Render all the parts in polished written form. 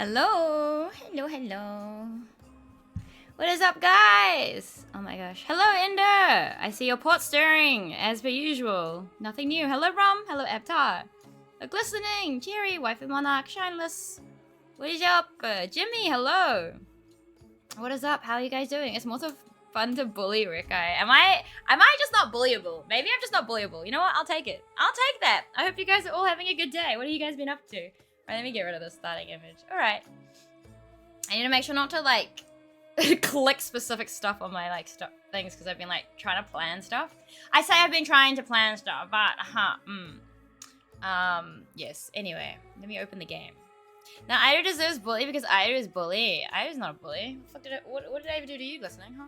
Hello. Hello, hello. What is up, guys? Oh my gosh. Hello, Ender. I see your pot stirring, as per usual. Nothing new. Hello, Rum. Hello, Aptar. Glistening. Jerry. Waifu Monarch. Shineless. What is up? Jimmy, hello. What is up? How are you guys doing? It's more so fun to bully Rick. Am I just not bullyable? Maybe I'm just not bullyable. You know what? I'll take it. I'll take that. I hope you guys are all having a good day. What have you guys been up to? Alright, let me get rid of the starting image. Alright. I need to make sure not to, like, click specific stuff on my, like, things, because I've been, like, trying to plan stuff. I say I've been trying to plan stuff, but, yes. Anyway, let me open the game. Now, aeru deserves bully because aeru is bully. Aeru's not a bully. What did I even do to you, listening, huh?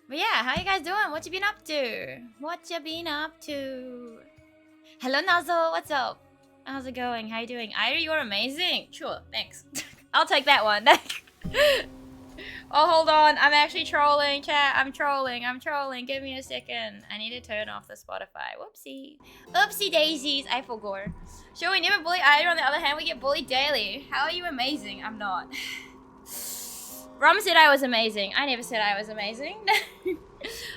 But yeah, how you guys doing? What you been up to? What you been up to? Hello, Nuzzle. What's up? How's it going? How you doing? aeru, you're amazing. Sure, thanks. I'll take that one. Oh, hold on. I'm actually trolling, chat. I'm trolling. Give me a second. I need to turn off the Spotify. Whoopsie. Oopsie daisies. I forgot. Sure, we never bully aeru. On the other hand, we get bullied daily. How are you amazing? I'm not. Rum said I was amazing. I never said I was amazing.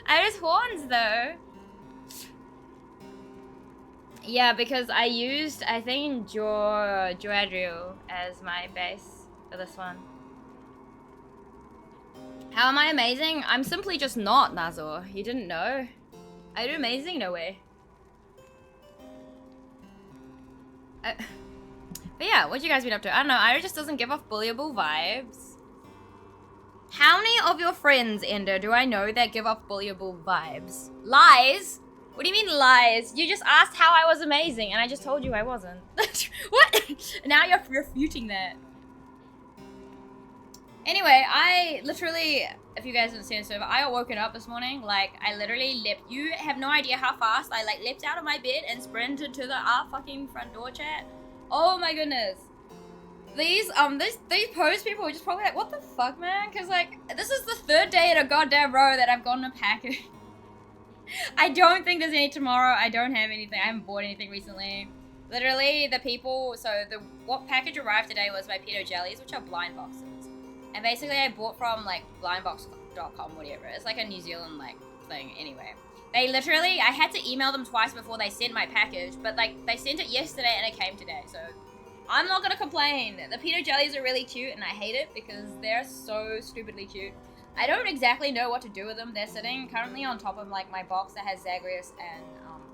Aeru's horns, though. Yeah, because I used, I think, Joadriel as my base for this one. How am I amazing? I'm simply just not, Nazor. You didn't know? I do amazing? No way. But yeah, what you guys been up to? I don't know, aeru just doesn't give off bullyable vibes. How many of your friends, Ender, do I know that give off bullyable vibes? Lies? What do you mean lies? You just asked how I was amazing, and I just told you I wasn't. What? Now you're refuting that. Anyway, I literally, if you guys didn't see the server, I got woken up this morning. Like, I literally leapt. You have no idea how fast I, like, leapt out of my bed and sprinted to the fucking front door, chat. Oh my goodness. These post people are just probably like, what the fuck, man? Because, like, this is the third day in a goddamn row that I've gotten a package. I don't think there's any tomorrow. I don't have anything. I haven't bought anything recently. Literally, the people, so what package arrived today was my pedo jellies, which are blind boxes. And basically I bought from, like, blindbox.com, whatever. It's like a New Zealand, like, thing. Anyway. They literally, I had to email them twice before they sent my package, but, like, they sent it yesterday and it came today, so I'm not gonna complain. The pedo jellies are really cute and I hate it because they're so stupidly cute. I don't exactly know what to do with them. They're sitting currently on top of, like, my box that has Zagreus and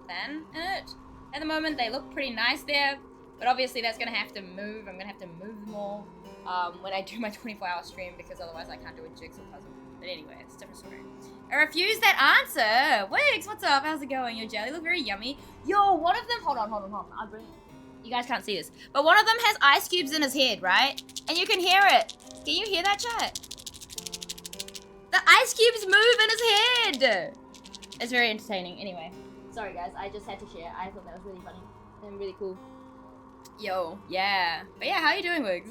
Fan in it. At the moment, they look pretty nice there, but obviously that's gonna have to move. I'm gonna have to move them all when I do my 24-hour stream, because otherwise I can't do a jigsaw puzzle. But anyway, it's a different story. I refuse that answer. Wigs, what's up? How's it going? Your jelly look very yummy. Yo, one of them, hold on. I'll bring it. You guys can't see this, but one of them has ice cubes in his head, right? And you can hear it. Can you hear that, chat? The ice cubes move in his head. It's very entertaining. Anyway, sorry guys, I just had to share. I thought that was really funny and really cool. Yo, yeah. But yeah, how you doing, Wigs?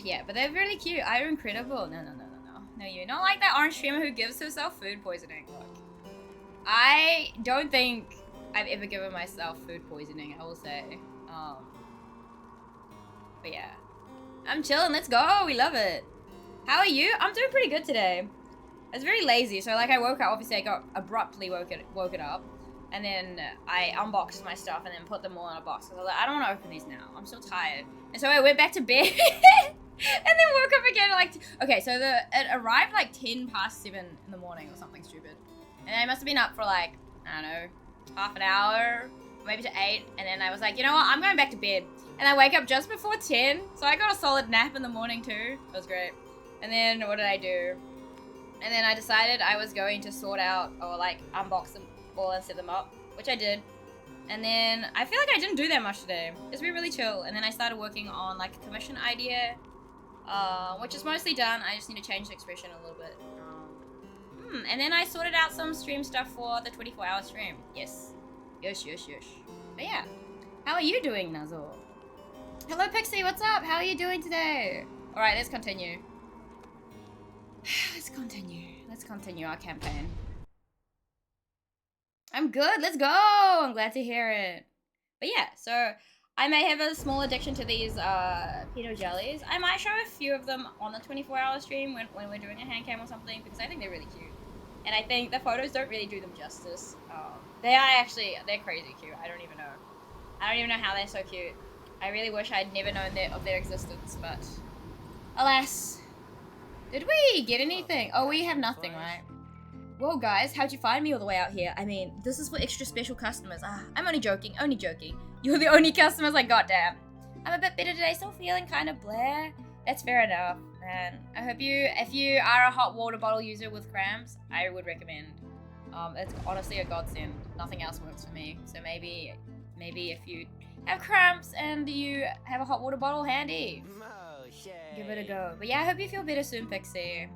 Yeah, but they're really cute. Are incredible. No. No, you're not like that orange streamer who gives herself food poisoning. Look, I don't think I've ever given myself food poisoning, I will say. But yeah, I'm chilling. Let's go. We love it. How are you? I'm doing pretty good today. I was very lazy, so like I woke up. Obviously, I got abruptly woken up, and then I unboxed my stuff and then put them all in a box. Cause I was like, I don't want to open these now. I'm so tired, and so I went back to bed, and then woke up again. Like, okay, so it arrived like 7 in the morning or something stupid, and I must have been up for like, I don't know, half an hour, maybe to 8, and then I was like, you know what? I'm going back to bed, and I wake up just before 10, so I got a solid nap in the morning too. It was great. And then what did I do? And then I decided I was going to sort out or like unbox them all and set them up, which I did. And then I feel like I didn't do that much today. It's been really chill. And then I started working on like a commission idea, which is mostly done. I just need to change the expression a little bit. And then I sorted out some stream stuff for the 24-hour stream. Yes. But yeah, how are you doing, Nazor? Hello, Pixie. What's up? How are you doing today? All right, let's continue. Let's continue our campaign. I'm good. Let's go. I'm glad to hear it. But yeah, so I may have a small addiction to these peanut jellies. I might show a few of them on the 24-hour stream when we're doing a hand cam or something, because I think they're really cute. And I think the photos don't really do them justice. They're crazy cute. I don't even know how they're so cute. I really wish I'd never known of their existence, but alas. Did we get anything? Oh, we have nothing, right? Whoa, guys, how'd you find me all the way out here? I mean, this is for extra special customers. I'm only joking, You're the only customers, like, goddamn. I'm a bit better today, still feeling kind of bleh. That's fair enough, man. I hope if you are a hot water bottle user with cramps, I would recommend. It's honestly a godsend. Nothing else works for me. So maybe if you have cramps and you have a hot water bottle handy, give it a go. But yeah, I hope you feel better soon, Pixie.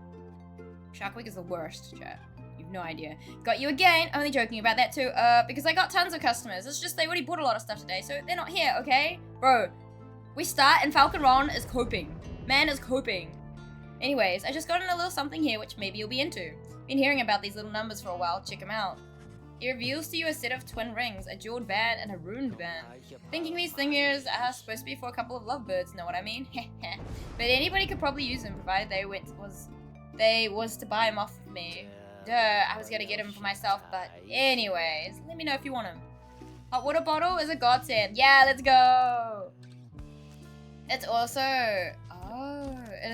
Shark Week is the worst, chat. You've no idea. Got you again. Only joking about that too. Because I got tons of customers. It's just they already bought a lot of stuff today, so they're not here, okay? Bro, we start and Falcon Ron is coping. Man is coping. Anyways, I just got in a little something here which maybe you'll be into. Been hearing about these little numbers for a while. Check them out. It reveals to you a set of twin rings, a jeweled band, and a runed band. Thinking these thingers are supposed to be for a couple of lovebirds, know what I mean? But anybody could probably use them, provided they was to buy them off of me. Duh, I was gonna get them for myself, but anyways, let me know if you want them. Hot water bottle is a godsend. Yeah, let's go. It is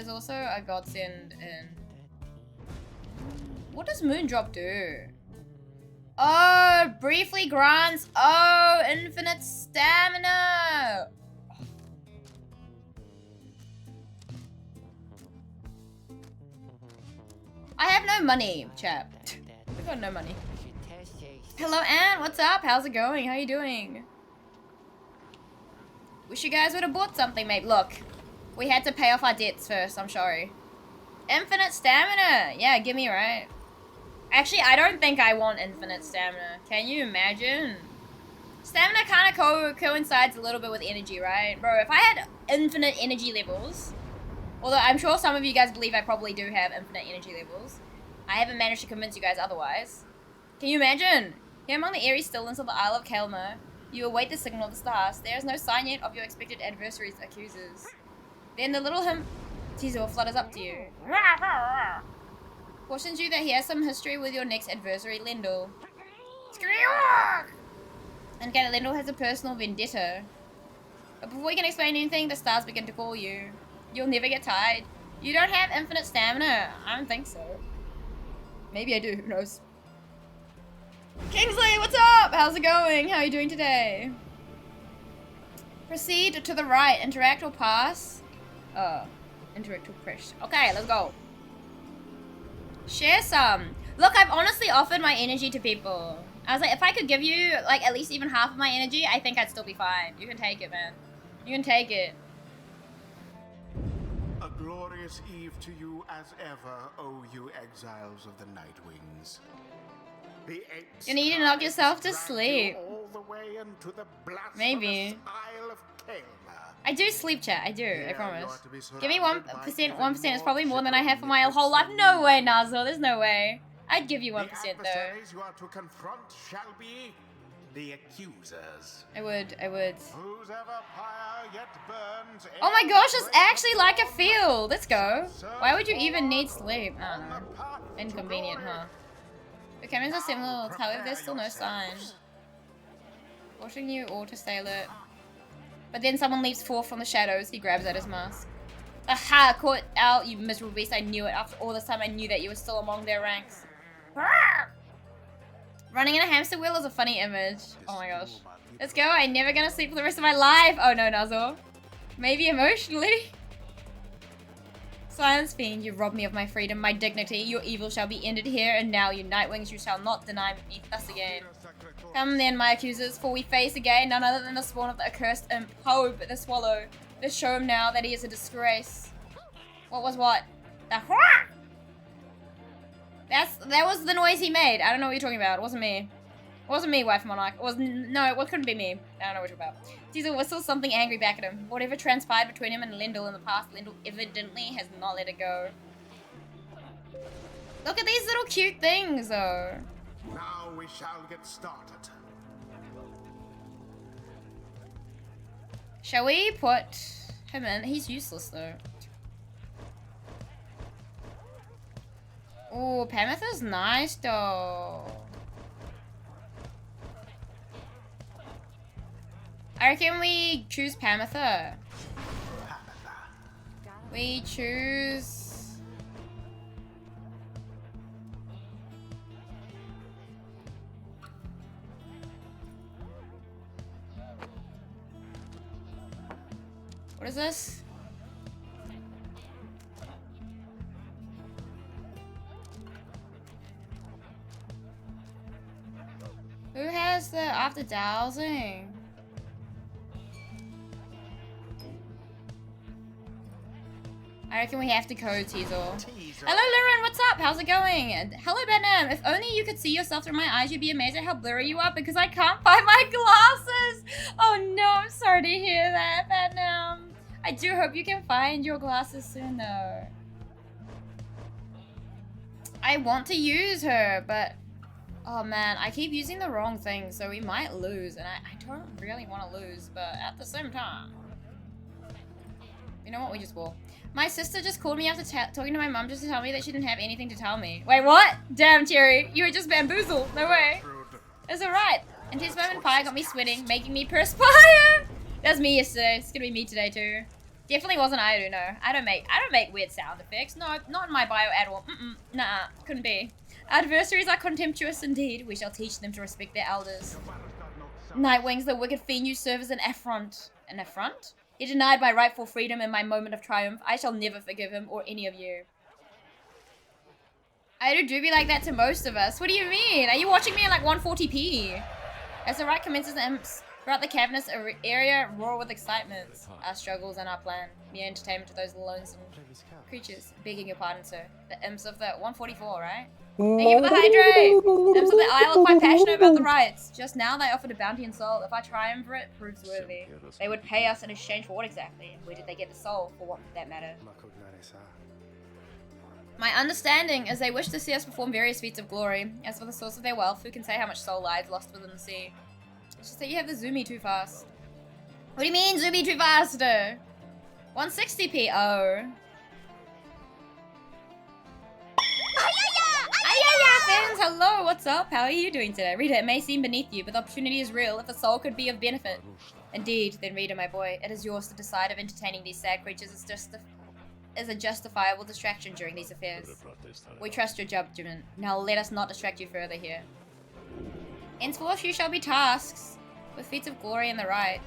also a godsend in... What does Moondrop do? Oh, briefly grants. Oh, infinite stamina. I have no money, chap. We've got no money. Hello, Anne. What's up? How's it going? How you doing? Wish you guys would have bought something, mate. Look, we had to pay off our debts first. I'm sorry. Infinite stamina. Yeah, give me right. Actually, I don't think I want infinite stamina. Can you imagine? Stamina kind of coincides a little bit with energy, right? Bro, if I had infinite energy levels, although I'm sure some of you guys believe I probably do have infinite energy levels, I haven't managed to convince you guys otherwise. Can you imagine? Here among the airy stillness of the Isle of Kelmer, you await the signal of the stars. There is no sign yet of your expected adversaries' accusers. Then the little Tizo flutters up to you. Cautions you that he has some history with your next adversary, Lendl. And Lendl has a personal vendetta. But before you can explain anything, the stars begin to call you. You'll never get tired. You don't have infinite stamina. I don't think so. Maybe I do, who knows. Kingsley, what's up? How's it going? How are you doing today? Proceed to the right. Interact or pass. Interact or press. Okay, let's go. Share some. Look, I've honestly offered my energy to people. I was like, if I could give you, like, at least even half of my energy, I think I'd still be fine. You can take it, man. You can take it. A glorious eve to you as ever, O you exiles of the Night Wings. You need to knock yourself to sleep. All the way into the maybe. Isle of I do sleep, chat. I do. I promise. Give me 1%. 1% is probably more than I have for my whole life. No way, Nazor. There's no way. I'd give you 1% though. You are to confront shall be the accusers. I would. Whose ever pyre yet burns. Oh my gosh, it's actually like a field. Let's go. Why would you even need sleep? I don't know. Inconvenient, huh? The cannons are similar, however, there's still no sign. Watching you all to stay alert. But then someone leaps forth from the shadows. He grabs at his mask. Aha! Caught out, you miserable beast. I knew it. After all this time, I knew that you were still among their ranks. Running in a hamster wheel is a funny image. Oh my gosh. Let's go. I'm never gonna sleep for the rest of my life. Oh no, Nazor. Maybe emotionally. Silence fiend, you robbed me of my freedom, my dignity. Your evil shall be ended here and now, you Nightwings. You shall not deny me thus again. Come then, my accusers, for we face again none other than the spawn of the accursed imp, Hope the Swallow. Let's show him now that he is a disgrace. What was what? The that was the noise he made. I don't know what you're talking about. It wasn't me. It wasn't me, Wife Monarch. No, it couldn't be me. I don't know what you're about. Diesel whistles something angry back at him. Whatever transpired between him and Lendl in the past, Lendl evidently has not let it go. Look at these little cute things, though. Now we shall get started. Shall we put him in? He's useless though. Oh, Pamitha's nice though. I reckon we choose Pamitha. We choose... What is this? Who has the after dowsing? I reckon we have to code Teasel. Hello, Liren, what's up? How's it going? Hello, Benham. If only you could see yourself through my eyes, you'd be amazed at how blurry you are because I can't find my glasses. Oh no, I'm sorry to hear that, Benham. I do hope you can find your glasses soon, though. I want to use her, but... Oh man, I keep using the wrong thing, so we might lose. And I don't really want to lose, but at the same time... You know what? We just will. My sister just called me after talking to my mum just to tell me that she didn't have anything to tell me. Wait, what? Damn, Cherry. You were just bamboozled. No way. It's alright. And his moment Pyre got me sweating, making me perspire. That's me yesterday. It's gonna be me today too. Definitely wasn't aeru, no. I don't make weird sound effects. No, not in my bio at all. Nah, couldn't be. Adversaries are contemptuous indeed. We shall teach them to respect their elders. Nightwing's the wicked fiend you serve as an affront. An affront? He denied my rightful freedom in my moment of triumph. I shall never forgive him or any of you. aeru do be like that to most of us. What do you mean? Are you watching me in like 140p? As the right commences, the imps throughout the cavernous area roar with excitement. Our struggles and our plan. Mere entertainment to those lonesome creatures. Begging your pardon, sir. The imps of the 144, right? Thank you for the hydrate! The imps of the Isle are quite passionate about the rights. Just now they offered a bounty and soul. If our triumvirate proves worthy, they would pay us in exchange for what exactly? Where did they get the soul? For what did that matter? My understanding is they wish to see us perform various feats of glory. As for the source of their wealth, who can say how much soul lies lost within the sea? It's just that you have the zoomy too fast. What do you mean zoomy too fast? 160p. Oh. Fans, hello, what's up? How are you doing today? Rita, it may seem beneath you, but the opportunity is real. If the soul could be of benefit. Indeed, then Rita, my boy, it is yours to decide if entertaining these sad creatures is a justifiable distraction during these affairs. We trust your judgment. Now let us not distract you further here. Henceforth you shall be tasked with feats of glory in the right.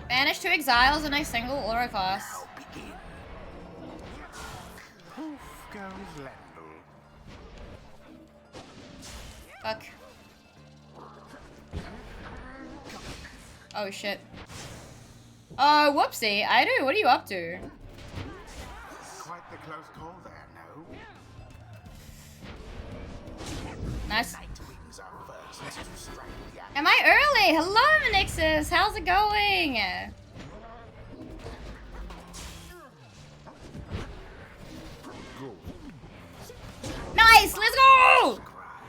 Banish 2 exiles in a single aura class. Fuck. Oh shit. Oh, whoopsie. aeru, what are you up to? Quite the close call there, no? Nice. Am I early? Hello, Nexus. How's it going? Nice, let's go!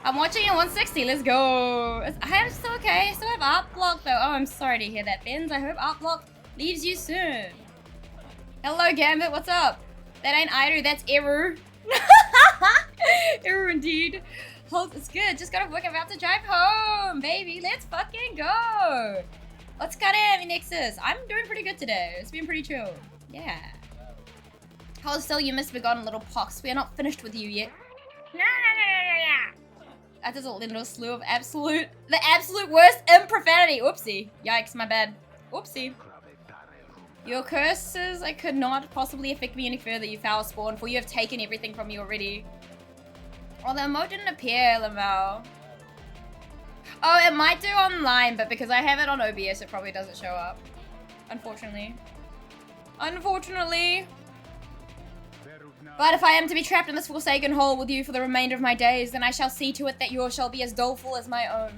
I'm watching at 160, let's go. I'm still okay, I still have art block though. Oh, I'm sorry to hear that, Benz. I hope art block leaves you soon. Hello, Gambit, what's up? That ain't aeru, that's aeru. Aeru indeed. Hold, it's good, just got off work, I'm about to drive home, baby. Let's fucking go. Let's cut in, Nexus. I'm doing pretty good today. It's been pretty chill. Yeah. Hold still, you misbegotten little pox. We are not finished with you yet. That is a little slew of the absolute worst improfanity. Oopsie. Yikes, my bad. Oopsie. Your curses, I could not possibly affect me any further, you foul spawn, for you have taken everything from me already. Oh, the emote didn't appear, Lamel. Oh, it might do online, but because I have it on OBS, it probably doesn't show up. Unfortunately. Unfortunately. But if I am to be trapped in this forsaken hole with you for the remainder of my days, then I shall see to it that yours shall be as doleful as my own.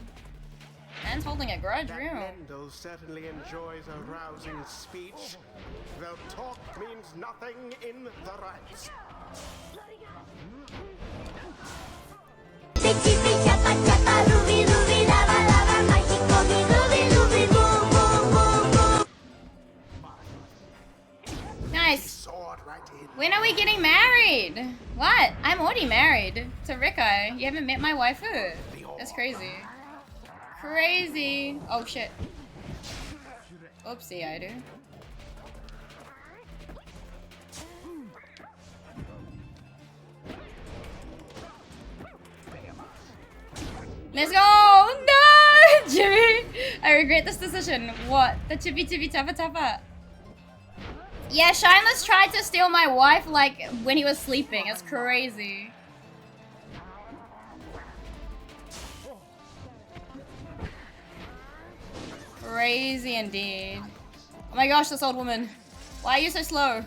Man's holding a grudge, real. Mendel certainly enjoys a rousing speech, though talk means nothing in the rights. Pichi picha pachapa, ruby ruby lava lava, mágico mi ruby ruby boo. married to Rikai. You haven't met my waifu. That's crazy. Crazy. Oh shit. Oopsie, I do. Let's go! No! Jimmy! I regret this decision. What? The chippy chippy tappa tappa. Yeah, Shineless tried to steal my wife like when he was sleeping. It's crazy. Crazy indeed. Oh my gosh, this old woman. Why are you so slow?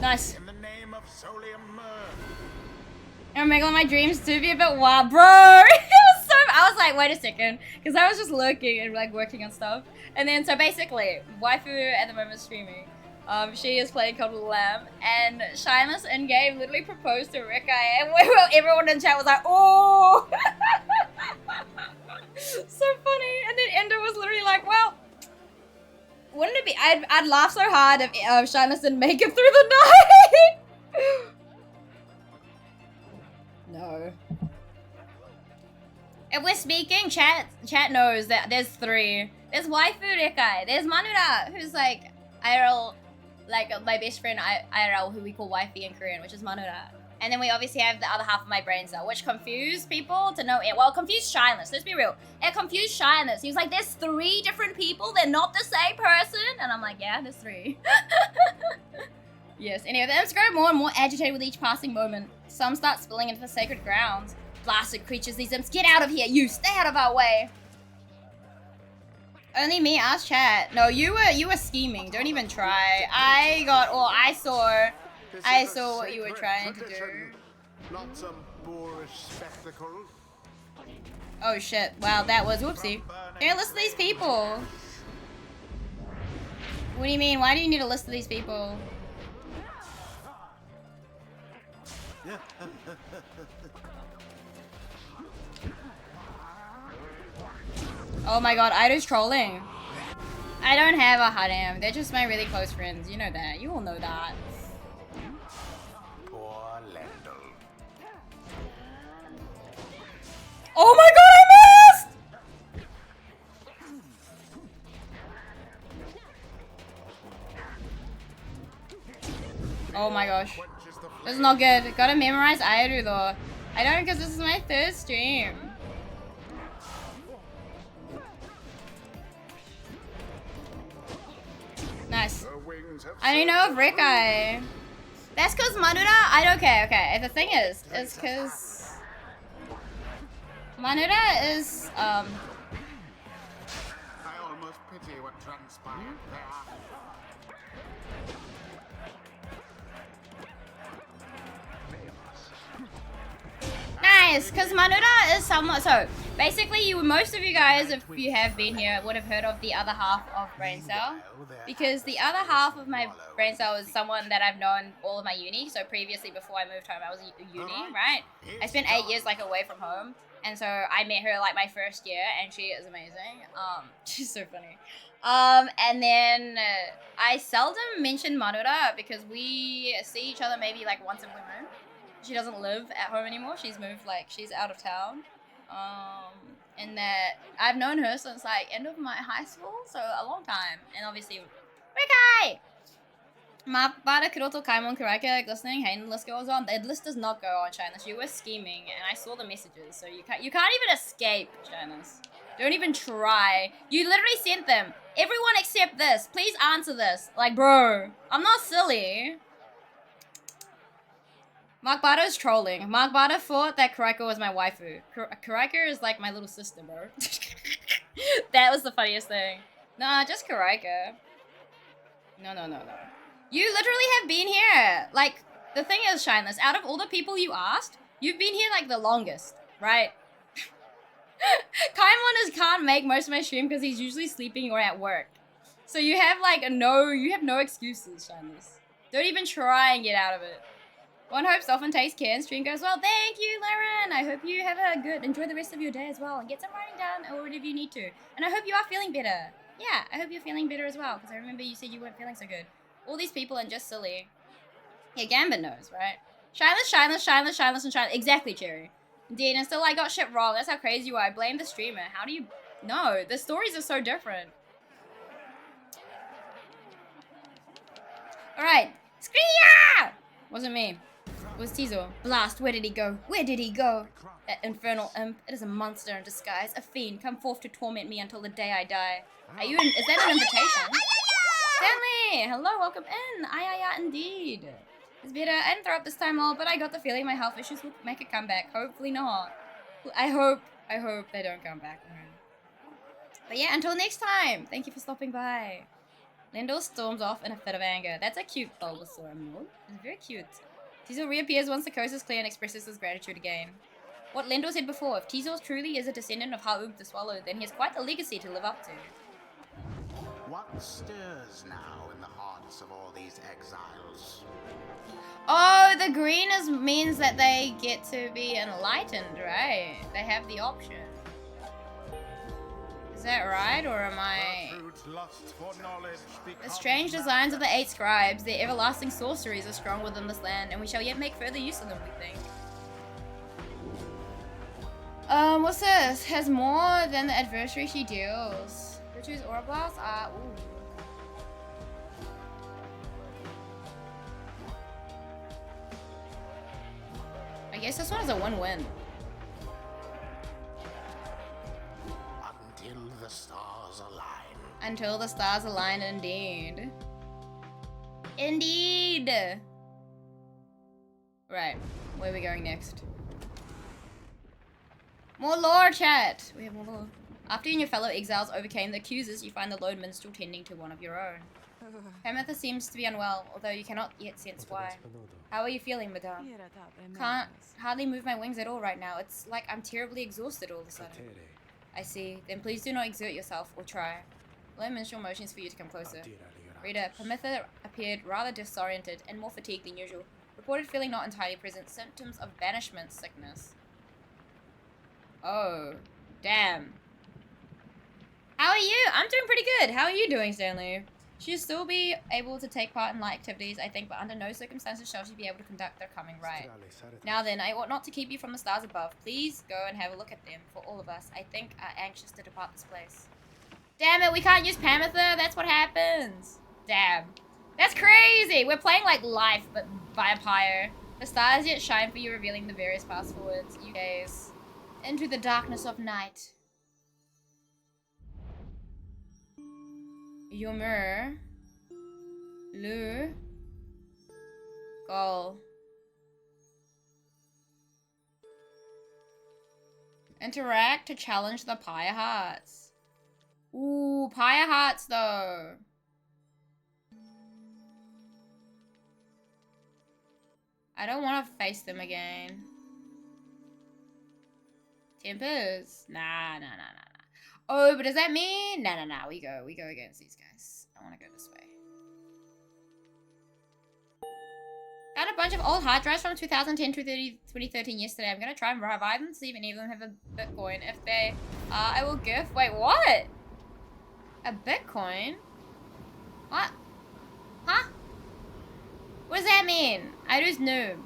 Nice. In the name of Solium. I'm making my dreams to be a bit wild, bro. It was so. I was like, wait a second, because I was just lurking and like working on stuff. And then so basically, waifu at the moment streaming. She is playing Code of the Lamb, and Shineless in game literally proposed to Rikai, and everyone in chat was like, oh. So funny. And then Ender was literally like, well, wouldn't it be? I'd laugh so hard if Shineless didn't make it through the night. No. If we're speaking, chat knows that there's three. There's waifu Rikai. There's Manura, who's like IRL, like my best friend IRL, who we call wifey in Korean, which is Manura. And then we obviously have the other half of my brain cell, which confused people to no end. Well, confused Shineless. Let's be real. It confused Shineless. He was like, "There's three different people. They're not the same person." And I'm like, "Yeah, there's three." Yes. Anyway, the imps grow more and more agitated with each passing moment. Some start spilling into the sacred grounds. Blasted creatures, these imps, get out of here! You stay out of our way. Only me, ask chat. No, you were scheming. Don't even try. I saw what you were trying to do. Not some boorish spectacle. Oh shit! Wow, that was whoopsie. Here, list of these people. What do you mean? Why do you need a list of these people? Oh my god, Ido's trolling. I don't have a harem. They're just my really close friends. You know that. You all know that. Poor Lendl. Oh my god, I missed! Oh my gosh. This is not good. Gotta memorize aeru though. I don't, because this is my third stream. Nice. I don't know of Rikai. That's because Manura, okay. The thing is because Manura is, I almost pity what transpired there. nice, because Manura is somewhat, so basically most of you guys, if you have been here, would have heard of the other half of Brain Cell, because the other half of my Brain Cell is someone that I've known all of my uni. So previously, before I moved home, I was uni, right? I spent 8 years like away from home, and so I met her like my first year, and she is amazing. She's so funny. And then I seldom mention Manura because we see each other maybe like once a blue moon. She doesn't live at home anymore. She's moved, like, she's out of town. And that I've known her since like end of my high school, so a long time. And obviously, Rikai! Mapbara, Kuroto, Kaimon, Karaika, glistening, Hayden, the list goes on. The list does not go on, Shineless. You were scheming, and I saw the messages, so you can't even escape, Shineless. Don't even try. You literally sent them. Everyone except this. Please answer this. Like, bro, I'm not silly. Mark Barter's trolling. Mark Barter thought that Karaika was my waifu. Karaika is like my little sister, bro. That was the funniest thing. Nah, just Karaika. No. You literally have been here. Like, the thing is, Shineless, out of all the people you asked, you've been here like the longest, right? Kaimon can't make most of my stream because he's usually sleeping or at work. So you have like no excuses, Shineless. Don't even try and get out of it. One hopes often takes care and stream goes well. Thank you, Laren. I hope you have enjoy the rest of your day as well and get some writing done or whatever you need to. And I hope you are feeling better. Yeah, I hope you're feeling better as well because I remember you said you weren't feeling so good. All these people are just silly. Yeah, Gambit knows, right? Shineless, shineless, shineless, shineless, and shineless. Exactly, Cherry. Indeed, and still I got shit wrong. That's how crazy you are. I blame the streamer. How do you... No, the stories are so different. Alright. Screeya! Wasn't me. It was Tizo. Blast, where did he go? Where did he go? That infernal imp. It is a monster in disguise. A fiend. Come forth to torment me until the day I die. Are you... Is that an invitation? Stanley! Hello, welcome in. Indeed. It's better. I didn't throw up this time, all, but I got the feeling my health issues will make a comeback. Hopefully not. I hope they don't come back. But yeah, until next time. Thank you for stopping by. Lindor storms off in a fit of anger. That's a cute Bulbasaur move. It's very cute. Teasel reappears once the coast is clear and expresses his gratitude again. What Lindor said before, if Teasel truly is a descendant of Ha'ub the Swallow, then he has quite a legacy to live up to. What stirs now in the hearts of all these exiles? Oh, the green means that they get to be enlightened, right? They have the option. Is that right, or am I... The strange designs of the 8 scribes, their everlasting sorceries are strong within this land, and we shall yet make further use of them, we think. What's this? Has more than the adversary she deals. Virtue's Aura Blast? Ooh. I guess this one is a win-win. Until the stars align. Until the stars align, indeed. Indeed! Right, where are we going next? More lore, chat! We have more lore. After you and your fellow exiles overcame the accusers, you find the lone minstrel tending to one of your own. Pamitha seems to be unwell, although you cannot yet sense why. How are you feeling, madame? Can't hardly move my wings at all right now. It's like I'm terribly exhausted all of a sudden. I see. Then please do not exert yourself, or try. Low minstrel motions for you to come closer. Reader, Pamitha appeared rather disoriented and more fatigued than usual. Reported feeling not entirely present. Symptoms of banishment sickness. Oh, damn. How are you? I'm doing pretty good. How are you doing, Stanley? She'll still be able to take part in light activities, I think, but under no circumstances shall she be able to conduct their coming rite. Now then, I ought not to keep you from the stars above. Please go and have a look at them, for all of us, I think, are anxious to depart this place. Damn it, we can't use Pamitha? That's what happens. Damn. That's crazy! We're playing like life, but via Pyre. The stars yet shine for you, revealing the various paths forwards. You gaze into the darkness of night. Yomer. Lu. Goal. Interact to challenge the Pyre Hearts. Ooh, Pyre Hearts though. I don't want to face them again. Tempers? Nah. Oh, but does that mean? Nah. We go against these guys. I want to go this way. Got a bunch of old hard drives from 2010 to 2013 yesterday. I'm gonna try and revive them, see if any of them have a Bitcoin. If they are, I will gift. Wait, what? A Bitcoin? What? Huh? What does that mean? Aeru's noob.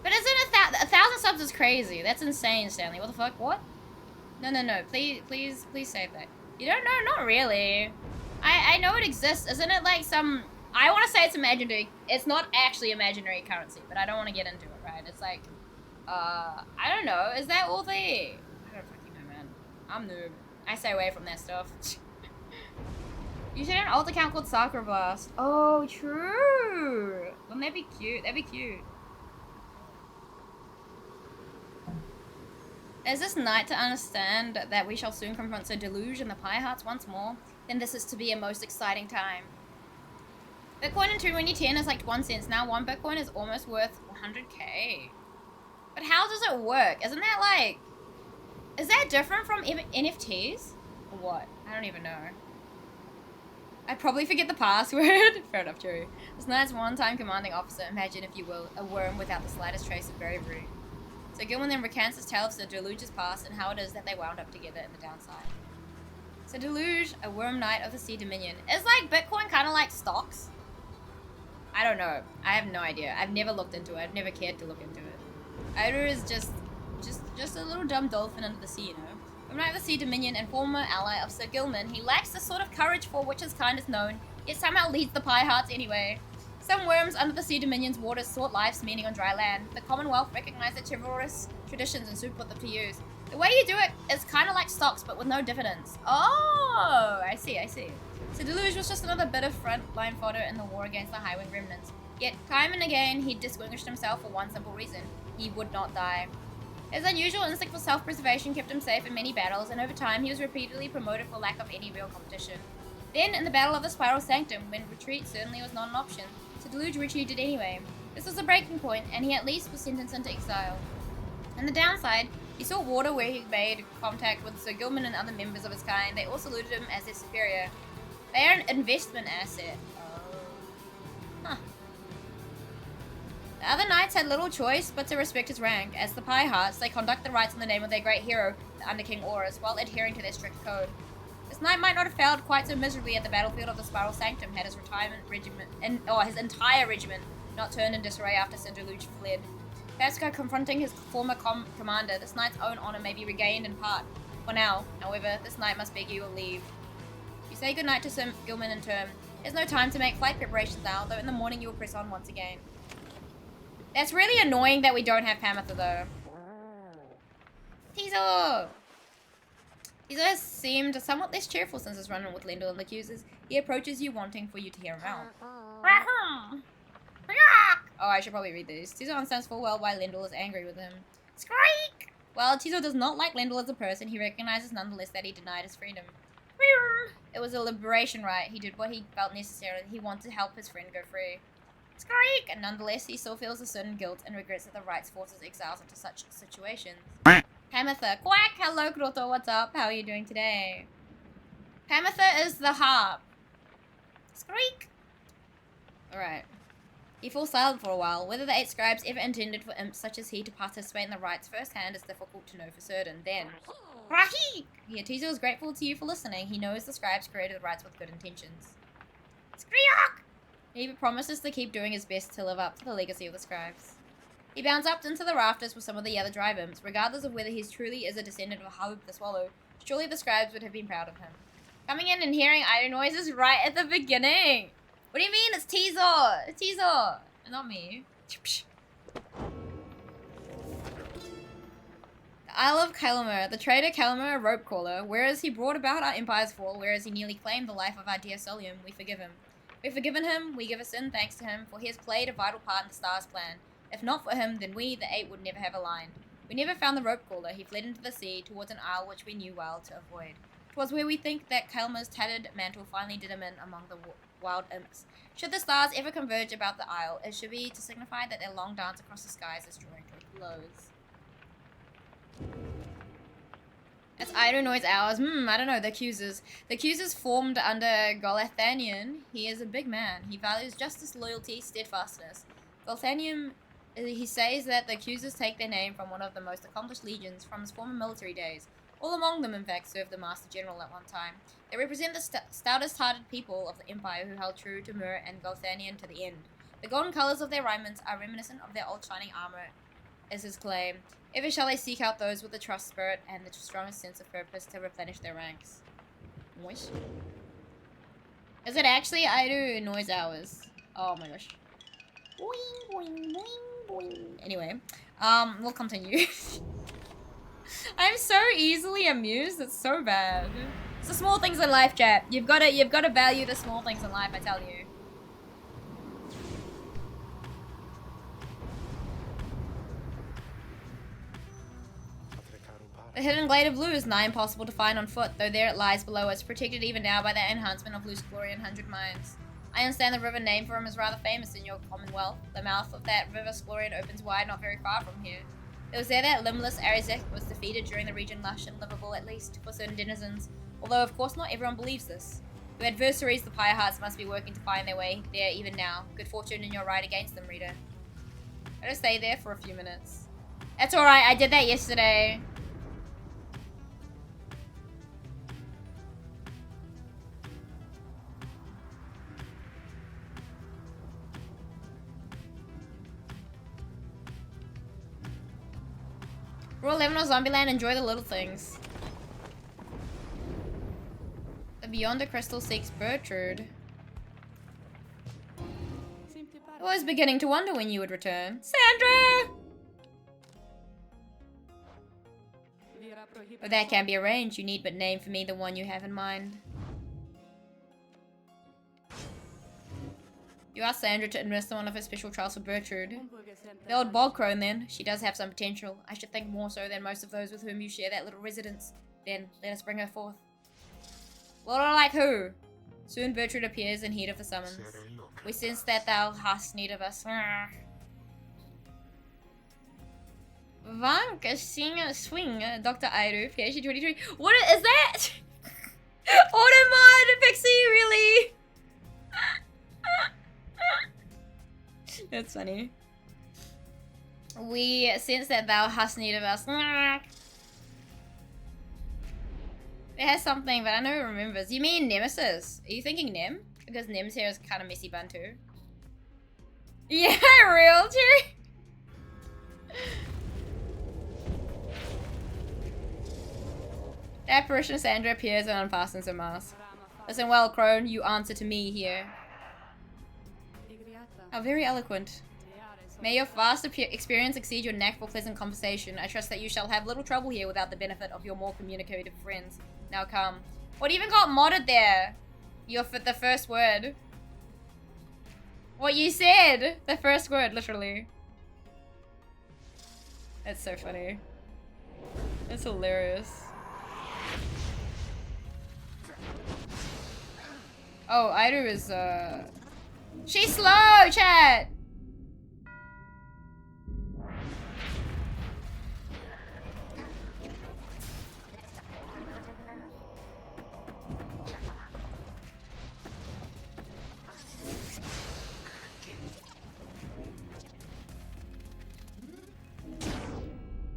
But isn't 1,000 subs is crazy? That's insane, Stanley. What the fuck? What? No. Please save that. You don't know? Not really. I know it exists. Isn't it like some... I want to say it's imaginary. It's not actually imaginary currency, but I don't want to get into it, right? It's like... I don't know. Is that all there? I don't fucking know, man. I'm noob. I stay away from that stuff. You should have an alt account called Sakura Blast. Oh, true. Wouldn't that be cute? That'd be cute. Is this night to understand that we shall soon confront Sir Deluge and the Pyre Hearts once more? Then this is to be a most exciting time. Bitcoin in 2010 is like 1 cent. Now 1 Bitcoin is almost worth 100k. But how does it work? Isn't that like... Is that different from NFTs? Or what? I don't even know. I probably forget the password. Fair enough, true. This knight's one-time commanding officer, imagine if you will, a worm without the slightest trace of bravery. So Gilman then recants his tale of Sir Deluge's past and how it is that they wound up together in the downside. Sir Deluge, a worm knight of the Sea Dominion. Is like Bitcoin kind of like stocks? I don't know. I have no idea. I've never looked into it. I've never cared to look into it. Aeru is just a little dumb dolphin under the sea, you know. From Knight of the Sea Dominion and former ally of Sir Gilman, he lacks the sort of courage for which his kind is known, yet somehow leads the Pyre Hearts anyway. Some worms under the Sea Dominion's waters sought life's meaning on dry land. The Commonwealth recognized their chivalrous traditions and soon put them to use. The way you do it is kind of like stocks, but with no dividends. Oh, I see. So Deluge was just another bit of front-line fodder in the war against the Highwing remnants. Yet, time and again, he distinguished himself for one simple reason. He would not die. His unusual instinct for self-preservation kept him safe in many battles, and over time he was repeatedly promoted for lack of any real competition. Then, in the Battle of the Spiral Sanctum, when retreat certainly was not an option, Sir Deluge retreated anyway. This was a breaking point, and he at least was sentenced into exile. On the downside, he sought water where he made contact with Sir Gilman and other members of his kind. They all saluted him as their superior. They are an investment asset. Huh. The other knights had little choice but to respect his rank. As the Pyre Hearts, they conduct the rites in the name of their great hero, the Under King Aureus, while adhering to their strict code. This knight might not have failed quite so miserably at the battlefield of the Spiral Sanctum had his his entire regiment not turned in disarray after Sir Deluge fled. Perhaps by confronting his former commander, this knight's own honor may be regained in part. For now, however, this knight must beg you will leave. You say goodnight to Sir Gilman in turn. There's no time to make flight preparations now, though in the morning you will press on once again. That's really annoying that we don't have Pamitha though. Tizo! Tizo has seemed somewhat less cheerful since his run-in with Lendl and the accusers. He approaches you wanting for you to hear him out. Oh, I should probably read these. Tizo understands full well why Lendl is angry with him. Squeak! While Tizo does not like Lendl as a person, he recognizes nonetheless that he denied his freedom. It was a liberation rite. He did what he felt necessary. He wanted to help his friend go free. Squeak! And nonetheless, he still feels a certain guilt and regrets that the rites forces exiles into such situations. Pamitha. Quack! Hello, Kroto. What's up? How are you doing today? Pamitha is the harp. Squeak! Alright. He falls silent for a while. Whether the 8 scribes ever intended for imps such as he to participate in the rites firsthand is difficult to know for certain. Then, Rahik! Tizo is grateful to you for listening. He knows the scribes created the rites with good intentions. Skriok! He promises to keep doing his best to live up to the legacy of the scribes. He bounds up into the rafters with some of the other drive imps. Regardless of whether he truly is a descendant of Harub the Swallow, surely the scribes would have been proud of him. Coming in and hearing idle noises right at the beginning. What do you mean? It's Tizo! It's Tizo! Not me. The Isle of Kalamur. The traitor Kalamur, a rope caller. Whereas he brought about our empire's fall, whereas he nearly claimed the life of our dear Solium, we forgive him. We've forgiven him, we give a sin thanks to him, for he has played a vital part in the Star's plan. If not for him, then we, the 8, would never have aligned. We never found the rope caller. He fled into the sea, towards an isle which we knew well to avoid. 'Twas where we think that Kalamur's tattered mantle finally did him in among the wild imps. Should the stars ever converge about the isle, it should be to signify that their long dance across the skies is drawing to a close. It's idle noise hours. I don't know, the accusers. The accusers formed under Golathanian. He is a big man. He values justice, loyalty, steadfastness. Golathanian, he says that the accusers take their name from one of the most accomplished legions from his former military days. All among them, in fact, served the Master General at one time. They represent the stoutest-hearted people of the Empire who held true to Myr and Golathanian to the end. The golden colors of their raiments are reminiscent of their old shining armor, is his claim. Ever shall they seek out those with the trust spirit and the strongest sense of purpose to replenish their ranks. Moist. Is it actually idle noise hours? Oh my gosh. Boing, boing, boing, boing. Anyway, we'll continue. I'm so easily amused. It's so bad. It's the small things in life, chat. You've got to value the small things in life. I tell you. The hidden glade of Lu is nigh impossible to find on foot, though there it lies below us, protected even now by the enhancement of Lu's glory in 100 mines. I understand the river named for him is rather famous in your commonwealth. The mouth of that river Sklorian opens wide not very far from here. It was there that limbless Arizek was defeated during the region lush and livable, at least, for certain denizens, although of course not everyone believes this. Your adversaries, the Pyre Hearts, must be working to find their way there even now. Good fortune in your ride against them, reader. I just stay there for a few minutes. That's alright, I did that yesterday. Rule 11 of Zombieland, enjoy the little things. The Beyond the Crystal seeks Bertrude. I was beginning to wonder when you would return. Sandra! But that can be arranged. You need but name for me the one you have in mind. You asked Sandra to administer one of her special trials for Bertrude. The old bog crone, then. She does have some potential. I should think more so than most of those with whom you share that little residence. Then, let us bring her forth. Well, like who? Soon Bertrude appears in heed of the summons. We sense that thou hast need of us. Vank, singer, swing, Dr. aeru, PhD 2020. What is that? Automod, Pixie, really? That's funny. We sense that thou hast need of us. It has something, but I know it remembers. You mean Nemesis? Are you thinking Nem? Because Nem's hair is kind of messy bun too. Yeah, real Jerry. The apparition of Sandra appears and unfastens her mask. Listen well, crone, you answer to me here. How very eloquent. May your vast experience exceed your knack for pleasant conversation. I trust that you shall have little trouble here without the benefit of your more communicative friends. Now come. What even got modded there? The first word. What you said! The first word, literally. That's so funny. That's hilarious. Oh, aeru is, she's slow, chat!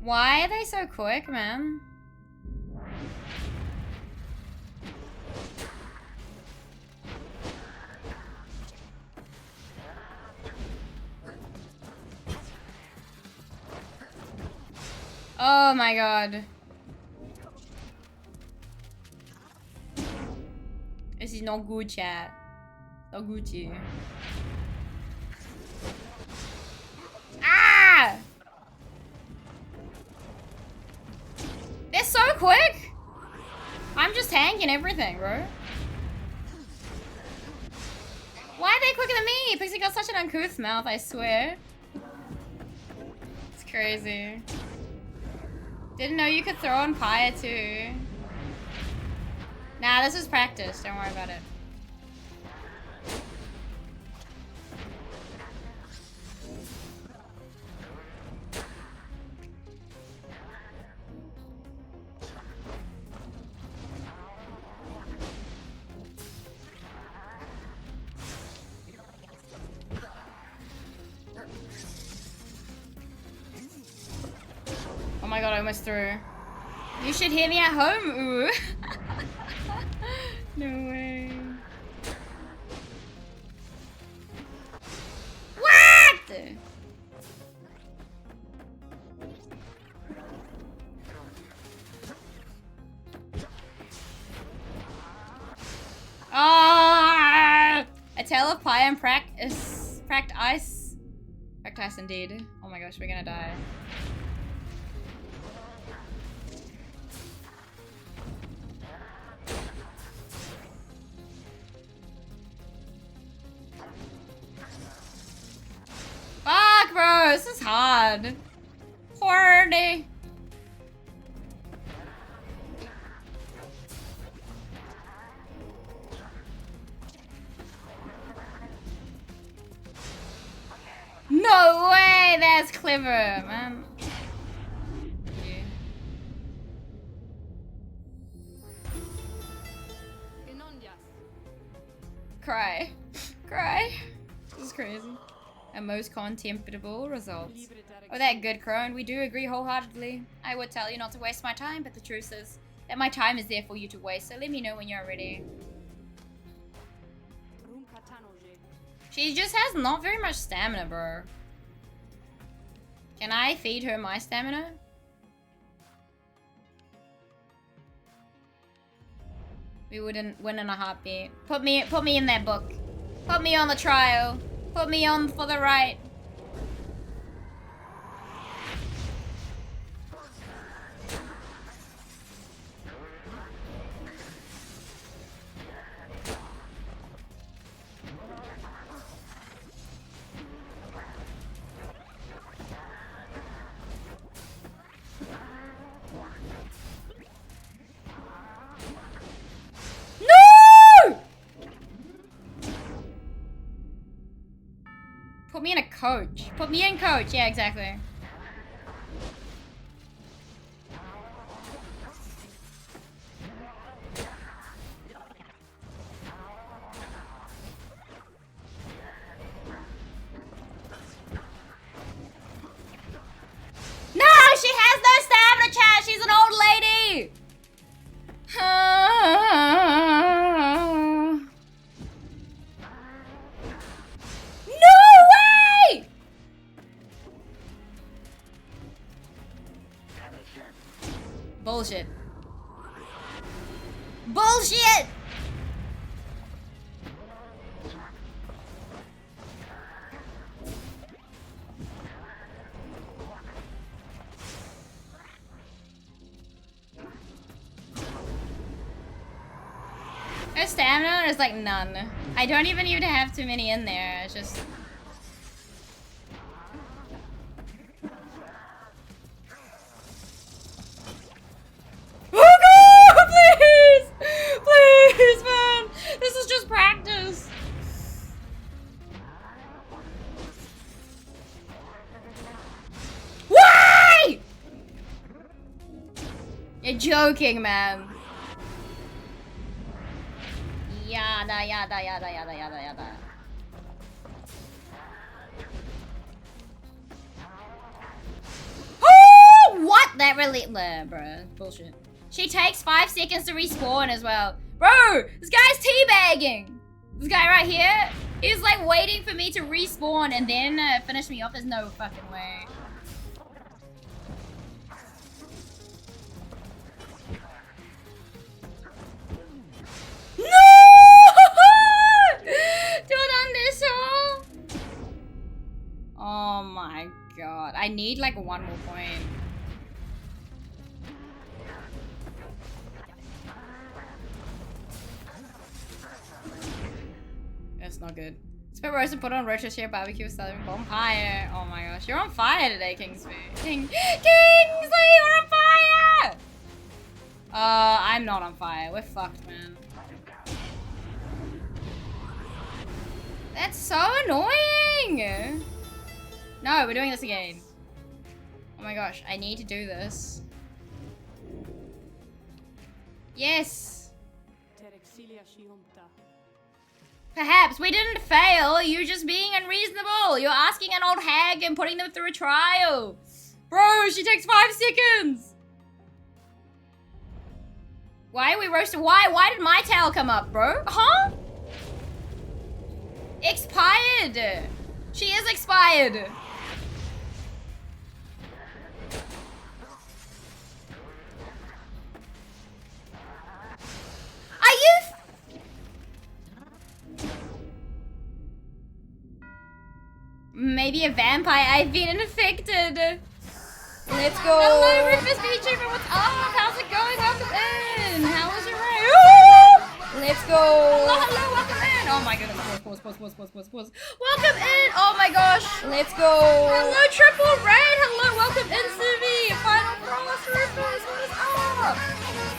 Why are they so quick, man? Oh my god. This is not good, chat. Not Gucci. Ah! They're so quick! I'm just tanking everything, bro. Why are they quicker than me? Pixie got such an uncouth mouth, I swear. It's crazy. Didn't know you could throw on Pyre too. Nah, this is practice. Don't worry about it. Oh my god, I almost threw. You should hear me at home, ooh. No way. What? Ah! A tale of Pyre and practice ice. Practice indeed. Oh my gosh, we're gonna die. Fuck, bro, this is hard. Hard. No way, that's clever, man. Yeah. Cry. Cry. This is crazy. A most contemptible result. Oh, that good crone. We do agree wholeheartedly. I would tell you not to waste my time, but the truth is that my time is there for you to waste, so let me know when you're ready. She just has not very much stamina, bro. Can I feed her my stamina? We wouldn't win in a heartbeat. Put me in that book. Put me on the trial. Put me on for the right. Put me in a coach. Put me in coach. Yeah, exactly. No, she has no stamina, chat. She's an old lady. Bullshit. Bullshit! Her stamina is like none. I don't even need to have too many in there. It's just... Please, man! This is just practice. Why? You're joking, man. Yada, yada, yada, yada, yada, yada. Oh! What? That really... bruh. Bullshit. She takes 5 seconds to respawn as well. Bro, this guy's teabagging. This guy right here is like waiting for me to respawn and then finish me off. There's no fucking way. No! Don't undershow. Oh my god. I need like 1 more point. That's not good. Spit roast and put on roast share barbecue style bonfire. Oh my gosh, you're on fire today, Kingsley. Kingsley, you're on fire! I'm not on fire. We're fucked, man. That's so annoying! No, we're doing this again. Oh my gosh, I need to do this. Yes! Perhaps we didn't fail, you're just being unreasonable. You're asking an old hag and putting them through a trial. Bro, she takes 5 seconds. Why are we roasting? Why did my tail come up, bro? Huh? Expired. She is expired. Are you... Maybe a vampire. I've been infected. Let's go. Hello, Rufus VTuber. What's up? How's it going? Welcome in. How was your raid? Let's go. Hello, welcome in. Oh my goodness. Pause. Welcome in. Oh my gosh. Let's go. Hello, triple raid. Hello, welcome in, Suvi. Final frost, Rufus. What is up?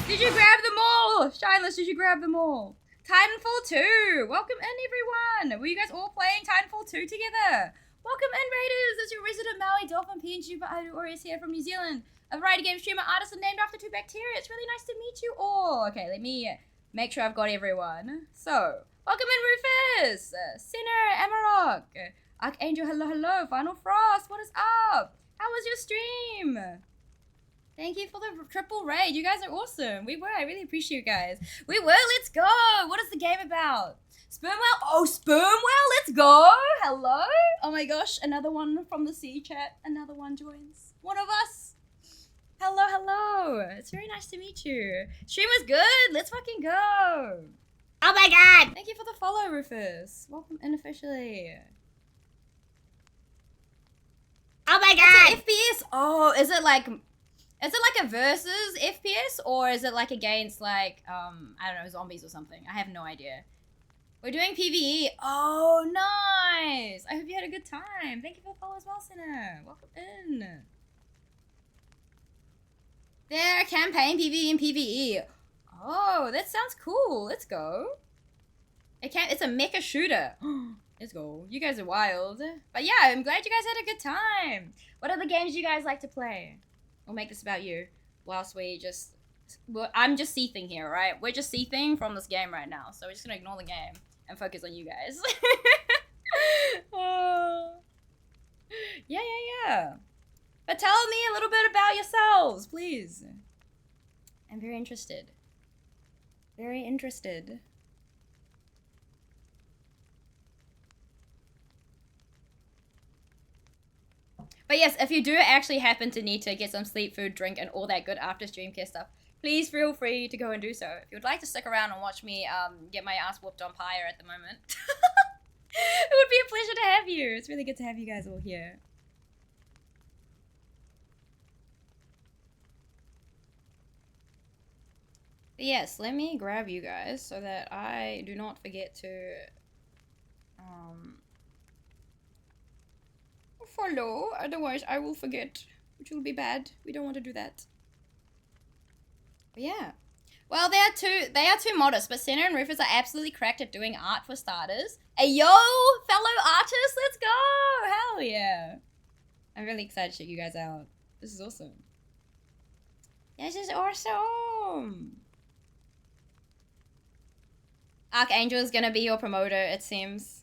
Did you grab them all? Shineless, did you grab them all? Titanfall 2. Welcome in, everyone. Were you guys all playing Titanfall 2 together? Welcome in, Raiders! It's your resident Maui Dolphin PNG aureus here from New Zealand. A variety game streamer artist and named after 2 bacteria. It's really nice to meet you all. Okay, let me make sure I've got everyone. So, welcome in, Rufus! Sinner, Amarok, Archangel, hello, Final Frost, what is up? How was your stream? Thank you for the triple raid. You guys are awesome. We were. I really appreciate you guys. We were. Let's go. What is the game about? Spermwell? Oh, Spermwell, let's go. Hello. Oh my gosh, another one from the sea chat. Another one joins. One of us. Hello, hello. It's very nice to meet you. Stream was good. Let's fucking go. Oh my god. Thank you for the follow, Rufus. Welcome in officially. Oh my god. It's an FPS. Oh, is it like a versus FPS or is it like against like I don't know, zombies or something? I have no idea. We're doing PvE. Oh, nice. I hope you had a good time. Thank you for the follow as well, Sinner. Welcome in. There, campaign PvE and PvE. Oh, that sounds cool. Let's go. It's a mecha shooter. Let's go. You guys are wild. But yeah, I'm glad you guys had a good time. What other games you guys like to play? We'll make this about you. Whilst we just... Well, I'm just seething here, right? We're just seething from this game right now. So we're just gonna ignore the game and focus on you guys. Oh. Yeah. But tell me a little bit about yourselves, please. I'm very interested. Very interested. But yes, if you do actually happen to need to get some sleep, food, drink, and all that good after stream care stuff, please feel free to go and do so. If you would like to stick around and watch me get my ass whooped on Pyre at the moment, it would be a pleasure to have you. It's really good to have you guys all here. But yes, let me grab you guys so that I do not forget to follow. Otherwise, I will forget, which will be bad. We don't want to do that. But yeah. Well, they are too modest, but Senna and Rufus are absolutely cracked at doing art for starters. Hey, yo, fellow artists, let's go! Hell yeah. I'm really excited to check you guys out. This is awesome. This is awesome. Archangel is gonna be your promoter, it seems.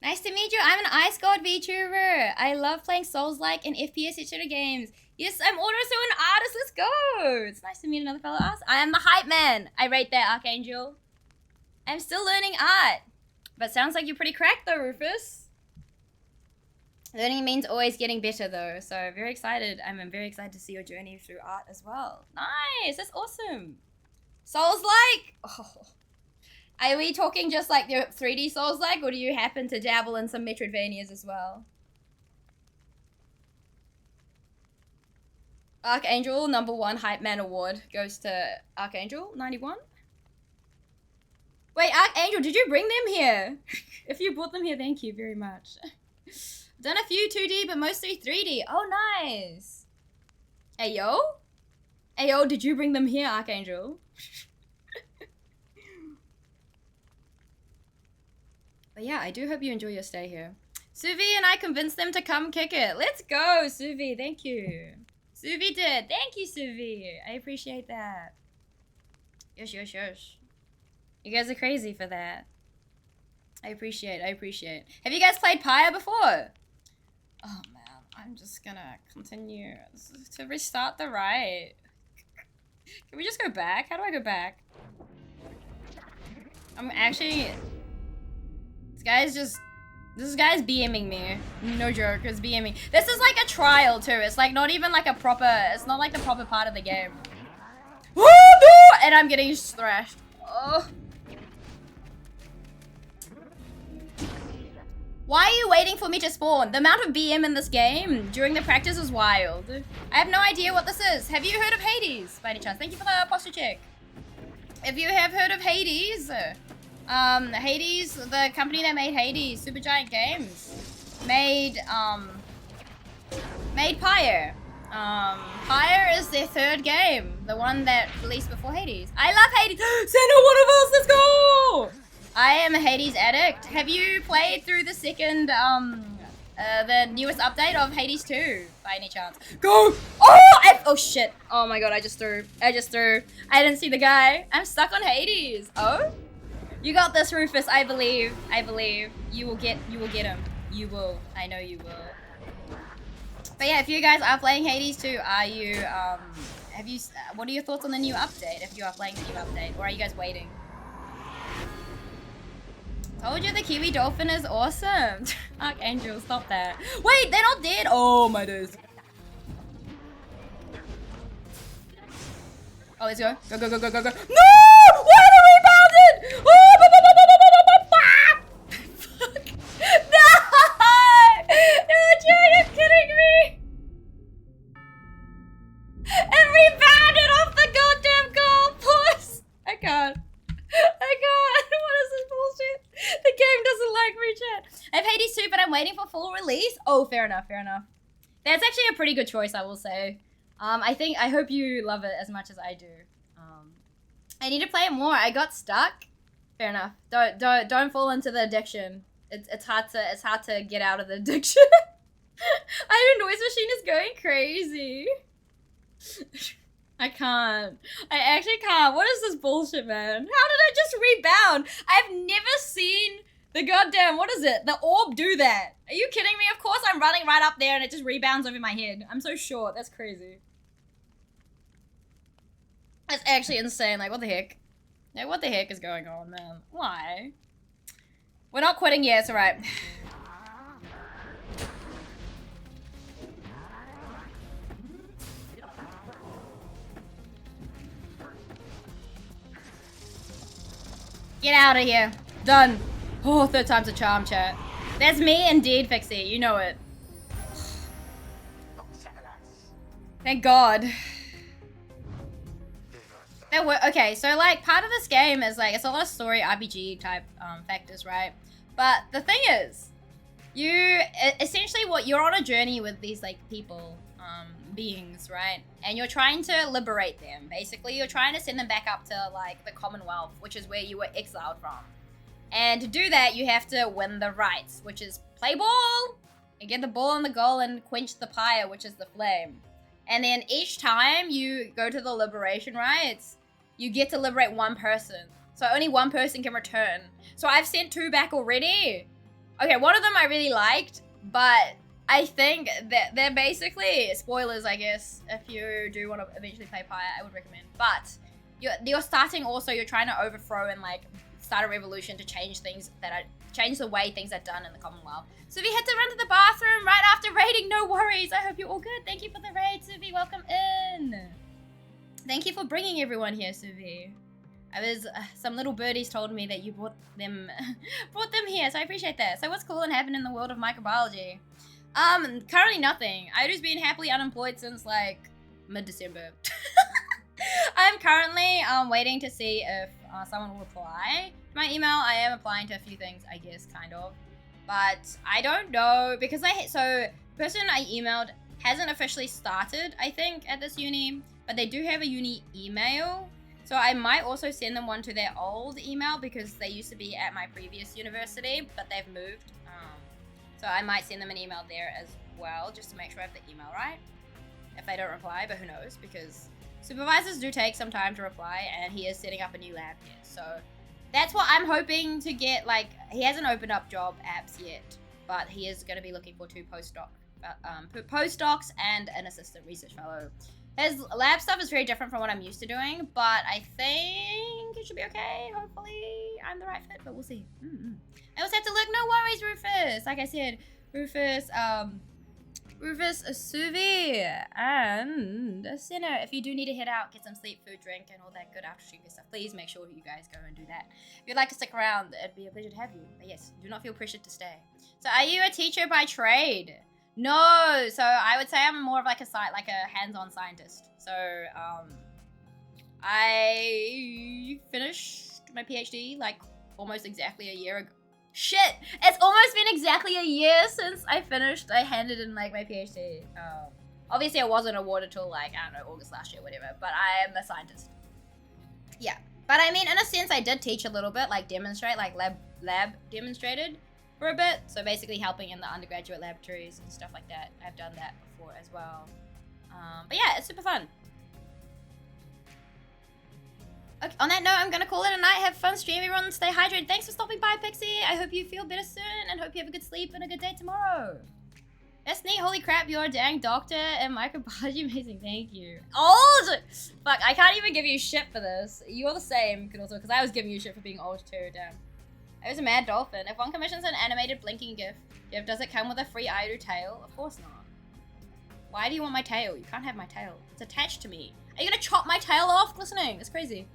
Nice to meet you. I'm an Ice God VTuber. I love playing Souls-like and FPS shooter games. Yes, I'm also an artist. Let's go. It's nice to meet another fellow artist. I am the hype man. I rate that, Archangel. I'm still learning art. But sounds like you're pretty cracked though, Rufus. Learning means always getting better though. So very excited. I'm very excited to see your journey through art as well. Nice. That's awesome. Souls-like. Oh. Are we talking just like the 3D Souls-like, or do you happen to dabble in some Metroidvanias as well? Archangel, #1 Hype Man Award goes to Archangel, 91. Wait, Archangel, did you bring them here? If you brought them here, thank you very much. Done a few 2D, but mostly 3D. Oh, nice. Ayo? Ayo, did you bring them here, Archangel? But yeah, I do hope you enjoy your stay here. Suvi and I convinced them to come kick it. Let's go, Suvi. Thank you. Suvi did. Thank you, Suvi. I appreciate that. Yosh. You guys are crazy for that. I appreciate. Have you guys played Pyre before? Oh, man. I'm just gonna continue to restart the ride. Can we just go back? How do I go back? I'm actually... This guy's BMing me. No joke, it's BMing. This is like a trial too. It's like not even like a proper, it's not like the proper part of the game. And I'm getting thrashed. Oh. Why are you waiting for me to spawn? The amount of BM in this game during the practice is wild. I have no idea what this is. Have you heard of Hades by any chance? Thank you for the posture check. If you have heard of Hades, Hades, the company that made Hades, Supergiant Games, made Pyre. Pyre is their 3rd game, the one that released before Hades. I love Hades. Santa, one of us, let's go! I am a Hades addict. Have you played through the second, the newest update of Hades 2 by any chance? Go! Oh shit. Oh my god, I just threw. I didn't see the guy. I'm stuck on Hades. Oh? You got this, Rufus. I believe. You will get him. You will. I know you will. But yeah, if you guys are playing Hades 2, are you, what are your thoughts on the new update? If you are playing the new update, or are you guys waiting? Told you the Kiwi dolphin is awesome. Archangel, stop that. Wait, they're not dead. Oh my days. Oh, let's go. Go, go, go, go, go, go. No! Why are they rebounded? Oh, fuck. No! No, Joe, you're kidding me. It rebounded off the goddamn goal post. I can't. What is this bullshit? The game doesn't like me, chat. I have Hades too, but I'm waiting for full release. Oh, fair enough, fair enough. That's actually a pretty good choice, I will say. I hope you love it as much as I do. I need to play it more. I got stuck. Fair enough. Don't fall into the addiction. It's hard to get out of the addiction. Iron Noise Machine is going crazy. I can't. I actually can't. What is this bullshit, man? How did I just rebound? I've never seen the goddamn, what is it? The orb do that. Are you kidding me? Of course I'm running right up there and it just rebounds over my head. I'm so short. That's crazy. That's actually insane. Like, what the heck? Like, what the heck is going on, man? Why? We're not quitting yet. It's alright. Get out of here. Done. Oh, third time's a charm, chat. That's me indeed, Fixie. You know it. Thank God. Okay, so like part of this game is like, it's a lot of story RPG type factors, right? But the thing is, essentially you're on a journey with these like people, beings, right? And you're trying to liberate them. Basically, you're trying to send them back up to like the Commonwealth, which is where you were exiled from. And to do that, you have to win the rights, which is play ball and get the ball on the goal and quench the pyre, which is the flame. And then each time you go to the liberation rites, you get to liberate one person. So only one person can return. So I've sent 2 back already. Okay, one of them I really liked, but I think that they're basically spoilers, I guess. If you do want to eventually play Pyre, I would recommend. But you're starting also, you're trying to overthrow and like start a revolution to change things change the way things are done in the Commonwealth. Suvi had to run to the bathroom right after raiding. No worries. I hope you're all good. Thank you for the raid, Suvi. Welcome in. Thank you for bringing everyone here, Suvi. Some little birdies told me that you brought them here, so I appreciate that. So what's cool and happened in the world of microbiology? Currently nothing. Iru's been happily unemployed since like mid-December. I'm currently waiting to see if someone will reply to my email. I am applying to a few things, I guess, kind of. But I don't know, because the person I emailed hasn't officially started, I think, at this uni, but they do have a uni email. So I might also send them one to their old email because they used to be at my previous university, but they've moved. So I might send them an email there as well, just to make sure I have the email right. If they don't reply, but who knows, because supervisors do take some time to reply, and he is setting up a new lab yet. So that's what I'm hoping to get. Like, he hasn't opened up job apps yet, but he is going to be looking for 2 postdocs and an assistant research fellow. His lab stuff is very different from what I'm used to doing, but I think it should be okay. Hopefully I'm the right fit, but we'll see. I also have to look. No worries, Rufus. Like I said, Rufus, Suvi, and a Sinner. If you do need to head out, get some sleep, food, drink, and all that good after stream stuff, please make sure you guys go and do that. If you'd like to stick around, it'd be a pleasure to have you. But yes, do not feel pressured to stay. So are you a teacher by trade? No, so I would say I'm more of like a hands-on scientist. So I finished my PhD like almost exactly a year ago. Shit, it's almost been exactly a year since I finished. I handed in like my PhD. Obviously I wasn't awarded till like, I don't know, August last year, whatever, but I am a scientist. Yeah, but I mean, in a sense I did teach a little bit, like demonstrate, like lab demonstrated for a bit. So basically helping in the undergraduate laboratories and stuff like that. I've done that before as well. But yeah, it's super fun. Okay, on that note, I'm gonna call it a night. Have fun streaming, everyone. Stay hydrated. Thanks for stopping by, Pixie. I hope you feel better soon and hope you have a good sleep and a good day tomorrow. That's neat. Holy crap, you're a dang doctor and microbiology. Amazing. Thank you. Old! Fuck, I can't even give you shit for this. You're the same, because I was giving you shit for being old too. Damn. I was a mad dolphin. If one commissions an animated blinking gift, does it come with a free aeru tail? Of course not. Why do you want my tail? You can't have my tail. It's attached to me. Are you gonna chop my tail off? Glistening. It's crazy.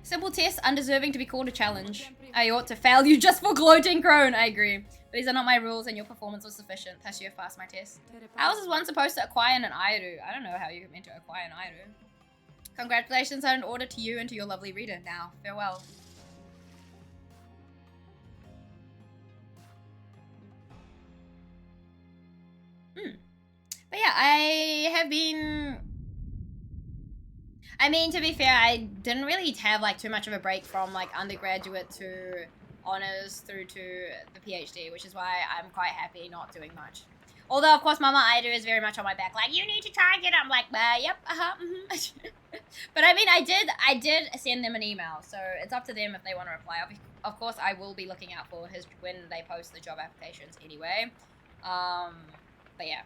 Simple test, undeserving to be called a challenge. I ought to fail you just for gloating, Crone. I agree. But these are not my rules and your performance was sufficient. Thus you have passed my test. How is one supposed to acquire an aeru? I don't know how you're meant to acquire an aeru. Congratulations are in order to you and to your lovely reader. Now, farewell. But yeah, I have been... I mean, to be fair, I didn't really have like too much of a break from like undergraduate to honors through to the PhD, which is why I'm quite happy not doing much. Although, of course, Mama Ida is very much on my back, like, you need to target. I'm like, yep, But I mean, I did send them an email, so it's up to them if they want to reply. Of course, I will be looking out for when they post the job applications anyway. But yeah,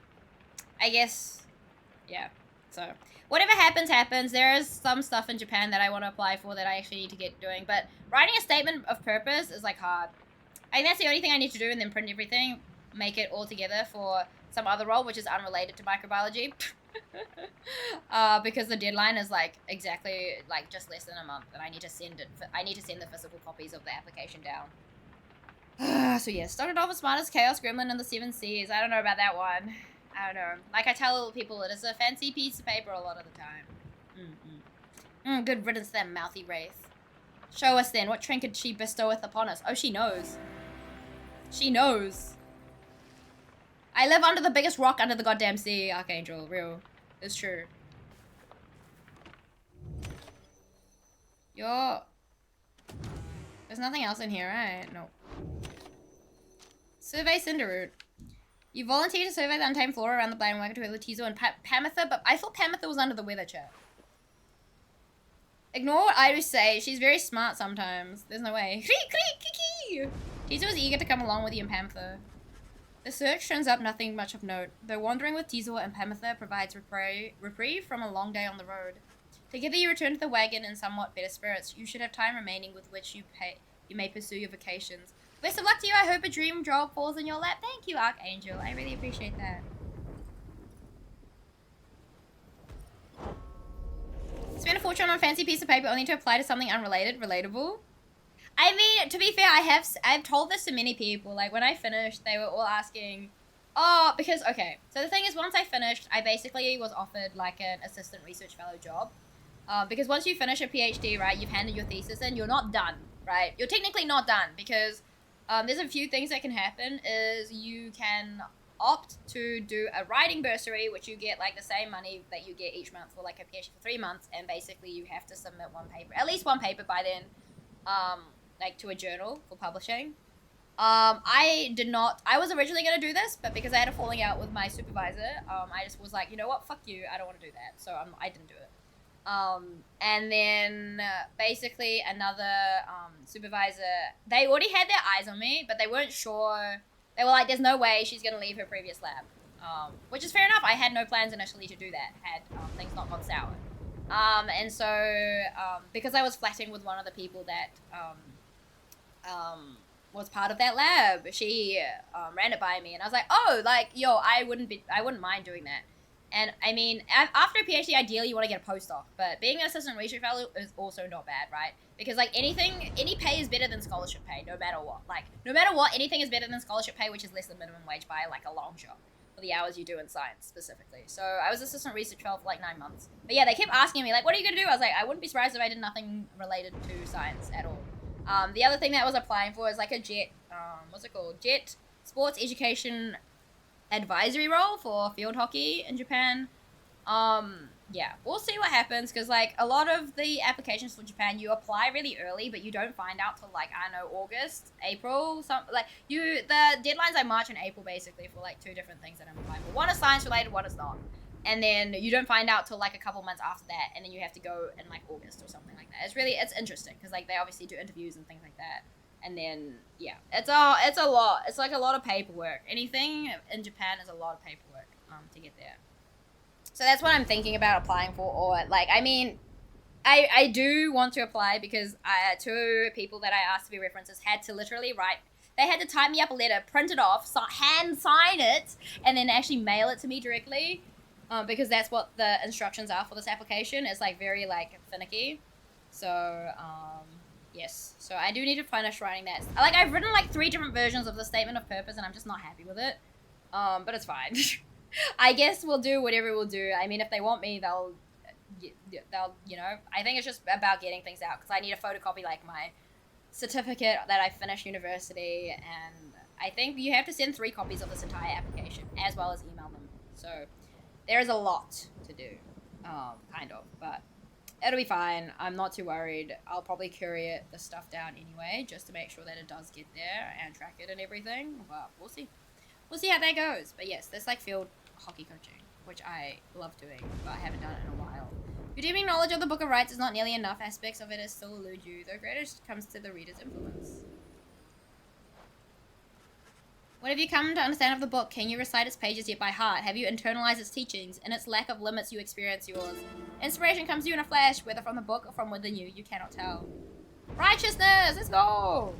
I guess, yeah. So whatever happens, happens. There is some stuff in Japan that I want to apply for that I actually need to get doing, but writing a statement of purpose is like hard. I think that's the only thing I need to do, and then print everything, make it all together for some other role, which is unrelated to microbiology. Because the deadline is like exactly like just less than a month, and I need to send it. I need to send the physical copies of the application down. So yeah, started off as smart as Chaos Gremlin and the Seven Seas. I don't know about that one. I don't know. Like I tell people, it is a fancy piece of paper a lot of the time. Good riddance to that mouthy wraith. Show us then, what trinket she bestoweth upon us. Oh, she knows. She knows. I live under the biggest rock under the goddamn sea, Archangel. Real. It's true. There's nothing else in here, right? No. Survey Cinderroot. You volunteer to survey the untamed flora around the Blind Wagon to Latizo and Pamitha, but I thought Pamitha was under the weather, chat. Ignore what Iris say. She's very smart sometimes. There's no way. Tizo is eager to come along with you and Pamitha. The search turns up nothing much of note, though wandering with Tizo and Pamitha provides reprieve from a long day on the road. Together you return to the wagon in somewhat better spirits. You should have time remaining with which you may pursue your vacations. Best of luck to you. I hope a dream job falls in your lap. Thank you, Archangel. I really appreciate that. Spend a fortune on a fancy piece of paper only to apply to something unrelated. Relatable. I mean, to be fair, I've told this to many people. Like, when I finished, they were all asking, oh, because, okay. So the thing is, once I finished, I basically was offered, like, an assistant research fellow job. Because once you finish a PhD, right, you've handed your thesis in, you're not done, right? You're technically not done, because there's a few things that can happen. Is you can opt to do a writing bursary, which you get, like, the same money that you get each month for, like, a PhD for 3 months, and basically you have to submit one paper, at least one paper by then, like, to a journal for publishing. I was originally going to do this, but because I had a falling out with my supervisor, I just was like, you know what, fuck you, I don't want to do that, so I didn't do it. And then, basically, another, supervisor, they already had their eyes on me, but they weren't sure. They were like, there's no way she's going to leave her previous lab. Which is fair enough. I had no plans initially to do that, had things not gone sour. And so, because I was flatting with one of the people that, was part of that lab, she, ran it by me, and I was like, oh, like, yo, I wouldn't mind doing that. And, I mean, after a PhD, ideally, you want to get a postdoc, but being an assistant research fellow is also not bad, right? Because, like, any pay is better than scholarship pay, no matter what. Like, no matter what, anything is better than scholarship pay, which is less than minimum wage by, like, a long shot for the hours you do in science, specifically. So, I was assistant research fellow for, like, 9 months. But, yeah, they kept asking me, like, what are you going to do? I was like, I wouldn't be surprised if I did nothing related to science at all. The other thing that I was applying for is, like, a JET, what's it called? JET Sports Education Advisory role for field hockey in Japan. Yeah, we'll see what happens, because, like, a lot of the applications for Japan, you apply really early, but you don't find out till, like, I don't know, August, April, the deadlines are March and April, basically, for, like, 2 different things that I'm applying for. One is science related, one is not. And then you don't find out till, like, a couple months after that, and then you have to go in, like, August or something like that. It's interesting, because, like, they obviously do interviews and things like that. And then, yeah, it's a lot. It's, like, a lot of paperwork. Anything in Japan is a lot of paperwork, to get there. So that's what I'm thinking about applying for, or, like, I mean, I do want to apply because two people that I asked to be references had to literally write. They had to type me up a letter, print it off, hand sign it, and then actually mail it to me directly. Because that's what the instructions are for this application. It's like very like finicky. So yes. So I do need to finish writing that. Like I've written like 3 different versions of the statement of purpose, and I'm just not happy with it. But it's fine. I guess we'll do whatever we'll do. I mean, if they want me, they'll, you know. I think it's just about getting things out because I need to photocopy like my certificate that I finished university, and I think you have to send 3 copies of this entire application as well as email them. So there's a lot to do, kind of, but it'll be fine. I'm not too worried. I'll probably courier the stuff down anyway, just to make sure that it does get there and track it and everything, but we'll see. We'll see how that goes. But yes, there's like field hockey coaching, which I love doing, but I haven't done it in a while. Your deep knowledge of the Book of Rights is not nearly enough. Aspects of it still elude you, though greatest comes to the reader's influence. What have you come to understand of the book? Can you recite its pages yet by heart? Have you internalized its teachings? In its lack of limits, you experience yours. Inspiration comes to you in a flash, whether from the book or from within you cannot tell. Righteousness! Let's go!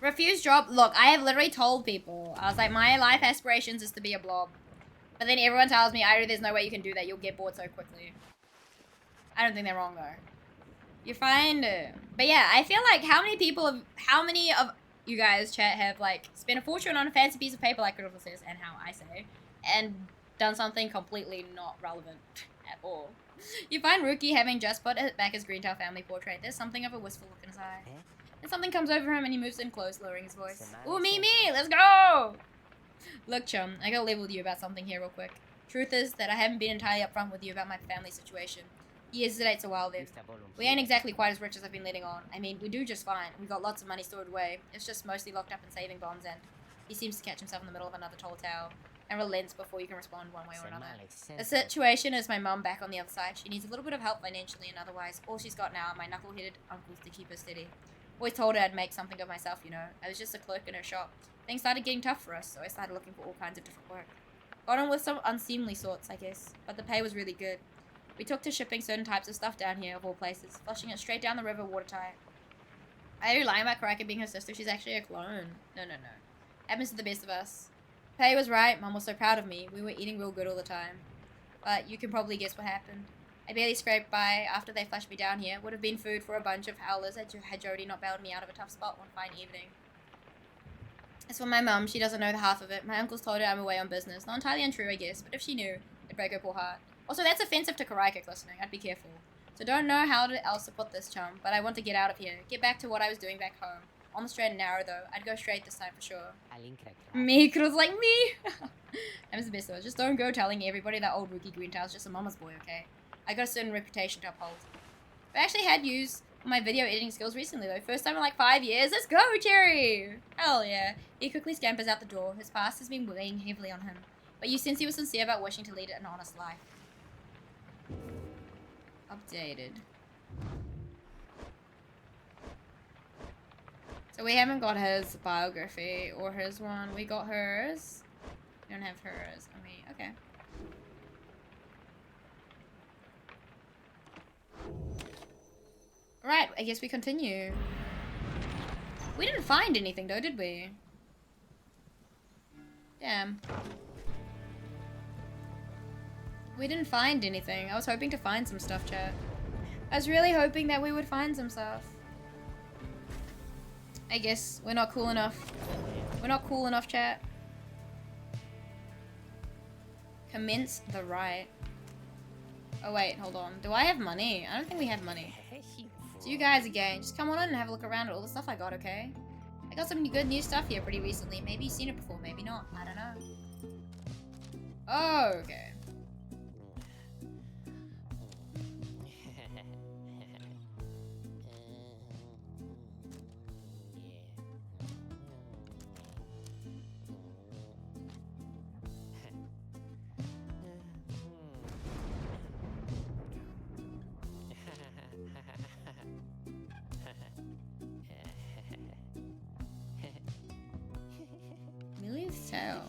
Refuse job. Look, I have literally told people. I was like, my life aspirations is to be a blob. But then everyone tells me, Aeru, there's no way you can do that. You'll get bored so quickly. I don't think they're wrong, though. You're fine. But yeah, I feel like how many of you guys, chat, have like spent a fortune on a fancy piece of paper like Critical says, and how I say, and done something completely not relevant at all. You find Rookie having just put back his Greentail family portrait. There's something of a wistful look in his eye. And something comes over him and he moves in close, lowering his voice. Ooh, me, let's go! Look, chum, I gotta level with you about something here real quick. Truth is that I haven't been entirely upfront with you about my family situation. He hesitates a while then. We ain't exactly quite as rich as I've been letting on. I mean, we do just fine. We've got lots of money stored away. It's just mostly locked up in saving bonds, and he seems to catch himself in the middle of another tall tale and relents before you can respond one way or another. The situation is my mum back on the other side. She needs a little bit of help financially, and otherwise, all she's got now are my knuckle-headed uncles to keep her steady. Always told her I'd make something of myself, you know. I was just a clerk in her shop. Things started getting tough for us, so I started looking for all kinds of different work. Got on with some unseemly sorts, I guess, but the pay was really good. We took to shipping certain types of stuff down here, of all places, flushing it straight down the river watertight. I ain't lying about Karaka being her sister. She's actually a clone. No. Happens to the best of us. Pay was right. Mum was so proud of me. We were eating real good all the time. But you can probably guess what happened. I barely scraped by after they flushed me down here. Would have been food for a bunch of howlers had Jody not bailed me out of a tough spot one fine evening. As for my mum, she doesn't know the half of it. My uncles told her I'm away on business. Not entirely untrue, I guess, but if she knew, it'd break her poor heart. Also, that's offensive to Karaikik listening. I'd be careful. So don't know how else to put this, chum, but I want to get out of here. Get back to what I was doing back home. On the straight and narrow, though. I'd go straight this time for sure. Me, Cruz like me. I'm the best, though. Just don't go telling everybody that old Rookie Greentail's just a mama's boy, okay? I got a certain reputation to uphold. I actually had used my video editing skills recently, though. First time in like 5 years. Let's go, Cherry! Hell yeah. He quickly scampers out the door. His past has been weighing heavily on him. But you sense he was sincere about wishing to lead an honest life. Updated. So we haven't got his biography or his one. We got hers. We don't have hers. I mean, okay. Right, I guess we continue. We didn't find anything though, did we? Damn. We didn't find anything. I was hoping to find some stuff, chat. I was really hoping that we would find some stuff. I guess we're not cool enough. We're not cool enough, chat. Commence the rite. Oh wait, hold on. Do I have money? I don't think we have money. So you guys again, just come on in and have a look around at all the stuff I got, okay? I got some good new stuff here pretty recently. Maybe you've seen it before, maybe not. I don't know. Oh, okay. Millie's tail.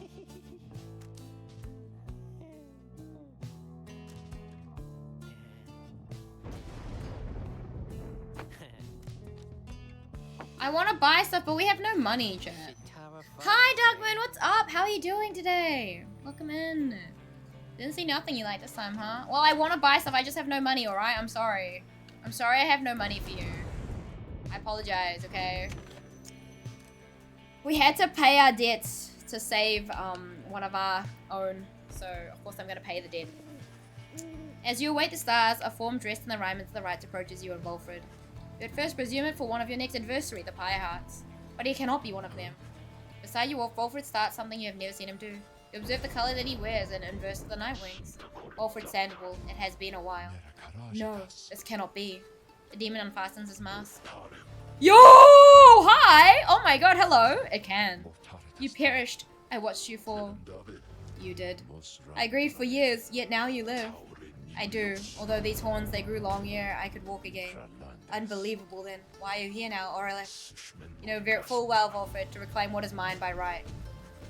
I want to buy stuff, but we have no money, chat. Hi, Dogman. What's up? How are you doing today? Welcome in. Didn't see nothing you like this time, huh? Well, I want to buy stuff. I just have no money, alright? I'm sorry. I'm sorry I have no money for you. I apologize, okay? We had to pay our debts to save one of our own. So, of course, I'm going to pay the debt. As you await the stars, a form dressed in the raiment to the right approaches you and Wilfred. You at first presume it for one of your next adversary, the Pyre Hearts. But he cannot be one of them. Beside you, Wilfred starts something you have never seen him do. You observe the color that he wears in inverse of the night wings. Wilfred Sandoval, it has been a while. No, this cannot be. The demon unfastens his mask. Yo! Hi! Oh my god, hello. It can. You perished. I watched you fall. You did. I grieved for years, yet now you live. I do. Although these horns, they grew long ere I could walk again. Unbelievable then. Why are you here now, aureus? You know very full well, Wilfred, to reclaim what is mine by right.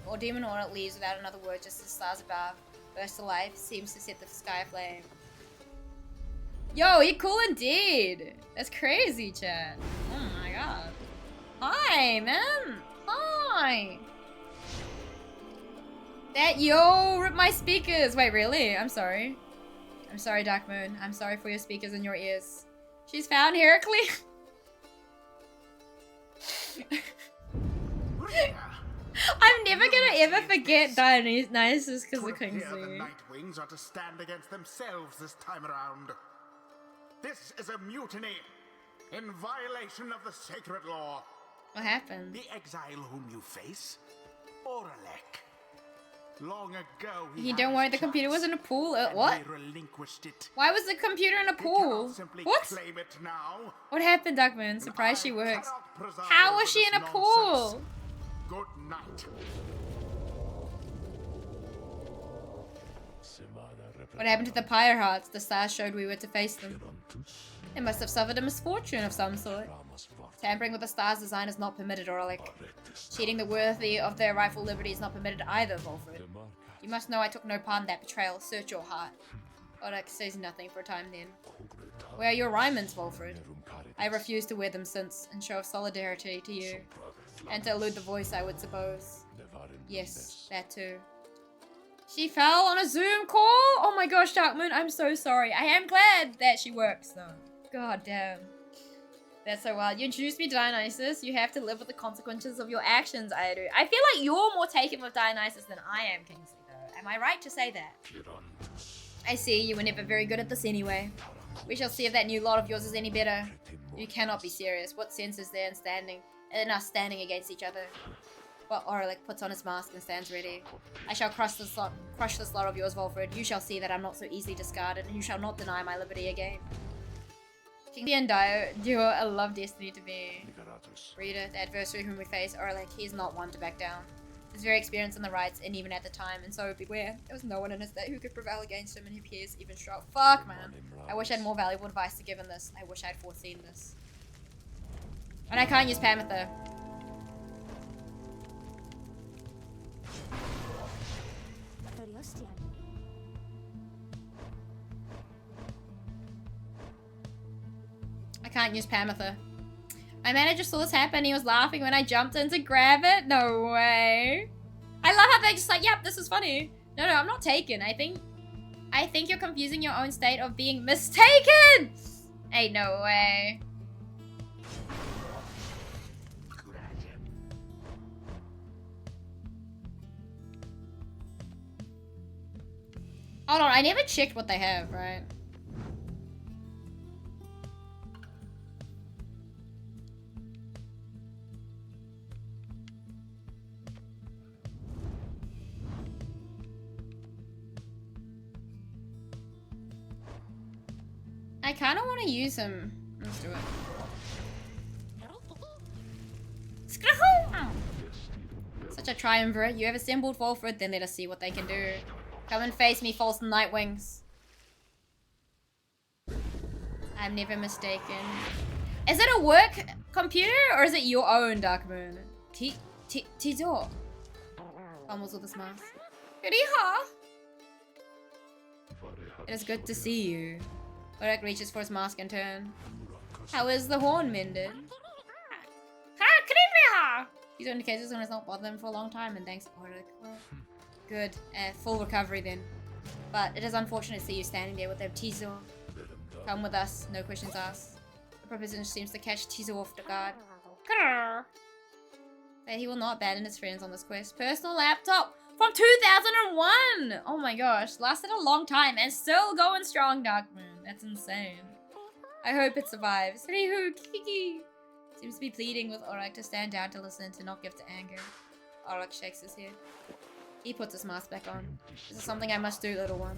Or demon or it leaves without another word, just as stars above. Burst to life, seems to set the sky aflame. Yo, you're cool indeed. That's crazy, chat. Oh my god. Hi, man. Hi. That yo ripped my speakers. Wait, really? I'm sorry. I'm sorry, Dark Moon. I'm sorry for your speakers in your ears. She's found Heracles. I'm never gonna ever forget Dionysus because of Kingsley. The Nightwings are to stand against themselves this time around. This is a mutiny in violation of the sacred law. What happened? The exile whom you face, Oralek. Long ago, You don't worry, the computer was in a pool. What? Relinquished it. Why was the computer in a pool? What? Claim it now. What happened, Duckman? Surprised she works. How was she in a pool? Good night. What happened to the Pyre Hearts? The stars showed we were to face them. They must have suffered a misfortune of some sort. Tampering with the stars' design is not permitted, Orlick. Cheating the worthy of their rightful liberty is not permitted either, Volfred. You must know I took no part in that betrayal. Search your heart. Orlick says nothing for a time then. Where are your raiments, Volfred? I refuse to wear them since, in show of solidarity to you. And to elude the voice, I would suppose. Yes, that too. She fell on a Zoom call? Oh my gosh, Darkmoon, I'm so sorry. I am glad that she works, though. God damn. That's so wild. You introduced me to Dionysus. You have to live with the consequences of your actions, aeru. I feel like you're more taken with Dionysus than I am, Kingsley, though. Am I right to say that? I see. You were never very good at this anyway. We shall see if that new lot of yours is any better. You cannot be serious. What sense is there in us standing against each other? Well, Orlick puts on his mask and stands ready. I shall crush this lot of yours, Volfred. You shall see that I'm not so easily discarded, and you shall not deny my liberty again. Kingsley and Dio duo a love destiny to be. Reader, the adversary whom we face, Orlick, he is not one to back down. He's very experienced in the rights, and even at the time, and so beware. There was no one in his day who could prevail against him, and he appears even strong. Fuck, man. I wish I had more valuable advice to give in this. I wish I had foreseen this. And I can't use Pamitha. I can't use Pamitha. My manager saw this happen. He was laughing when I jumped in to grab it. No way. I love how they're just like, yep, this is funny. No, I'm not taken. I think you're confusing your own state of being mistaken. Ain't no way. Hold on, I never checked what they have, right? I kind of want to use him. Let's do it. Such a triumvirate. You have assembled Volfred, then let us see what they can do. Come and face me, false Nightwings. I'm never mistaken. Is it a work computer or is it your own, Darkmoon? Tizo. Fumbles with his mask. Riha. It is good to see you. Orek reaches for his mask in turn. How is the horn mended? Ha These indicators when it's not bothered them for a long time, and thanks, Auric. Well, good. Full recovery then. But it is unfortunate to see you standing there with their Tizo. Come with us, no questions asked. The proposition seems to catch Tizo off the guard. That he will not abandon his friends on this quest. Personal laptop from 2001! Oh my gosh, lasted a long time and still going strong, Darkmoon. That's insane. I hope it survives. Rihu, Kiki! Seems to be pleading with Auric to stand down to listen, to not give to anger. Auric shakes his head. He puts his mask back on. This is something I must do, little one.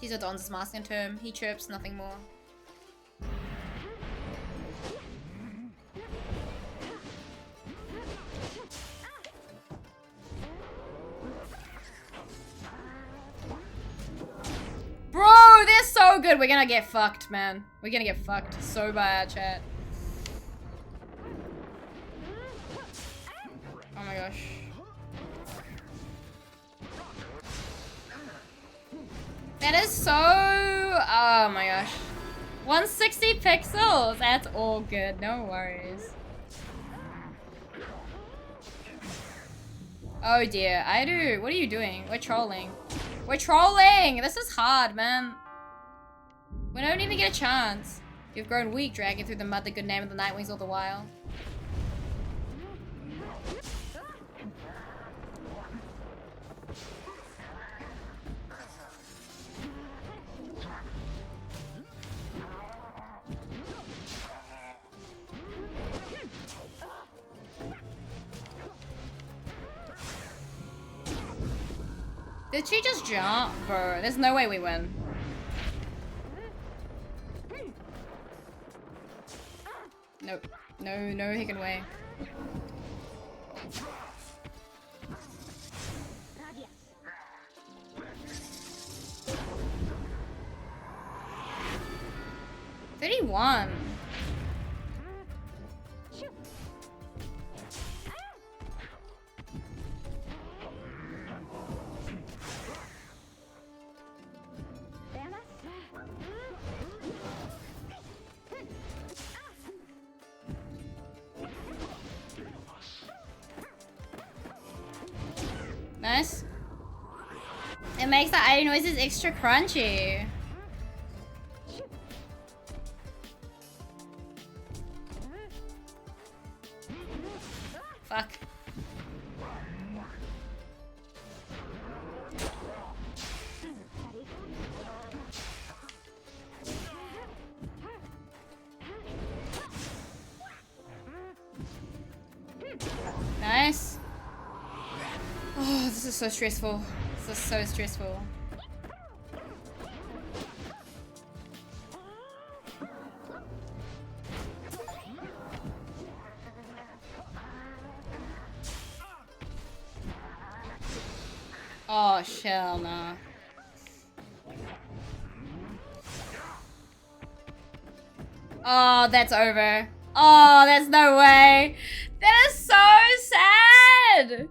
Tizo dons his mask and term. He chirps, nothing more. Bro, they're so good. We're gonna get fucked, man. We're gonna get fucked so bad, chat. Oh my gosh. That is so... Oh my gosh. 160 pixels. That's all good. No worries. Oh dear. aeru, what are you doing? We're trolling. We're trolling! This is hard, man. We don't even get a chance. You've grown weak, dragging through the mud the good name of the Nightwings all the while. Did she just jump? Bro, there's no way we win. Nope. No hickin' way. $31. Nice. It makes the aeru noises extra crunchy. Fuck. Nice. Oh, this is so stressful. This is so stressful. Oh, hell nah. Oh, that's over. Oh, there's no way. That is so sad.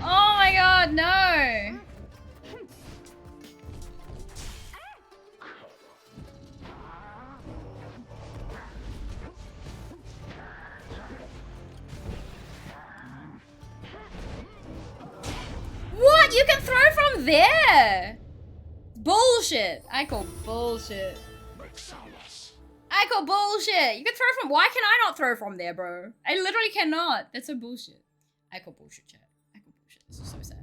Oh my god, no. What? You can throw from there? Bullshit. I call bullshit. I call bullshit. You can throw from... Why can I not throw from there, bro? I literally cannot. That's so bullshit. I call bullshit, chat. I call bullshit. This is so sad.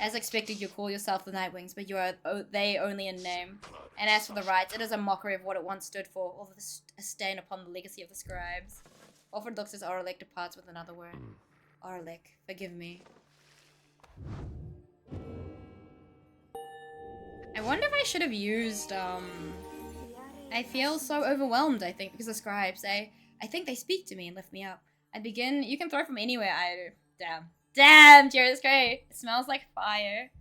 As expected, you call yourself the Nightwings, but you are they only in name. And as for the rites, it is a mockery of what it once stood for, or a stain upon the legacy of the scribes. Alfred looks as Aurelek departs with another word. Aurelek, forgive me. I wonder if I should have used, I feel so overwhelmed, I think, because the scribes, I think they speak to me and lift me up. I begin, you can throw from anywhere, aeru. Damn. Damn, Jared, it's great. It smells like fire.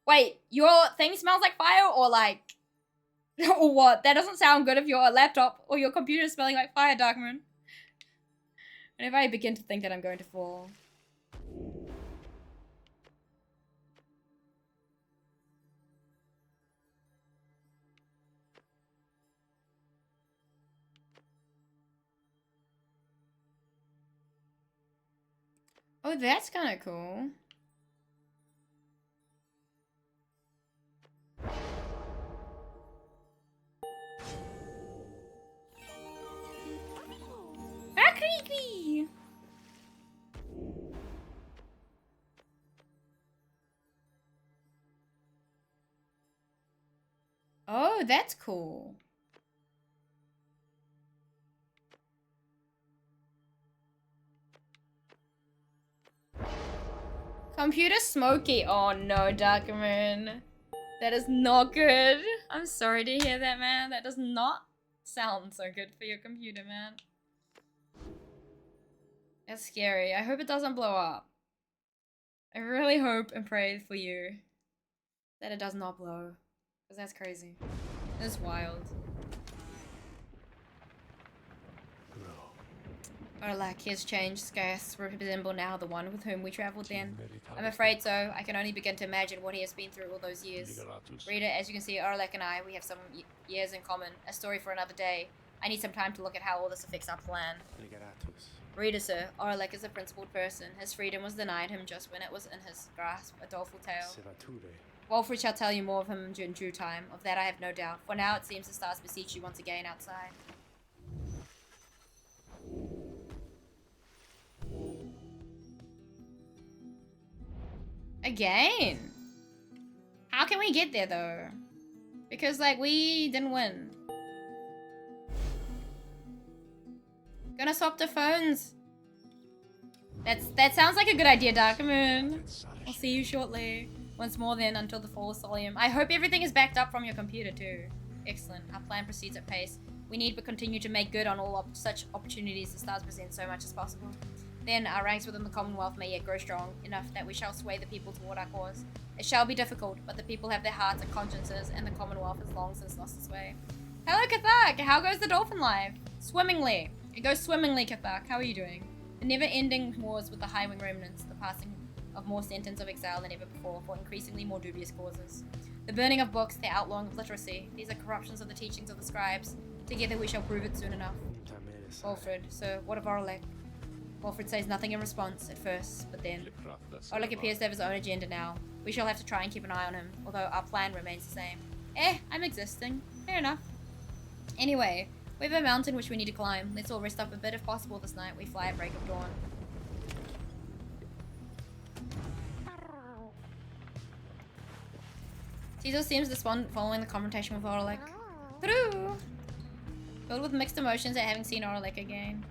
Wait, your thing smells like fire, or like, or what? That doesn't sound good if your laptop or your computer is smelling like fire, Darkmoon. Whenever I begin to think that I'm going to fall. Oh, that's kind of cool. Ah, creepy. Oh, that's cool. Computer smoky. Oh no, Darkman. That is not good. I'm sorry to hear that, man. That does not sound so good for your computer, man. That's scary. I hope it doesn't blow up. I really hope and pray for you that it does not blow. Because that's crazy. That's wild. Orlac has changed. Scarce resemble now the one with whom we travelled then. I'm afraid so. I can only begin to imagine what he has been through all those years. Reader, as you can see, Orlac and I, we have some years in common. A story for another day. I need some time to look at how all this affects our plan. Reader, sir, Orlac is a principled person. His freedom was denied him just when it was in his grasp. A doleful tale. Wolfred shall tell you more of him in due time. Of that I have no doubt. For now it seems the stars beseech you once again outside. Again? How can we get there though? Because like we didn't win. Gonna swap the phones. That sounds like a good idea, Darkmoon. I'll see you shortly. Once more then, until the fall of Solium. I hope everything is backed up from your computer too. Excellent. Our plan proceeds at pace. We need but continue to make good on all such opportunities the stars present so much as possible. Then our ranks within the Commonwealth may yet grow strong enough that we shall sway the people toward our cause. It shall be difficult, but the people have their hearts and consciences, and the Commonwealth has long since lost its way. Hello, Kathak! How goes the dolphin life? Swimmingly. It goes swimmingly, Kathak. How are you doing? The never-ending wars with the Highwing remnants, the passing of more sentence of exile than ever before for increasingly more dubious causes. The burning of books, the outlawing of literacy. These are corruptions of the teachings of the scribes. Together we shall prove it soon enough. Wolfred, sir, what of Orlac? Wolfred says nothing in response at first, but then Orlac appears to have his own agenda now. We shall have to try and keep an eye on him, although our plan remains the same. I'm existing. Fair enough. Anyway, we have a mountain which we need to climb. Let's all rest up a bit if possible this night. We fly at break of dawn. Caesar seems despondent following the confrontation with Orlac. Through! Filled with mixed emotions at having seen Orlac again.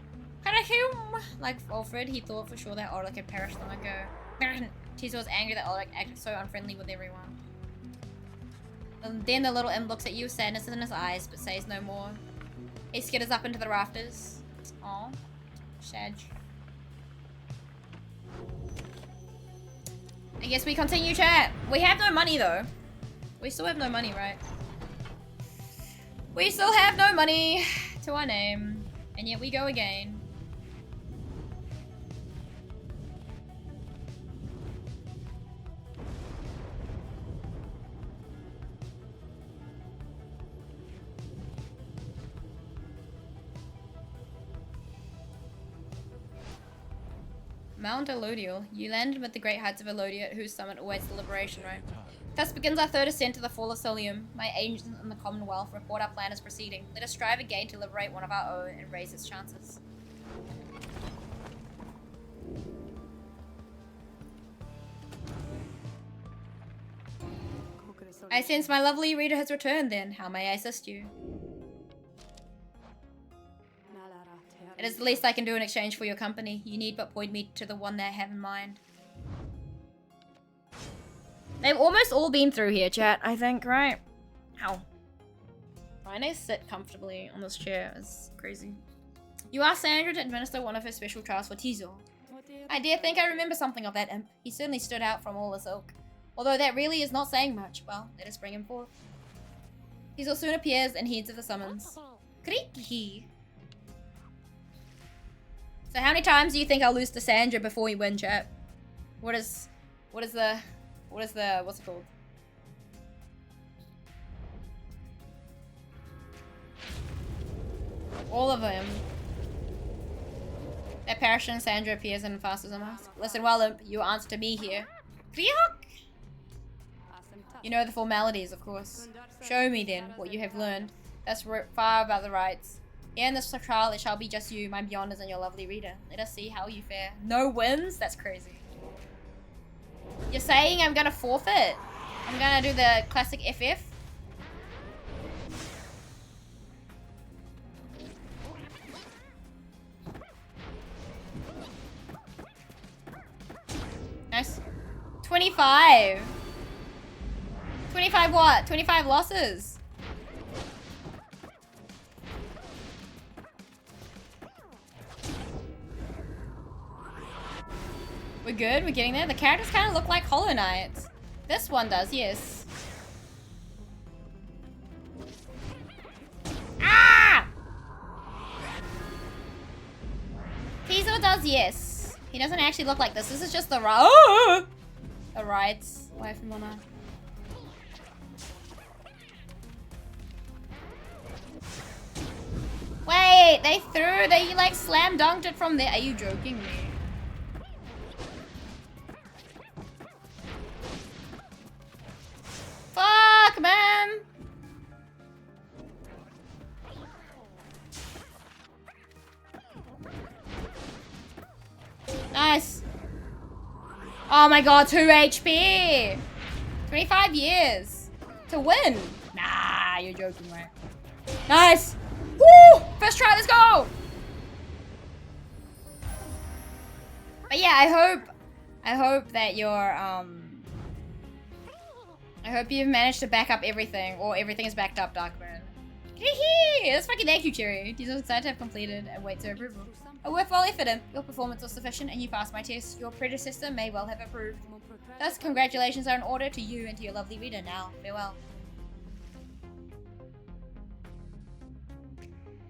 Like Alfred, he thought for sure that Orlac had perished long ago. Tiso was angry that Orlac acted so unfriendly with everyone. And then the little imp looks at you with sadness in his eyes, but says no more. He skitters up into the rafters. Aw. Shadge. I guess we continue chat. We have no money though. We still have no money, right? We still have no money to our name. And yet we go again. Mount Elodial. You landed amid the great heights of Elodia, at whose summit awaits the liberation, right? Thus begins our third ascent to the fall of Solium. My agents in the Commonwealth report our plan is proceeding. Let us strive again to liberate one of our own and raise its chances. I sense my lovely reader has returned then. How may I assist you? It is the least I can do in exchange for your company. You need but point me to the one that I have in mind. They've almost all been through here, chat, I think, right? Ow. Trying to sit comfortably on this chair is crazy. You asked Sandra to administer one of her special trials for Tizo. I dare think I remember something of that imp. He certainly stood out from all this ilk. Although that really is not saying much. Well, let us bring him forth. Tizo soon appears and heeds of the summons. Creaky. So how many times do you think I'll lose to Sandra before we win, chat? What's it called? All of them. Apparition Sandra appears and fastens a mask. Listen well, Imp. You answer to me here. Kriok! You know the formalities, of course. Show me, then, what you have learned. That's far above the rites. Here in this trial, it shall be just you, my beyonders, and your lovely reader. Let us see how you fare. No wins? That's crazy. You're saying I'm gonna forfeit? I'm gonna do the classic FF? Nice. 25. 25 what? 25 losses. We're good, we're getting there. The characters kind of look like Hollow Knights. This one does, yes. Ah! Teaser does, yes. He doesn't actually look like this. This is just the rights. Away from one eye. Wait, they like slam dunked it from there. Are you joking me? Fuck, man. Nice. Oh my god, 2 HP. 25 years to win. Nah, you're joking, right? Nice. Woo! First try, let's go! But yeah, I hope that you're, I hope you've managed to back up everything, or everything is backed up, Darkburn. Hee that's fucking thank you, Cherry. He's excited to have completed and wait to approval. A worthwhile effort, your performance was sufficient and you passed my test. Your predecessor may well have approved. Thus, congratulations are in order to you and to your lovely reader now. Farewell.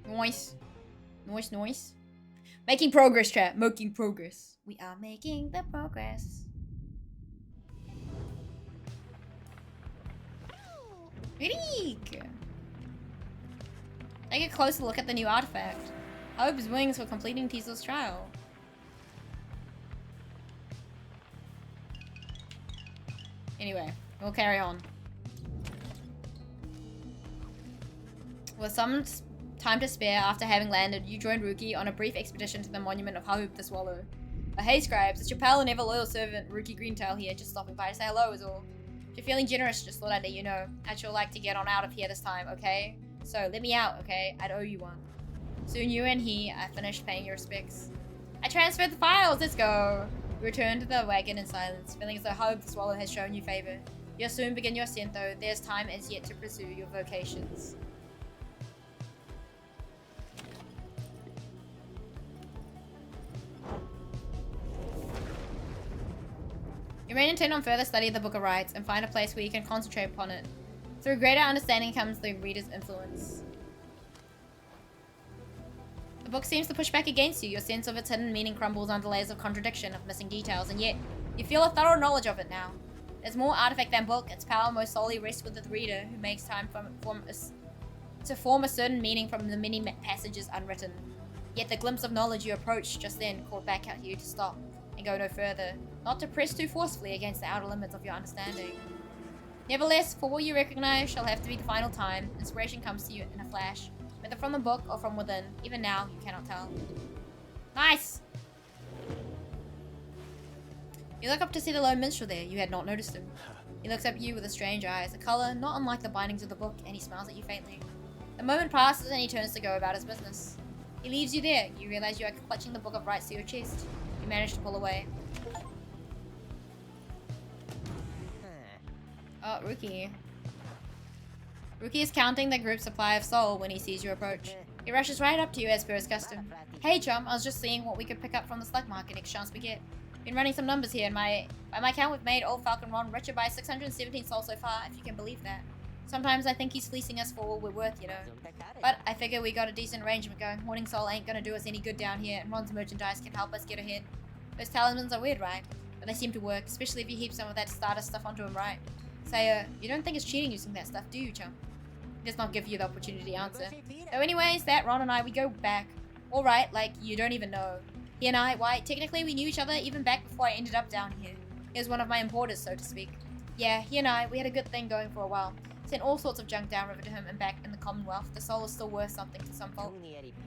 Nice. Nice, nice. Making progress, chat. Making progress. We are making the progress. Eek. Take a closer look at the new artifact. Hope's wings for completing Teasel's trial. Anyway, we'll carry on. With some time to spare after having landed, you joined Ruki on a brief expedition to the monument of Hope the Swallow. Oh, hey scribes, it's your pal and ever loyal servant, Ruki Greentail here, just stopping by to say hello is all. If you're feeling generous, just thought I'd let you know. I'd sure like to get on out of here this time, okay? So, let me out, okay? I'd owe you one. Soon you and he are finished paying your respects. I transferred the files, let's go! You return to the wagon in silence, feeling as though Hope the Swallow has shown you favor. You'll soon begin your ascent though, there's time as yet to pursue your vocations. You may intend on further study of the Book of Rites and find a place where you can concentrate upon it. Through greater understanding comes the reader's influence. The book seems to push back against you. Your sense of its hidden meaning crumbles under layers of contradiction, of missing details, and yet you feel a thorough knowledge of it now. There's more artifact than book. Its power most solely rests with the reader, who makes time to form a certain meaning from the many passages unwritten. Yet the glimpse of knowledge you approached just then called back at you to stop and go no further, not to press too forcefully against the outer limits of your understanding. Nevertheless, for what you recognize shall have to be the final time, inspiration comes to you in a flash, whether from the book or from within. Even now, you cannot tell. Nice! You look up to see the lone minstrel there. You had not noticed him. He looks up at you with a strange eyes, a color not unlike the bindings of the book, and he smiles at you faintly. The moment passes and he turns to go about his business. He leaves you there. You realize you are clutching the Book of Rites to your chest. You manage to pull away. Oh, Ruki. Ruki is counting the group's supply of soul when he sees you approach. He rushes right up to you as per his custom. Hey chum, I was just seeing what we could pick up from the slug market next chance we get. Been running some numbers here, and by my count we've made old Falcon Ron richer by 617 soul so far, if you can believe that. Sometimes I think he's fleecing us for all we're worth, you know. But I figure we got a decent arrangement going. Morning Soul ain't gonna do us any good down here, and Ron's merchandise can help us get ahead. Those talismans are weird, right? But they seem to work, especially if you heap some of that starter stuff onto him, right? Say, you don't think it's cheating using that stuff, do you, chum? He does not give you the opportunity to answer. So anyways, that Ron and I, we go back. Alright, like, you don't even know. He and I, why, technically we knew each other even back before I ended up down here. He was one of my importers, so to speak. Yeah, he and I, we had a good thing going for a while. Sent all sorts of junk downriver to him and back in the Commonwealth. The soul is still worth something to some folk.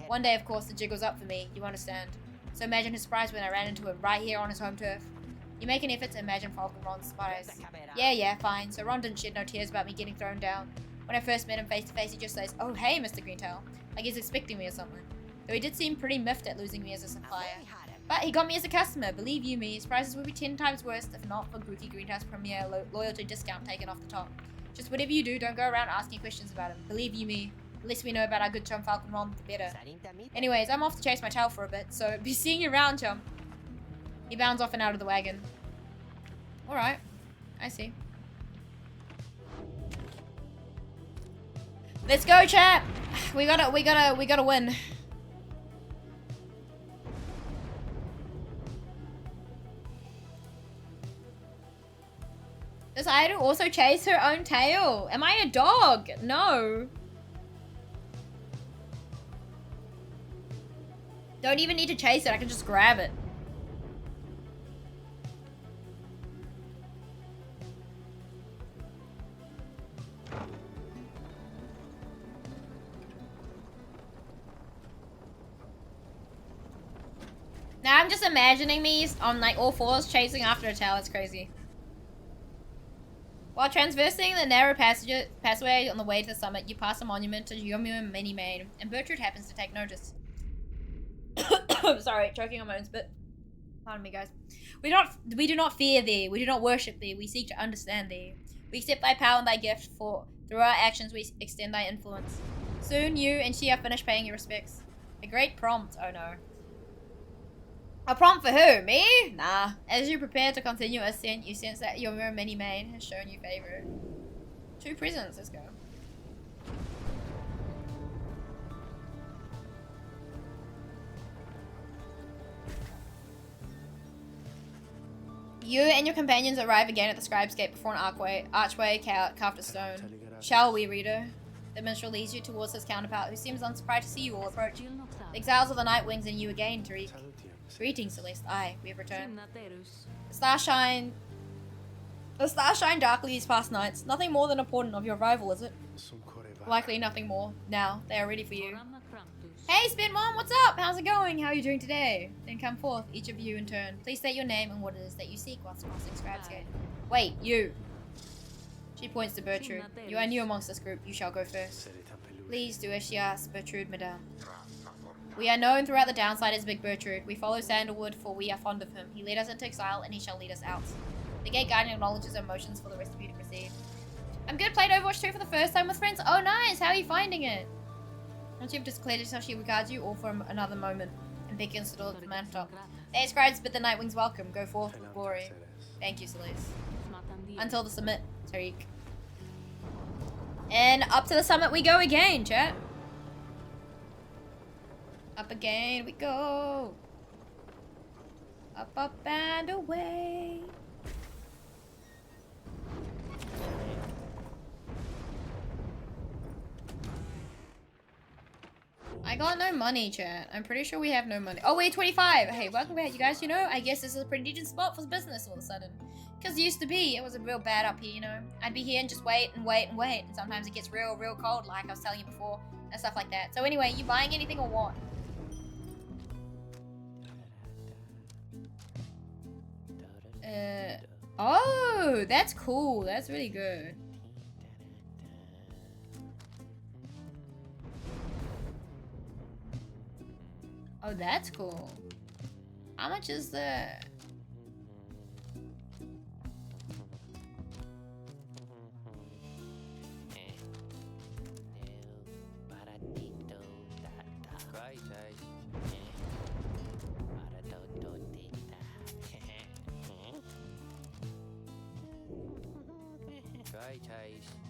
One day, of course, the jig was up for me, you understand. So imagine his surprise when I ran into him right here on his home turf. You make an effort to imagine Falcon Ron's surprise. Yeah, fine. So Ron didn't shed no tears about me getting thrown down. When I first met him face to face, he just says, "Oh, hey, Mr. Greentail," like he's expecting me or something. Though he did seem pretty miffed at losing me as a supplier. But he got me as a customer, believe you me. His prices would be 10 times worse if not for Grooky Greentail's premier loyalty discount taken off the top. Just whatever you do, don't go around asking questions about him. Believe you me. The less we know about our good chum Falcon Ron, the better. Anyways, I'm off to chase my tail for a bit, so be seeing you around, chum. He bounds off and out of the wagon. Alright. I see. Let's go, chat! We gotta win. Does aeru also chase her own tail? Am I a dog? No. Don't even need to chase it, I can just grab it. Now I'm just imagining me on like all fours chasing after a tail, it's crazy. While traversing the narrow passageway on the way to the summit, you pass a monument to Yomu Many Maid, and Bertrude happens to take notice. Sorry, choking on my own spit. Pardon me, guys. We do not fear thee. We do not worship thee. We seek to understand thee. We accept thy power and thy gift, for through our actions we extend thy influence. Soon you and she are finished paying your respects. A great prompt. Oh no. A prompt for who? Me? Nah. As you prepare to continue ascent, you sense that your Many Maid has shown you favor. 2 presents. Let's go. You and your companions arrive again at the Scribe's Gate before an archway carved of stone. Shall we, reader? The minstrel leads you towards his counterpart, who seems unsurprised to see you all approach. The exiles of the night wings and you again, Tariq. Greetings, Celeste. Aye, we have returned. The stars shine darkly these past nights. Nothing more than a portent of your arrival, is it? Likely nothing more. Now, they are ready for you. Hey, Spin Mom, what's up? How's it going? How are you doing today? Then come forth, each of you in turn. Please state your name and what it is that you seek whilst crossing Scribe's Gate. Wait, you. She points to Bertrude. You are new amongst this group. You shall go first. Please do as she asks, Bertrude, madame. We are known throughout the downside as Big Bertrude. We follow Sandalwood, for we are fond of him. He led us into exile, and he shall lead us out. The Gate Guardian acknowledges our motions for the rest of you to proceed. I'm good. Played Overwatch 2 for the first time with friends. Oh, nice. How are you finding it? Once you have declared how she regards you, all for another moment, and beckons to the mountaintop. The scribes bid the Nightwings welcome. Go forth with glory. Thank you, Celeste. Until the summit, Tariq. And up to the summit we go again, chat. Up again we go. Up, up, and away. I got no money, chat. I'm pretty sure we have no money. Oh, wait, 25. Hey, welcome back, you guys. You know, I guess this is a pretty decent spot for business all of a sudden. Because it used to be, it was real bad up here, you know. I'd be here and just wait and wait and wait. And sometimes it gets real cold, like I was telling you before, and stuff like that. So anyway, you buying anything or what? Oh, that's cool. That's really good. Oh, that's cool. How much is the...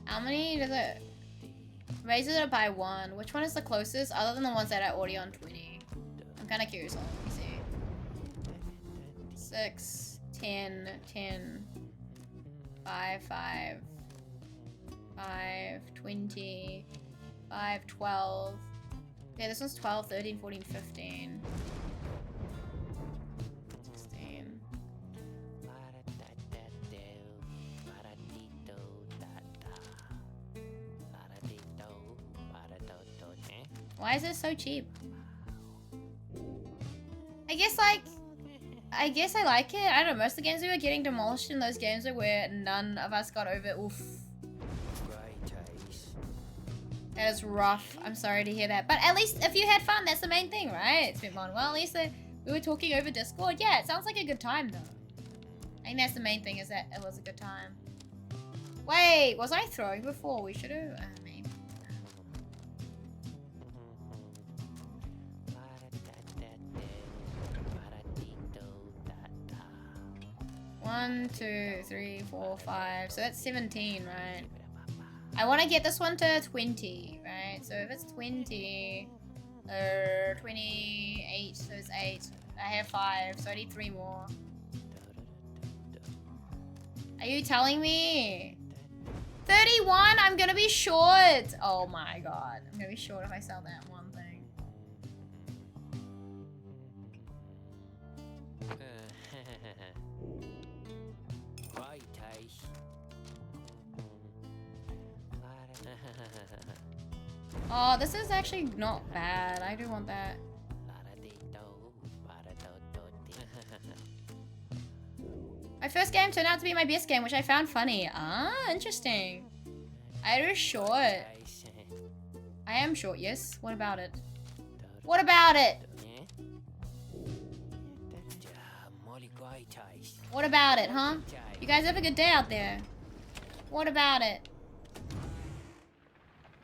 How many does it... Raises it by 1. Which one is the closest other than the ones that are already on 20? I'm kind of curious. Let me see. 6, 10, 10, 5, 5, 5, 20, 5, 12. Okay, this one's 12, 13, 14, 15. Why is it so cheap? I guess like, I like it. I don't know, most of the games we were getting demolished in those games are where none of us got over. Oof. That is rough. I'm sorry to hear that. But at least if you had fun, that's the main thing, right? Spitmon. Well, at least we were talking over Discord. Yeah, it sounds like a good time though. I think that's the main thing, is that it was a good time. Wait, was I throwing before? We should have. Maybe. 1, 2, 3, 4, 5. So that's 17, right? I want to get this one to 20, right? So if it's 20, 28, so it's 8. I have 5, so I need 3 more. Are you telling me? 31, I'm gonna be short. Oh my god. I'm gonna be short if I sell that one thing. Oh, this is actually not bad. I do want that. My first game turned out to be my best game, which I found funny. Ah, interesting. I was short. I am short, yes. What about it? What about it? What about it, huh? You guys have a good day out there. What about it?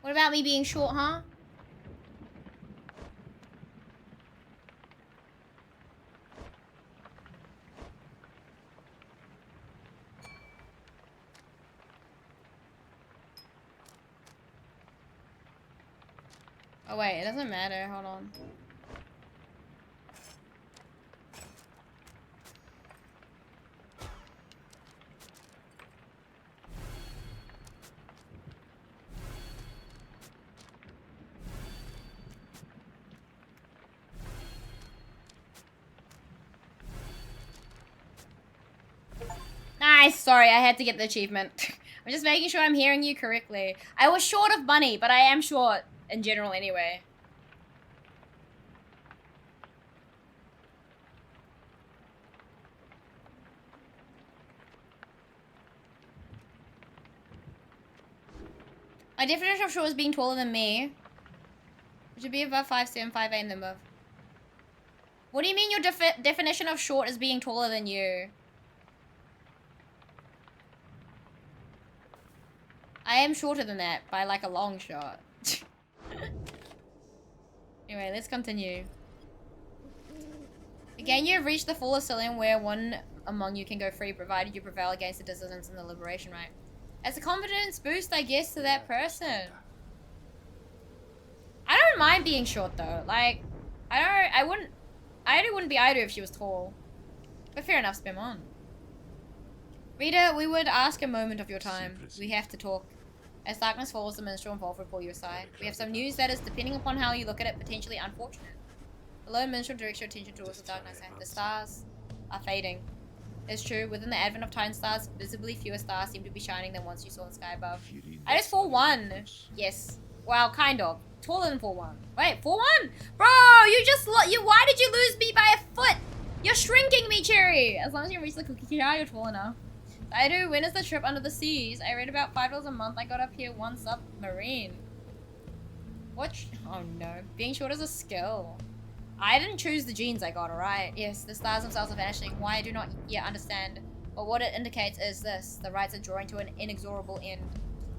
What about me being short, huh? Oh wait, it doesn't matter. Hold on. Nice! Sorry, I had to get the achievement. I'm just making sure I'm hearing you correctly. I was short of money, but I am short in general anyway. My definition of short is being taller than me. It should be above 5'7", 5'8", and above. What do you mean your definition of short is being taller than you? I am shorter than that by like a long shot. Anyway, let's continue. Again, you have reached the full asylum where one among you can go free, provided you prevail against the dissidents in the liberation right. As a confidence boost, I guess, to that person. I don't mind being short though. Like, I wouldn't be Airu if she was tall. But fair enough, spam on. Reader, we would ask a moment of your time. We have to talk. As darkness falls, the minstrel and Wolf will pull you aside. We have some news that is, depending upon how you look at it, potentially unfortunate. The lone minstrel directs your attention towards the darkness. The stars are fading. It's true, within the advent of time stars, visibly fewer stars seem to be shining than once you saw in the sky above. I just 4'1". Yes. Well, kind of. Taller than 4'1". Wait, 4'1"? Bro, why did you lose me by a foot? You're shrinking me, Cherry! As long as you reach the cookie jar, you're tall enough. I do. When is the trip under the seas? I read about $5 a month. I got up here one submarine. What? Oh no. Being short is a skill. I didn't choose the genes I got, alright? Yes, the stars themselves are vanishing. Why I do not yet understand. But what it indicates is this. The rites are drawing to an inexorable end.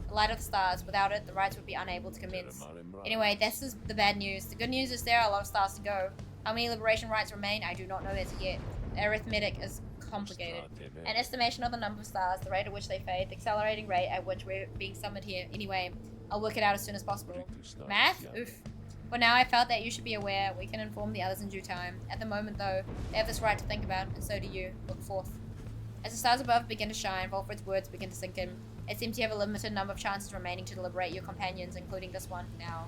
The light of the stars. Without it, the rites would be unable to commence. Anyway, this is the bad news. The good news is there are a lot of stars to go. How many liberation rites remain? I do not know as yet. The arithmetic is complicated. An estimation of the number of stars, the rate at which they fade, the accelerating rate at which we're being summoned here. Anyway, I'll work it out as soon as possible. Math? Oof. For now, I felt that you should be aware. We can inform the others in due time. At the moment, though, they have this right to think about, and so do you. Look forth. As the stars above begin to shine, Volfred's words begin to sink in. It seems you have a limited number of chances remaining to liberate your companions, including this one, now.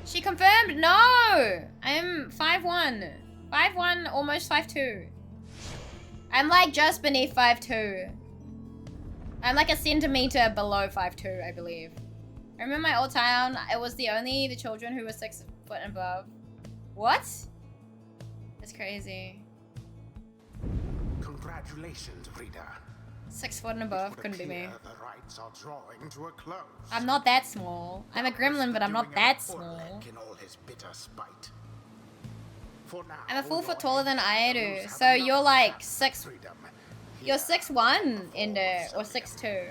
She confirmed! No! I am 5'1". 5'1", almost 5'2". I'm like just beneath 5'2". I'm like a centimeter below 5'2", I believe. I remember my old town, it was the children who were 6 foot and above. What? That's crazy. Congratulations, reader. 6 foot and above, couldn't be me. The rites are drawing to a close. I'm not that small. I'm a gremlin, but I'm not that small. In all his bitter spite. For now, I'm a full foot taller than aeru, so you're like 6. You're 6'1", Ender, or 6'2".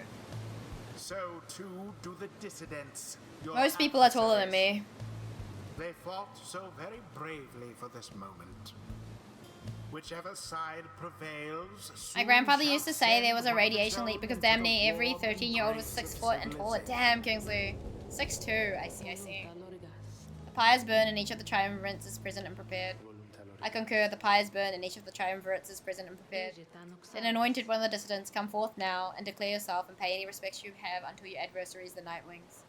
So too do the dissidents. Most people are taller than me. They fought so very bravely for this moment. Whichever side prevails. My grandfather used to say there was a radiation leak because damn near every 13-year-old was 6 foot and taller. Damn, Kingsley. 6'2". I see. The pyres burn and each of the triumvirates is present and prepared. I concur, the pyres burn and each of the triumvirates is present and prepared. Then anointed one of the dissidents, come forth now and declare yourself and pay any respects you have unto your adversaries, the Nightwings.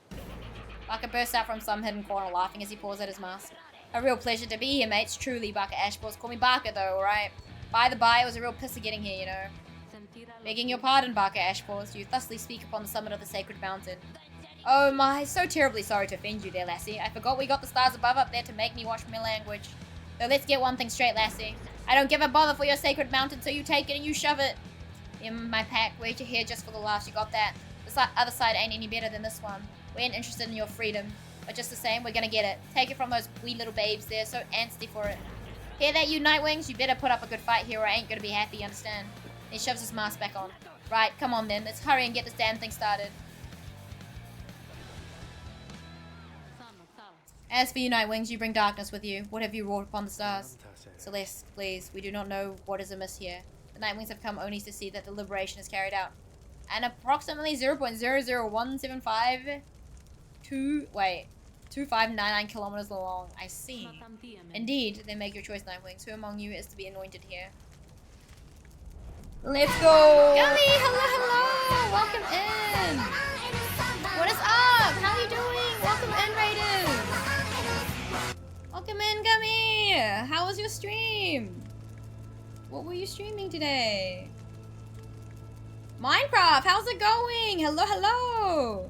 Barker bursts out from some hidden corner laughing as he paws at his mask. A real pleasure to be here, mates. Truly, Barker Ashpaws. Call me Barker, though, alright? By the by, it was a real piss of getting here, you know. Begging your pardon, Barker Ashpaws. You thusly speak upon the summit of the sacred mountain. Oh my, so terribly sorry to offend you there, lassie. I forgot we got the stars above up there to make me watch my language. So let's get one thing straight, lassie. I don't give a bother for your sacred mountain, so you take it and you shove it. In my pack, wait you here just for the laughs, you got that. The other side ain't any better than this one. We ain't interested in your freedom. But just the same, we're gonna get it. Take it from those wee little babes there, so antsy for it. Hear that, you Nightwings? You better put up a good fight here or I ain't gonna be happy, you understand? He shoves his mask back on. Right, come on then, let's hurry and get this damn thing started. As for you Nightwings, you bring darkness with you. What have you wrought upon the stars? Celeste, please, we do not know what is amiss here. The Nightwings have come only to see that the liberation is carried out. And approximately 0.00175 2599 kilometers long. I see. Indeed, then make your choice, Nightwings. Who among you is to be anointed here? Let's go! Gummy, hello! Welcome in! What is up? How are you doing? Welcome in, Raiders! Welcome in, Gummy! How was your stream? What were you streaming today? Minecraft, how's it going? Hello!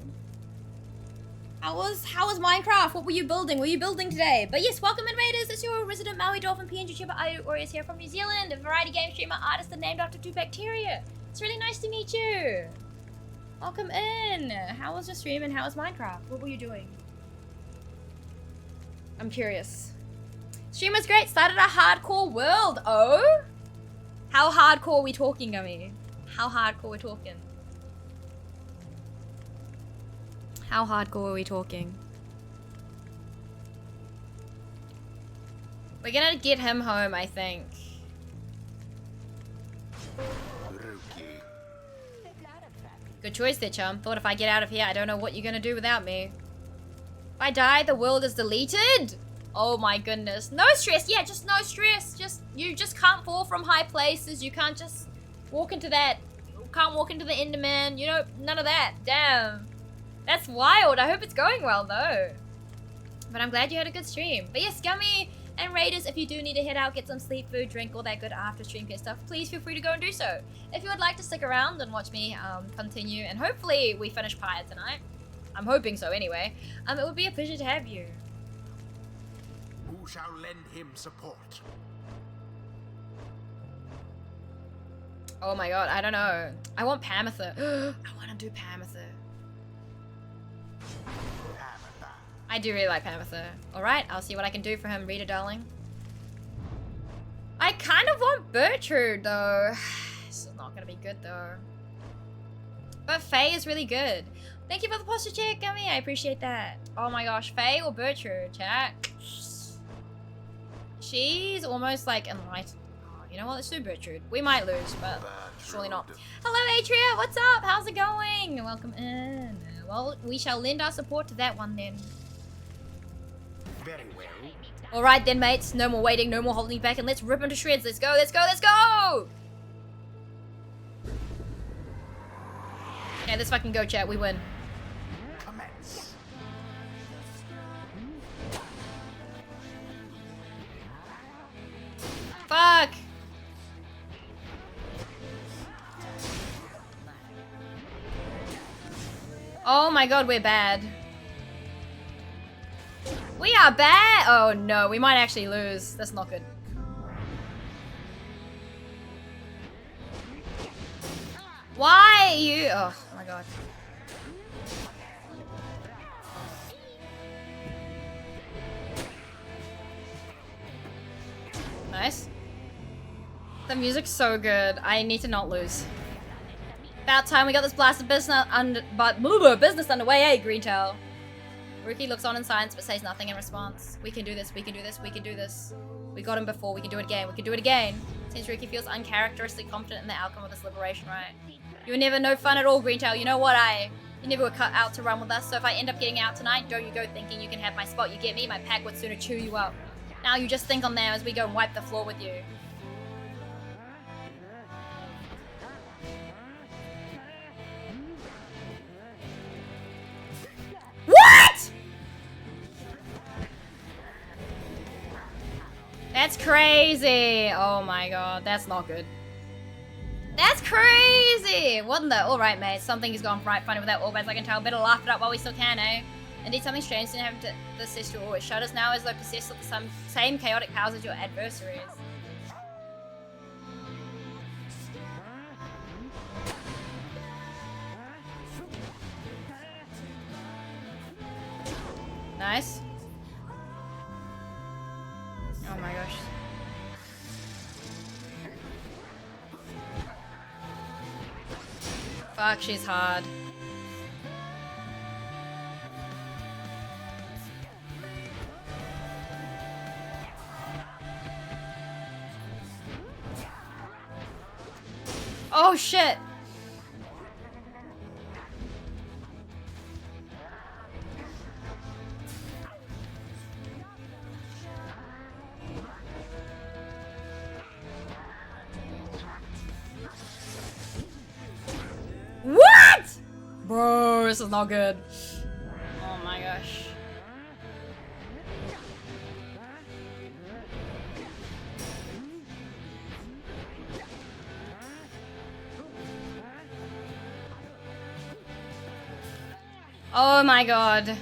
How was Minecraft? What were you building? Were you building today? But yes, welcome in, Raiders. It's your resident Maui Dolphin PNG YouTuber aureus here from New Zealand, a variety game streamer, artist, and named after 2 bacteria. It's really nice to meet you. Welcome in. How was your stream and how was Minecraft? What were you doing? I'm curious. Stream was great. Started a hardcore world. Oh? How hardcore are we talking, Gummy? How hardcore are we talking? How hardcore are we talking? We're gonna get him home, I think. Good choice there, chum. Thought if I get out of here, I don't know what you're gonna do without me. If I die, the world is deleted? Oh my goodness. No stress. Yeah, just no stress. You just can't fall from high places. You can't just walk into that. Can't walk into the Enderman. You know, none of that. Damn. That's wild. I hope it's going well, though. But I'm glad you had a good stream. But yes, Gummy and Raiders, if you do need to head out, get some sleep, food, drink, all that good after stream care stuff, please feel free to go and do so. If you would like to stick around and watch me continue, and hopefully we finish Pyre tonight. I'm hoping so anyway. It would be a pleasure to have you. Who shall lend him support? Oh my god, I don't know. I want Pamitha. I want to do Pamitha. I do really like Pamitha. Alright, I'll see what I can do for him, reader darling. I kind of want Bertrude though. This is not gonna be good though. But Faye is really good. Thank you for the posture check, Gummy. I appreciate that. Oh my gosh, Faye or Bertrude, chat? She's almost like enlightened. Oh, you know what? Let's do Bertrude. We might lose, but surely not. Hello, Atria. What's up? How's it going? Welcome in. Well, we shall lend our support to that one then. Very well. Alright then, mates. No more waiting, no more holding back, and let's rip into shreds. Let's go, let's go, let's go! Okay, let's fucking go, chat. We win. Commence. Fuck! Oh my god, we're bad. We are bad! Oh no, we might actually lose. That's not good. Why you? Oh my god. Nice. The music's so good. I need to not lose. About time we got this blasted business underway, eh, Greentail? Rookie looks on in silence but says nothing in response. We can do this, we can do this, we can do this. We got him before, we can do it again, we can do it again. Seems Rookie feels uncharacteristically confident in the outcome of this liberation, right? You were never no fun at all, Greentail. You know what, you never were cut out to run with us, so if I end up getting out tonight, don't you go thinking you can have my spot. You get me? My pack would sooner chew you up. Now you just think I'm there as we go and wipe the floor with you. What?! That's crazy! Oh my god, that's not good. That's crazy! What in the... Alright, mate, something has gone right funny with that orb, as I can tell. Better laugh it up while we still can, eh? Indeed, something strange didn't happen to the sister or it shudders now as though possessed with the same chaotic powers as your adversaries. Nice. Oh my gosh. Fuck, she's hard. Oh shit! What?! Bro, this is not good. Oh my gosh. Oh my god.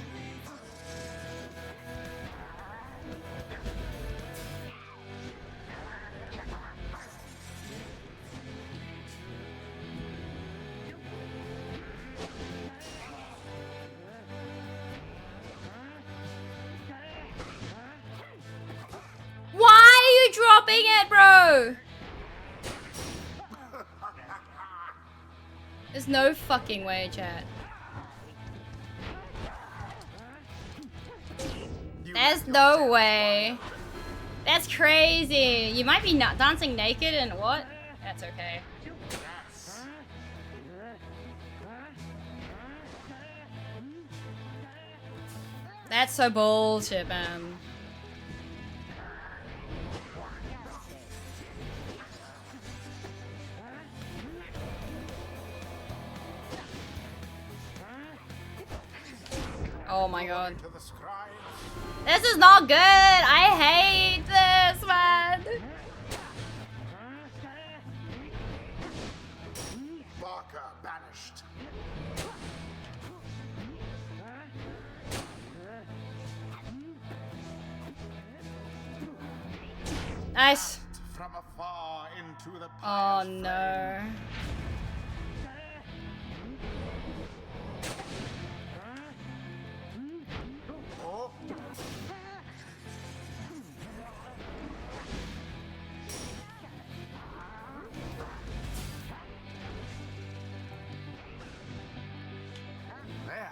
Why are you dropping it, bro? There's no fucking way, chat. There's no way. That's crazy. You might be not dancing naked and what? That's okay. That's so bullshit, man. Oh my god. This is not good! I hate this, man! Barker banished. Nice. From afar into the Oh no. Oh. There.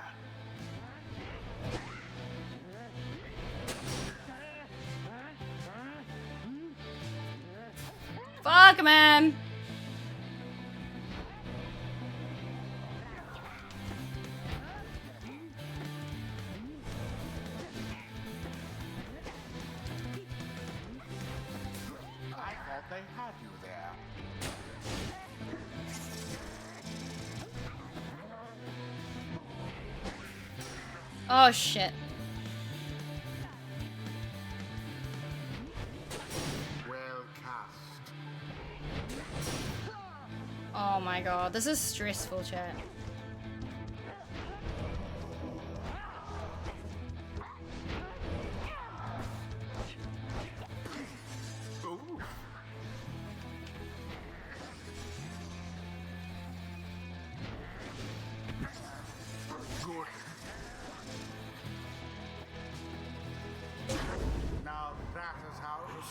Fuck, man. I thought they had you there. Oh shit. Well cast. Oh my god, this is stressful, chat.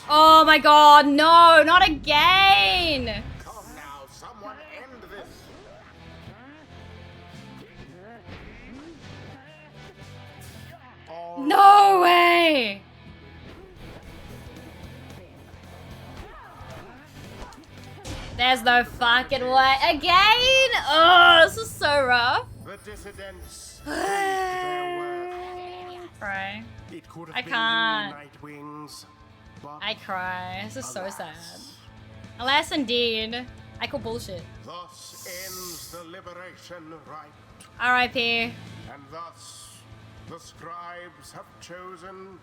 Oh my god, no, not again! Come now, someone end this. All No way! There's no fucking way. Again? Oh, this is so rough. the dissidents proved their worth. Cry. It could have I been can't. you, Nightwings, but I cry. This is so alas, sad. Alas, indeed. I call bullshit. Thus ends the liberation rite, R.I.P. and thus the scribes have chosen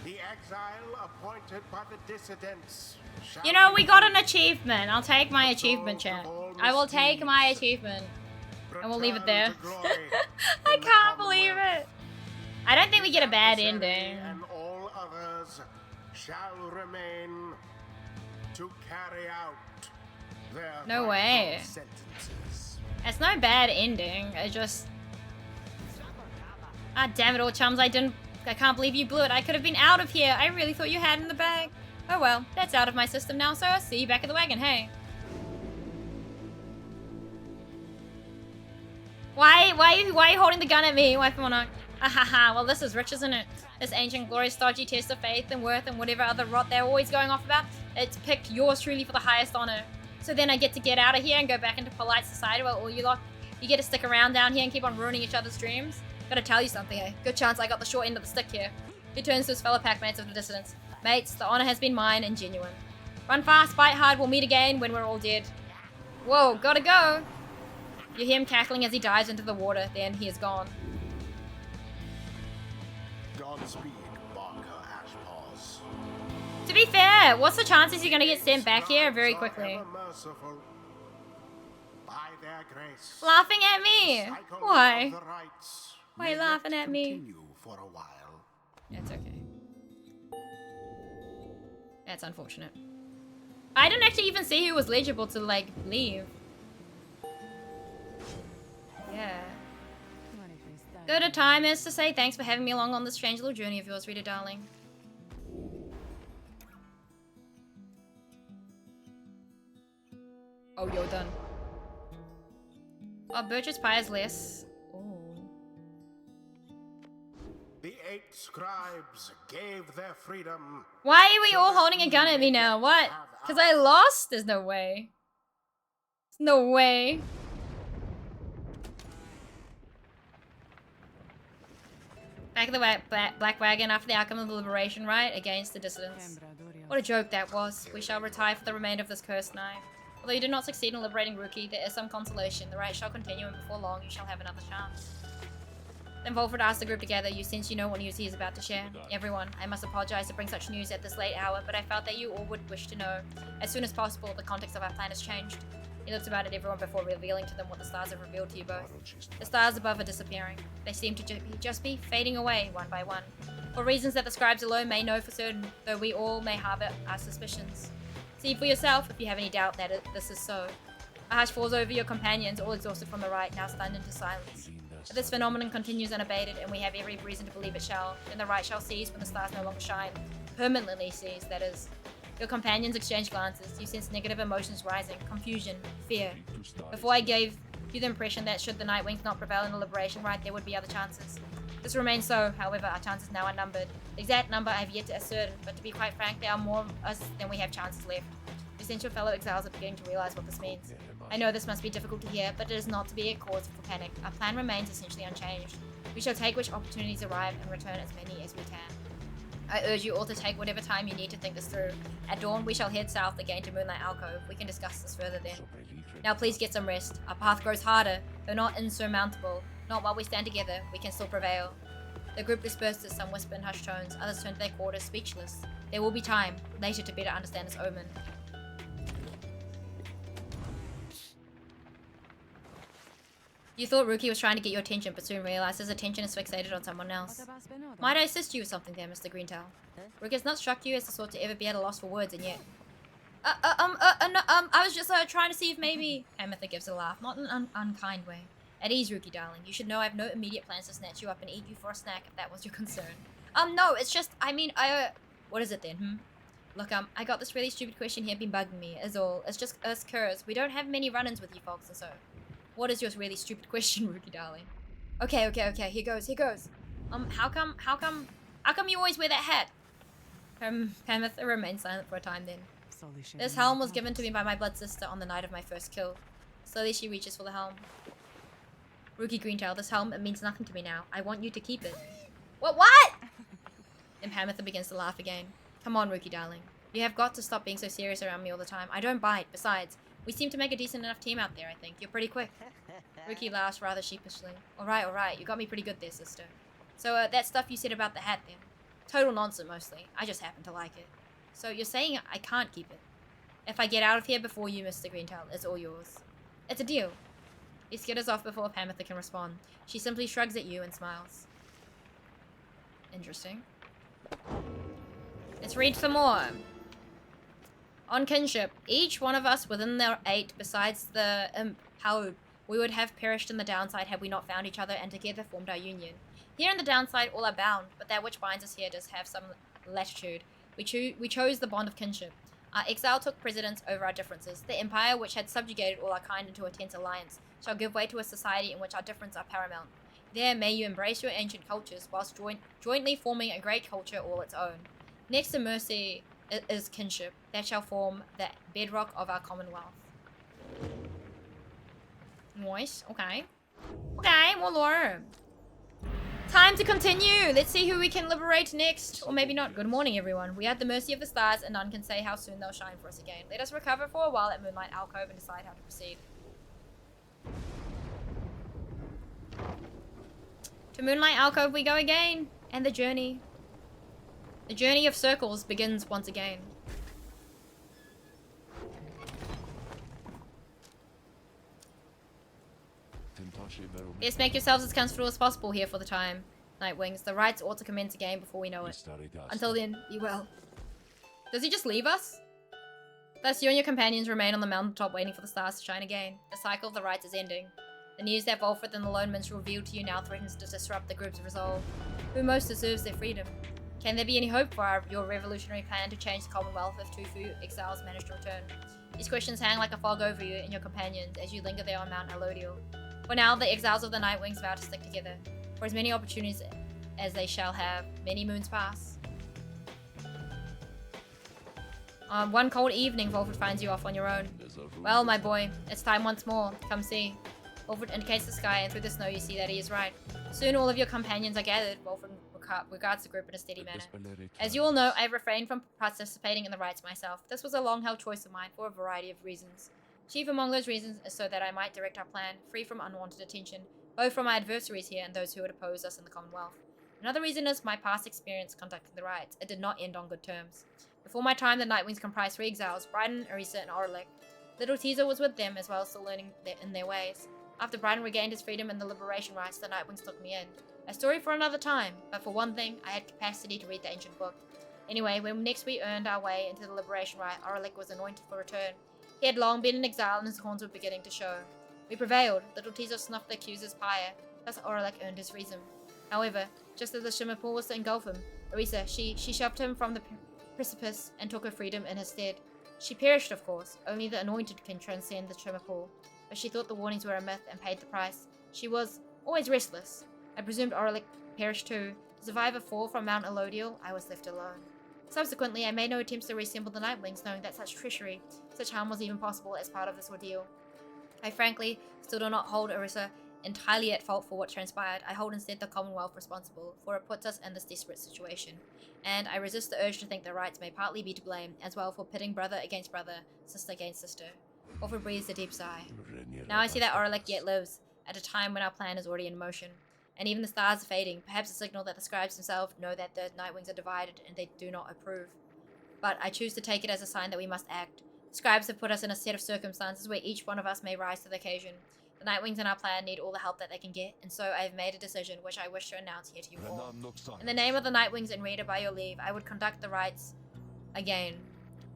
the exile appointed by the dissidents. You know, we got an achievement. I'll take my achievement, chat. I will take my achievement. And we'll leave it there. I can't believe it. I don't think we get a bad ending. And all others shall remain to carry out their No way. rightful sentences. It's no bad ending. I just... Ah, damn it all, chums. I can't believe you blew it. I could have been out of here. I really thought you had in the bag. Oh well, that's out of my system now, so I'll see you back at the wagon, hey. Why are you holding the gun at me, wife monarch? Ahaha, well this is rich, isn't it? This ancient, glorious, stodgy test of faith and worth and whatever other rot they're always going off about. It's picked yours truly for the highest honor. So then I get to get out of here and go back into polite society while all you lot, you get to stick around down here and keep on ruining each other's dreams. Gotta tell you something, eh? Good chance I got the short end of the stick here. He turns to his fellow packmates of the dissidents. Mates, the honor has been mine and genuine. Run fast, fight hard, we'll meet again when we're all dead. Whoa, gotta go! You hear him cackling as he dives into the water, then he is gone. Godspeed, Barker Ashpaws. To be fair, what's the chances you're gonna get sent back here very quickly? Merciful. By their grace, Laughing at me! cycle Why? of the rites Why are you may laughing yet at me? continue for a while. It's okay. That's unfortunate. I didn't actually even see who was legible to, like, leave. Yeah. Good a time is to say thanks for having me along on this strange little journey of yours, Rita darling. Oh, you're done. Oh, Burgess Pyre's less. Oh. The 8 scribes gave their freedom. Why are we all holding a gun at me now? What? Because I lost? There's no way. There's no way. Back of the black wagon after the outcome of the liberation riot against the dissidents. What a joke that was. We shall retire for the remainder of this cursed night. Although you did not succeed in liberating Rookie, there is some consolation. The riot shall continue, and before long you shall have another chance. Then Volfred asked the group together, you since you know what news he is about to share. Everyone, I must apologize to bring such news at this late hour, but I felt that you all would wish to know, as soon as possible, the context of our plan has changed. He looks about at everyone before revealing to them what the stars have revealed to you both. The stars above are disappearing. They seem to just be fading away one by one. For reasons that the scribes alone may know for certain, though we all may harbor our suspicions. See for yourself if you have any doubt that this is so. A hush falls over your companions, all exhausted from the rite, now stunned into silence. If this phenomenon continues unabated, and we have every reason to believe it shall, then the rite shall cease when the stars no longer shine. Permanently cease, that is. Your companions exchange glances. You sense negative emotions rising, confusion, fear. Before I gave you the impression that should the Nightwings not prevail in the liberation rite, there would be other chances. This remains so, however, our chances now are numbered. The exact number I have yet to ascertain, but to be quite frank, there are more of us than we have chances left. Your essential fellow exiles are beginning to realize what this means. I know this must be difficult to hear, but it is not to be a cause for panic. Our plan remains essentially unchanged. We shall take which opportunities arrive and return as many as we can. I urge you all to take whatever time you need to think this through. At dawn, we shall head south again to Moonlight Alcove. We can discuss this further then. Now please get some rest. Our path grows harder, though not insurmountable. Not while we stand together, we can still prevail. The group disperses, some whisper in hushed tones, others turn to their quarters, speechless. There will be time, later, to better understand this omen. You thought Rookie was trying to get your attention, but soon realized his attention is fixated on someone else. Might I assist you with something there, Mr. Greentail? Rookie has not struck you as the sort to ever be at a loss for words, and yet... no, I was just trying to see if maybe... Amethyst gives a laugh, not in an unkind way. At ease, Rookie darling. You should know I have no immediate plans to snatch you up and eat you for a snack if that was your concern. No, it's just, I mean, what is it then, Look, I got this really stupid question here been bugging me, is all. It's just us curs. We don't have many run-ins with you folks, and so. What is your really stupid question, Rookie darling? Okay, here goes. How come you always wear that hat? Pamitha remained silent for a time then. This helm was given to me by my blood sister on the night of my first kill. Slowly she reaches for the helm. Rookie Greentail, this helm, it means nothing to me now. I want you to keep it. What? And Pamitha begins to laugh again. Come on, Rookie darling. You have got to stop being so serious around me all the time. I don't bite. Besides, we seem to make a decent enough team out there, I think. You're pretty quick. Rookie laughs rather sheepishly. Alright. You got me pretty good there, sister. So, that stuff you said about the hat then. Total nonsense, mostly. I just happen to like it. So, you're saying I can't keep it. If I get out of here before you, Mr. Greentail, it's all yours. It's a deal. He skitters off before Pamitha can respond. She simply shrugs at you and smiles. Interesting. Let's read some more. On kinship, each one of us within the 8, besides the imp, Haub, we would have perished in the downside had we not found each other and together formed our union. Here in the downside, all are bound, but that which binds us here does have some latitude. We chose the bond of kinship. Our exile took precedence over our differences. The empire, which had subjugated all our kind into a tense alliance, shall give way to a society in which our differences are paramount. There may you embrace your ancient cultures, whilst jointly forming a great culture all its own. Next to mercy is kinship, that shall form the bedrock of our commonwealth. Nice, okay. Okay, more lore. Time to continue! Let's see who we can liberate next. Or maybe not. Good morning, everyone. We are at the mercy of the stars, and none can say how soon they'll shine for us again. Let us recover for a while at Moonlight Alcove and decide how to proceed. To Moonlight Alcove we go again. And the journey. The journey of circles begins once again. Yes, make yourselves as comfortable as possible here for the time, Nightwings. The rites ought to commence again before we know it. Until then, be well. Does he just leave us? Thus, you and your companions remain on the mountaintop waiting for the stars to shine again. The cycle of the rites is ending. The news that Volfred and the Lone Minstrel revealed to you now threatens to disrupt the group's resolve. Who most deserves their freedom? Can there be any hope for your revolutionary plan to change the Commonwealth if Tufu exiles manage to return? These questions hang like a fog over you and your companions as you linger there on Mount Elodial. For now, the exiles of the Nightwings vow to stick together. For as many opportunities as they shall have, many moons pass. One cold evening, Volfred finds you off on your own. Well, my boy, it's time once more. Come see. Volfred indicates the sky, and through the snow you see that he is right. Soon all of your companions are gathered. Volfred regards the group in a steady manner. As you all know, I have refrained from participating in the rites myself. This was a long-held choice of mine for a variety of reasons. Chief among those reasons is so that I might direct our plan, free from unwanted attention, both from our adversaries here and those who would oppose us in the Commonwealth. Another reason is my past experience conducting the rites. It did not end on good terms. Before my time, the Nightwings comprised 3 exiles, Bryden, Arisa, and Aurelic. Little Teaser was with them, as well as still learning in their ways. After Bryden regained his freedom in the liberation rites, the Nightwings took me in. A story for another time, but for one thing, I had capacity to read the ancient book. Anyway, when next we earned our way into the liberation rite, Aurelic was anointed for return. He had long been in exile and his horns were beginning to show. We prevailed. Little Teaser snuffed the accuser's pyre. Thus Aurelic earned his freedom. However, just as the shimmer pool was to engulf him, Arisa, she shoved him from the precipice and took her freedom in his stead. She perished, of course. Only the anointed can transcend the shimmer pool. But she thought the warnings were a myth and paid the price. She was always restless. I presumed Aurelic perished too. To survive a fall from Mount Elodial, I was left alone. Subsequently, I made no attempts to reassemble the Nightwings, knowing that such treachery, such harm was even possible as part of this ordeal. I frankly still do not hold Arisa entirely at fault for what transpired. I hold instead the Commonwealth responsible, for it puts us in this desperate situation. And I resist the urge to think the rights may partly be to blame, as well for pitting brother against brother, sister against sister. Volfred breathes a deep sigh. Now I see that Aurelic yet lives, at a time when our plan is already in motion. And even the stars are fading, perhaps a signal that the scribes themselves know that the Nightwings are divided and they do not approve. But I choose to take it as a sign that we must act. The scribes have put us in a set of circumstances where each one of us may rise to the occasion. The Nightwings in our plan need all the help that they can get, and so I have made a decision which I wish to announce here to you all. In the name of the Nightwings and Reader, by your leave, I would conduct the rites again.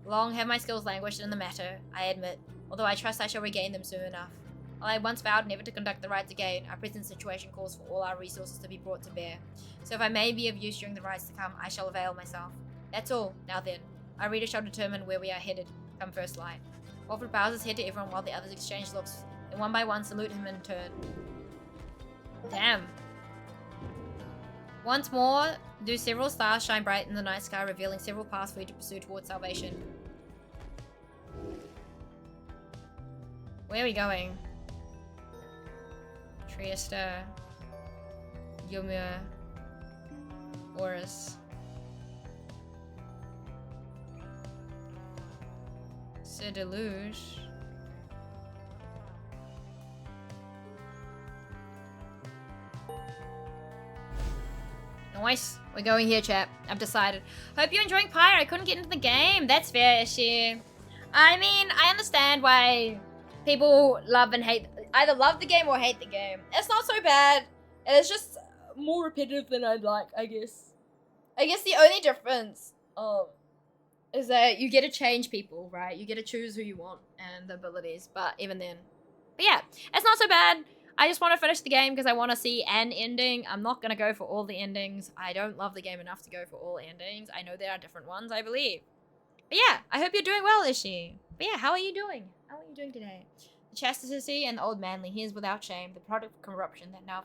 Long have my skills languished in the matter, I admit, although I trust I shall regain them soon enough. While I once vowed never to conduct the rites again, our present situation calls for all our resources to be brought to bear. So if I may be of use during the rites to come, I shall avail myself. That's all. Now then, Our reader shall determine where we are headed, come first light. Wolford bows his head to everyone while the others exchange looks, and one by one salute him in turn. Damn. Once more, do several stars shine bright in the night sky, revealing several paths for you to pursue towards salvation. Where are we going? Trieste, Ymir, Aureus. C'est Deluge. Nice. We're going here, chat. I've decided. Hope you're enjoying Pyre. I couldn't get into the game. That's fair, Ishi. I mean, I understand why people love and hate, either love the game or hate the game. It's not so bad. It's just more repetitive than I'd like, I guess. I guess the only difference is that you get to change people, right? You get to choose who you want and the abilities, but even then. But yeah, it's not so bad. I just want to finish the game because I want to see an ending. I'm not going to go for all the endings. I don't love the game enough to go for all endings. I know there are different ones, I believe. But yeah, I hope you're doing well, Ishi. But yeah, how are you doing? How are you doing today? The chastity and the old manly, he is without shame, the product of corruption that now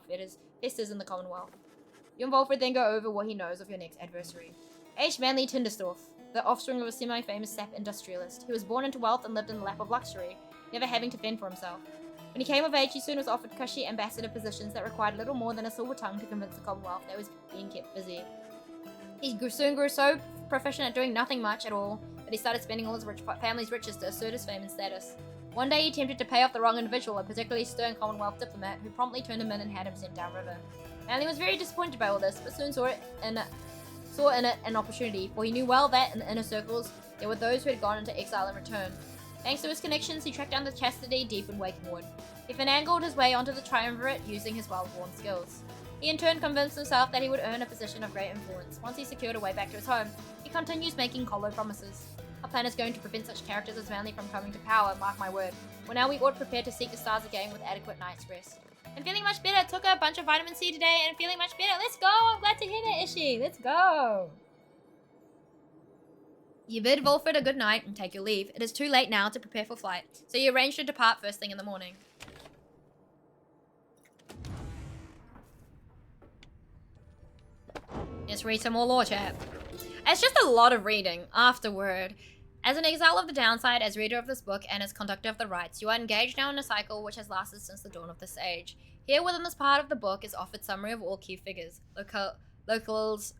festers in the Commonwealth. You and Wolford then go over what he knows of your next adversary. H. Manly Tinderstorff, the offspring of a semi-famous sap industrialist, who was born into wealth and lived in the lap of luxury, never having to fend for himself. When he came of age, he soon was offered cushy ambassador positions that required little more than a silver tongue to convince the Commonwealth that was being kept busy. He soon grew so proficient at doing nothing much at all that he started spending all his family's riches to assert his fame and status. One day he attempted to pay off the wrong individual, a particularly stern Commonwealth diplomat, who promptly turned him in and had him sent downriver. Manly was very disappointed by all this, but soon saw in it an opportunity, for he knew well that, in the inner circles, there were those who had gone into exile in return. Thanks to his connections, he tracked down the chastity deep in Waking Wood. He finagled his way onto the triumvirate using his well-born skills. He in turn convinced himself that he would earn a position of great influence. Once he secured a way back to his home, he continues making hollow promises. Our plan is going to prevent such characters as Manly from coming to power, mark my word. For now we ought prepare to seek the stars again with adequate night's rest. I'm feeling much better. Took a bunch of vitamin C today and I'm feeling much better. Let's go! I'm glad to hear that, Ishi. Let's go! You bid Wolford a good night and take your leave. It is too late now to prepare for flight, so you arrange to depart first thing in the morning. Let's read some more lore, chat. It's just a lot of reading. Afterward. As an exile of the downside, as reader of this book, and as conductor of the rites, you are engaged now in a cycle which has lasted since the dawn of this age. Here within this part of the book is offered summary of all key figures. Locals,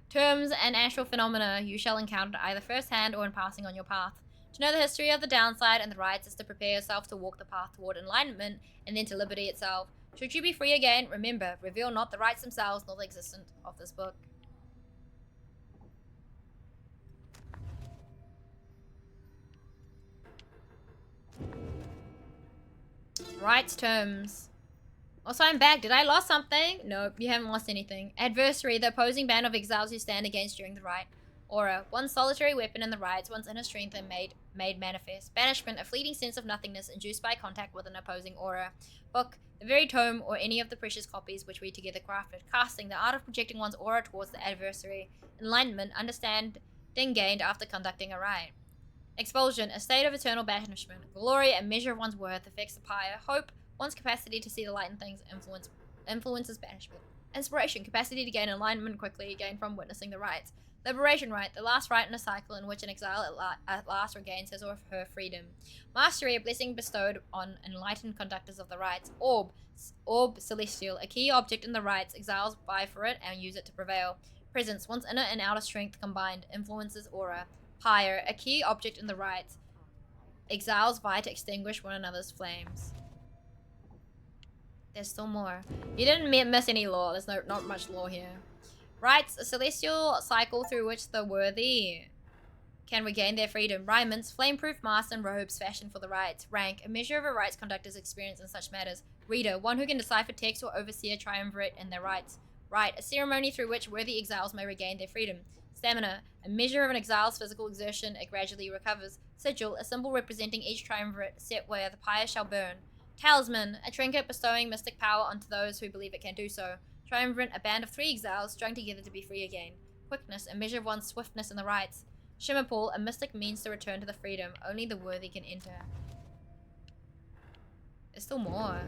terms, and astral phenomena you shall encounter either first-hand or in passing on your path. To know the history of the downside and the rites is to prepare yourself to walk the path toward enlightenment and then to liberty itself. Should you be free again, remember, reveal not the rites themselves nor the existence of this book. Rites terms. Also, I'm back. Did I lost something? Nope, you haven't lost anything. Adversary, the opposing band of exiles you stand against during the rite. Aura, one solitary weapon in the rites, one's inner strength and made manifest. Banishment, a fleeting sense of nothingness induced by contact with an opposing aura. Book, the very tome or any of the precious copies which we together crafted. Casting, the art of projecting one's aura towards the adversary. Enlightenment, understanding gained after conducting a rite. Expulsion, a state of eternal banishment. Glory, a measure of one's worth, affects the pyre. Hope, one's capacity to see the light in things influences banishment. Inspiration, capacity to gain enlightenment quickly, gained from witnessing the rites. Liberation rite, the last rite in a cycle in which an exile at last regains his or her freedom. Mastery, a blessing bestowed on enlightened conductors of the rites. Orb celestial, a key object in the rites, exiles vie for it and use it to prevail. Presence, one's inner and outer strength combined, influences aura. Pyre, a key object in the rites, exiles vie to extinguish one another's flames. There's still more. You didn't miss any lore, there's not much lore here. Rites, a celestial cycle through which the worthy can regain their freedom. Raiments, flame-proof masks and robes fashioned for the rites. Rank, a measure of a rites conductor's experience in such matters. Reader, one who can decipher text or oversee a triumvirate in their rites. Rite, a ceremony through which worthy exiles may regain their freedom. Stamina, a measure of an exile's physical exertion, it gradually recovers. Sigil, a symbol representing each triumvirate set where the pyre shall burn. Talisman, a trinket bestowing mystic power onto those who believe it can do so. Triumvirate, a band of 3 exiles strung together to be free again. Quickness, a measure of one's swiftness in the rites. Shimmerpool, a mystic means to return to the freedom only the worthy can enter. There's still more.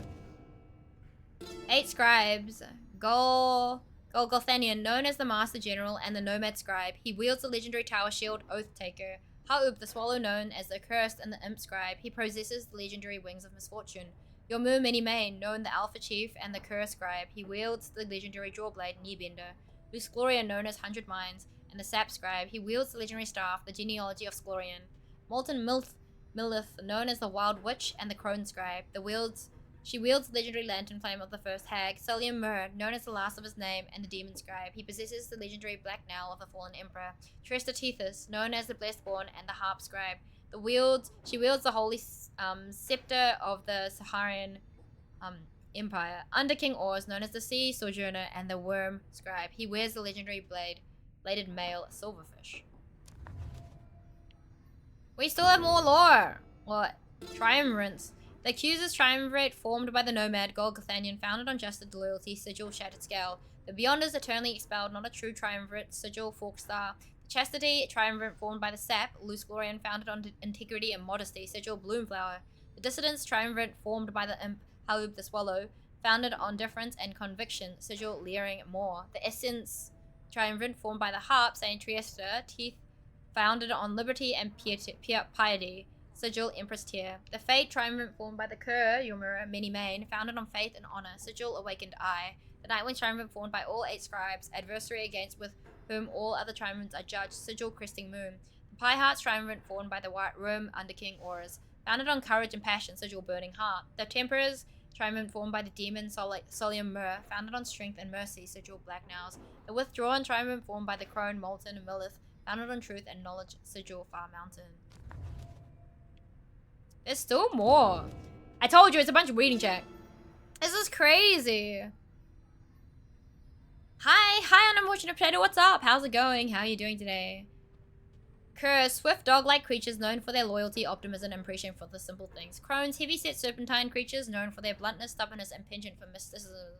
8 scribes. Golgothanian, known as the Master General and the Nomad Scribe. He wields the legendary tower shield Oath Taker. Ha'ub, the Swallow, known as the Accursed and the Imp Scribe. He possesses the legendary Wings of Misfortune. Yomu Minimane, known the Alpha Chief and the Curse Scribe. He wields the legendary Jawblade Kneebender. Luce Gloria, known as 100 Minds, and the Sap Scribe. He wields the legendary staff, the genealogy of Sklorian. Molten Millith, known as the Wild Witch and the Crone Scribe. She wields the legendary lantern flame of the first hag. Celium Mur, known as the last of his name, and the demon scribe. He possesses the legendary black knell of the fallen emperor. Tresta Tethys, known as the blessed-born and the harp scribe. She wields the holy scepter of the Saharan empire. Under King Ors, known as the sea sojourner and the worm scribe. He wears the legendary bladed mail silverfish. We still have more lore. What? Triumvirates. The Accuser's Triumvirate, formed by the Nomad, Golgothanian, founded on justice, loyalty, sigil, shattered scale. The Beyonders, eternally expelled, not a true Triumvirate, sigil, Forkstar. The Chastity, Triumvirate, formed by the Sap, Luce Glorian, founded on integrity and modesty, sigil, Bloomflower. The Dissidents, Triumvirate, formed by the Imp, Ha'ub the Swallow, founded on difference and conviction, sigil, Leering, More. The Essence, Triumvirate, formed by the Harp, Saint Triester, Teeth, founded on liberty and piety. Sigil, Empress Tear. The Fate, Triumvirate, formed by the Cur, Yomura, Minimane, founded on faith and honor. Sigil, Awakened Eye. The Nightwing, Triumvirate, formed by all 8 scribes, adversary against with whom all other Triumvirates are judged. Sigil, Cresting Moon. The Piehearts, Triumvirate, formed by the White Room, Under King Aureus, founded on courage and passion. Sigil, Burning Heart. The Temperors, Triumvirate, formed by the demon Solium Mur, founded on strength and mercy. Sigil, Black Nails. The Withdrawn, Triumvirate, formed by the Crone, Molten Millith, founded on truth and knowledge. Sigil, Far Mountain. There's still more. I told you, it's a bunch of reading chat. This is crazy. Hi, unfortunate potato. What's up? How's it going? How are you doing today? Curs, swift dog-like creatures known for their loyalty, optimism, and appreciation for the simple things. Crones, heavy-set serpentine creatures known for their bluntness, stubbornness, and penchant for mysticism.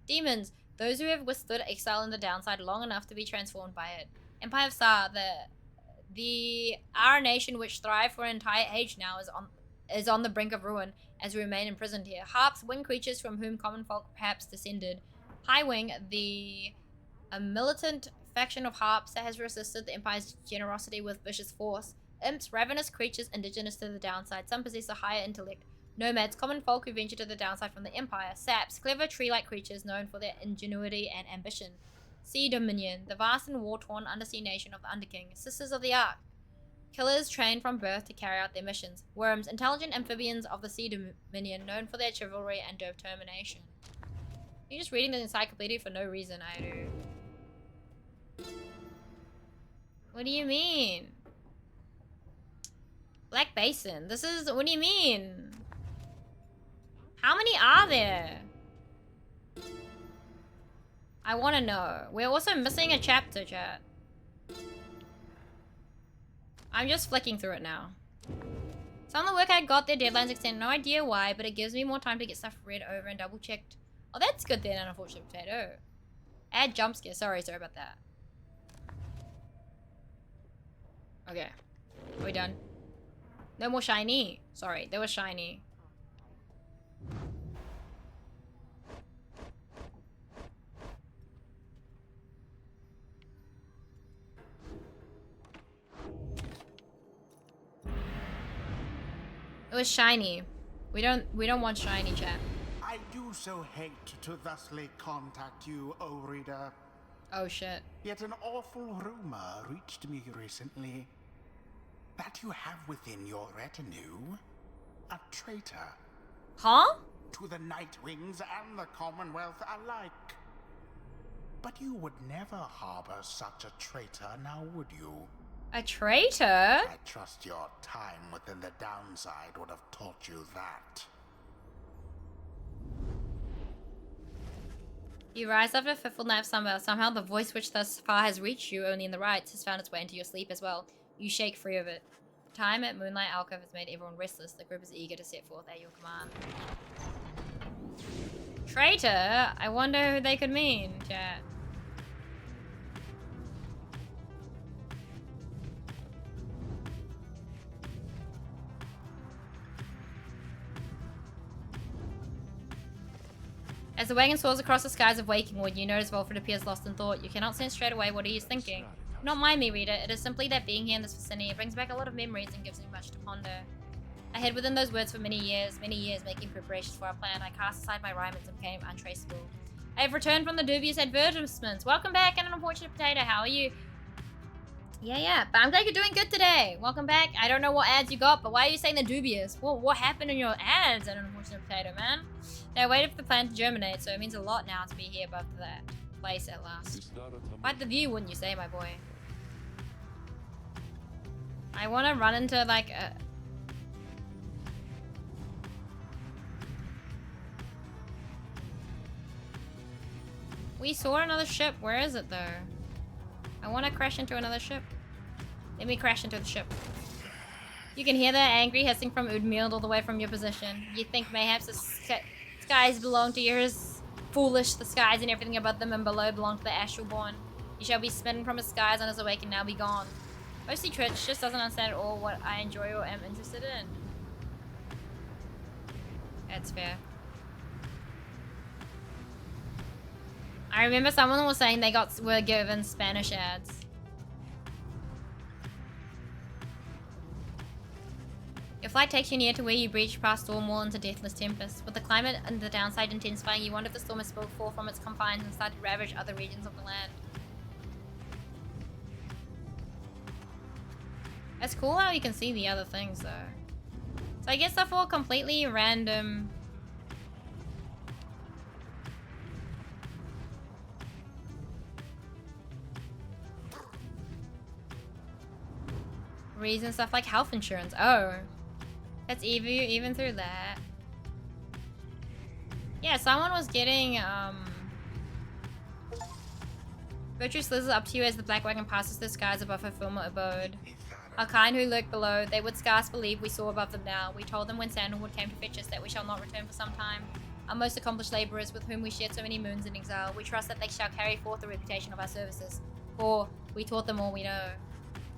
Demons, those who have withstood exile in the downside long enough to be transformed by it. Empire of Sar, our nation, which thrived for an entire age now, is on the brink of ruin as we remain imprisoned here. Harps, winged creatures from whom common folk perhaps descended. Highwing, a militant faction of harps that has resisted the Empire's generosity with vicious force. Imps, ravenous creatures indigenous to the downside. Some possess a higher intellect. Nomads, common folk who venture to the downside from the Empire. Saps, clever tree-like creatures known for their ingenuity and ambition. Sea Dominion, the vast and war-torn undersea nation of the Underking. Sisters of the Ark, killers trained from birth to carry out their missions. Worms, intelligent amphibians of the Sea Dominion, known for their chivalry and determination. You're just reading the encyclopedia for no reason, aeru. What do you mean? Black Basin. What do you mean? How many are there? I want to know. We're also missing a chapter, chat. I'm just flicking through it now. Some of the work I got, their deadlines extend. No idea why, but it gives me more time to get stuff read over and double checked. Oh, that's good then, unfortunate potato. Add jump scare. Sorry about that. Okay. Are we done? No more shiny. Sorry, there was shiny. It was shiny. We don't want shiny, chat. I do so hate to thusly contact you, O reader. Oh shit. Yet an awful rumor reached me recently that you have within your retinue a traitor. Huh? To the Nightwings and the Commonwealth alike. But you would never harbor such a traitor, now would you? A traitor? I trust your time within the downside would have taught you that. You rise after a fitful night of slumber. Somehow the voice which thus far has reached you only in the rites has found its way into your sleep as well. You shake free of it. Time at Moonlight Alcove has made everyone restless. The group is eager to set forth at your command. Traitor? I wonder who they could mean, chat. As the wagon soars across the skies of Wakingwood, you notice Volfred appears lost in thought. You cannot sense straight away what he is thinking. Do not mind me, reader. It is simply that being here in this vicinity, it brings back a lot of memories and gives me much to ponder. I hid within those words for many years, making preparations for our plan. I cast aside my rhymes and became untraceable. I have returned from the dubious advertisements. Welcome back, and an unfortunate potato. How are you? Yeah, but I'm glad you're doing good today. Welcome back. I don't know what ads you got, but why are you saying they're dubious? What happened in your ads, an unfortunate potato, man? I waited for the plan to germinate, so it means a lot now to be here above that place at last. Quite the view, wouldn't you say, my boy? I want to run into, like, a... We saw another ship. Where is it, though? I want to crash into another ship. Let me crash into the ship. You can hear the angry hissing from Udmild all the way from your position. You think mayhaps the skies belong to yours. Foolish, the skies and everything above them and below belong to the Astral-born. You shall be smitten from his skies on his awake and now be gone. Mostly Twitch just doesn't understand at all what I enjoy or am interested in. That's fair. I remember someone was saying they were given Spanish ads. Your flight takes you near to where you breach past Stormwall into Deathless Tempest. With the climate and the downside intensifying, you wonder if the storm has spilled forth from its confines and started to ravage other regions of the land. It's cool how you can see the other things though. So I guess they're for completely random... reason, stuff like health insurance. Oh, that's even through that. Yeah, someone was getting Virtue slithers up to you as the black wagon passes the skies above her former abode. Our kind who lurked below, they would scarce believe we saw above them now. We told them when Sandalwood came to fetch us that we shall not return for some time. Our most accomplished labourers with whom we shared so many moons in exile, we trust that they shall carry forth the reputation of our services. For we taught them all we know.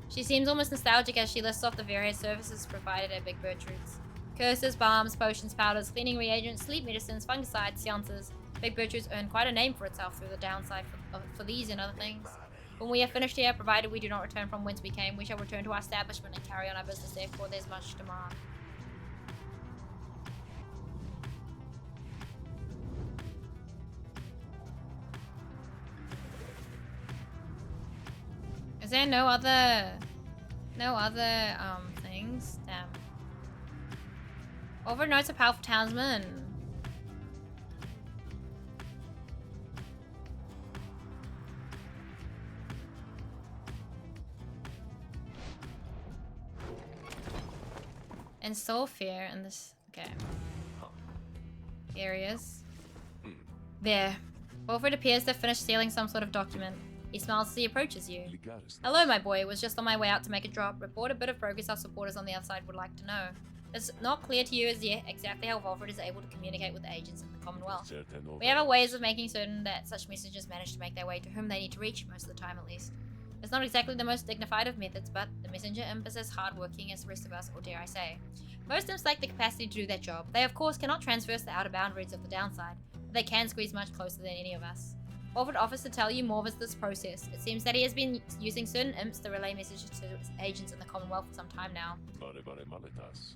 She seems almost nostalgic as she lists off the various services provided at Big Bertrude's. Curses, balms, potions, powders, cleaning reagents, sleep medicines, fungicides, seances. Big Bertrude's earned quite a name for itself through the downside for these and other things. When we are finished here, provided we do not return from whence we came, we shall return to our establishment and carry on our business, therefore there's much demand. Is there no other things? Damn. Overnote's a powerful townsman. And soul fear in this, okay. Areas. There. Wilfred appears to have finished sealing some sort of document. He smiles as he approaches you. Hello, my boy. Was just on my way out to make a drop. Report a bit of progress our supporters on the other side would like to know. It's not clear to you as yet exactly how Wilfred is able to communicate with agents in the Commonwealth. We have our ways of making certain that such messages manage to make their way to whom they need to reach, most of the time at least. It's not exactly the most dignified of methods, but the messenger imp is as hard-working as the rest of us, or dare I say. Most imps lack the capacity to do that job. They, of course, cannot transverse the outer boundaries of the downside, but they can squeeze much closer than any of us. Wilfred offers to tell you more of this process. It seems that he has been using certain imps to relay messages to his agents in the Commonwealth for some time now. Do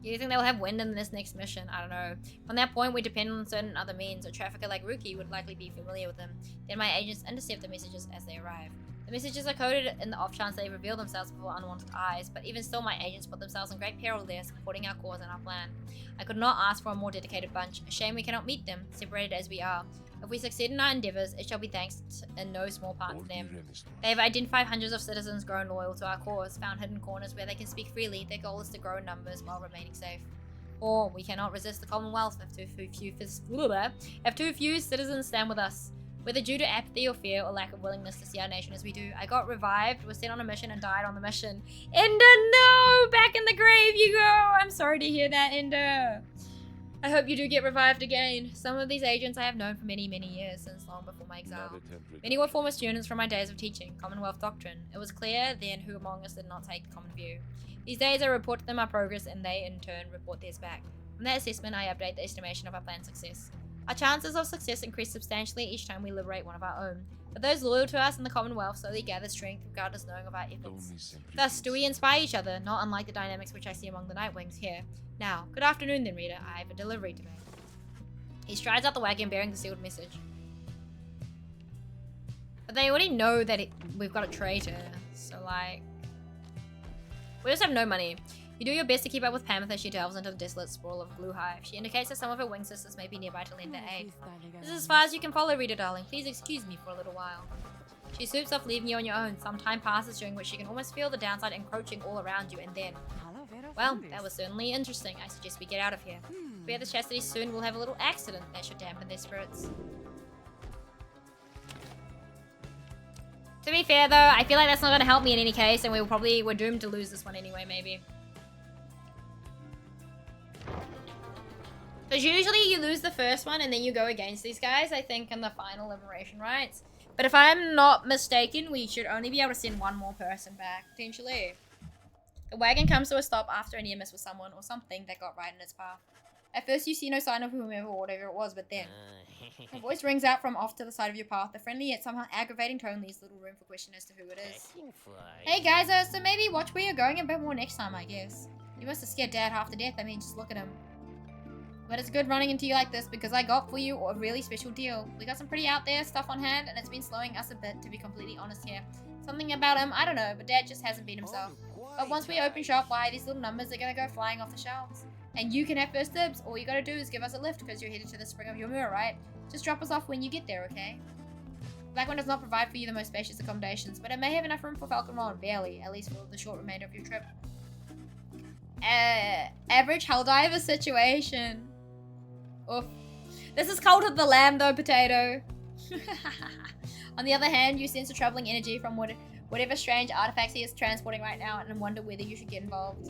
you think they'll have wind in this next mission? I don't know. From that point, we depend on certain other means. A trafficker like Rookie would likely be familiar with them. Then my agents intercept the messages as they arrive. The messages are coded in the off chance they reveal themselves before unwanted eyes, but even still my agents put themselves in great peril there, supporting our cause and our plan. I could not ask for a more dedicated bunch. A shame we cannot meet them, separated as we are. If we succeed in our endeavours, it shall be thanks in no small part to them. They have identified hundreds of citizens grown loyal to our cause, found hidden corners where they can speak freely. Their goal is to grow in numbers while remaining safe. Or we cannot resist the Commonwealth if too few citizens stand with us. Whether due to apathy or fear or lack of willingness to see our nation as we do, I got revived, was sent on a mission, and died on the mission. Ender, no! Back in the grave you go! I'm sorry to hear that, Ender. I hope you do get revived again. Some of these agents I have known for many, many years, since long before my exile. Many were former students from my days of teaching Commonwealth doctrine. It was clear then who among us did not take the common view. These days I report to them our progress and they in turn report theirs back. From that assessment I update the estimation of our planned success. Our chances of success increase substantially each time we liberate one of our own. But those loyal to us in the Commonwealth slowly gather strength regardless knowing of our efforts. Thus do we inspire each other, not unlike the dynamics which I see among the Nightwings here. Now, good afternoon then, reader. I have a delivery to make. He strides out the wagon bearing the sealed message. But they already know that we've got a traitor, so like... We just have no money. You do your best to keep up with Pam as she delves into the desolate sprawl of Blue Hive. She indicates that some of her wing sisters may be nearby to lend their aid. This is as far as you can follow, reader darling. Please excuse me for a little while. She swoops off, leaving you on your own. Some time passes during which you can almost feel the downside encroaching all around you, and then... Well, that was certainly interesting. I suggest we get out of here. If we have the chastity soon, we'll have a little accident that should dampen their spirits. To be fair though, I feel like that's not going to help me in any case, and we're doomed to lose this one anyway, maybe. Because usually you lose the first one and then you go against these guys, I think, in the final liberation rites. But if I'm not mistaken, we should only be able to send one more person back, potentially. The wagon comes to a stop after a near miss with someone or something that got right in its path. At first you see no sign of whomever or whatever it was, but then... A voice rings out from off to the side of your path. The friendly yet somehow aggravating tone leaves little room for question as to who it is. Hey guys, so maybe watch where you're going a bit more next time, I guess. You must have scared Dad half to death, I mean, just look at him. But it's good running into you like this because I got for you a really special deal. We got some pretty out there stuff on hand and it's been slowing us a bit, to be completely honest here. Something about him, I don't know, but Dad just hasn't been himself. But once we open shop, why, these little numbers are gonna go flying off the shelves. And you can have first dibs. All you gotta do is give us a lift because you're headed to the spring of your mirror, right? Just drop us off when you get there, okay? Blackwood does not provide for you the most spacious accommodations, but it may have enough room for Falcon Ron, barely, at least for the short remainder of your trip. Average Helldiver situation. Oof. This is Cult of the Lamb though, Potato. On the other hand, you sense a troubling energy from whatever strange artifacts he is transporting right now and wonder whether you should get involved.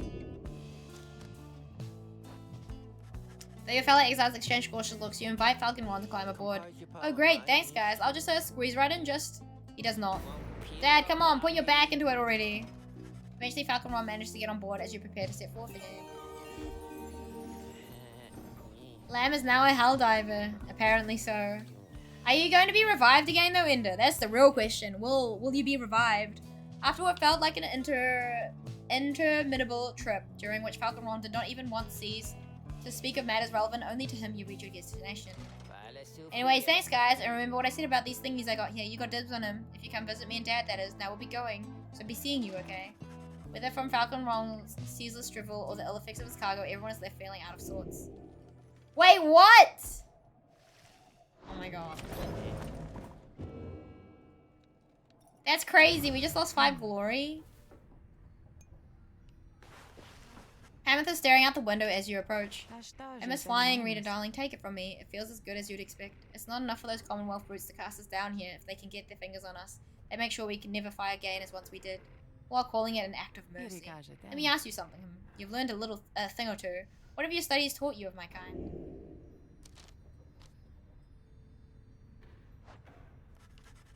Though your fellow exiles exchange cautious looks, you invite Falcon Ron to climb aboard. Oh great, thanks guys. I'll just squeeze right in just... He does not. Dad, come on, put your back into it already. Eventually Falcon Ron manages to get on board as you prepare to set forth again. Lamb is now a Helldiver. Apparently so. Are you going to be revived again though, Ender? That's the real question. Will you be revived? After what felt like an interminable trip, during which Falcon Ron did not even once cease to speak of matters relevant only to him, you reach your destination. Anyways, thanks guys, and remember what I said about these thingies I got here. You got dibs on him. If you come visit me and Dad, that is. Now we'll be going, so be seeing you, okay? Whether from Falcon Ron's ceaseless drivel or the ill effects of his cargo, everyone is left feeling out of sorts. Wait, what? Oh my god. That's crazy. We just lost 5 glory. Hammoth is staring out the window as you approach. I miss flying, reader darling. Take it from me. It feels as good as you'd expect. It's not enough for those Commonwealth brutes to cast us down here if they can get their fingers on us. They make sure we can never fly again as once we did, while calling it an act of mercy. Let me ask you something. You've learned a thing or two. What have your studies taught you of my kind?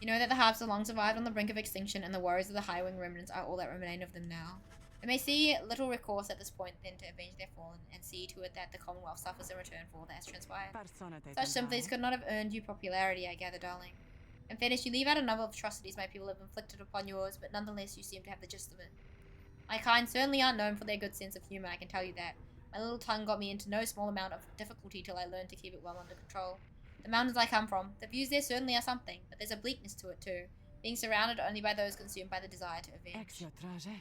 You know that the harps have long survived on the brink of extinction, and the warriors of the high-wing remnants are all that remain of them now. They may see little recourse at this point than to avenge their fallen, and see to it that the Commonwealth suffers in return for all that has transpired. Such sympathies could not have earned you popularity, I gather, darling. In fairness, you leave out a number of atrocities my people have inflicted upon yours, but nonetheless you seem to have the gist of it. My kind certainly aren't known for their good sense of humour, I can tell you that. My little tongue got me into no small amount of difficulty till I learned to keep it well under control. The mountains I come from, the views there certainly are something, but there's a bleakness to it too, being surrounded only by those consumed by the desire to avenge.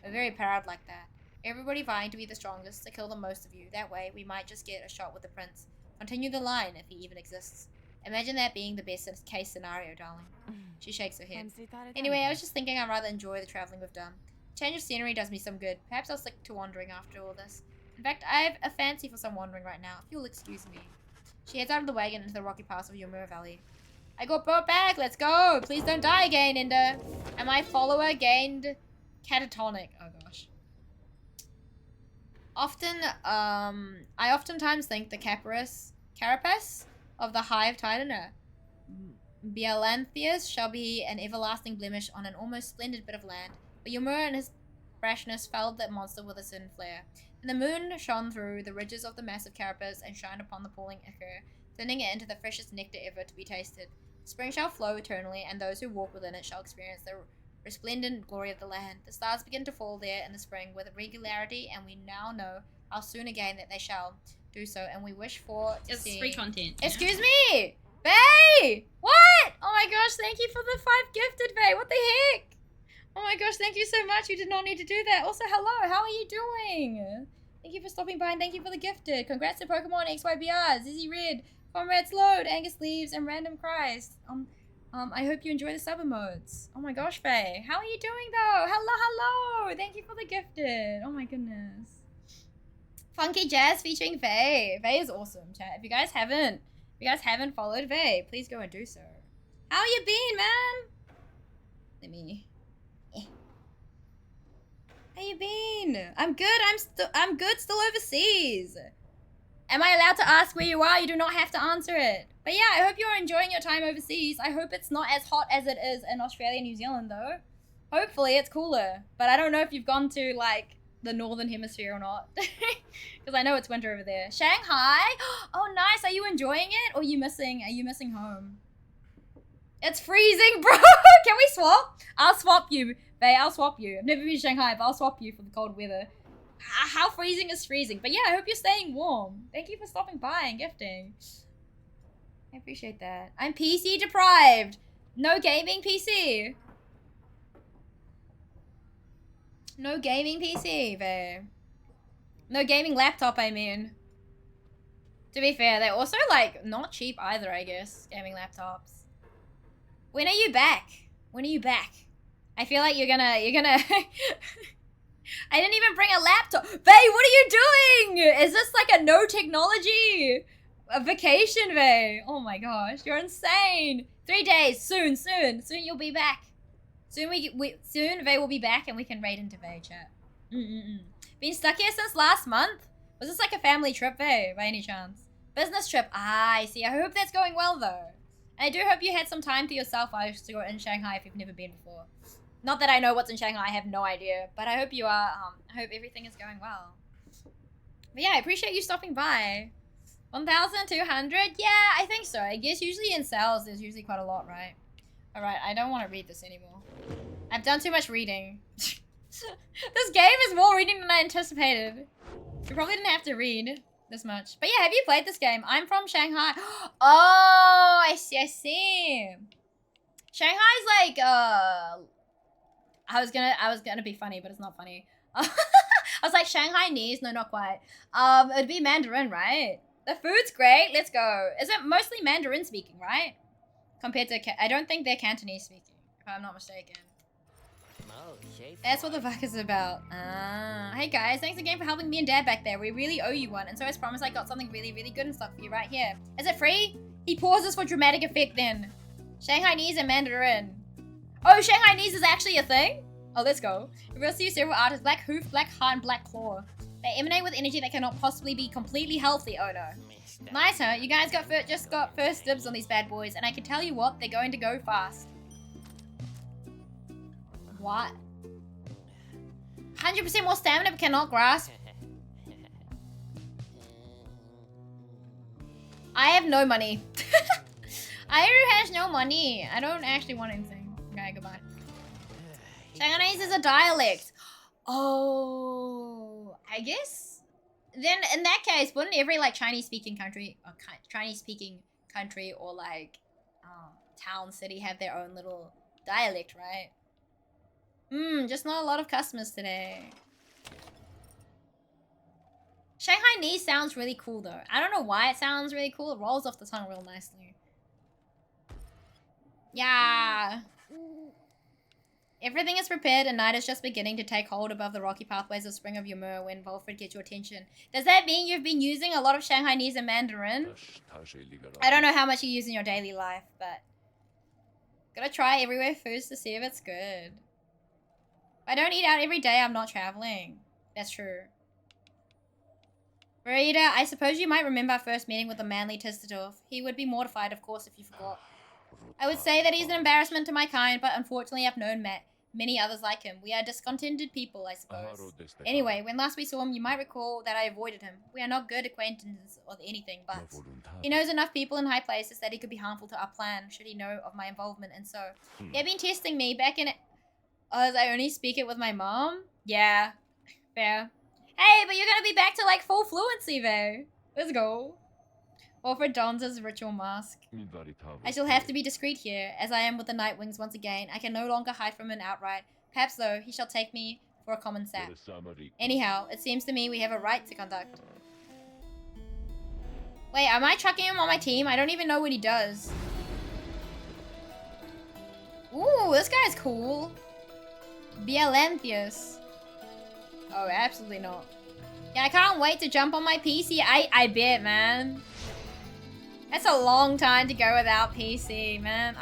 We're very proud like that. Everybody vying to be the strongest, to kill the most of you. That way, we might just get a shot with the prince. Continue the line, if he even exists. Imagine that being the best case scenario, darling. She shakes her head. Anyway, I was just thinking I'd rather enjoy the travelling we've done. Change of scenery does me some good. Perhaps I'll stick to wandering after all this. In fact, I have a fancy for some wandering right now, if you'll excuse me. She heads out of the wagon into the rocky pass of Yomura Valley. I got brought back, let's go! Please don't die again, Ender! And my follower gained catatonic. Oh gosh. I oftentimes think the carapace of the hive titan Bialanthius shall be an everlasting blemish on an almost splendid bit of land. But Ymir and his brashness felled that monster with a sudden flare. And the moon shone through the ridges of the massive carapace and shined upon the pooling ichor, turning it into the freshest nectar ever to be tasted. Spring shall flow eternally, and those who walk within it shall experience the resplendent glory of the land. The stars begin to fall there in the spring with regularity, and we now know how soon again that they shall do so, and we wish for to It's see... free content. Excuse me! Faye! What? Oh my gosh, thank you for the 5 gifted, Faye. What the heck? Oh my gosh, thank you so much. You did not need to do that. Also, hello. How are you doing? Thank you for stopping by and thank you for the gifted. Congrats to Pokemon XYBR, Zizzy Red, Comrades Load, Angus Leaves, and Random Christ. I hope you enjoy the sub emotes. Oh my gosh, Faye. How are you doing though? Hello. Thank you for the gifted. Oh my goodness. Funky Jazz featuring Faye. Faye is awesome, chat. If you guys haven't followed Faye, please go and do so. How you been, man? Let me... How you been? I'm good. I'm good still overseas. Am I allowed to ask where you are? You do not have to answer it. But yeah, I hope you're enjoying your time overseas. I hope it's not as hot as it is in Australia and New Zealand though. Hopefully it's cooler. But I don't know if you've gone to like the northern hemisphere or not. Because I know it's winter over there. Shanghai? Oh nice. Are you enjoying it? Or are you missing home? It's freezing, bro. Can we swap? I'll swap you. Bae, I'll swap you. I've never been to Shanghai, but I'll swap you for the cold weather. How freezing is freezing? But yeah, I hope you're staying warm. Thank you for stopping by and gifting. I appreciate that. I'm PC deprived. No gaming PC. No gaming PC, babe. No gaming laptop, I mean. To be fair, they're also like not cheap either, I guess. Gaming laptops. When are you back? I feel like you're gonna I didn't even bring a laptop. Bae, what are you doing? Is this like a no technology a vacation, Bae? Oh my gosh, you're insane. 3 days, soon you'll be back. Soon Bae will be back and we can raid into Bae chat. Been stuck here since last month? Was this like a family trip, Bae, by any chance? Business trip, I see. I hope that's going well though. I do hope you had some time for yourself while you're in Shanghai if you've never been before. Not that I know what's in Shanghai, I have no idea. But I hope you are, I hope everything is going well. But yeah, I appreciate you stopping by. 1,200? Yeah, I think so. I guess usually in sales, there's usually quite a lot, right? Alright, I don't want to read this anymore. I've done too much reading. This game is more reading than I anticipated. We probably didn't have to read this much. But yeah, have you played this game? I'm from Shanghai. Oh, I see. Shanghai's like, I was gonna be funny, but it's not funny. I was like, Shanghainese? No, not quite. It'd be Mandarin, right? The food's great. Let's go. Is it mostly Mandarin speaking, right? Compared to, I don't think they're Cantonese speaking, if I'm not mistaken. That's what the fuck is about. Hey guys, thanks again for helping me and Dad back there. We really owe you one. And so as promised, I got something really, really good in stock for you right here. Is it free? He pauses for dramatic effect then. Shanghainese and Mandarin. Oh, Shanghainese is actually a thing? Oh, let's go. Reveals to you several artists: Black Hoof, Black Heart, and Black Claw. They emanate with energy that cannot possibly be completely healthy. Oh no. Nice, huh? You guys just got first dibs on these bad boys, and I can tell you what, they're going to go fast. What? 100% more stamina but cannot grasp. I have no money. Aeru has no money. I don't actually want anything. Okay, goodbye. Shanghainese is a dialect. Oh, I guess. Then in that case, wouldn't every like Chinese-speaking country or like town, city have their own little dialect, right? Just not a lot of customers today. Shanghainese sounds really cool though. I don't know why it sounds really cool. It rolls off the tongue real nicely. Yeah. Everything is prepared and night is just beginning to take hold above the rocky pathways of Spring of Ymir when Volfred gets your attention. Does that mean you've been using a lot of Shanghainese and Mandarin? I don't know how much you use in your daily life, but... Gotta try everywhere foods to see if it's good. If I don't eat out every day, I'm not traveling. That's true. Rita, I suppose you might remember our first meeting with the manly Tistadorf. He would be mortified, of course, if you forgot. I would say that he's an embarrassment to my kind, but unfortunately I've known many others like him. We are discontented people, I suppose. Anyway, when last we saw him, you might recall that I avoided him. We are not good acquaintances or anything, but he knows enough people in high places that he could be harmful to our plan, should he know of my involvement, and so. He had been testing me back in... as I only speak it with my mom? Yeah, fair. Hey, but you're gonna be back to, like, full fluency, though. Let's go. Alfred dons his ritual mask. I shall have to be discreet here, as I am with the Nightwings once again. I can no longer hide from him outright. Perhaps, though, he shall take me for a common sap. Anyhow, it seems to me we have a right to conduct. Wait, am I chucking him on my team? I don't even know what he does. Ooh, this guy's cool. Bielanthius. Oh, absolutely not. Yeah, I can't wait to jump on my PC. I bet, man. That's a long time to go without PC, man.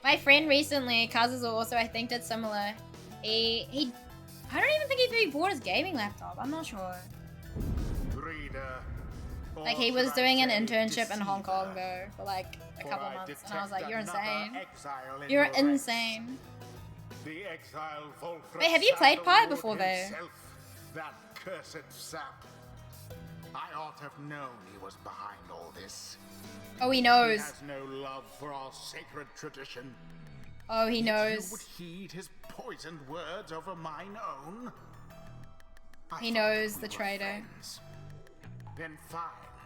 My friend recently, Kazu's also, I think, did similar. I don't even think he bought his gaming laptop. I'm not sure. Like, he was doing an internship in Hong Kong, though, for like a couple months. And I was like, you're insane. You're insane. Wait, have you played Pyre before, though? That cursed sap. I ought to have known he was behind all this. Oh, he knows. He has no love for our sacred tradition. Oh, he knows. You would heed his poisoned words over mine own. He knows the traitor. Then fine.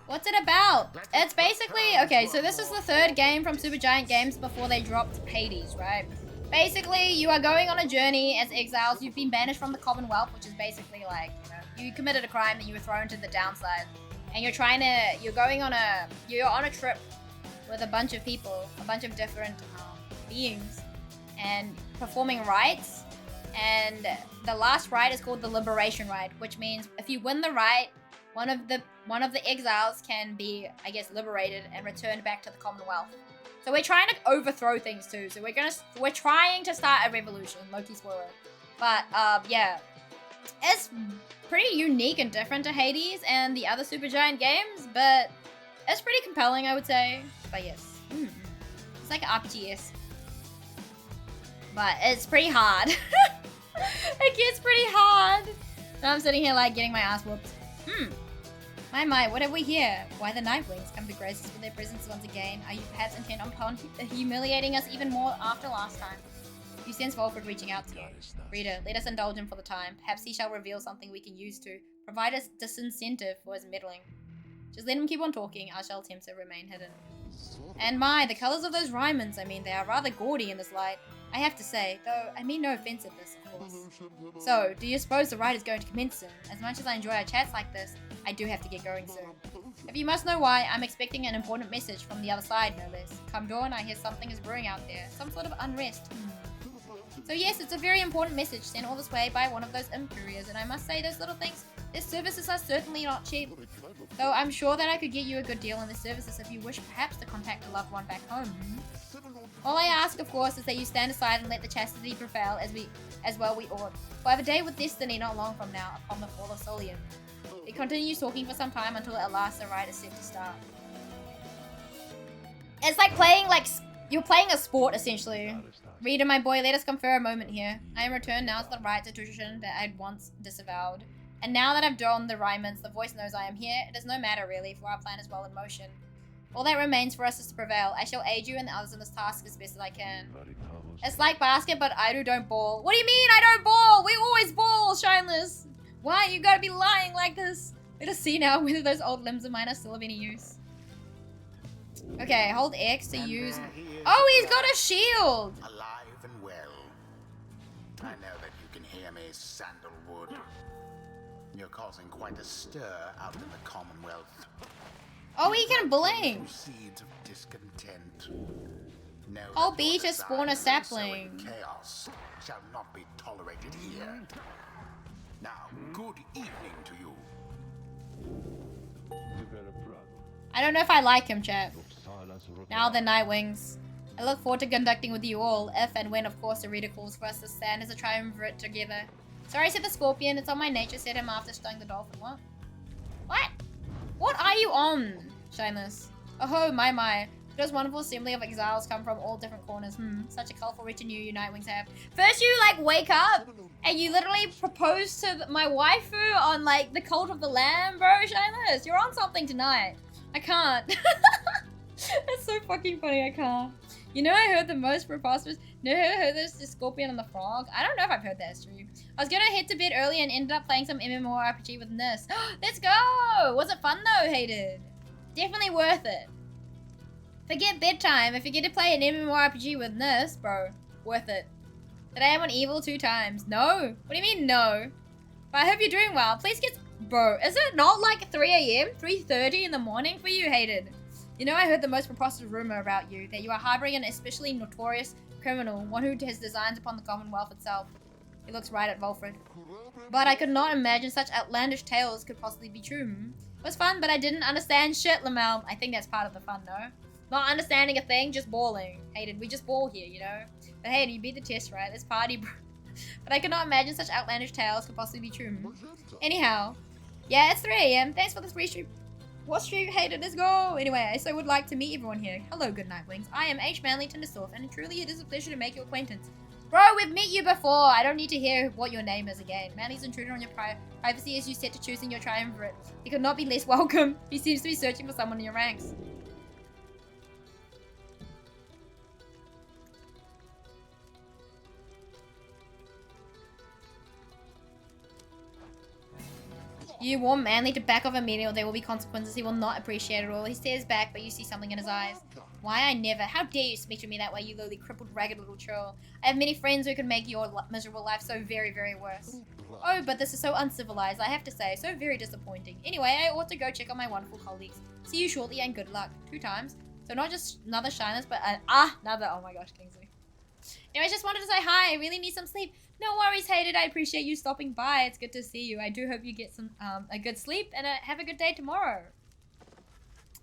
What's it about? It's basically... Okay, so this is the third game from Supergiant Games before they dropped Hades, right? Basically, you are going on a journey as exiles. You've been banished from the Commonwealth, which is basically like, you know, you committed a crime and you were thrown to the downside. And you're on a trip with a bunch of people, a bunch of different beings, and performing rites. And the last rite is called the Liberation Rite, which means if you win the rite, one of the exiles can be, I guess, liberated and returned back to the Commonwealth. So we're trying to overthrow things too. So we're trying to start a revolution. Low-key spoiler. But yeah, it's pretty unique and different to Hades and the other Supergiant games, but it's pretty compelling, I would say. But yes, it's like an RPG-esque, but it's pretty hard. It gets pretty hard. So I'm sitting here like getting my ass whooped. My, what have we here? Why the Nightwings come to grace us with their presence once again? Are you perhaps intent upon humiliating us even more after last time? You sense Volfred reaching out to you. Reader, let us indulge him for the time. Perhaps he shall reveal something we can use to provide us disincentive for his meddling. Just let him keep on talking. I shall attempt to remain hidden. And my, the colors of those Rymans, I mean, they are rather gaudy in this light. I have to say, though I mean no offense at this, of course. So, do you suppose the ride is going to commence soon? As much as I enjoy our chats like this, I do have to get going soon. If you must know why, I'm expecting an important message from the other side, no less. Come dawn, I hear something is brewing out there. Some sort of unrest. So yes, it's a very important message sent all this way by one of those Imperials, and I must say those little things, their services are certainly not cheap. Though I'm sure that I could get you a good deal on the services if you wish perhaps to contact a loved one back home. All I ask, of course, is that you stand aside and let the chastity prevail as well we ought. We'll have a day with destiny not long from now, upon the fall of Solium. It continues talking for some time until at last the ride is set to start. It's like playing, you're playing a sport, essentially. Reader, my boy, let us confer a moment here. I am returned now to the rites of tradition that I had once disavowed. And now that I've donned the Rymans, the voice knows I am here. It is no matter, really, for our plan is well in motion. All that remains for us is to prevail. I shall aid you and the others in this task as best as I can. It's like basket, but aeru don't ball. What do you mean I don't ball? We always ball, Shineless. Why you gotta be lying like this? Let us see now whether those old limbs of mine are still of any use. Okay, hold X to use... Oh, he's got a shield! Alive and well. I know that you can hear me, Sandalwood. You're causing quite a stir out in the Commonwealth. Oh, he can blink! Seeds of discontent. Know Hold that B your to spawn a desire to sapling. sow chaos shall not be tolerated here. Now, good evening to you. I don't know if I like him, chat. Now the Nightwings. I look forward to conducting with you all, if and when, of course, the reader calls for us to stand as a triumvirate together. Sorry, said the Scorpion. It's on my nature, said him after stung the dolphin. What? What? What are you on, Shineless? Oh, my. Those wonderful assembly of exiles come from all different corners. Such a colorful retinue you Nightwings have. First you, like, wake up, and you literally propose to my waifu on, like, the Cult of the Lamb, bro, Shineless. You're on something tonight. I can't. That's so fucking funny, I can't. You know, I heard the most preposterous. No, I heard this, the Scorpion and the Frog. I don't know if I've heard that, Stream. I was gonna head to bed early and ended up playing some MMORPG with Nis. Let's go! Was it fun though, Hated? Definitely worth it. Forget bedtime. If you get to play an MMORPG with Nis, bro, worth it. Today I'm on Evil 2 times. No? What do you mean no? But I hope you're doing well. Please get... Bro, is it not like 3 AM? 3:30 in the morning for you, Hated? You know, I heard the most preposterous rumor about you, that you are harboring an especially notorious criminal, one who has designs upon the Commonwealth itself. He looks right at Volfred. But I could not imagine such outlandish tales could possibly be true. It was fun, but I didn't understand shit, Lamel. I think that's part of the fun, though. Not understanding a thing, just balling. Hated, we just ball here, you know? But hey, you beat the test, right? Let's party, bro. But I could not imagine such outlandish tales could possibly be true. Anyhow. Yeah, it's 3 AM. Thanks for the free stream. What stream, Hated? Let's go! Anyway, I so would like to meet everyone here. Hello, good night, Wings. I am H. Manly Tinderstorf, and truly it is a pleasure to make your acquaintance. Bro, we've met you before. I don't need to hear what your name is again. Manly's intruded on your privacy as you set to choosing your triumvirate. He could not be less welcome. He seems to be searching for someone in your ranks. You warn Manly to back off immediately or there will be consequences. He will not appreciate it all. He stares back, but you see something in his eyes. Why I never. How dare you speak to me that way, you lowly, crippled, ragged little troll. I have many friends who can make your miserable life so very, very worse. Oh, but this is so uncivilized, I have to say. So very disappointing. Anyway, I ought to go check on my wonderful colleagues. See you shortly and good luck. 2 times. So not just another Shyness, but another. Oh my gosh, Kingsley. Anyway, I just wanted to say hi. I really need some sleep. No worries, Hated. I appreciate you stopping by. It's good to see you. I do hope you get some a good sleep and have a good day tomorrow.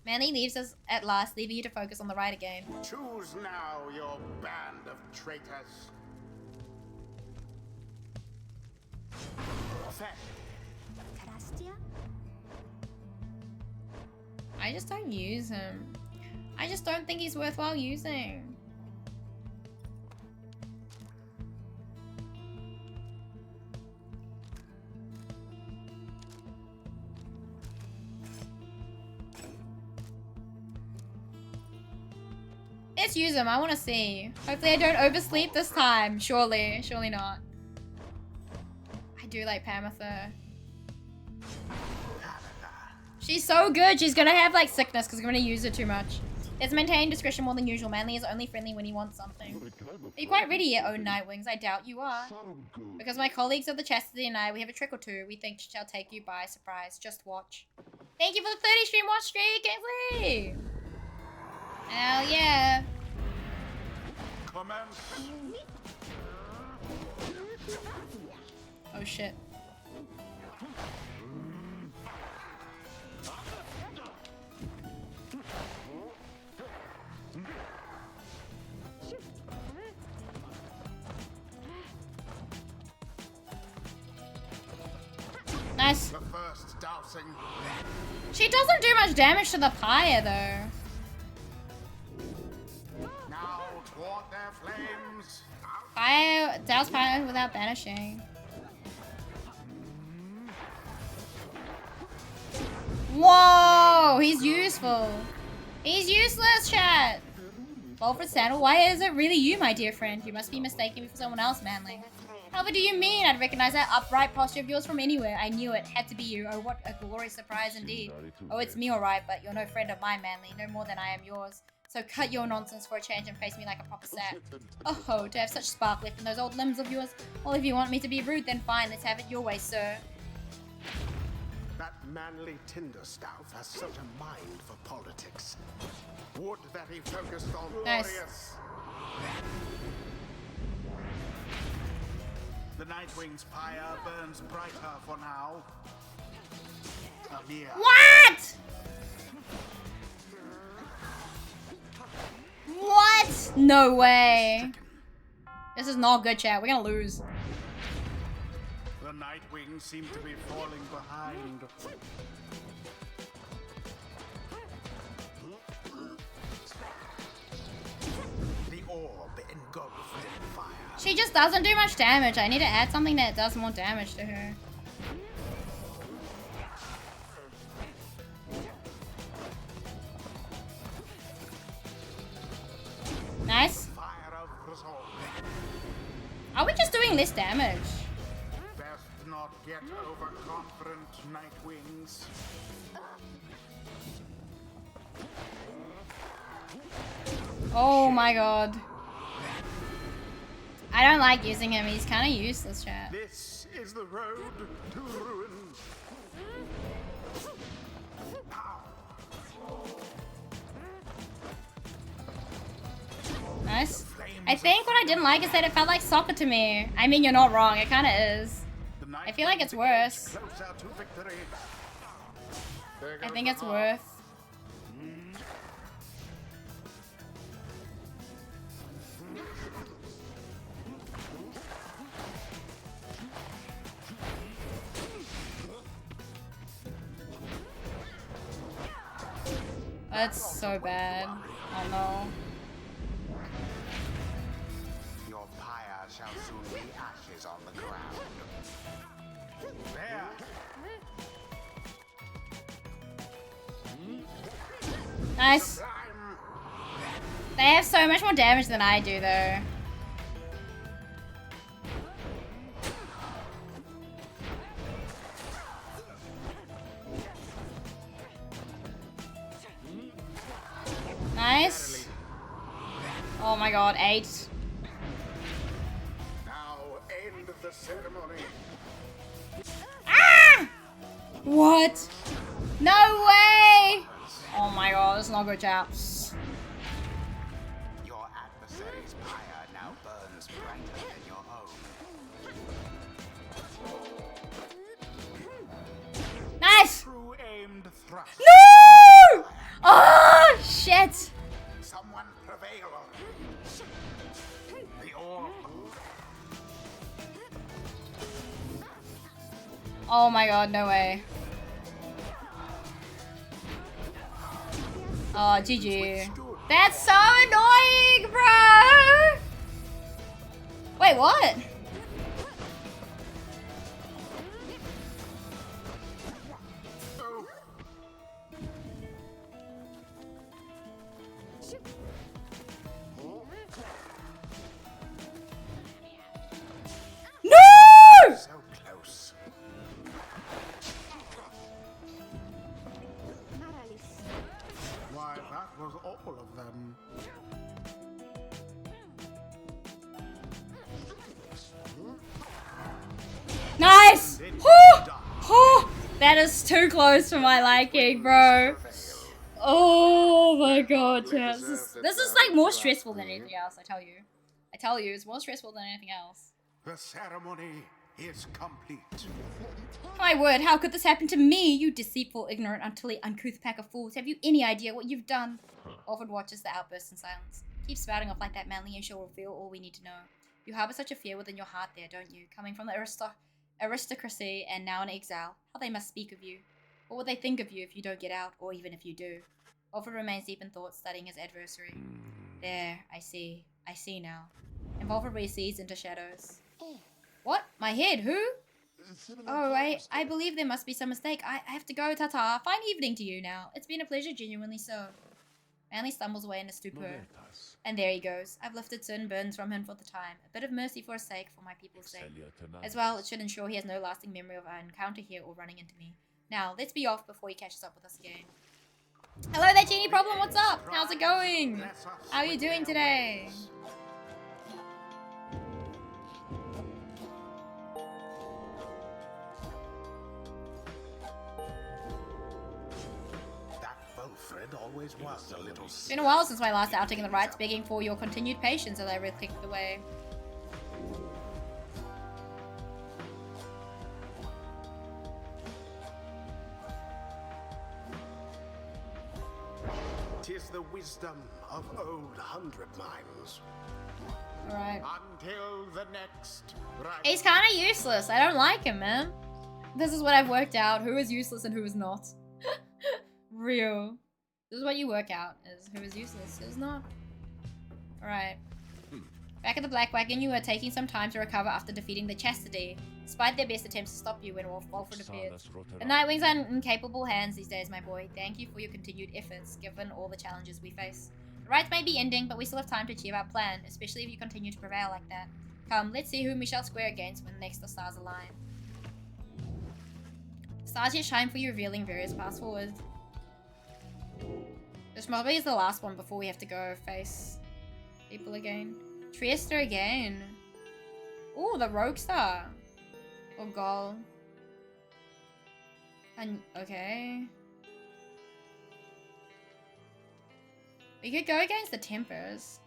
Manly leaves us at last, leaving you to focus on the rider game. Choose now your band of traitors. I just don't use him. I just don't think he's worthwhile using. Let's use him. I want to see. Hopefully I don't oversleep this time. Surely. Surely not. I do like Pamatha. She's so good. She's gonna have like sickness because I'm gonna use her too much. Let's maintain discretion more than usual. Manly is only friendly when he wants something. Are you quite ready yet, own Nightwings? I doubt you are. Because my colleagues of the Chastity and I, we have a trick or two we think shall take you by surprise. Just watch. Thank you for the 30 stream watch streak, Kingsley! Hell yeah. Oh shit. Nice. The first dousing. She doesn't do much damage to the Pyre though. Now toward their flames. Pyre, douse Pyre without banishing. Whoa, he's useful. He's useless, chat. Volfred Sandal, why is it really you, my dear friend? You must be mistaking me for someone else, Manly. However do you mean? I'd recognize that upright posture of yours from anywhere. I knew it. Had to be you. Oh, what a glorious surprise indeed. Oh, it's me alright, but you're no friend of mine, Manly. No more than I am yours. So cut your nonsense for a change and face me like a proper sap. Oh, to have such spark left in those old limbs of yours. Well, if you want me to be rude, then fine. Let's have it your way, sir. That manly Tinderstaff has such a mind for politics. Would that he focused on aureus. The Nightwing's pyre burns brighter for now. What? What? No way. This is not good, chat. We're gonna lose. The Nightwing seem to be falling behind. She just doesn't do much damage. I need to add something that does more damage to her. Nice. Are we just doing less damage? Best not get overconfident, Nightwings. Oh my god. I don't like using him. He's kind of useless, chat. This is the road to ruin. Nice. I think what I didn't like is that it felt like soccer to me. I mean, you're not wrong. It kind of is. I feel like it's worse. I think it's worth. That's so bad. Oh no. Your pyre shall soon be ashes on the ground. There. Nice. They have so much more damage than I do, though. Nice. Oh my god, 8. Now end the ceremony. Ah! What? No way! Oh my god, that's not good, chaps. Your adversary's pyre now burns brighter than your own. Nice! True aimed thrust. No! Oh, shit! Someone prevail. The orb. Oh my god, no way. Oh, GG. That's so annoying, bro! Wait, what? No! So close. Why, that was all of them. Nice! Oh, oh, that is too close for my liking, bro. Oh my god, chat. This is like more stressful than anything else, I tell you. I tell you, it's more stressful than anything else. The ceremony is complete. My word, how could this happen to me, you deceitful, ignorant, utterly uncouth pack of fools? Have you any idea what you've done? Alfred watches the outburst in silence. Keep spouting off like that, Manly, and she'll reveal all we need to know. You harbor such a fear within your heart there, don't you? Coming from the aristocracy and now in exile. How they must speak of you. What would they think of you if you don't get out, or even if you do? Alfred remains deep in thought, studying his adversary. There, I see. I see now. And Alfred recedes into shadows. What? My head? Who? Oh, I believe there must be some mistake. I have to go, ta-ta. Fine evening to you now. It's been a pleasure, genuinely so. Manly stumbles away in a stupor. And there he goes. I've lifted certain burdens from him for the time. A bit of mercy for his sake, for my people's sake. As well, it should ensure he has no lasting memory of our encounter here or running into me. Now, let's be off before he catches up with us again. Hello there, Genie Problem. What's up? How's it going? How are you doing today? Always was a little. It's been a while since my last outing in the rites, begging for your continued patience as I clicked away. Tis the wisdom of old 100 Minds. Alright. Until the next. He's kind of useless. I don't like him, man. This is what I've worked out. Who is useless and who is not. Real. This is what you work out, is who is useless, who's not. Alright. Back at the Black Wagon, you are taking some time to recover after defeating the Chastity, despite their best attempts to stop you when Wolford appeared. The Nightwings are in incapable hands these days, my boy. Thank you for your continued efforts, given all the challenges we face. The rites may be ending, but we still have time to achieve our plan, especially if you continue to prevail like that. Come, let's see whom we shall square against when next the stars align. Stars yet shine for you, revealing various paths forward. This probably is the last one before we have to go face people again. Trieste again. Ooh, the Rogue Star. Or Gol. And okay. We could go against the Tempers.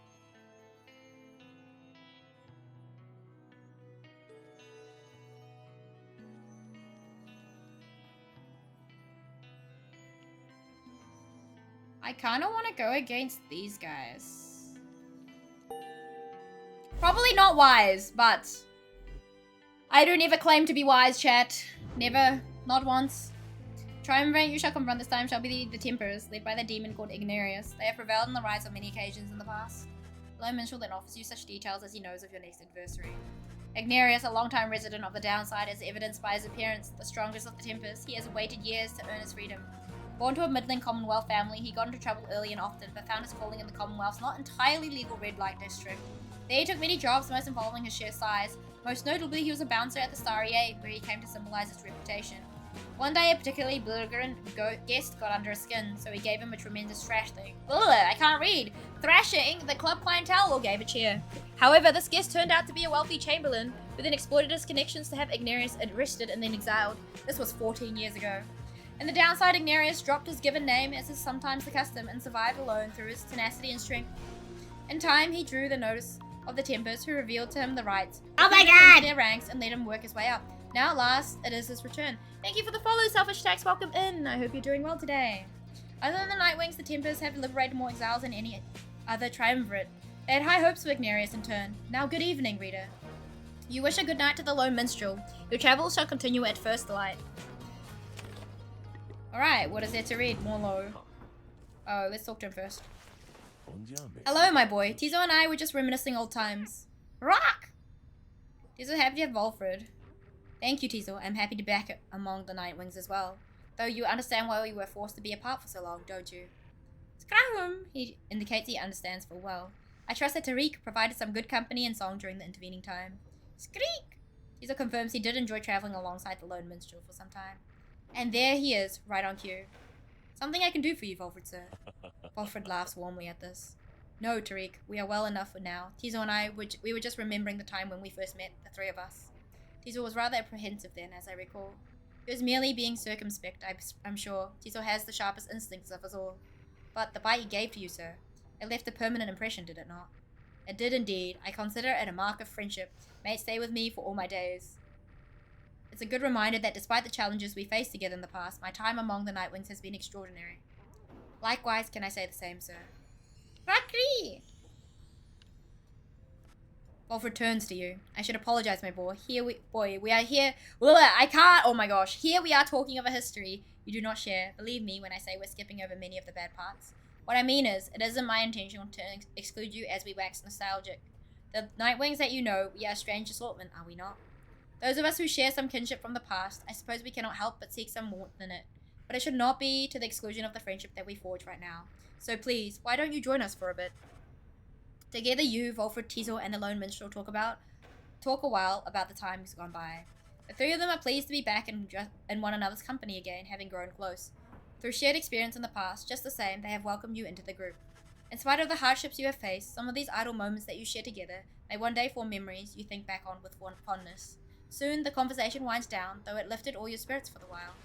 I kind of want to go against these guys. Probably not wise, but I don't ever claim to be wise, chat. Never. Not once. Triumvirate you shall confront this time shall be the Tempers, led by the demon called Ignarius. They have prevailed in the rites on many occasions in the past. The Lone Minstrel then offers you such details as he knows of your next adversary. Ignarius, a long-time resident of the Downside, is evidenced by his appearance, the strongest of the Tempers. He has waited years to earn his freedom. Born to a middling Commonwealth family, he got into trouble early and often, but found his calling in the Commonwealth's not entirely legal red light district. There he took many jobs, most involving his sheer size. Most notably, he was a bouncer at the Starry Age, where he came to symbolize his reputation. One day, a particularly belligerent guest got under his skin, so he gave him a tremendous thrashing. I can't read. Thrashing the club clientele or gave a cheer. However, this guest turned out to be a wealthy chamberlain, who then exploited his connections to have Ignarius arrested and then exiled. This was 14 years ago. In the Downside, Ignarius dropped his given name, as is sometimes the custom, and survived alone through his tenacity and strength. In time, he drew the notice of the Tempers, who revealed to him the rights. Oh my god! Their ranks and let him work his way up. Now at last, it is his return. Thank you for the follow, Selfish Tax. Welcome in. I hope you're doing well today. Other than the Nightwings, the Tempers have liberated more exiles than any other triumvirate. They had high hopes for Ignarius in turn. Now good evening, reader. You wish a good night to the Lone Minstrel. Your travels shall continue at first light. Alright, what is there to read? More low. Oh, let's talk to him first. Hello, my boy. Tizo and I were just reminiscing old times. Rock! Tizo, happy to have Volfred. Thank you, Tizo. I'm happy to be back among the Nightwings as well. Though you understand why we were forced to be apart for so long, don't you? Scrum! He indicates he understands full well. I trust that Tariq provided some good company and song during the intervening time. Skreek! Tizo confirms he did enjoy traveling alongside the Lone Minstrel for some time. And there he is, right on cue. Something I can do for you, Volfred, sir. Volfred laughs warmly at this. No, Tariq, we are well enough for now. Tizo and I, we were just remembering the time when we first met, the three of us. Tizo was rather apprehensive then, as I recall. He was merely being circumspect, I'm sure. Tizo has the sharpest instincts of us all. But the bite he gave to you, sir, it left a permanent impression, did it not? It did indeed. I consider it a mark of friendship. May it stay with me for all my days. It's a good reminder that despite the challenges we faced together in the past, my time among the Nightwings has been extraordinary. Likewise, can I say the same, sir? Rakri! Volfred turns to you. I should apologize, my boy. We are here. I can't. Oh my gosh. Here we are talking of a history you do not share. Believe me when I say we're skipping over many of the bad parts. What I mean is, it isn't my intention to exclude you as we wax nostalgic. The Nightwings that you know, we are a strange assortment, are we not? Those of us who share some kinship from the past, I suppose we cannot help but seek some warmth in it. But it should not be to the exclusion of the friendship that we forge right now. So please, why don't you join us for a bit? Together you, Volfred, Tizo, and the Lone Minstrel talk a while about the times gone by. The three of them are pleased to be back in one another's company again, having grown close. Through shared experience in the past, just the same, they have welcomed you into the group. In spite of the hardships you have faced, some of these idle moments that you share together may one day form memories you think back on with fondness. Soon, the conversation winds down, though it lifted all your spirits for the while.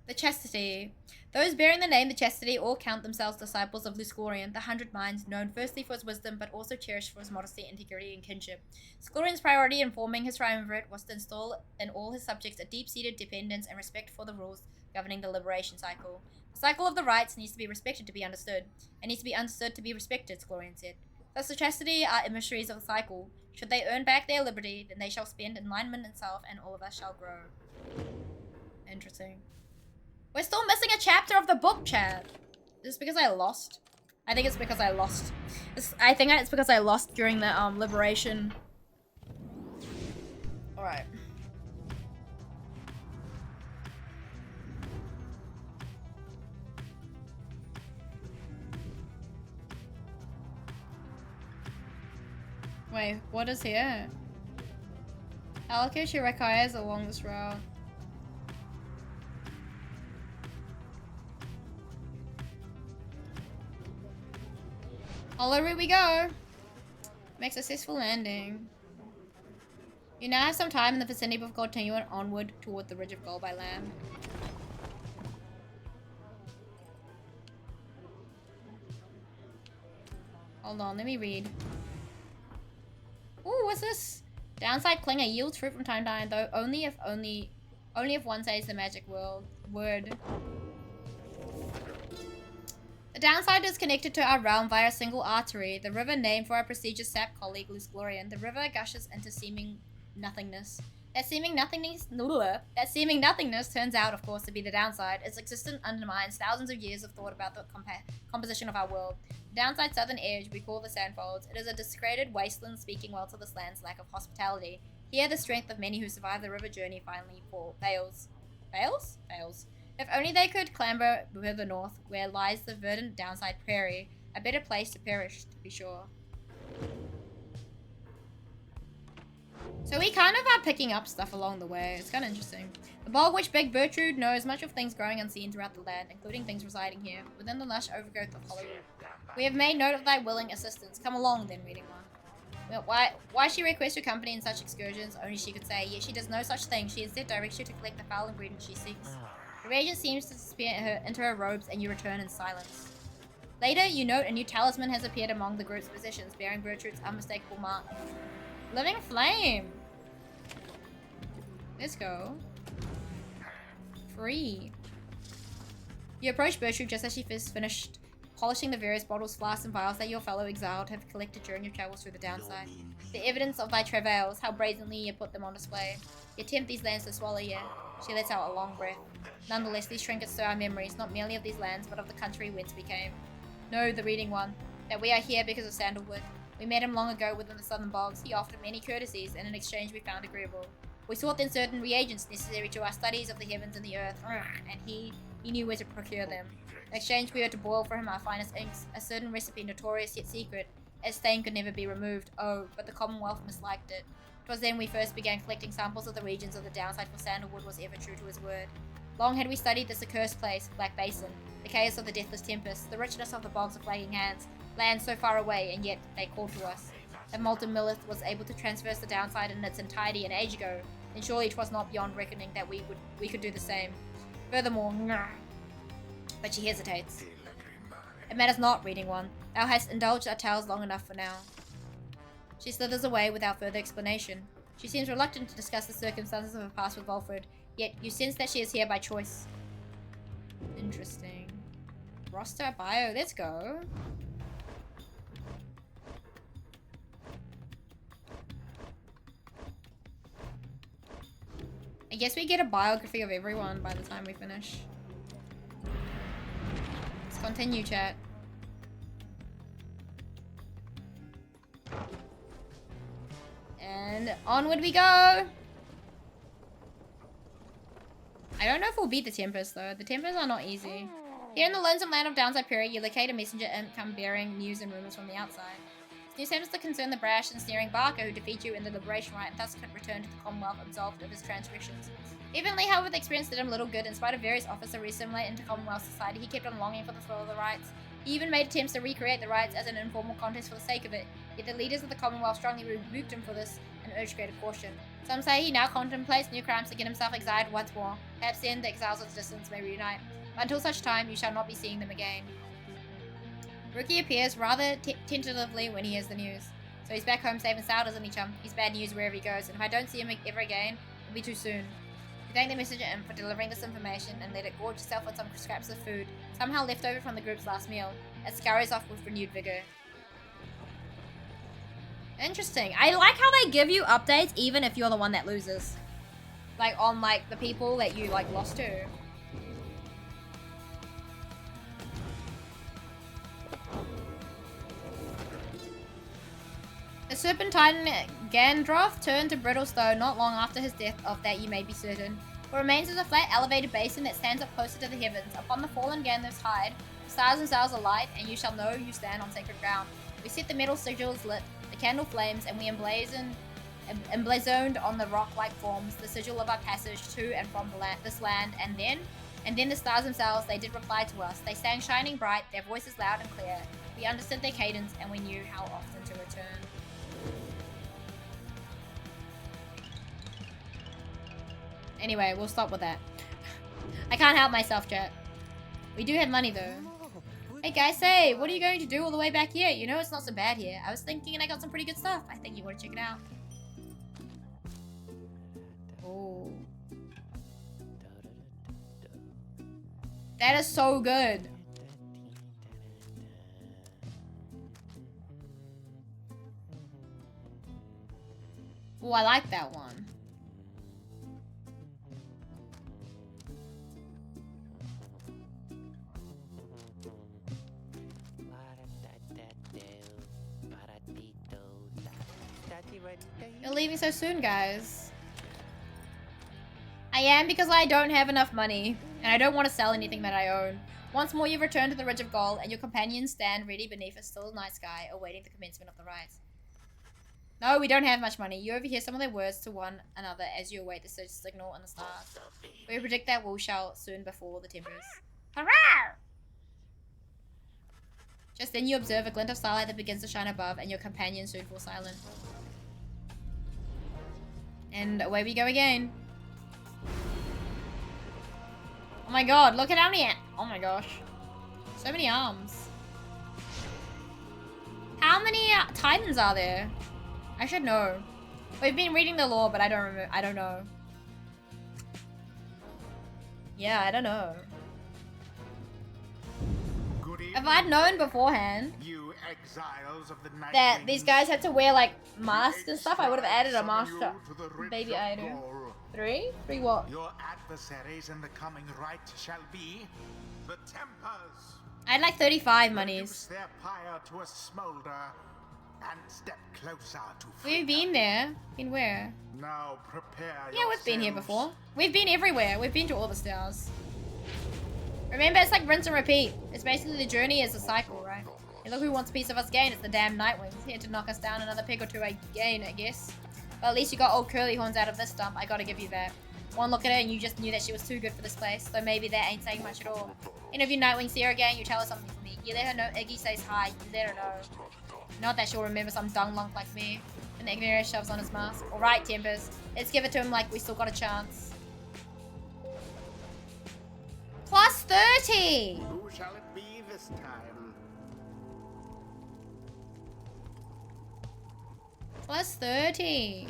The Chastity. Those bearing the name the Chastity all count themselves disciples of Luscorian, the 100 Minds, known firstly for his wisdom, but also cherished for his modesty, integrity, and kinship. Luscorian's priority in forming his triumvirate was to install in all his subjects a deep-seated dependence and respect for the rules governing the liberation cycle. The cycle of the rites needs to be respected to be understood, and needs to be understood to be respected, Luscorian said. Thus the Chastity are emissaries of the cycle. Should they earn back their liberty, then they shall spend enlightenment itself, and all of us shall grow. Interesting. We're still missing a chapter of the book, chat. Is this because I lost? I think it's because I lost. I think it's because I lost during the liberation. Alright. Wait, what is here? Allocation requires along this route. All route we go. Make successful landing. You now have some time in the vicinity before continuing onward toward the Ridge of Gold by land. Hold on, let me read. Ooh, what's this? Downside Clinger yields fruit from time to time, though only if one says the magic word. The downside is connected to our realm via a single artery, the river named for our prestigious sap colleague, Glorian. The river gushes into seeming nothingness. That seeming nothingness turns out, of course, to be the downside. Its existence undermines thousands of years of thought about the composition of our world. The downside southern edge we call the Sandfolds. It is a desecrated wasteland speaking well to this land's lack of hospitality. Here the strength of many who survive the river journey finally fails. Fails? If only they could clamber further north, where lies the verdant downside prairie. A better place to perish, to be sure. So we kind of are picking up stuff along the way. It's kind of interesting. The bog which Big Bertrude knows much of things growing unseen throughout the land, including things residing here, within the lush overgrowth of Hollywood. We have made note of thy willing assistance. Come along then, reading one. Well, why she requests your company in such excursions? Only she could say. Yet she does no such thing. She instead directs you to collect the foul ingredients she seeks. The radiance seems to disappear into her robes, and you return in silence. Later, you note a new talisman has appeared among the group's possessions, bearing Bertrude's unmistakable mark. Living flame! Let's go. Free. You approach Bertrude just as she finished polishing the various bottles, flasks, and vials that your fellow exiled have collected during your travels through the downside. The evidence of thy travails, how brazenly you put them on display. You tempt these lands to swallow you. She lets out a long breath. Nonetheless, these trinkets stir our memories, not merely of these lands, but of the country whence we came. Know, the reading one, that we are here because of Sandalwood. We met him long ago within the southern bogs. He offered many courtesies, and in exchange we found agreeable. We sought then certain reagents necessary to our studies of the heavens and the earth, and he knew where to procure them. In exchange we were to boil for him our finest inks, a certain recipe notorious yet secret, as stain could never be removed. Oh, but the Commonwealth misliked it. 'Twas then we first began collecting samples of the regions of the downside, for Sandalwood was ever true to his word. Long had we studied this accursed place, Black Basin, the chaos of the deathless tempest, the richness of the bogs of flagging hands, lands so far away, and yet they called to us. If Molten Millith was able to traverse the downside in its entirety an age ago, then surely 'twas not beyond reckoning that we could do the same. Furthermore, but she hesitates. It matters not, reading one. Thou hast indulged our tales long enough for now. She slithers away without further explanation. She seems reluctant to discuss the circumstances of her past with Volfred, yet you sense that she is here by choice. Interesting. Roster bio, let's go. I guess we get a biography of everyone by the time we finish. Let's continue, chat. And onward we go! I don't know if we'll beat the Tempest, though. The Tempest are not easy. Here in the lonesome land of Downside Pyre, you locate a messenger imp come bearing news and rumors from the outside. This news happens to concern the brash and sneering Barker who defeat you in the Liberation Rite and thus could return to the Commonwealth absolved of his transgressions. Evidently, however, the experience did him little good. In spite of various offers to reassimilate into Commonwealth society, he kept on longing for the thrill of the rites. He even made attempts to recreate the rites as an informal contest for the sake of it, yet the leaders of the Commonwealth strongly rebuked him for this and urged greater caution. Some say he now contemplates new crimes to get himself exiled once more. Perhaps then the exiles of the distance may reunite. But until such time, you shall not be seeing them again. Rookie appears rather tentatively when he hears the news. So he's back home safe and sound, isn't he, chum? He's bad news wherever he goes, and if I don't see him ever again, it'll be too soon. You thank the messenger imp for delivering this information and let it gorge yourself with some scraps of food, somehow left over from the group's last meal. It scurries off with renewed vigor. Interesting. I like how they give you updates even if you're the one that loses. Like, on, like, the people that you, like, lost to. serpentine Gandroth turned to brittle stone not long after his death, of that you may be certain. What remains is a flat, elevated basin that stands up closer to the heavens. Upon the fallen Gandalf's hide, stars and stars alight, and you shall know you stand on sacred ground. We set the metal sigils lit, the candle flames, and we emblazoned on the rock-like forms the sigil of our passage to and from this land, and then the stars themselves, they did reply to us. They sang shining bright, their voices loud and clear. We understood their cadence, and we knew how often to return. Anyway, we'll stop with that. I can't help myself, chat. We do have money, though. Hey, guys, say, what are you going to do all the way back here? You know, it's not so bad here. I was thinking and I got some pretty good stuff. I think you want to check it out. Oh. That is so good. Oh, I like that one. You're leaving so soon, guys. I am, because I don't have enough money, and I don't want to sell anything that I own. Once more you've returned to the Ridge of Gold, and your companions stand ready beneath a still night sky, awaiting the commencement of the rites. No, we don't have much money. You overhear some of their words to one another as you await the search signal in the stars. We predict that we shall soon befall the tempest. Hurrah! Just then you observe a glint of starlight that begins to shine above, and your companions soon fall silent. And away we go again. Oh my god, look at how many... Oh my gosh. So many arms. How many titans are there? I should know. We've been reading the lore, but I don't remember. I don't know. Yeah, I don't know. If I'd known beforehand you exiles of the night that these guys had to wear like masks and stuff, I would have added a mask to baby aeru. 3? 3 what? Your adversaries in the coming rite shall be the Tempers. I had like 35 monies. Their pyre to a smolder and step closer to We've been there. Been where? Now prepare. Yeah, we've been here before. We've been everywhere. We've been to all the stars. Remember, it's like rinse and repeat. It's basically the journey is a cycle, right? And look who wants a piece of us gain. It's the damn Nightwings. Here to knock us down another peg or two again, I guess. But at least you got old curly horns out of this dump. I gotta give you that. One look at her and you just knew that she was too good for this place. So maybe that ain't saying much at all. Any of you Nightwings see her again, you tell her something for me. You let her know Iggy says hi. You let her know. Not that she'll remember some dung lump like me. And Ignorous shoves on his mask. Alright, Tempers. Let's give it to him like we still got a chance. Plus 30! Who shall it be this time? Plus 30.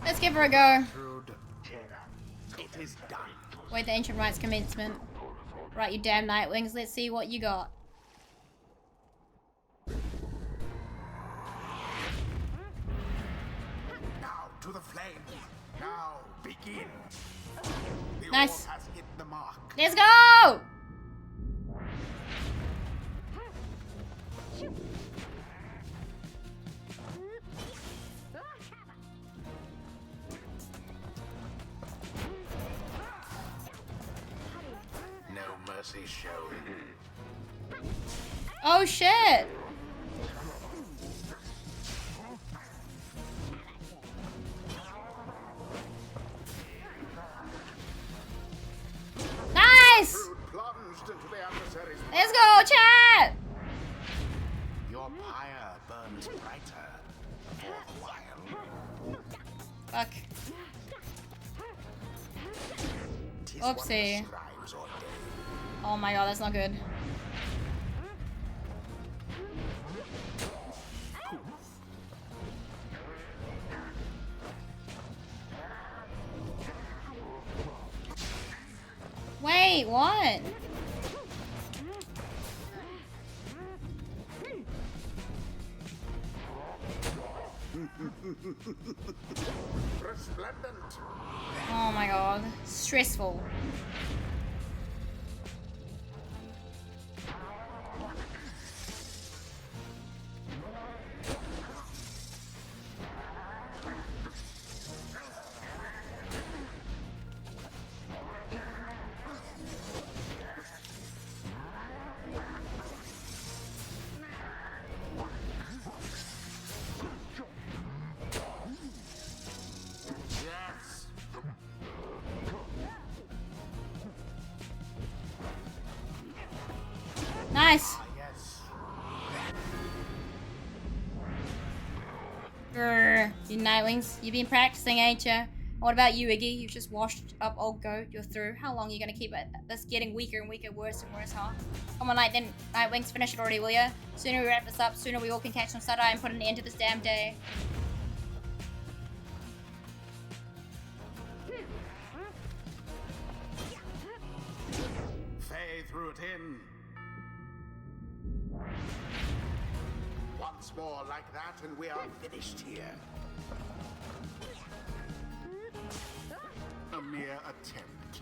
Let's give her a go. It is done. Wait, the ancient rites commencement. Right, you damn Nightwings. Let's see what you got. Now to the flame. Now begin. The Nice. orb has hit the mark. Let's go! No mercy shown. Oh shit! Nice! Crude plans brighter all the while. Fuck. 'Tis what the Oopsie. scribes ordain. Oh my god, that's not good. Wait, what? Resplendent. Oh my god. Stressful. Yes. Nice. Ah, yes. Grr, you Nightwings, you've been practicing, ain't ya? What about you, Iggy? You've just washed up old goat. You're through. How long are you gonna keep it? This getting weaker and weaker, worse and worse, huh? Come on, Nightwings, finish it already, will ya? Sooner we wrap this up, sooner we all can catch some Sunday and put an end to this damn day. Fay threw it in. Once more like that, and we are finished here. A mere attempt.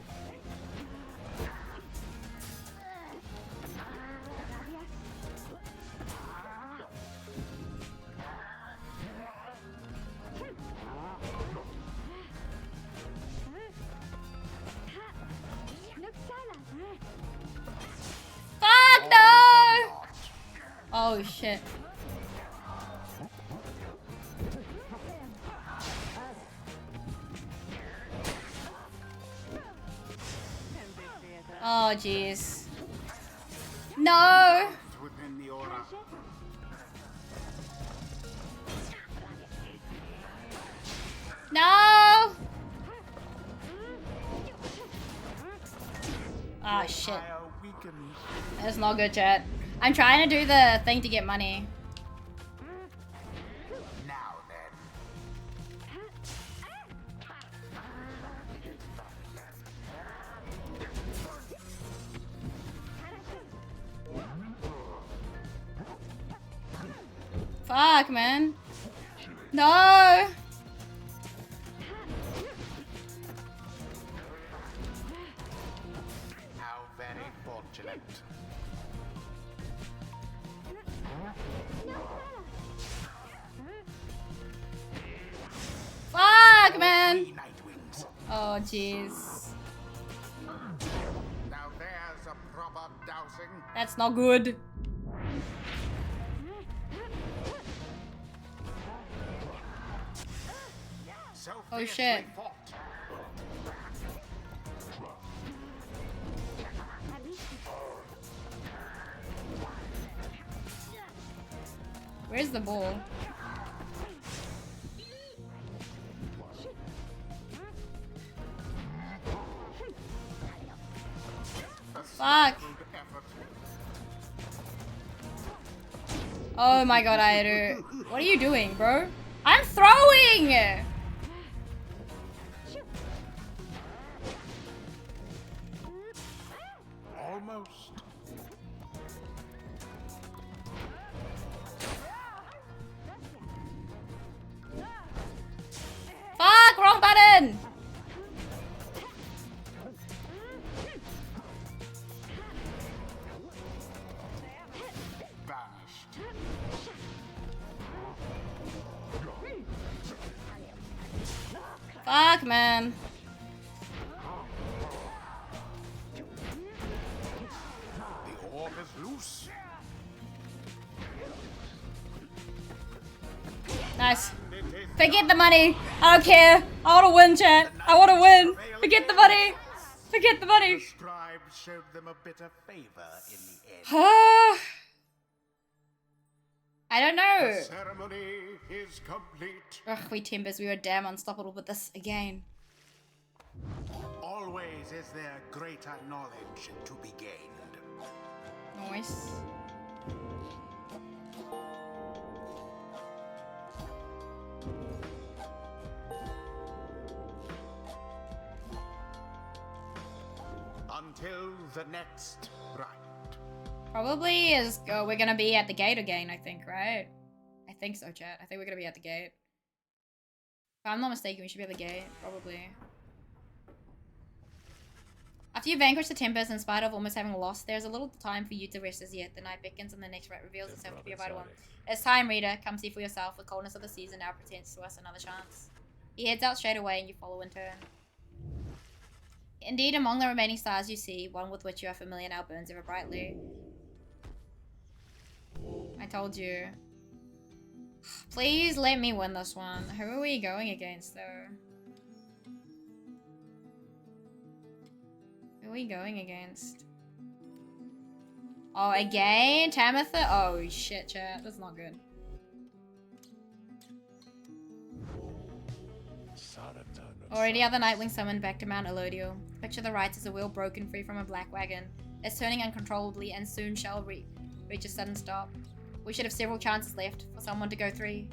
Fuck no! Oh shit. Oh jeez. No! Within the aura. No! Oh shit. Fire weakened. That's not good, chat. I'm trying to do the thing to get money. Now then. Fuck, man. No! How very fortunate. Fuck, man! Three Nightwings. Oh, jeez. Now there's a proper dousing. That's not good. So Oh, fiercely shit. fought. Where's the ball? Fuck. Effort. Oh my god, aeru. What are you doing, bro? I'm throwing! Almost. Fuck, wrong button! Banished. Fuck, man. The orb is loose. Nice. It is Forget the money. I don't care. I want to win, chat. I want to win. Forget the money. Forget the money. the scribe showed them a bitter favor in the end. I don't The know. ceremony is complete. Ugh, we Timbers, we were damn unstoppable with this again. Always is there greater knowledge to be gained. Nice. Until the next rite. Probably is. Oh, we're gonna be at the gate again, I think, right? I think so, chat. I think we're gonna be at the gate. If I'm not mistaken, we should be at the gate, probably. After you vanquish the Tempest, in spite of almost having lost, there's a little time for you to rest as yet. The night beckons and the next rite reveals itself to be a vital one. It's time, reader. Come see for yourself. The coldness of the season now presents to us another chance. He heads out straight away and you follow in turn. Indeed, among the remaining stars you see, one with which you are familiar now burns ever brightly. I told you. Please let me win this one. Who are we going against, though? Who are we going against? Oh, again? Tamitha? Oh, shit, chat. That's not good. Already other Nightwing summoned back to Mount Elodial. Picture the rites as a wheel broken free from a black wagon. It's turning uncontrollably and soon shall reach a sudden stop. We should have several chances left for someone to go free.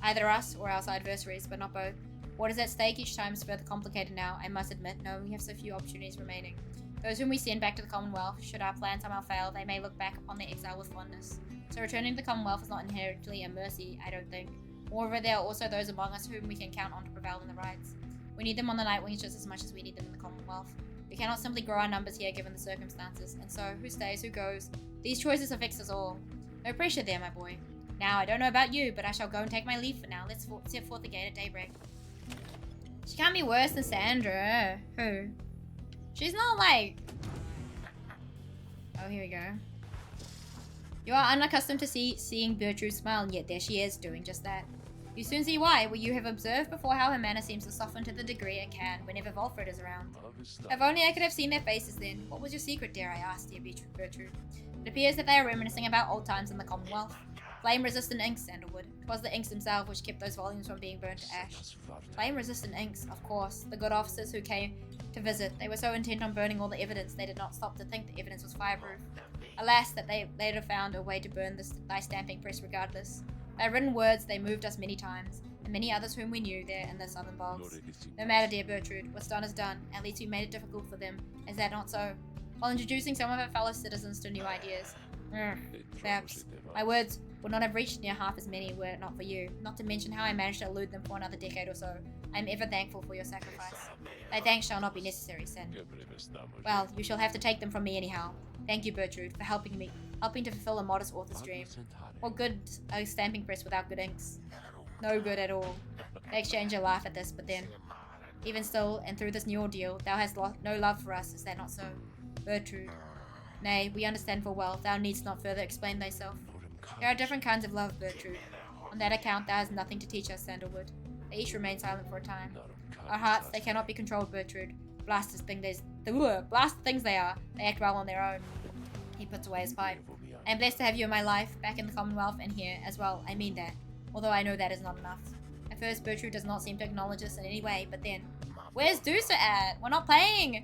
Either us or our adversaries, but not both. What is at stake each time is further complicated now, I must admit, knowing we have so few opportunities remaining. Those whom we send back to the Commonwealth, should our plan somehow fail, they may look back upon their exile with fondness. So returning to the Commonwealth is not inherently a mercy, I don't think. Moreover, there are also those among us whom we can count on to prevail in the rites. We need them on the Nightwings just as much as we need them in the Commonwealth. We cannot simply grow our numbers here given the circumstances, and so, who stays, who goes? These choices affect us all. No pressure there, my boy. Now, I don't know about you, but I shall go and take my leave for now. Let's set forth the gate at daybreak. She can't be worse than Sandra. Who? She's not like... Oh, here we go. You are unaccustomed to seeing Gertrude smile, and yet there she is, doing just that. You soon see why, where you have observed before how her manner seems to soften to the degree it can whenever Volfred is around. If only I could have seen their faces then. What was your secret, dare I ask, dear Gertrude? It appears that they are reminiscing about old times in the Commonwealth. Flame-resistant inks, Sandalwood. It was the inks themselves which kept those volumes from being burnt to ash. Flame-resistant inks, of course. The good officers who came to visit, they were so intent on burning all the evidence, they did not stop to think the evidence was fireproof. Alas, that they later found a way to burn thy stamping press regardless. By written words, they moved us many times, and many others whom we knew there in the southern bogs. No matter, dear Gertrude, what's done is done. At least we made it difficult for them. Is that not so? While introducing some of our fellow citizens to new ideas. Perhaps my words would not have reached near half as many were it not for you. Not to mention how I managed to elude them for another decade or so. I am ever thankful for your sacrifice. Thy thanks shall not be necessary, Sen. Well, you shall have to take them from me anyhow. Thank you, Gertrude, for helping to fulfill a modest author's dream. What good a stamping press without good inks? No good at all. They exchange a laugh at this, but then, even still, and through this new ordeal, thou hast no love for us, is that not so? Gertrude. Nay, we understand full well, thou needst not further explain thyself. There are different kinds of love, Gertrude. On that account, thou hast nothing to teach us, Sandalwood. They each remain silent for a time. Our hearts, they cannot be controlled, Gertrude. Blasted things they are. They act well on their own. He puts away his pipe. I am blessed to have you in my life, back in the Commonwealth and here as well. I mean that. Although I know that is not enough. At first, Gertrude does not seem to acknowledge this in any way, but then... Where's Dusa at? We're not playing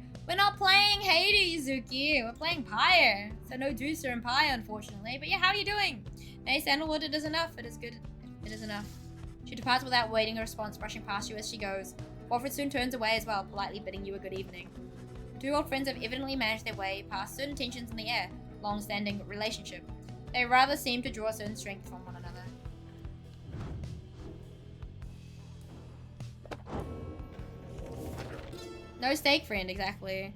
Hades, Zuki. We're playing Pyre. So no Dusa and Pyre, unfortunately. But yeah, how are you doing? Nay, Sandalwood, it is enough. It is good. It is enough. She departs without waiting a response, brushing past you as she goes. Walfred soon turns away as well, politely bidding you a good evening. The two old friends have evidently managed their way past certain tensions in the air, long-standing relationship. They rather seem to draw a certain strength from one another. No stake, friend, exactly.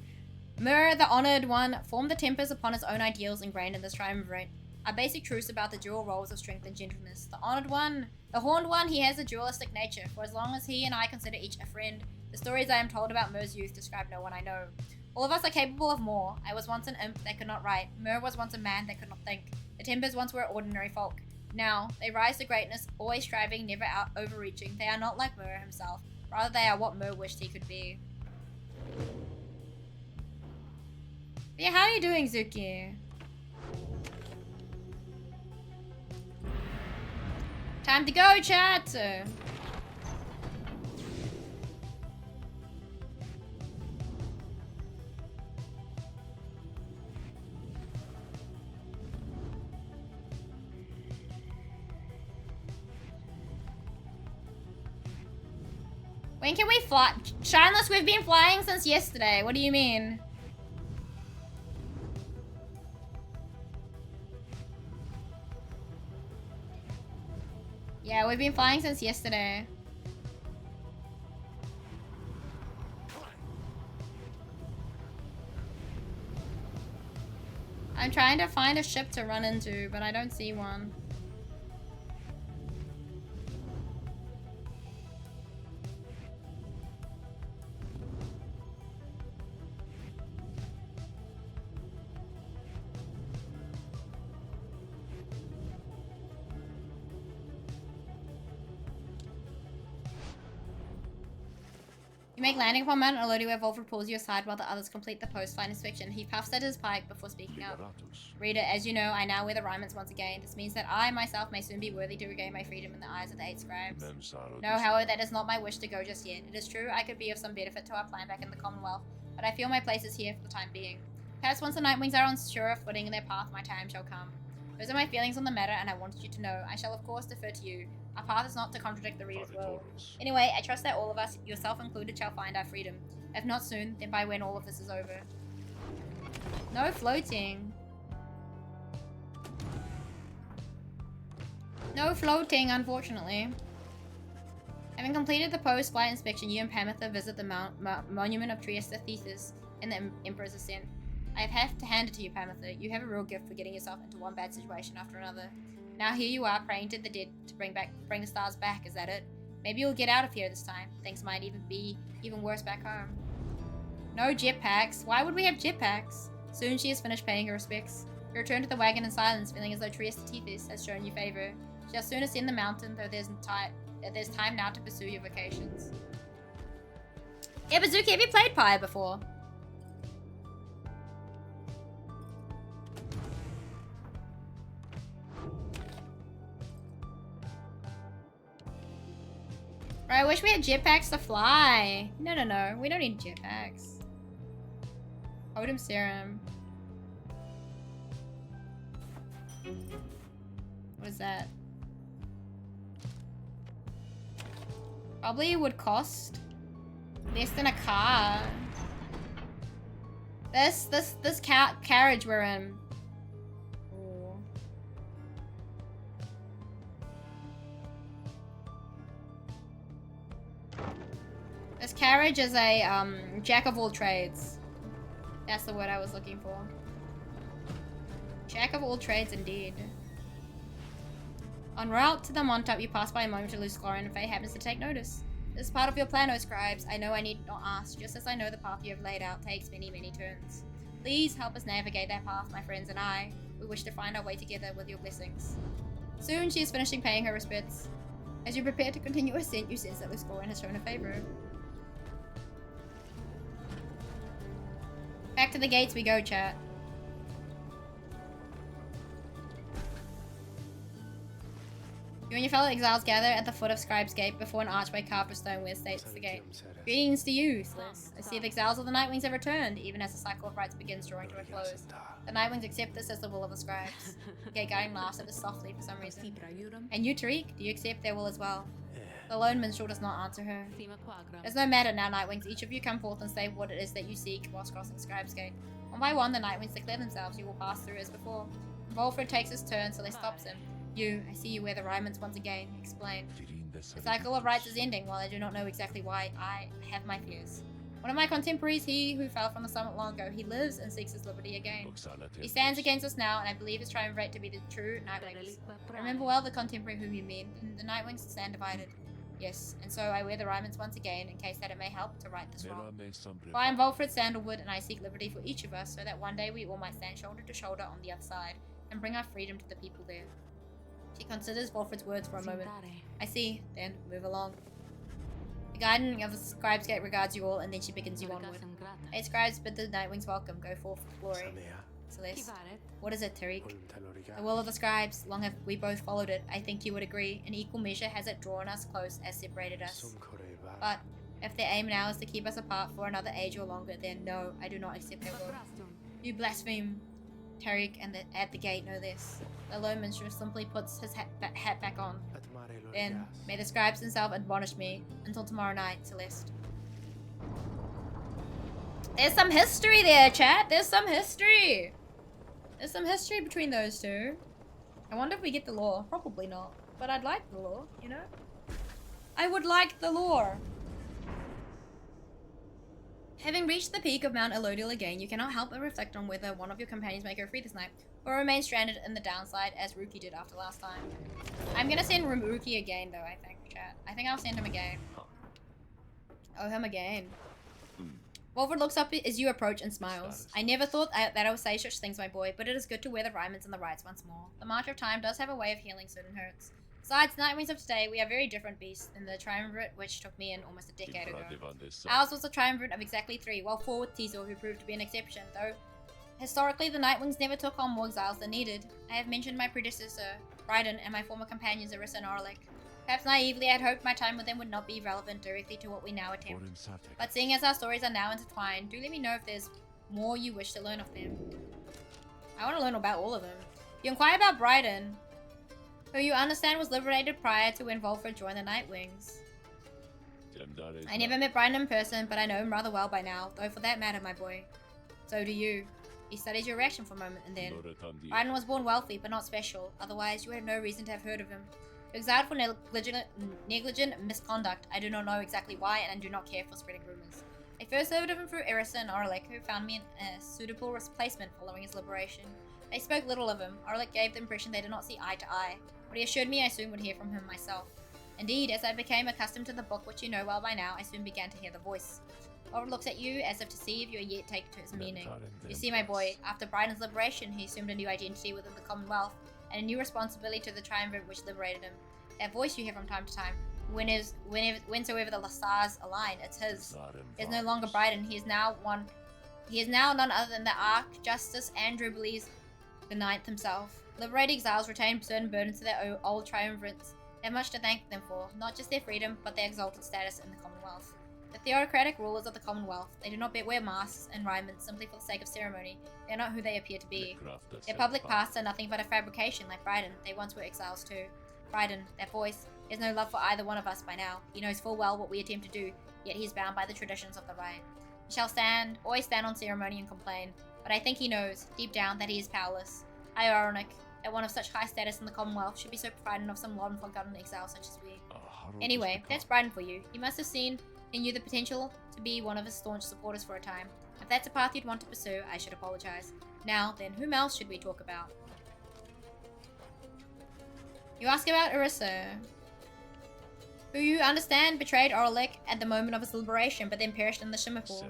Myr, the Honored One, formed the Tempest upon his own ideals ingrained in this triumvirate. A basic truth about the dual roles of strength and gentleness. The Horned One, he has a dualistic nature, for as long as he and I consider each a friend, the stories I am told about Myr's youth describe no one I know. All of us are capable of more. I was once an imp that could not write. Myr was once a man that could not think. The Tempers once were ordinary folk. Now, they rise to greatness, always striving, never overreaching. They are not like Myr himself. Rather, they are what Myr wished he could be. But yeah, how are you doing, Zuki? Time to go, chat! When can we fly? Shineless, we've been flying since yesterday. What do you mean? Yeah, we've been flying since yesterday. I'm trying to find a ship to run into, but I don't see one. You make landing upon Mount Elodie where Volfred pulls you aside while the others complete the post-flight inspection. He puffs at his pipe before speaking up. Reader, as you know, I now wear the Rymans once again. This means that I, myself, may soon be worthy to regain my freedom in the eyes of the 8 scribes. No, however, that is not my wish to go just yet. It is true, I could be of some benefit to our plan back in the Commonwealth, but I feel my place is here for the time being. Perhaps once the Nightwings are on surer footing in their path, my time shall come. Those are my feelings on the matter, and I wanted you to know. I shall of course defer to you. Our path is not to contradict the reader's will. Anyway, I trust that all of us, yourself included, shall find our freedom. If not soon, then by when all of this is over. No floating. No floating, unfortunately. Having completed the post-flight inspection, you and Pamitha visit the monument of Trieste Thetis in the Emperor's Ascent. I have to hand it to you, Pamitha. You have a real gift for getting yourself into one bad situation after another. Now here you are, praying to the dead to bring the stars back. Is that it? Maybe you'll get out of here this time. Things might even be worse back home. No jetpacks. Why would we have jetpacks? Soon she has finished paying her respects. You return to the wagon in silence, feeling as though Trieste Thetis has shown you favor. She shall soon ascend the mountain, though there's time now to pursue your vocations. Yeah, Bazooka, have you played Pyre before? Right, I wish we had jetpacks to fly. No, no, no. We don't need jetpacks. Totem serum. What is that? Probably would cost less than a car. This carriage we're in. This carriage is a jack of all trades. That's the word I was looking for. Jack of all trades indeed. En route to the Montop, you pass by a moment to lose Glorin and Faye happens to take notice. This is part of your plan, O scribes. I know I need not ask, just as I know the path you have laid out takes many, many turns. Please help us navigate that path, my friends and I. We wish to find our way together with your blessings. Soon she is finishing paying her respects. As you prepare to continue ascent, you sense that Luce Glorin has shown a favor. Back to the gates we go, chat. You and your fellow exiles gather at the foot of Scribe's Gate before an archway carved of stone where states the gate. Greetings to you, Sliss. I see the exiles of the Nightwings have returned, even as the cycle of rites begins drawing to a close. The Nightwings accept this as the will of the scribes. The gate guardian laughs at this softly for some reason. And you, Tariq, do you accept their will as well? The lone minstrel does not answer her. There's no matter now, Nightwings. Each of you come forth and say what it is that you seek whilst crossing Scribe's Gate. One by one, the Nightwings declare themselves. You will pass through as before. Volfred takes his turn, so they stops him. You, I see you wear the Rymans once again. Explain. The cycle of rites is ending, while I do not know exactly why. I have my fears. One of my contemporaries, he who fell from the summit long ago, he lives and seeks his liberty again. He stands against us now, and I believe his triumvirate to be the true Nightwings. Remember well the contemporary whom you mean. The Nightwings stand divided. Yes, and so I wear the Rymans once again, in case that it may help to right this wrong. For I am Volfred Sandalwood, and I seek liberty for each of us, so that one day we all might stand shoulder to shoulder on the other side, and bring our freedom to the people there. She considers Volfred's words for a moment. I see, then move along. The guardian of the Scribe's Gate regards you all, and then she begins you onward. 8 scribes bid the Nightwings welcome. Go forth with glory. Celeste. What is it, Tariq? The will of the scribes. Long have we both followed it. I think you would agree. In equal measure has it drawn us close as separated us. But if their aim now is to keep us apart for another age or longer, then no, I do not accept their will. You blaspheme. Tariq and at the gate know this. The lone minstrel simply puts his hat back on. Then, may the scribes himself admonish me. Until tomorrow night, Celeste. There's some history there, chat. There's some history. There's some history between those two. I wonder if we get the lore. Probably not. But I'd like the lore, you know? I would like the lore. Having reached the peak of Mount Elodil again, you cannot help but reflect on whether one of your companions may go free this night, or remain stranded in the downside as Ruki did after last time. I'm gonna send Ruki again though, I think, chat. I think I'll send him again. Oh, him again. Wolford looks up as you approach and smiles. I never thought that I would say such things, my boy, but it is good to wear the rhymes and the rights once more. The march of time does have a way of healing certain hurts. Besides, the Nightwings of today, we are very different beasts than the triumvirate which took me in almost a decade ago. Ours was a triumvirate of exactly 3, while 4 with Teasel, who proved to be an exception, though historically the Nightwings never took on more exiles than needed. I have mentioned my predecessor, Bryden, and my former companions, Arissa and Orlick. Perhaps naively, I had hoped my time with them would not be relevant directly to what we now attempt. But seeing as our stories are now intertwined, do let me know if there's more you wish to learn of them. I want to learn about all of them. You inquire about Bryden, who you understand was liberated prior to when Volfred joined the Nightwings. I never met Bryden in person, but I know him rather well by now, though for that matter, my boy. So do you. He studies your reaction for a moment, and then... Bryden was born wealthy, but not special. Otherwise, you would have no reason to have heard of him. Exiled for negligent misconduct. I do not know exactly why, and I do not care for spreading rumors. I first heard of him through Arissa and Orlick, who found me a suitable replacement following his liberation. They spoke little of him. Orlick gave the impression they did not see eye to eye. What he assured me I soon would hear from him myself. Indeed, as I became accustomed to the book which you know well by now, I soon began to hear the voice. Orlick looks at you as if to see if you are yet take to its meaning. You see, my boy, after Bryden's liberation, he assumed a new identity within the Commonwealth, and a new responsibility to the triumvirate which liberated him. That voice you hear from time to time, whensoever the stars align, it's his. He is no longer Bryden. He is now none other than the Archjustice Andrew Belize the Ninth himself. Liberated exiles retain certain burdens to their old triumvirates. They have much to thank them for, not just their freedom, but their exalted status in the Commonwealth. The theocratic rulers of the Commonwealth, they do not wear masks and raiments simply for the sake of ceremony. They are not who they appear to be. Their public pasts are nothing but a fabrication, like Bryden. They once were exiles too. Bryden, that voice, he has no love for either one of us by now. He knows full well what we attempt to do, yet he is bound by the traditions of the right. He shall always stand on ceremony and complain, but I think he knows, deep down, that he is powerless. How ironic that one of such high status in the Commonwealth should be so frightened of some long-forgotten exile such as we. Anyway, that's Bryden for you. He must have seen in you the potential to be one of his staunch supporters for a time. If that's a path you'd want to pursue, I should apologize. Now, then, whom else should we talk about? You ask about Arissa, who you understand betrayed Orlick at the moment of his liberation, but then perished in the Shimmer Pool.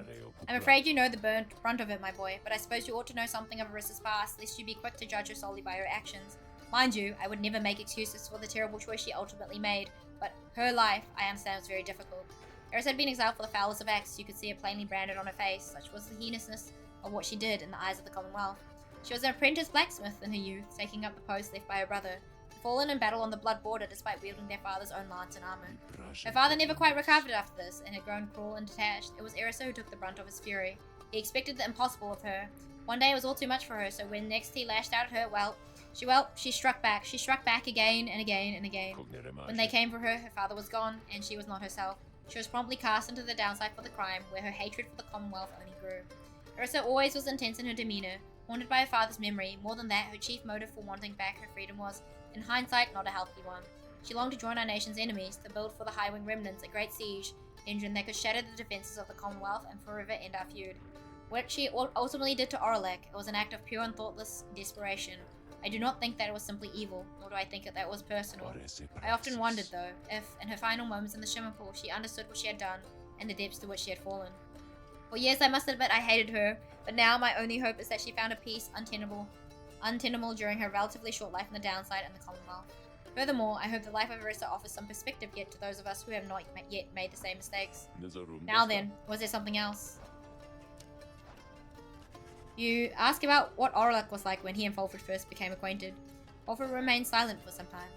I'm afraid you know the brunt of it, my boy, but I suppose you ought to know something of Arissa's past, lest you be quick to judge her solely by her actions. Mind you, I would never make excuses for the terrible choice she ultimately made, but her life, I understand, was very difficult. Arissa had been exiled for the foulest of acts. You could see it plainly branded on her face. Such was the heinousness of what she did in the eyes of the Commonwealth. She was an apprentice blacksmith in her youth, taking up the post left by her brother, fallen in battle on the Blood Border despite wielding their father's own lance and armor. Her father never quite recovered after this, and had grown cruel and detached. It was Arissa who took the brunt of his fury. He expected the impossible of her. One day it was all too much for her, so when next he lashed out at her, she struck back. She struck back again and again and again. When they came for her, her father was gone, and she was not herself. She was promptly cast into the downside for the crime, where her hatred for the Commonwealth only grew. Arissa always was intense in her demeanor, haunted by her father's memory. More than that, her chief motive for wanting back her freedom was, in hindsight, not a healthy one. She longed to join our nation's enemies, to build for the Highwing remnants a great siege engine that could shatter the defenses of the Commonwealth and forever end our feud. What she ultimately did to Orlick, it was an act of pure and thoughtless desperation. I do not think that it was simply evil, nor do I think that it was personal. I often wondered, though, if, in her final moments in the Shimmer Pool, she understood what she had done, and the depths to which she had fallen. For years, I must admit I hated her, but now my only hope is that she found a peace untenable during her relatively short life in the downside and the Commonwealth. Furthermore, I hope the life of Arissa offers some perspective yet to those of us who have not yet made the same mistakes. Now then, was there something else? You ask about what Orlok was like when he and Fulford first became acquainted. Fulford remained silent for some time.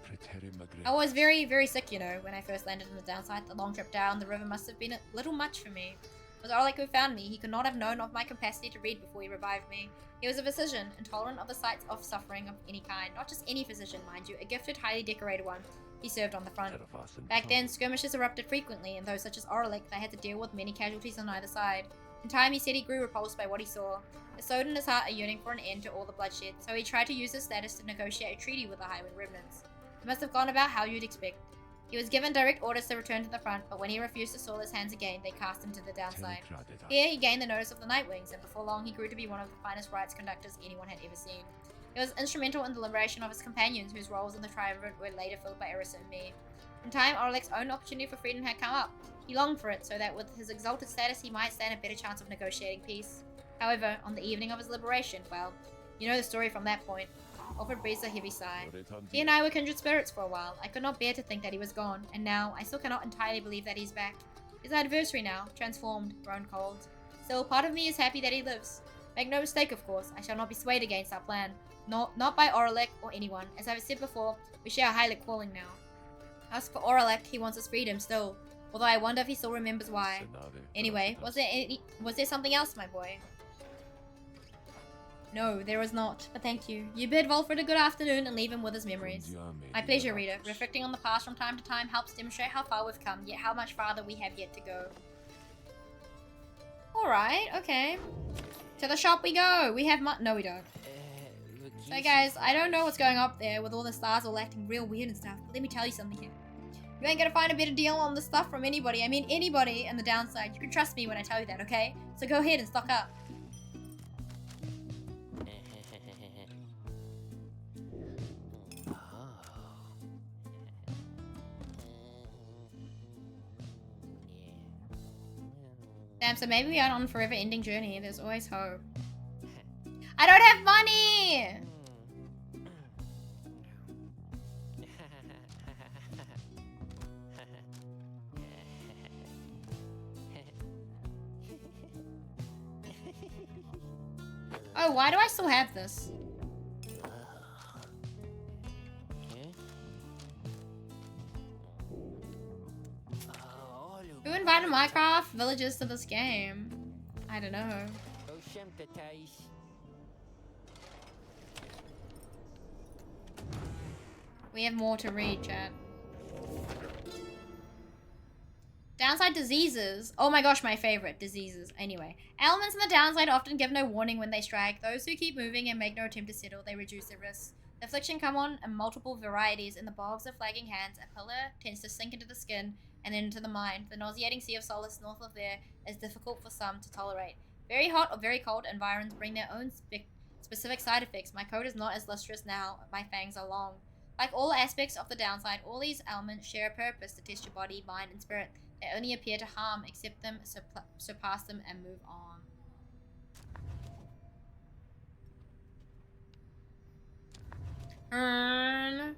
I was very, very sick, you know, when I first landed in the downside. The long trip down the river must have been a little much for me. It was Orlok who found me. He could not have known of my capacity to read before he revived me. He was a physician, intolerant of the sights of suffering of any kind. Not just any physician, mind you, a gifted, highly decorated one. He served on the front. Back then, skirmishes erupted frequently, and those such as Orlok, they had to deal with many casualties on either side. In time, he said he grew repulsed by what he saw. It sowed in his heart a yearning for an end to all the bloodshed, so he tried to use his status to negotiate a treaty with the Highwind remnants. It must have gone about how you'd expect. He was given direct orders to return to the front, but when he refused to soil his hands again, they cast him to the downside. Here, he gained the notice of the Nightwings, and before long, he grew to be one of the finest riots conductors anyone had ever seen. He was instrumental in the liberation of his companions, whose roles in the triumvirate were later filled by Erisa and me. In time, Orlok's own opportunity for freedom had come up. He longed for it, so that with his exalted status, he might stand a better chance of negotiating peace. However, on the evening of his liberation, well, you know the story from that point. Fulford breathed a heavy sigh. He and I were kindred spirits for a while. I could not bear to think that he was gone, and now I still cannot entirely believe that he's back. He's our adversary now, transformed, grown cold. Still, part of me is happy that he lives. Make no mistake, of course, I shall not be swayed against our plan. Not by Orlok or anyone. As I've said before, we share a high calling now. As for Orlok, he wants his freedom still, although I wonder if he still remembers why. Anyway, was there something else, my boy? No, there was not, but thank you. You bid Volfred a good afternoon and leave him with his memories. My pleasure, reader. Reflecting on the past from time to time helps demonstrate how far we've come, yet how much farther we have yet to go. Alright, okay. To the shop we go! We have no, we don't. So guys, I don't know what's going up there with all the stars all acting real weird and stuff, but let me tell you something here. You ain't gonna find a better deal on this stuff from anybody. I mean anybody in the downside. You can trust me when I tell you that, okay? So go ahead and stock up. Damn, so maybe we aren't on a forever ending journey. There's always hope. I don't have money! Oh, why do I still have this? Who invited Minecraft villagers to this game? I don't know. We have more to read, chat. Downside diseases. Oh my gosh, my favorite. Diseases. Anyway. Elements in the downside often give no warning when they strike. Those who keep moving and make no attempt to settle, they reduce their risks. The affliction come on in multiple varieties. In the bogs of flagging hands, a pillar tends to sink into the skin and then into the mind. The nauseating sea of solace north of there is difficult for some to tolerate. Very hot or very cold environs bring their own specific side effects. My coat is not as lustrous now. My fangs are long. Like all aspects of the downside, all these elements share a purpose to test your body, mind, and spirit. They only appear to harm, accept them, surpass them, and move on.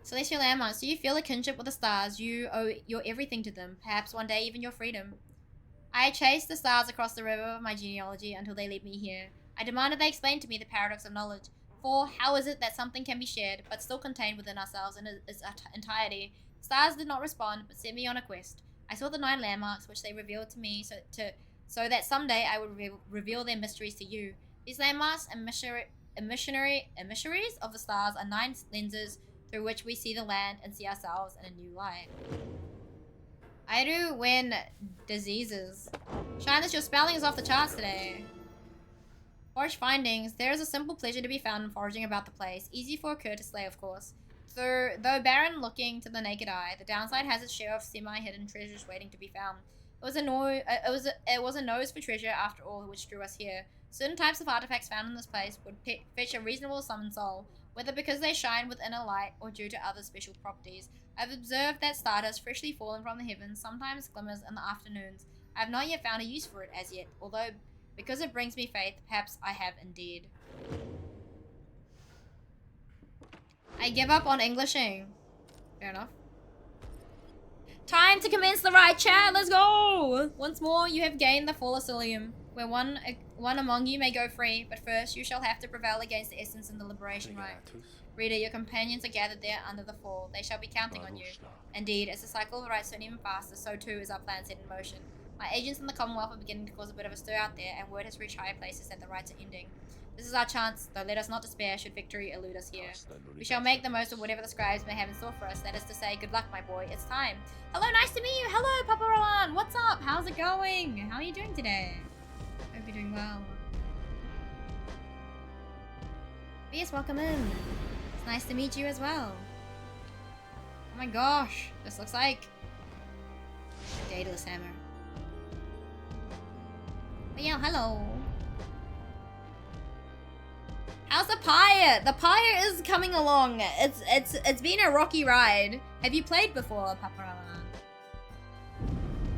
Celestial landmarks. Do you feel a kinship with the stars? You owe your everything to them. Perhaps one day even your freedom. I chased the stars across the river of my genealogy until they led me here. I demanded they explain to me the paradox of knowledge. For how is it that something can be shared, but still contained within ourselves in its entirety? Stars did not respond, but sent me on a quest. I saw the 9 landmarks, which they revealed to me so that someday I would reveal their mysteries to you. These landmarks and emissaries of the stars are 9 lenses through which we see the land and see ourselves in a new light. Aeru when diseases. Shyness, your spelling is off the charts today. Forage findings. There is a simple pleasure to be found in foraging about the place. Easy for a cur to slay, of course. Though barren looking to the naked eye, the downside has its share of semi-hidden treasures waiting to be found. It was a nose for treasure after all which drew us here. Certain types of artifacts found in this place would fetch a reasonable sum in soul, whether because they shine with inner light or due to other special properties. I've observed that stardust freshly fallen from the heavens sometimes glimmers in the afternoons. I have not yet found a use for it as yet, although because it brings me faith, perhaps I have indeed. I give up on Englishing. Fair enough. Time to commence the ride, chat. Let's go! Once more, you have gained the full asylum. where one among you may go free, but first you shall have to prevail against the essence and the liberation rite. Reader, your companions are gathered there under the fall. They shall be counting on you. Indeed, as the cycle of the rites turn even faster, so too is our plan set in motion. My agents in the Commonwealth are beginning to cause a bit of a stir out there, and word has reached higher places that the rites are ending. This is our chance, though let us not despair should victory elude us here. We shall make the most of whatever the scribes may have in store for us. That is to say, good luck, my boy. It's time. Hello, nice to meet you. Hello, Papa Roland. What's up? How's it going? How are you doing today? Hope you're doing well. Yes, welcome in. It's nice to meet you as well. Oh my gosh, this looks like a Daedalus hammer. But yeah, hello. How's the Pyre? The Pyre is coming along. It's been a rocky ride. Have you played before, Paparala?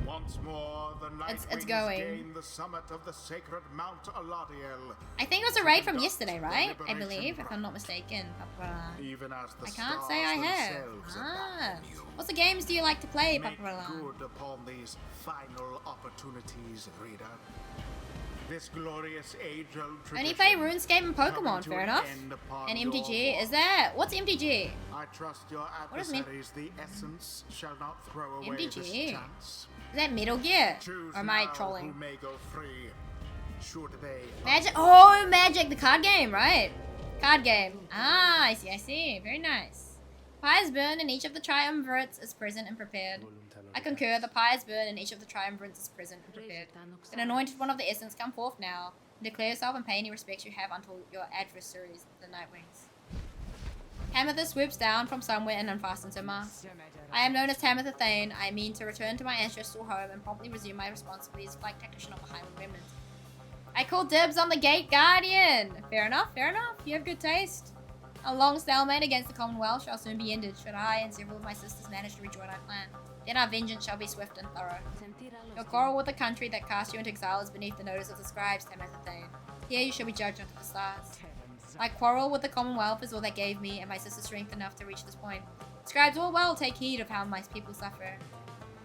Once more, the It's going. gain the summit of the sacred Mount Aladiel. I think it was a raid from yesterday, right? I believe, if I'm not mistaken, Paparala. Even as the I can't stars say I have. themselves Ah. abandon you. What the games do you like to play, Make Paparala? good upon these final opportunities, reader. This glorious age-old tradition. Only play RuneScape and Pokemon, coming to fair an enough. end upon And your MTG, watch. is that... What's MTG? I trust your What does it mean? adversaries, the essence, shall not throw away MTG. this chance. Is that Metal Gear? Choose Or am I now trolling? who may go free. Should they Magic. Oh, Magic, the card game, right? Card game. Ah, I see. Very nice. Pyres burn in each of the triumvirates is present and prepared. I concur, the pyres burn in each of the triumvirates is present and prepared. An anointed one of the essence, come forth now. Declare yourself and pay any respects you have until your adversaries, the Nightwings. Tamitha swoops down from somewhere and unfastens her mask. I am known as Tamitha Thane. I mean to return to my ancestral home and promptly resume my responsibilities as flight tactician of the Highland Remnant. I call dibs on the Gate Guardian! Fair enough. You have good taste. A long stalemate against the Commonwealth shall soon be ended, should I and several of my sisters manage to rejoin our clan. Then our vengeance shall be swift and thorough. Your quarrel with the country that cast you into exile is beneath the notice of the scribes, Tamitha Thane. Here you shall be judged unto the stars. My quarrel with the Commonwealth is all that gave me and my sister strength enough to reach this point. Scribes all well take heed of how my people suffer.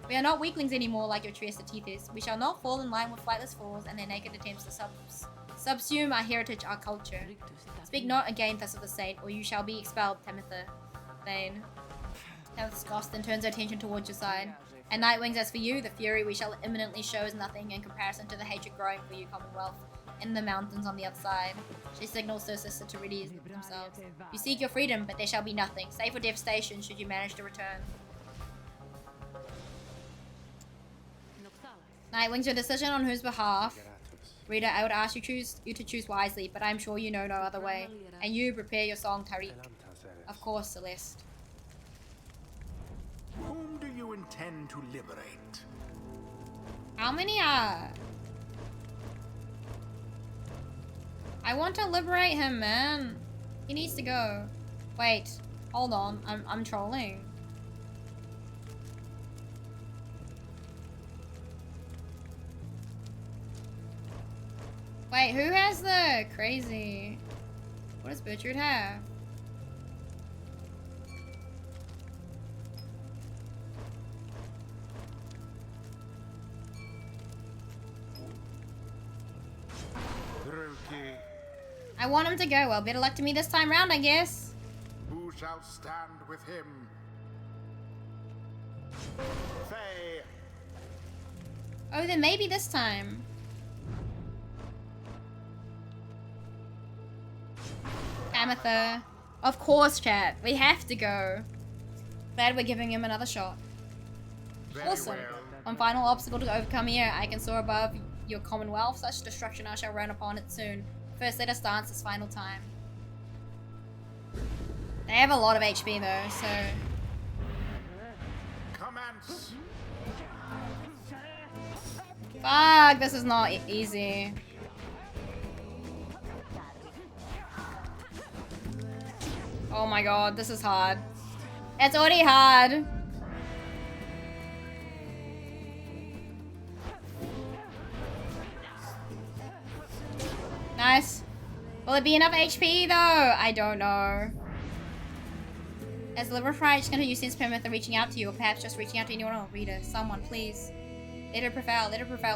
We are not weaklings anymore like your Trieste Tethys. We shall not fall in line with flightless fools and their naked attempts to subsume our heritage, our culture. Speak not again thus of the saint, or you shall be expelled, Tamitha Thane. Tamitha scoffs, then turns her attention towards your side. And Nightwings, as for you, the fury we shall imminently show is nothing in comparison to the hatred growing for you, Commonwealth, in the mountains on the other side. She signals to her sister to release themselves. You seek your freedom, but there shall be nothing, save for devastation should you manage to return. Nightwings, your decision on whose behalf? Reader, I would ask you to choose wisely, but I am sure you know no other way. And you, prepare your song, Tariq. Of course, Celeste. Whom do you intend to liberate? How many are? I want to liberate him, man. He needs to go. Wait, hold on. I'm trolling. Wait, who has the crazy? What does Bertrude have? I want him to go. Well, better luck to me this time round, I guess. Who shall stand with him? Faye. Oh, then maybe this time. Tamitha. Of course, chat. We have to go. Glad we're giving him another shot. Very Awesome. well. One final obstacle to overcome here. I can soar above your Commonwealth. Such destruction I shall run upon it soon. First, let us dance this final time. They have a lot of HP though, so... Commence. Fuck, this is not easy. Oh my god, this is hard. It's already hard. Nice. Will it be enough HP though? I don't know. As Liberfry, just gonna use sense permit reaching out to you, or perhaps just reaching out to anyone else. Reader, someone, please. Let her prevail,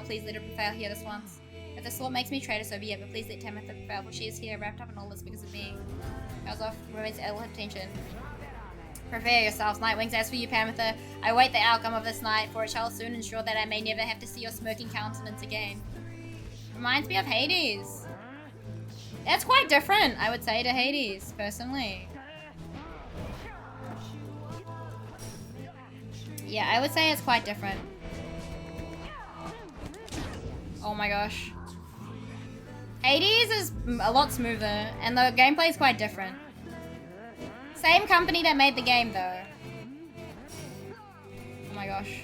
please, let her prevail. Hear this once. If the sword makes me traitor, so be it, but please let Tamitha prevail, for she is here, wrapped up in all this because of me. Goes off, remains ill attention. Prepare yourselves, Nightwings. As for you, Pamitha, I await the outcome of this night, for it shall soon ensure that I may never have to see your smirking countenance again. Reminds me of Hades. That's quite different, I would say, to Hades, personally. Yeah, I would say it's quite different. Oh my gosh. Hades is a lot smoother, and the gameplay is quite different. Same company that made the game, though. Oh my gosh.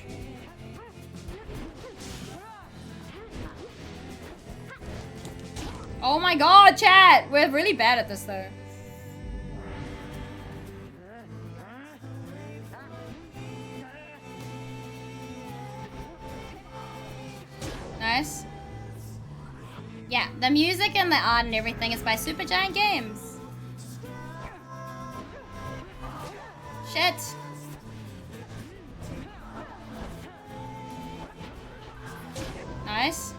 Oh my god, chat! We're really bad at this, though. Nice. Yeah, the music and the art and everything is by Supergiant Games. Shit. Nice.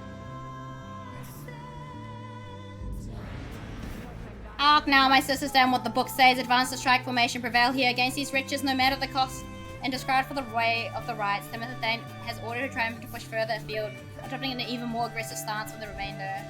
Arc now, my sisters, down what the book says. Advance the strike formation, prevail here against these riches, no matter the cost. And described for the way of the rights, Timothy Thane has ordered her triumph to push further afield, adopting an even more aggressive stance for the remainder.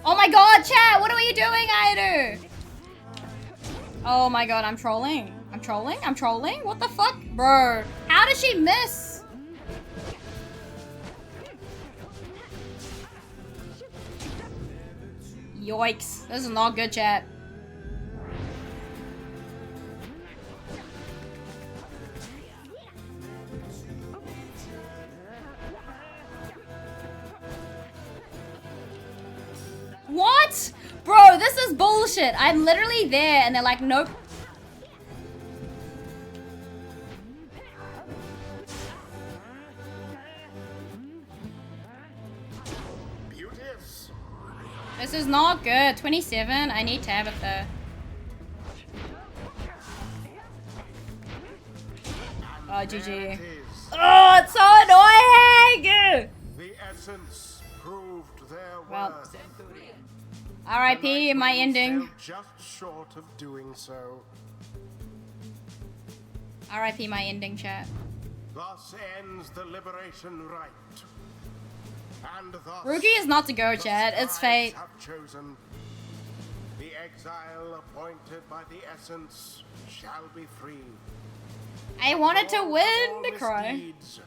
Oh my god, chat! What are you doing, aeru? Oh my god, I'm trolling. I'm trolling? I'm trolling? What the fuck? Bro, how did she miss? Yikes. This is not good, chat. What? Bro, this is bullshit. I'm literally there and they're like, nope. Beauteous. This is not good. 27. I need Tabitha. Oh, GG. Oh, it's so annoying! The essence proved their Well, worth. R.I.P. my ending. Just short of doing so. R.I.P. my ending, chat. Thus ends the liberation rite. And thus Rookie is not to go, chat. It's fate. have chosen. The exile appointed by the essence shall be free. I wanted to All win, to cry. misdeeds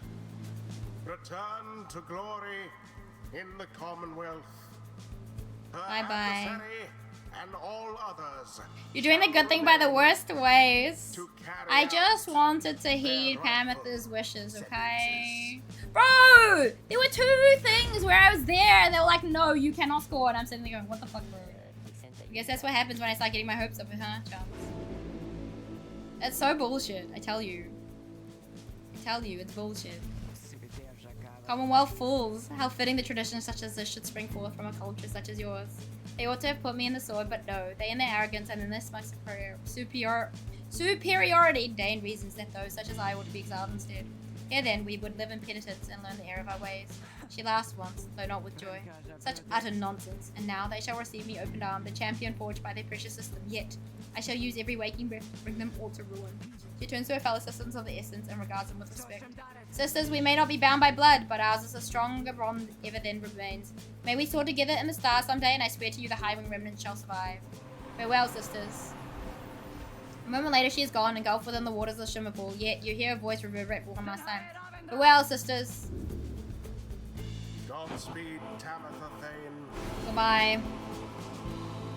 return to glory in the Commonwealth. Her Bye-bye. adversary and all others You're doing the shall good thing by the remain worst ways. to carry I out just wanted to heed their rightful Pamitha's wishes, sentences. okay? Bro! There were 2 things where I was there and they were like, no, you cannot score. And I'm sitting there going, what the fuck, bro? I guess that's what happens when I start getting my hopes up, huh, chums? That's so bullshit, I tell you. I tell you, it's bullshit. Commonwealth fools. How fitting the traditions such as this should spring forth from a culture such as yours. They ought to have put me in the sword, but no. They in their arrogance and in their smug superiority deign reasons that those such as I ought to be exiled instead. Here then, we would live in penitence and learn the error of our ways. She laughed once, though not with joy. Such utter nonsense. And now they shall receive me open-armed, the champion forged by their precious system. Yet, I shall use every waking breath to bring them all to ruin. She turns to her fellow citizens of the essence and regards them with respect. Sisters, we may not be bound by blood, but ours is a stronger bond ever then remains. May we soar together in the stars someday, and I swear to you the high-wing remnants shall survive. Farewell, sisters. A moment later, she is gone, engulfed within the waters of the shimmer pool, yet you hear her voice reverberate for one last time. Farewell, sisters. Godspeed, Tamitha Thane. Goodbye.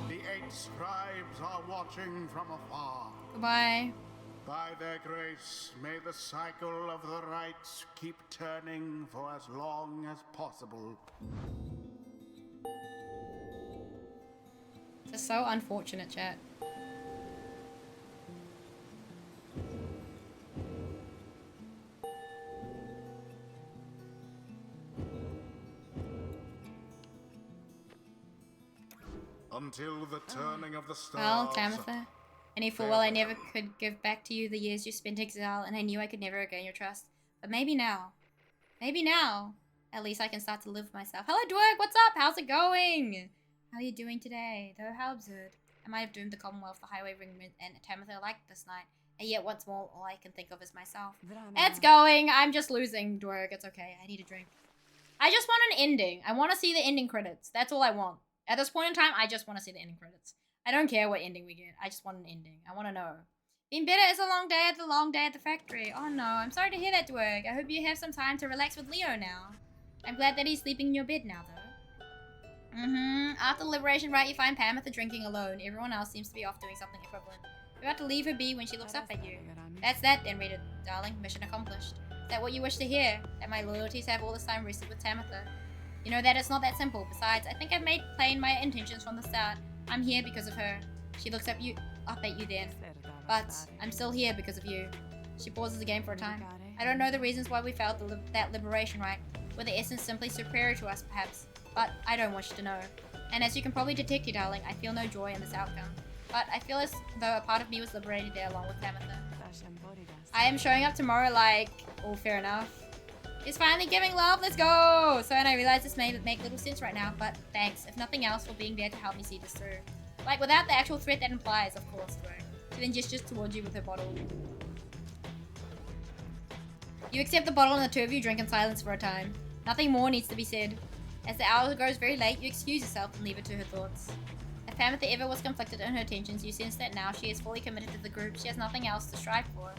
The 8 scribes are watching from afar. Goodbye. By their grace, may the cycle of the rites keep turning for as long as possible. This is so unfortunate, chat. until the turning of the Well, stars. Tamitha, I knew full well I never could give back to you the years you spent in exile, and I knew I could never regain your trust. But maybe now, at least I can start to live for myself. Hello, Dwerg, what's up? How's it going? How are you doing today? Though how absurd. I might have doomed the Commonwealth, the Highway Ring, and Tamitha alike this night, and yet once more, all I can think of is myself. It's going. I'm just losing, Dwerg. It's okay. I need a drink. I just want an ending. I want to see the ending credits. That's all I want. At this point in time, I just want to see the ending credits. I don't care what ending we get. I just want an ending. I want to know. Being bitter is a long day at the factory. Oh no, I'm sorry to hear that, Dwerg. I hope you have some time to relax with Leo now. I'm glad that he's sleeping in your bed now, though. After the liberation rite, you find Tamitha drinking alone. Everyone else seems to be off doing something equivalent. You're about to leave her be when she looks up at you. That's that then, Rita, darling. Mission accomplished. Is that what you wish to hear? That my loyalties have all this time rested with Tamitha? You know that it's not that simple. Besides, I think I've made plain my intentions from the start. I'm here because of her. She looks up at you then. But I'm still here because of you. She pauses again for a time. I don't know the reasons why we failed that liberation rite. Were the essence simply superior to us, perhaps? But I don't wish to know. And as you can probably detect, you darling, I feel no joy in this outcome. But I feel as though a part of me was liberated there along with Tamitha. I am showing up tomorrow like, oh, fair enough. It's finally giving love, let's go! So, and I realize this may make little sense right now, but thanks, if nothing else, for being there to help me see this through. Like, without the actual threat that implies, of course, bro. She then gestures towards you with her bottle. You accept the bottle and the two of you drink in silence for a time. Nothing more needs to be said. As the hour grows very late, you excuse yourself and leave her to her thoughts. If Tamitha ever was conflicted in her attentions, you sense that now she is fully committed to the group. She has nothing else to strive for.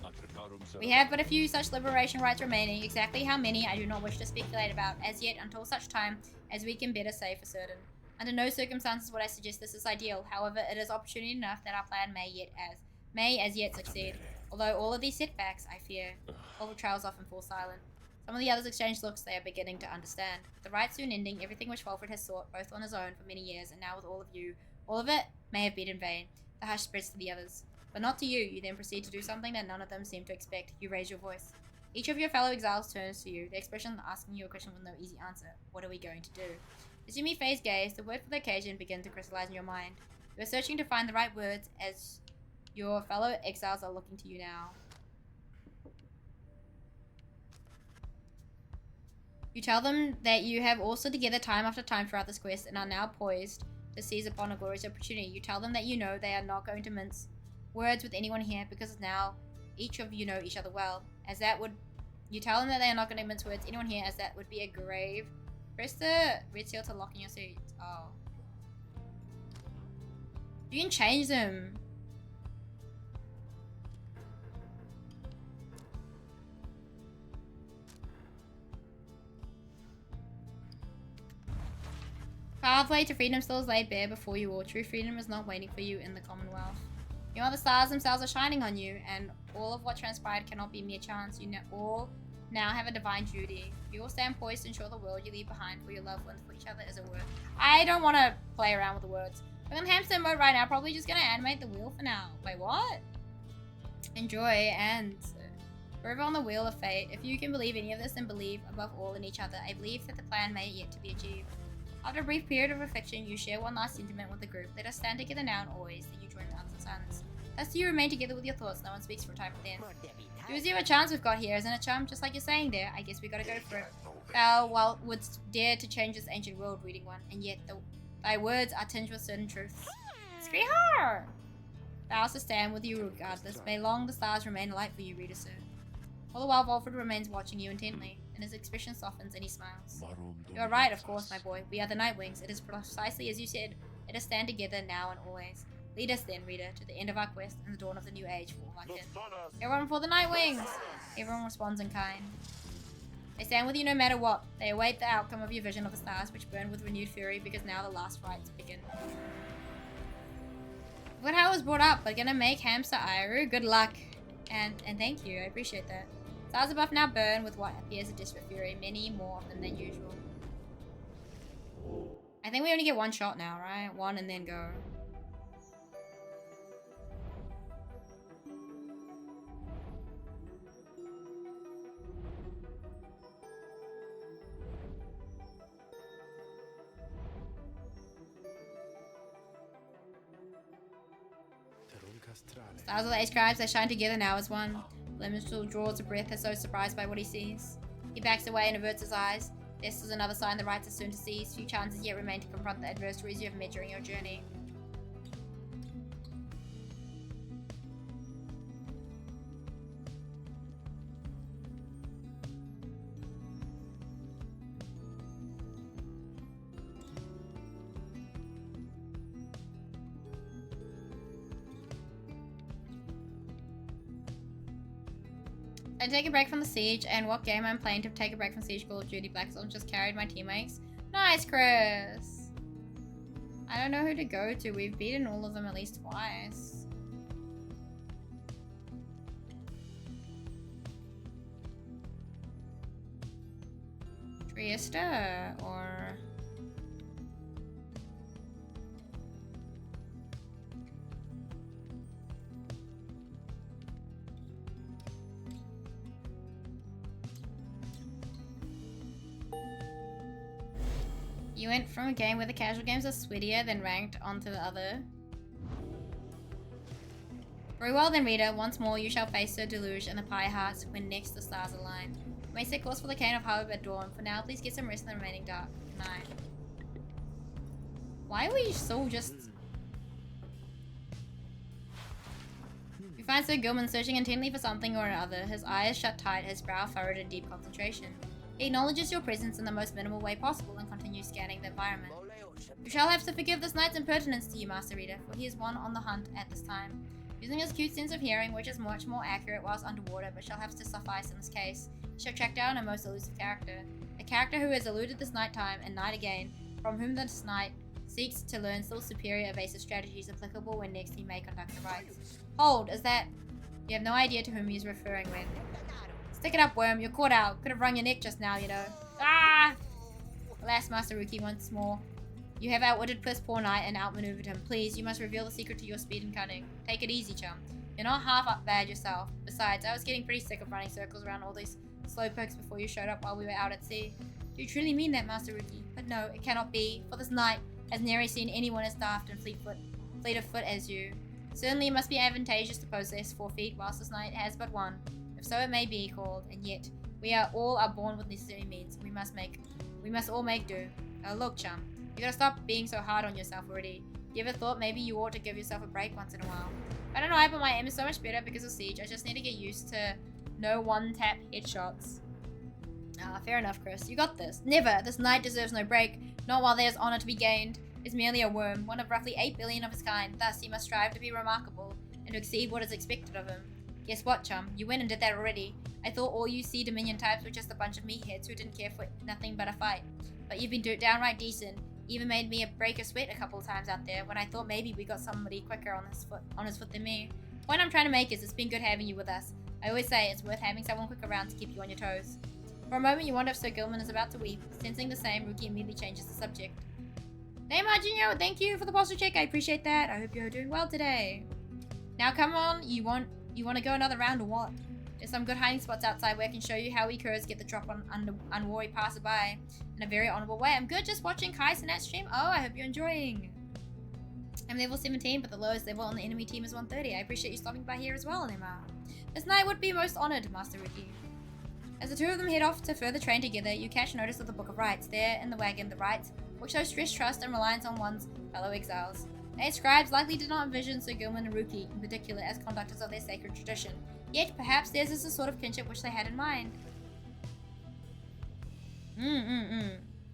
We have but a few such liberation rites remaining. Exactly how many I do not wish to speculate about as yet until such time as we can better say for certain. Under no circumstances would I suggest this is ideal. However, it is opportunity enough that our plan may as yet succeed. Although all of these setbacks, I fear, Oliver trails off and falls silent. Some of the others exchange looks they are beginning to understand. The rite soon ending, everything which Walford has sought, both on his own for many years and now with all of you, all of it may have been in vain. The hush spreads to the others. But not to you. You then proceed to do something that none of them seem to expect. You raise your voice. Each of your fellow exiles turns to you, the expression asking you a question with no easy answer. What are we going to do? As you meet Faye's gaze, the word for the occasion begins to crystallize in your mind. You are searching to find the right words as your fellow exiles are looking to you now. You tell them that you have also together time after time throughout this quest and are now poised to seize upon a glorious opportunity. You tell them that you know they are not going to mince words with anyone here because now each of you know each other well. You tell them that they are not going to mince words with anyone here as that would be a grave. Press the red seal to lock in your seat. Oh. You can change them. Pathway to freedom still is laid bare before you all. True freedom is not waiting for you in the Commonwealth. You know the stars themselves are shining on you, and all of what transpired cannot be mere chance. You all now have a divine duty. You all stand poised to ensure the world you leave behind for your loved ones, for each other, is a worth. I don't want to play around with the words. I'm in hamster mode right now. Probably just going to animate the wheel for now. Wait, what? Enjoy and forever on the wheel of fate. If you can believe any of this, then believe above all in each other. I believe that the plan may yet to be achieved. After a brief period of reflection, you share one last sentiment with the group. Let us stand together now and always, that you join the others in silence. Thus do you remain together with your thoughts. No one speaks for a time then. Do you see what chance we've got here, isn't it, chum? Just like you're saying there, I guess we gotta go for it. Thou, while wouldst dare to change this ancient world, reading one, and yet thy words are tinged with certain truths. Screeher! Thou to stand with you regardless. May long the stars remain alight for you, reader, sir. All the while, Volfred remains watching you intently, and his expression softens and he smiles. You are right, of course, my boy. We are the Nightwings. It is precisely as you said. Let us stand together now and always. Lead us then, reader, to the end of our quest and the dawn of the new age for all our kin. Everyone for the Nightwings! Everyone responds in kind. They stand with you no matter what. They await the outcome of your vision of the stars, which burn with renewed fury because now the last rites begin. Look how it was brought up. We're gonna make hamster aeru. Good luck. And thank you. I appreciate that. Stars above now burn with what appears a desperate fury, many more of them than usual. I think we only get one shot now, right? One and then go. Stars of the 8 scribes, they shine together now as one. The minstrel draws a breath as though surprised by what he sees. He backs away and averts his eyes. This is another sign the rites are soon to cease. Few chances yet remain to confront the adversaries you have met during your journey. I take a break from the siege, and what game I'm playing to take a break from siege? Call of Duty Black Ops just carried my teammates. Nice, Chris! I don't know who to go to. We've beaten all of them at least twice. Trieste or... You went from a game where the casual games are sweatier than ranked onto the other. Very well then, reader. Once more you shall face the deluge and the Pyre hearts when next the stars align. You may set course for the cane of Harbour at dawn. For now, please get some rest in the remaining dark night. Why are we so just... We find Sir Gilman searching intently for something or another. His eyes shut tight, his brow furrowed in deep concentration. He acknowledges your presence in the most minimal way possible and continues scanning the environment. You shall have to forgive this knight's impertinence to you, Master Reader, for he is one on the hunt at this time. Using his acute sense of hearing, which is much more accurate whilst underwater, but shall have to suffice in this case, he shall track down a most elusive character. A character who has eluded this night time and night again, from whom this knight seeks to learn still superior evasive strategies applicable when next he may conduct the rites. Hold, is that... You have no idea to whom he is referring when. Stick it up, worm. You're caught out. Could have wrung your neck just now, you know. Ah! Alas, Master Rookie, once more. You have outwitted this poor knight and outmaneuvered him. Please, you must reveal the secret to your speed and cunning. Take it easy, chum. You're not half up bad yourself. Besides, I was getting pretty sick of running circles around all these slowpokes before you showed up while we were out at sea. Do you truly mean that, Master Rookie? But no, it cannot be, for this knight has never seen anyone as daft and fleet of foot as you. Certainly it must be advantageous to possess 4 feet, whilst this knight has but 1. If so it may be called, and yet we are born with necessary means. We must all make do. Look, chum, you gotta stop being so hard on yourself already. You ever thought maybe you ought to give yourself a break once in a while? I don't know why, but my aim is so much better because of Siege. I just need to get used to no one-tap headshots. Fair enough, Chris. You got this. Never. This knight deserves no break. Not while there's honor to be gained. Is merely a worm, one of roughly 8 billion of his kind. Thus, he must strive to be remarkable and to exceed what is expected of him. Guess what, chum? You went and did that already. I thought all you Sea Dominion types were just a bunch of meatheads who didn't care for nothing but a fight. But you've been downright decent. Even made me break a sweat a couple of times out there when I thought maybe we got somebody quicker on his foot than me. The point I'm trying to make is it's been good having you with us. I always say it's worth having someone quick around to keep you on your toes. For a moment you wonder if Sir Gilman is about to weep. Sensing the same, Rookie immediately changes the subject. Hey Marginio, thank you for the posture check. I appreciate that. I hope you're doing well today. Now come on, you want to go another round or what? There's some good hiding spots outside where I can show you how we curs get the drop on unwary passerby in a very honourable way. I'm good just watching Kai Sinat stream. Oh, I hope you're enjoying. I'm level 17, but the lowest level on the enemy team is 130. I appreciate you stopping by here as well, Emma. This knight would be most honoured, Master Ricky. As the two of them head off to further train together, you catch notice of the Book of Rites. There, in the wagon, the rites, which show stress, trust, and reliance on one's fellow exiles. The 8 scribes likely did not envision Sir Gilman and Rookie, in particular, as conductors of their sacred tradition. Yet, perhaps theirs is the sort of kinship which they had in mind.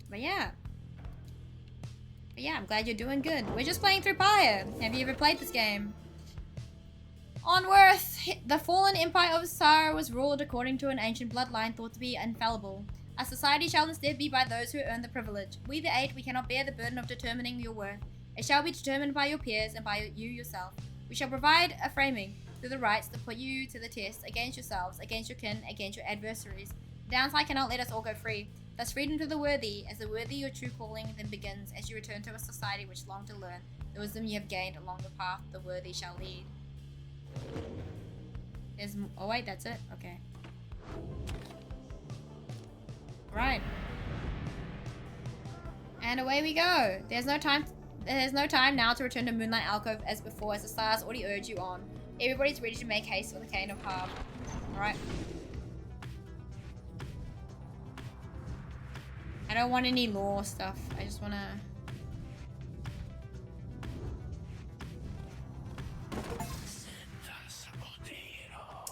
But yeah, I'm glad you're doing good. We're just playing through Pyre. Have you ever played this game? On Earth, the fallen empire of Sara was ruled according to an ancient bloodline thought to be infallible. Our society shall instead be by those who earn the privilege. We the 8, we cannot bear the burden of determining your worth. It shall be determined by your peers and by you yourself. We shall provide a framing through the rights to put you to the test against yourselves, against your kin, against your adversaries. The downside cannot let us all go free. Thus freedom to the worthy, as the worthy your true calling then begins, as you return to a society which long to learn the wisdom you have gained along the path the worthy shall lead. Oh wait, that's it? Okay. Right. And away we go. There's no time now to return to Moonlight Alcove as before, as the stars already urge you on. Everybody's ready to make haste for the Cane of Harb. Alright. I don't want any lore stuff. I just wanna...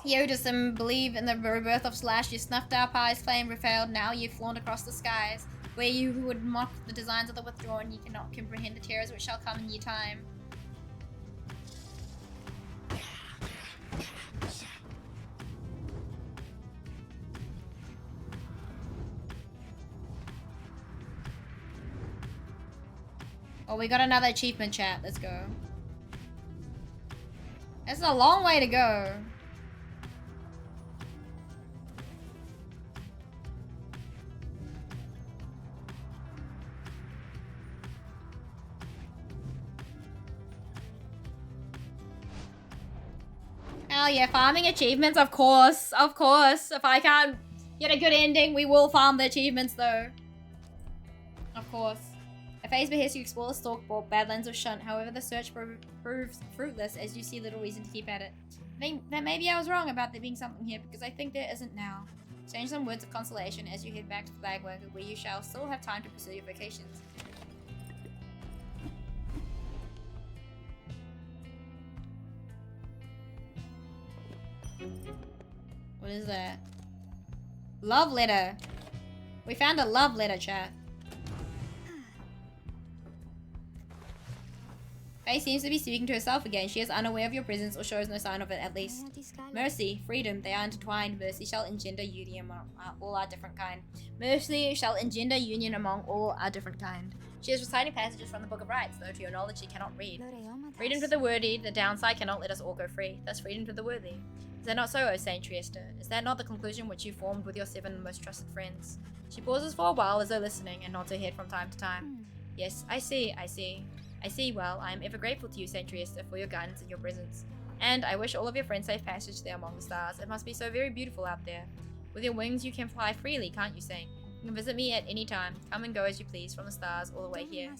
Yodasim, believe in the rebirth of Slash. You snuffed our Pyre's flame, failed. Now you flaunt across the skies. Where you who would mock the designs of the withdrawn, you cannot comprehend the terrors which shall come in your time. Oh, we got another achievement, chat. Let's go. It's a long way to go. Hell yeah, farming achievements, of course. Of course. If I can't get a good ending, we will farm the achievements though. Of course. A phase behests you explore the Stalkboard, Badlands of Shunt. However, the search proves fruitless as you see little reason to keep at it. I think that maybe I was wrong about there being something here, because I think there isn't now. Change some words of consolation as you head back to Flagwagon, where you shall still have time to pursue your vacations. What is that? Love letter. We found a love letter, chat. Faye seems to be speaking to herself again. She is unaware of your presence or shows no sign of it, at least. Mercy, freedom, they are intertwined. Mercy shall engender union among all our different kind. Mercy shall engender union among all our different kind. She is reciting passages from the Book of Rights, though to your knowledge she cannot read. Freedom to the worthy, the downside cannot let us all go free. Thus freedom to the worthy. Is that not so, O Saint Trieste? Is that not the conclusion which you formed with your 7 most trusted friends? She pauses for a while as though listening, and nods her head from time to time. Yes, I see. I see well. I am ever grateful to you, Saint Trieste, for your guidance and your presence. And I wish all of your friends safe passage there among the stars. It must be so very beautiful out there. With your wings you can fly freely, can't you, Saint? You can visit me at any time. Come and go as you please from the stars all the way here.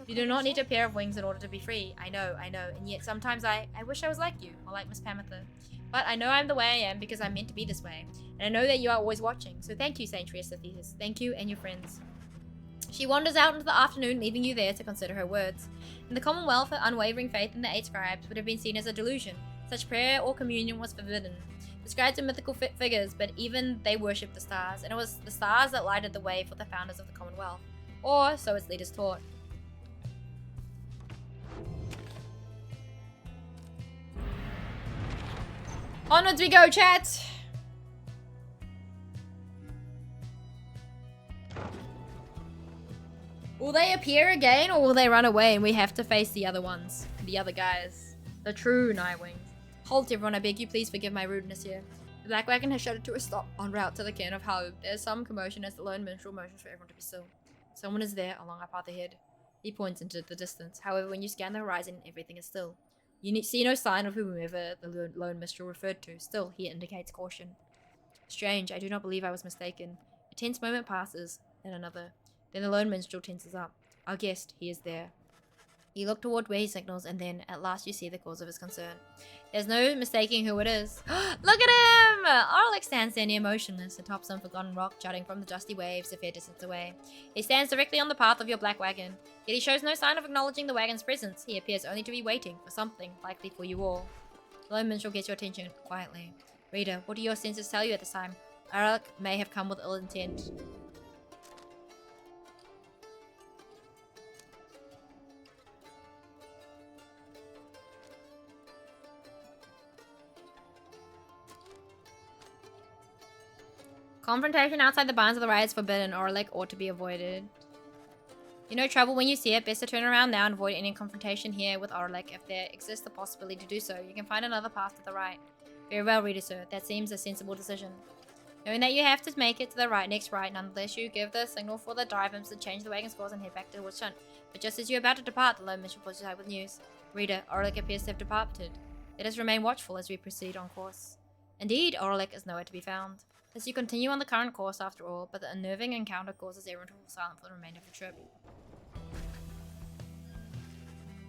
You do not need a pair of wings in order to be free. I know, and yet sometimes I wish I was like you, or like Miss Pamitha. But I know I'm the way I am because I'm meant to be this way. And I know that you are always watching. So thank you, Saint Trieste Thetis. Thank you and your friends. She wanders out into the afternoon, leaving you there to consider her words. In the Commonwealth, her unwavering faith in the 8 scribes would have been seen as a delusion. Such prayer or communion was forbidden. The scribes are mythical figures, but even they worshipped the stars, and it was the stars that lighted the way for the founders of the Commonwealth. Or so its leaders taught. Onwards we go, chat! Will they appear again, or will they run away and we have to face the other ones? The other guys. The true Nightwings. Halt, everyone, I beg you, please forgive my rudeness here. The Black Wagon has shuddered to a stop en route to the Cairn of Harb. There's some commotion as the lone minstrel motions for everyone to be still. Someone is there along our path ahead. He points into the distance. However, when you scan the horizon, everything is still. You see no sign of whomever the lone minstrel referred to. Still, he indicates caution. Strange, I do not believe I was mistaken. A tense moment passes, then another. Then the lone minstrel tenses up. Our guest, he is there. You look toward where he signals, and then, at last, you see the cause of his concern. There's no mistaking who it is. Look at him! Arlick stands there near motionless, atop some forgotten rock jutting from the dusty waves a fair distance away. He stands directly on the path of your black wagon, yet he shows no sign of acknowledging the wagon's presence. He appears only to be waiting for something, likely for you all. The lone minstrel gets your attention quietly. Reader, what do your senses tell you at this time? Arlick may have come with ill intent. Confrontation outside the barns of the riot is forbidden, or like ought to be avoided. You know trouble when you see it. Best to turn around now and avoid any confrontation here with Orlick. If there exists the possibility to do so, you can find another path to the right. Very well, reader, sir. That seems a sensible decision. Knowing that you have to make it to the next right, nonetheless, you give the signal for the drivers to change the wagon's course and head back towards Shunt. But just as you're about to depart, the lone minstrel pulls you aside with news. Reader, Orlick appears to have departed. Let us remain watchful as we proceed on course. Indeed, Orlick is nowhere to be found. Thus you continue on the current course after all, but the unnerving encounter causes everyone to fall silent for the remainder of the trip.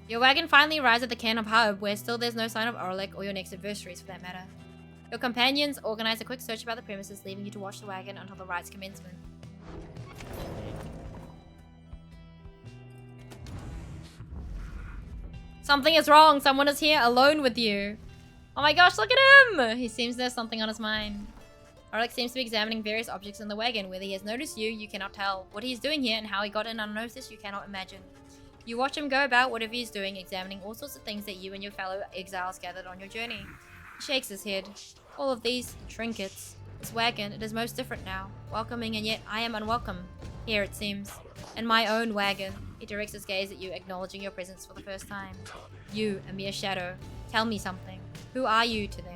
Your wagon finally arrives at the cairn of Haub, where still there's no sign of Orlick or your next adversaries for that matter. Your companions organize a quick search about the premises, leaving you to watch the wagon until the rites commencement. Something is wrong. Someone is here alone with you. Oh my gosh, look at him! He seems there's something on his mind. Orlick seems to be examining various objects in the wagon. Whether he has noticed you, you cannot tell. What he is doing here and how he got in unnoticed, you cannot imagine. You watch him go about whatever he is doing, examining all sorts of things that you and your fellow exiles gathered on your journey. He shakes his head. All of these trinkets. This wagon, it is most different now. Welcoming, and yet I am unwelcome. Here, it seems. In my own wagon. He directs his gaze at you, acknowledging your presence for the first time. You, a mere shadow. Tell me something. Who are you to them?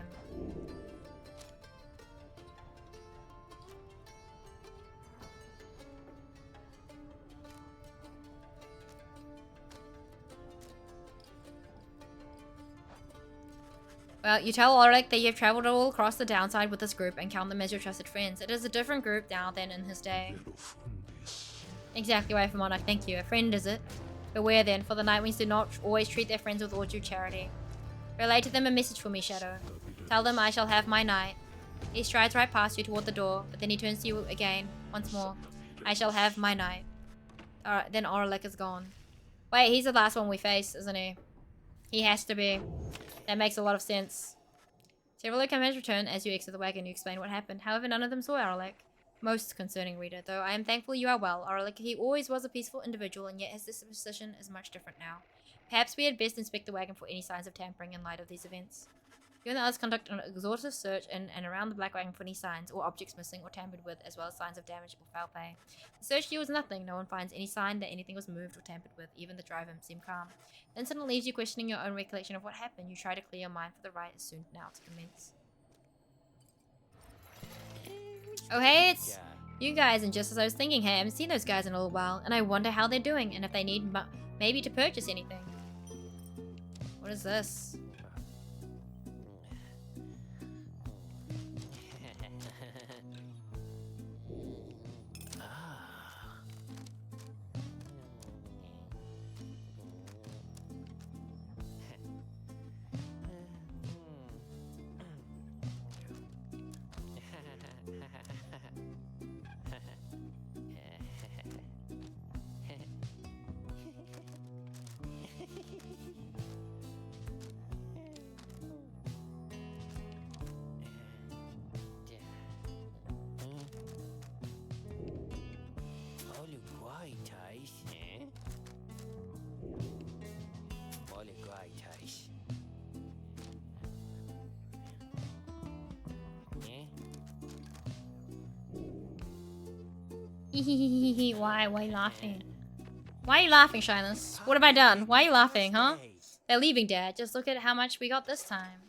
Well, you tell Ulrich that you have traveled all across the downside with this group and count them as your trusted friends. It is a different group now than in his day. Exactly right, Monarch, thank you. A friend, is it? Beware then, for the Nightwings do not always treat their friends with all due charity. Relay to them a message for me, Shadow. Tell them I shall have my night. He strides right past you toward the door, but then he turns to you again, once more. I shall have my night. Then Orlick is gone. Wait, he's the last one we face, isn't he? He has to be. That makes a lot of sense. Several of commands return as you exit the wagon. You explain what happened. However, none of them saw Orlick. Most concerning, reader. Though I am thankful you are well. Orlick, he always was a peaceful individual, and yet his disposition is much different now. Perhaps we had best inspect the wagon for any signs of tampering in light of these events. You and the others conduct an exhaustive search in and around the black wagon for any signs or objects missing or tampered with, as well as signs of damage or foul play. The search yields nothing. No one finds any sign that anything was moved or tampered with. Even the driver seemed calm. The incident leaves you questioning your own recollection of what happened. You try to clear your mind for the rite is soon now to commence. Oh hey, it's you guys, and just as I was thinking, hey, I haven't seen those guys in a little while, and I wonder how they're doing, and if they need maybe to purchase anything. What is this? Why are you laughing? Why are you laughing, Shyness? What have I done? Why are you laughing, huh? They're leaving, Dad. Just look at how much we got this time.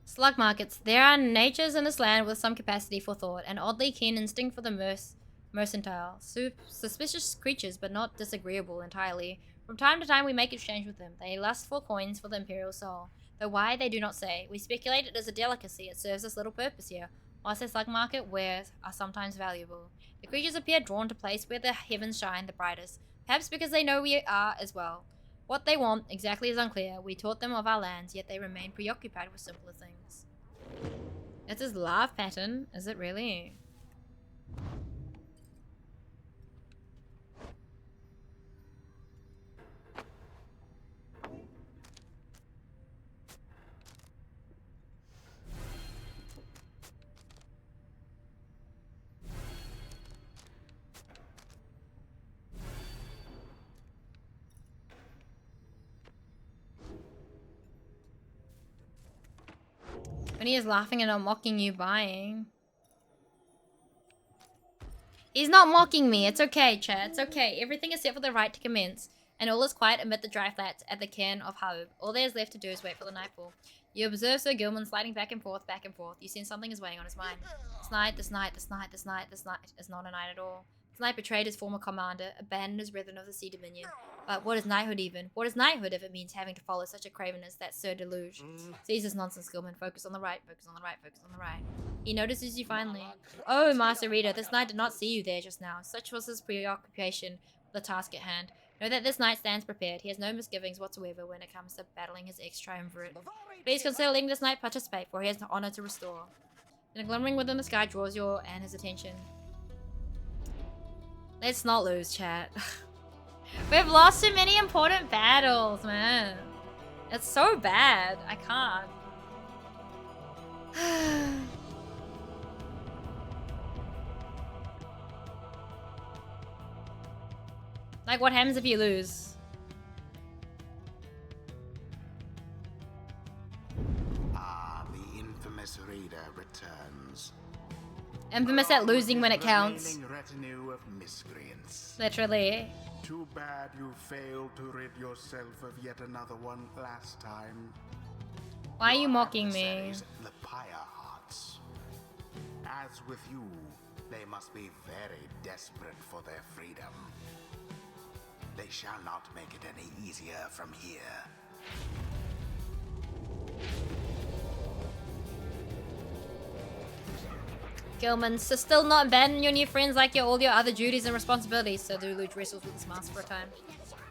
Slug markets. There are natures in this land with some capacity for thought, an oddly keen instinct for the mercantile. Suspicious creatures, but not disagreeable entirely. From time to time we make exchange with them. They lust for coins for the Imperial soul. Though why, they do not say. We speculate it is a delicacy. It serves this little purpose here. Whilst a slug market wares are sometimes valuable. The creatures appear drawn to place where the heavens shine the brightest. Perhaps because they know we are as well. What they want exactly is unclear. We taught them of our lands, yet they remain preoccupied with simpler things. It's his laugh pattern, is it really? When he is laughing and not mocking you buying. He's not mocking me. It's okay, chat. It's okay. Everything is set for the rite to commence. And all is quiet amid the dry flats at the cairn of Haub. All there is left to do is wait for the nightfall. You observe Sir Gilman sliding back and forth, back and forth. You sense something is weighing on his mind. This night is not a night at all. This knight betrayed his former commander, abandoned his brethren of the Sea Dominion. But what is knighthood even? What is knighthood if it means having to follow such a craven as that Sir Deluge? Seize this nonsense, Gilman. Focus on the right, focus on the right, focus on the right. He notices you finally. Oh, Master Reader, this knight did not see you there just now. Such was his preoccupation with the task at hand. Know that this knight stands prepared. He has no misgivings whatsoever when it comes to battling his ex-triumvirate. Please consider letting this knight participate, for he has the honor to restore. And a glimmering within the sky draws your and his attention. Let's not lose, chat. We've lost too many important battles, man. It's so bad. I can't. Like, what happens if you lose? Ah, the infamous Reader returns. Infamous at losing when it counts. Remaining retinue of miscreants. Literally. Too bad you failed to rid yourself of yet another one last time. Why are you Your mocking me? adversaries, the Pyre hearts. As with you, they must be very desperate for their freedom. They shall not make it any easier from here. Gilman, so still not abandon your new friends like all your other duties and responsibilities. So Deluge wrestles with his mask for a time.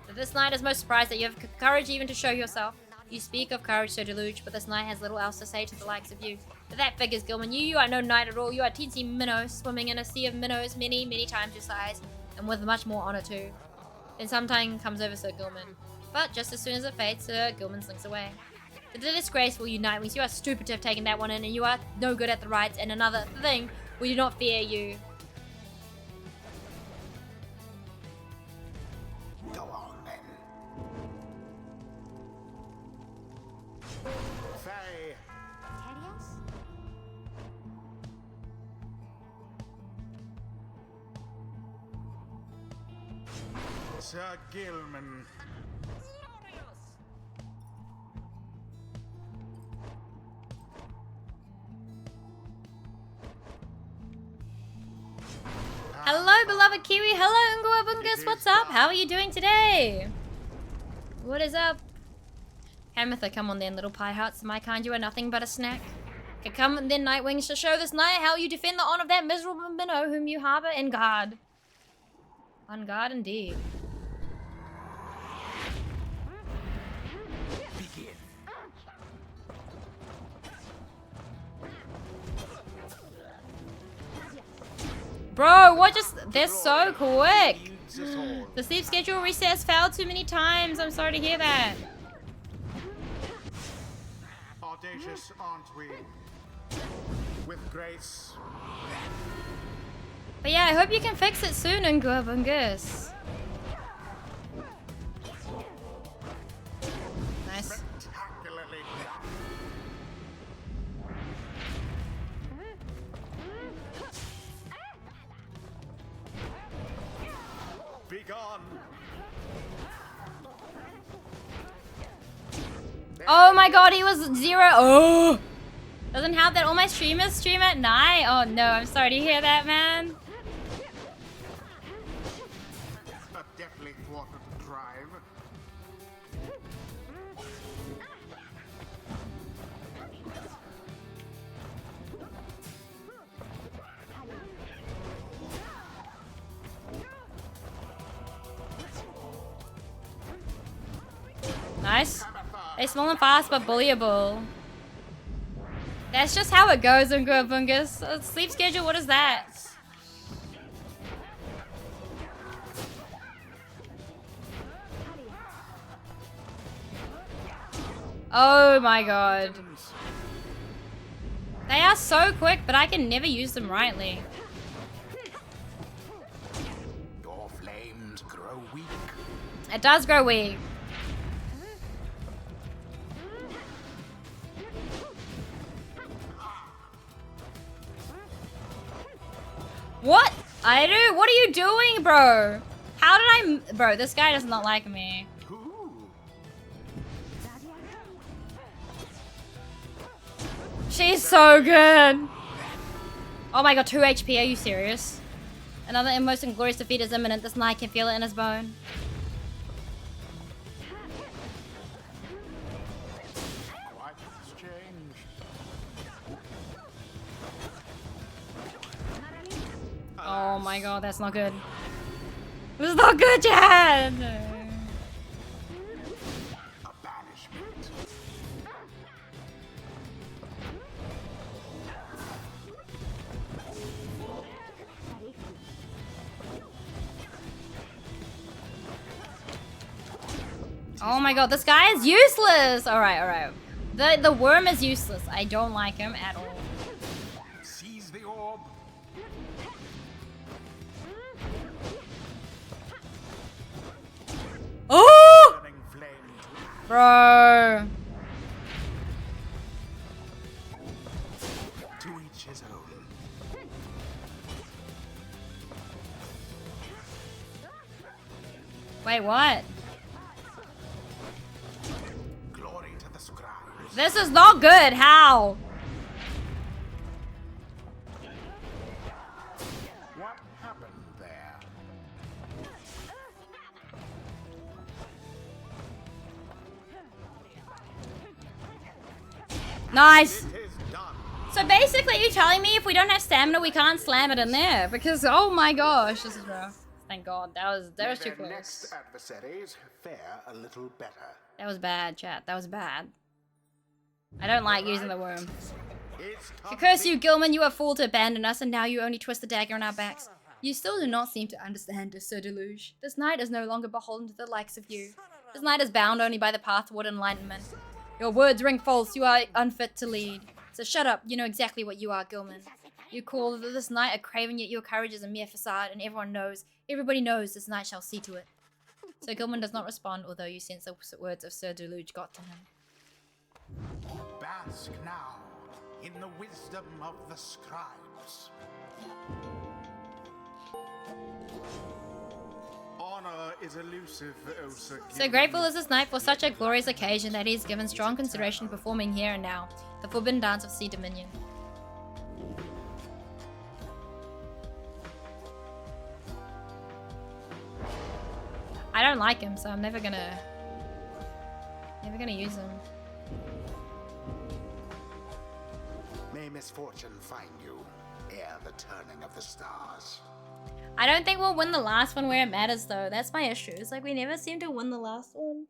But this knight is most surprised that you have courage even to show yourself. You speak of courage, Sir Deluge, but this knight has little else to say to the likes of you. But that figures, Gilman. You are no knight at all. You are a teensy minnow, swimming in a sea of minnows many, many times your size, and with much more honor too. Then sometime comes over Sir Gilman. But just as soon as it fades, Sir Gilman slinks away. The disgraceful you nightwings, you are stupid to have taken that one in, and you are no good at the rights, and another thing, we do not fear you. Go on then. Faye. Sir Gilman. Hello, beloved Kiwi. Hello, Nguabungus. What's up? How are you doing today? What is up? Hamatha, come on then, little pie hearts. My kind, you are nothing but a snack. Okay, come then, Nightwings, to show this knight how you defend the honor of that miserable minnow whom you harbor and guard. On guard indeed. Bro, what just... They're so quick. The sleep schedule reset has failed too many times. I'm sorry to hear that. Audacious, aren't we? With grace. But yeah, I hope you can fix it soon, Nguabungus. Nice. Spectacularly done. Be gone. Oh my god, he was 0. Oh! Doesn't help that all my streamers stream at night. Oh no, I'm sorry to hear that, man. A deftly thwarted drive. Nice. They small and fast, but bullyable. That's just how it goes in Nguabungus. Sleep schedule, what is that? Oh my god. They are so quick, but I can never use them rightly. Your flames grow weak. It does grow weak. What? Aeru, what are you doing, bro? How did I... Bro, this guy does not like me. She's so good. Oh my god, 2 HP. Are you serious? Another most inglorious defeat is imminent. This knight can feel it in his bone. Quite strange. Oh my god, that's not good. This is not good, Chad! A banishment. Oh my god, this guy is useless! Alright, alright. The worm is useless. I don't like him at all. Seize the orb. Oh! Burning flame. Bro. To each his own. Wait, what? Glory to the scribes. This is not good. How? What happened there? Nice. It is done. So basically, you're telling me if we don't have stamina, we can't slam it in there because oh my gosh, this is rough. Thank God, that was May too their close. next adversaries fare a little better. That was bad, chat. That was bad. I don't like using the worm. It's To curse you, Gilman, you are fool to abandon us, and now you only twist the dagger on our backs. You still do not seem to understand, Sir Deluge. This knight is no longer beholden to the likes of you. This knight is bound only by the path toward enlightenment. Your words ring false, you are unfit to lead. So shut up, you know exactly what you are, Gilman. You call this knight a craven, yet your courage is a mere facade, and everybody knows this knight shall see to it. So Gilman does not respond, although you sense the words of Sir Deluge got to him. Bask now in the wisdom of the scribes. Honor is elusive, O Sir So grateful is this knight for such a glorious occasion that he is given strong consideration performing here and now, the forbidden dance of Sea Dominion. I don't like him, so I'm never gonna use him. May misfortune find you ere the turning of the stars. I don't think we'll win the last one where it matters though. That's my issue. It's like we never seem to win the last one.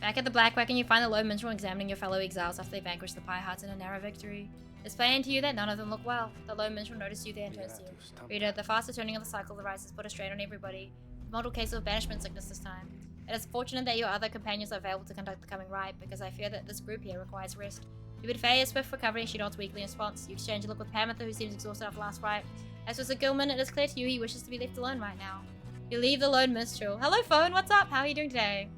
Back at the Black Wagon, you find the Lone Minstrel examining your fellow exiles after they vanquish the Pyre in a narrow victory. It's plain to you that none of them look well. The Lone Minstrel noticed you there and turns to you. Reader, the faster turning of the cycle of the rise has put a strain on everybody. A mortal case of banishment sickness this time. It is fortunate that your other companions are available to conduct the coming rite, because I fear that this group here requires rest. You bid Faye a swift recovery, she nods weakly in response. You exchange a look with Pamantha, who seems exhausted after last rite. As for Sir Gilman, it is clear to you he wishes to be left alone right now. You leave the Lone Minstrel. Hello, phone, what's up? How are you doing today?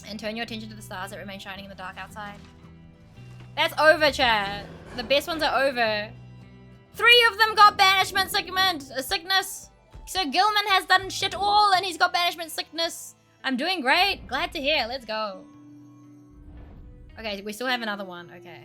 And turn your attention to the stars that remain shining in the dark outside. That's over, chat. The best ones are over. 3 of them got banishment sickness. Sir Gilman has done shit all and he's got banishment sickness. I'm doing great. Glad to hear. Let's go. Okay, we still have another one. Okay.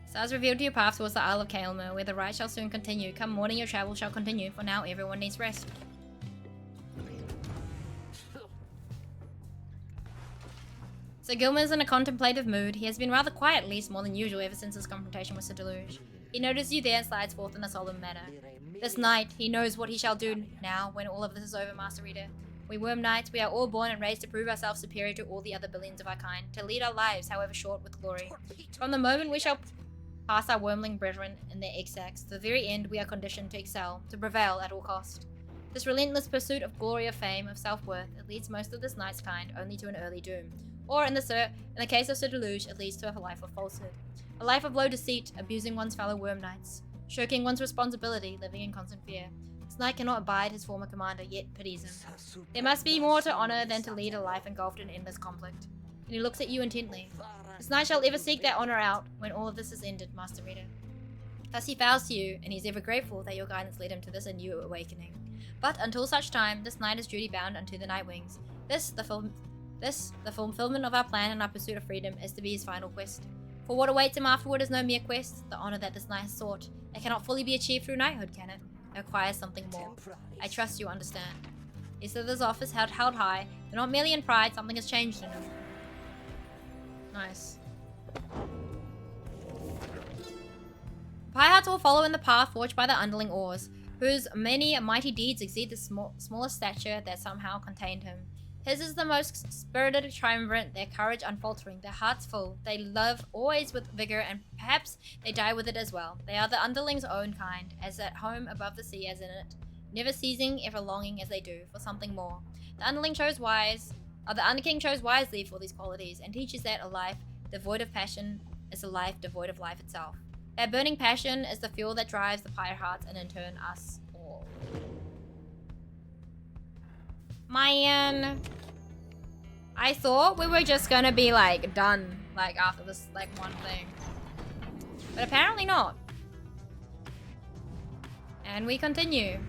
Stars revealed to your path towards the Isle of Kaelmer, where the rite shall soon continue. Come morning, your travel shall continue, for now everyone needs rest. So Gilman is in a contemplative mood. He has been rather quiet, at least more than usual, ever since his confrontation with Sir Deluge. He notices you there and slides forth in a solemn manner. This night, he knows what he shall do now, when all of this is over, Master Reader. We Worm Knights, we are all born and raised to prove ourselves superior to all the other billions of our kind, to lead our lives, however short, with glory. From the moment we shall pass our wormling brethren in their egg sacs, to the very end we are conditioned to excel, to prevail at all cost. This relentless pursuit of glory, of fame, of self-worth, it leads most of this knight's kind only to an early doom. Or, in the case of Sir Deluge, it leads to a life of falsehood. A life of low deceit, abusing one's fellow worm knights, shirking one's responsibility, living in constant fear. This knight cannot abide his former commander, yet pities him. There must be more to honor than to lead a life engulfed in endless conflict. And he looks at you intently. This knight shall ever seek that honor out when all of this is ended, Master Reader. Thus he vows to you, and he is ever grateful that your guidance led him to this a new awakening. But until such time, this knight is duty bound unto the Night Wings. The fulfillment of our plan and our pursuit of freedom, is to be his final quest. For what awaits him afterward is no mere quest, the honor that this knight has sought. It cannot fully be achieved through knighthood, can it? It requires something more. I trust you understand. He said this office held high, but not merely in pride, something has changed in him. Nice. Pirates will follow in the path forged by the underling oars, whose many mighty deeds exceed the smallest stature that somehow contained him. His is the most spirited triumvirate, their courage unfaltering, their hearts full. They love always with vigor, and perhaps they die with it as well. They are the underling's own kind, as at home above the sea as in it, never ceasing, ever longing as they do, for something more. The Underking chose wisely for these qualities, and teaches that a life devoid of passion is a life devoid of life itself. That burning passion is the fuel that drives the pirate hearts, and in turn us all. Man, I thought we were just gonna be like done, like after this like one thing, but apparently not. And we continue.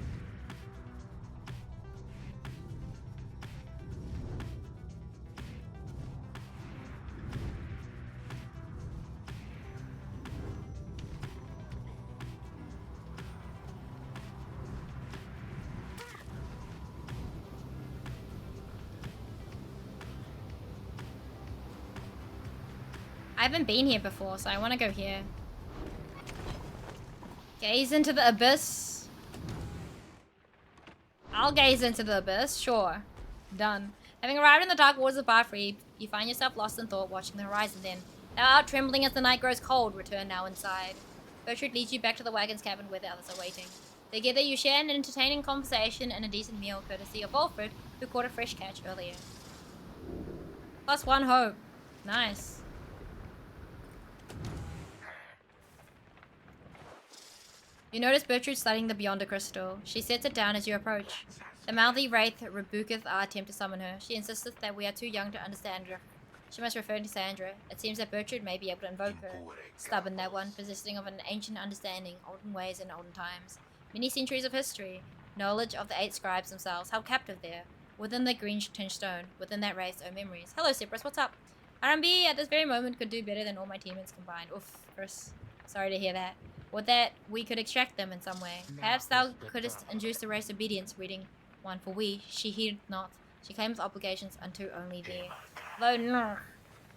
I haven't been here before, so I want to go here. Gaze into the abyss. I'll gaze into the abyss, sure. Done. Having arrived in the dark waters of Pyre, you find yourself lost in thought, watching the horizon then. Thou art trembling as the night grows cold, return now inside. Bertrude leads you back to the wagon's cabin where the others are waiting. Together you share an entertaining conversation and a decent meal, courtesy of Wolfred, who caught a fresh catch earlier. +1 hope. Nice. You notice Bertrude studying the Beyonder crystal. She sets it down as you approach. The mouthy wraith rebuketh our attempt to summon her. She insisteth that we are too young to understand her. She must refer to Sandra. It seems that Bertrude may be able to invoke her. Stubborn, that one, possessing of an ancient understanding, olden ways in olden times. Many centuries of history, knowledge of the 8 scribes themselves, held captive there, within the green-tinged stone, within that race, oh memories. Hello, Cyprus, what's up? RMB at this very moment could do better than all my teammates combined. Oof, Chris, sorry to hear that. Would that we could extract them in some way. Perhaps thou couldst induce the race obedience, reading one for we. She heeded not. She claims obligations unto only thee. Though no.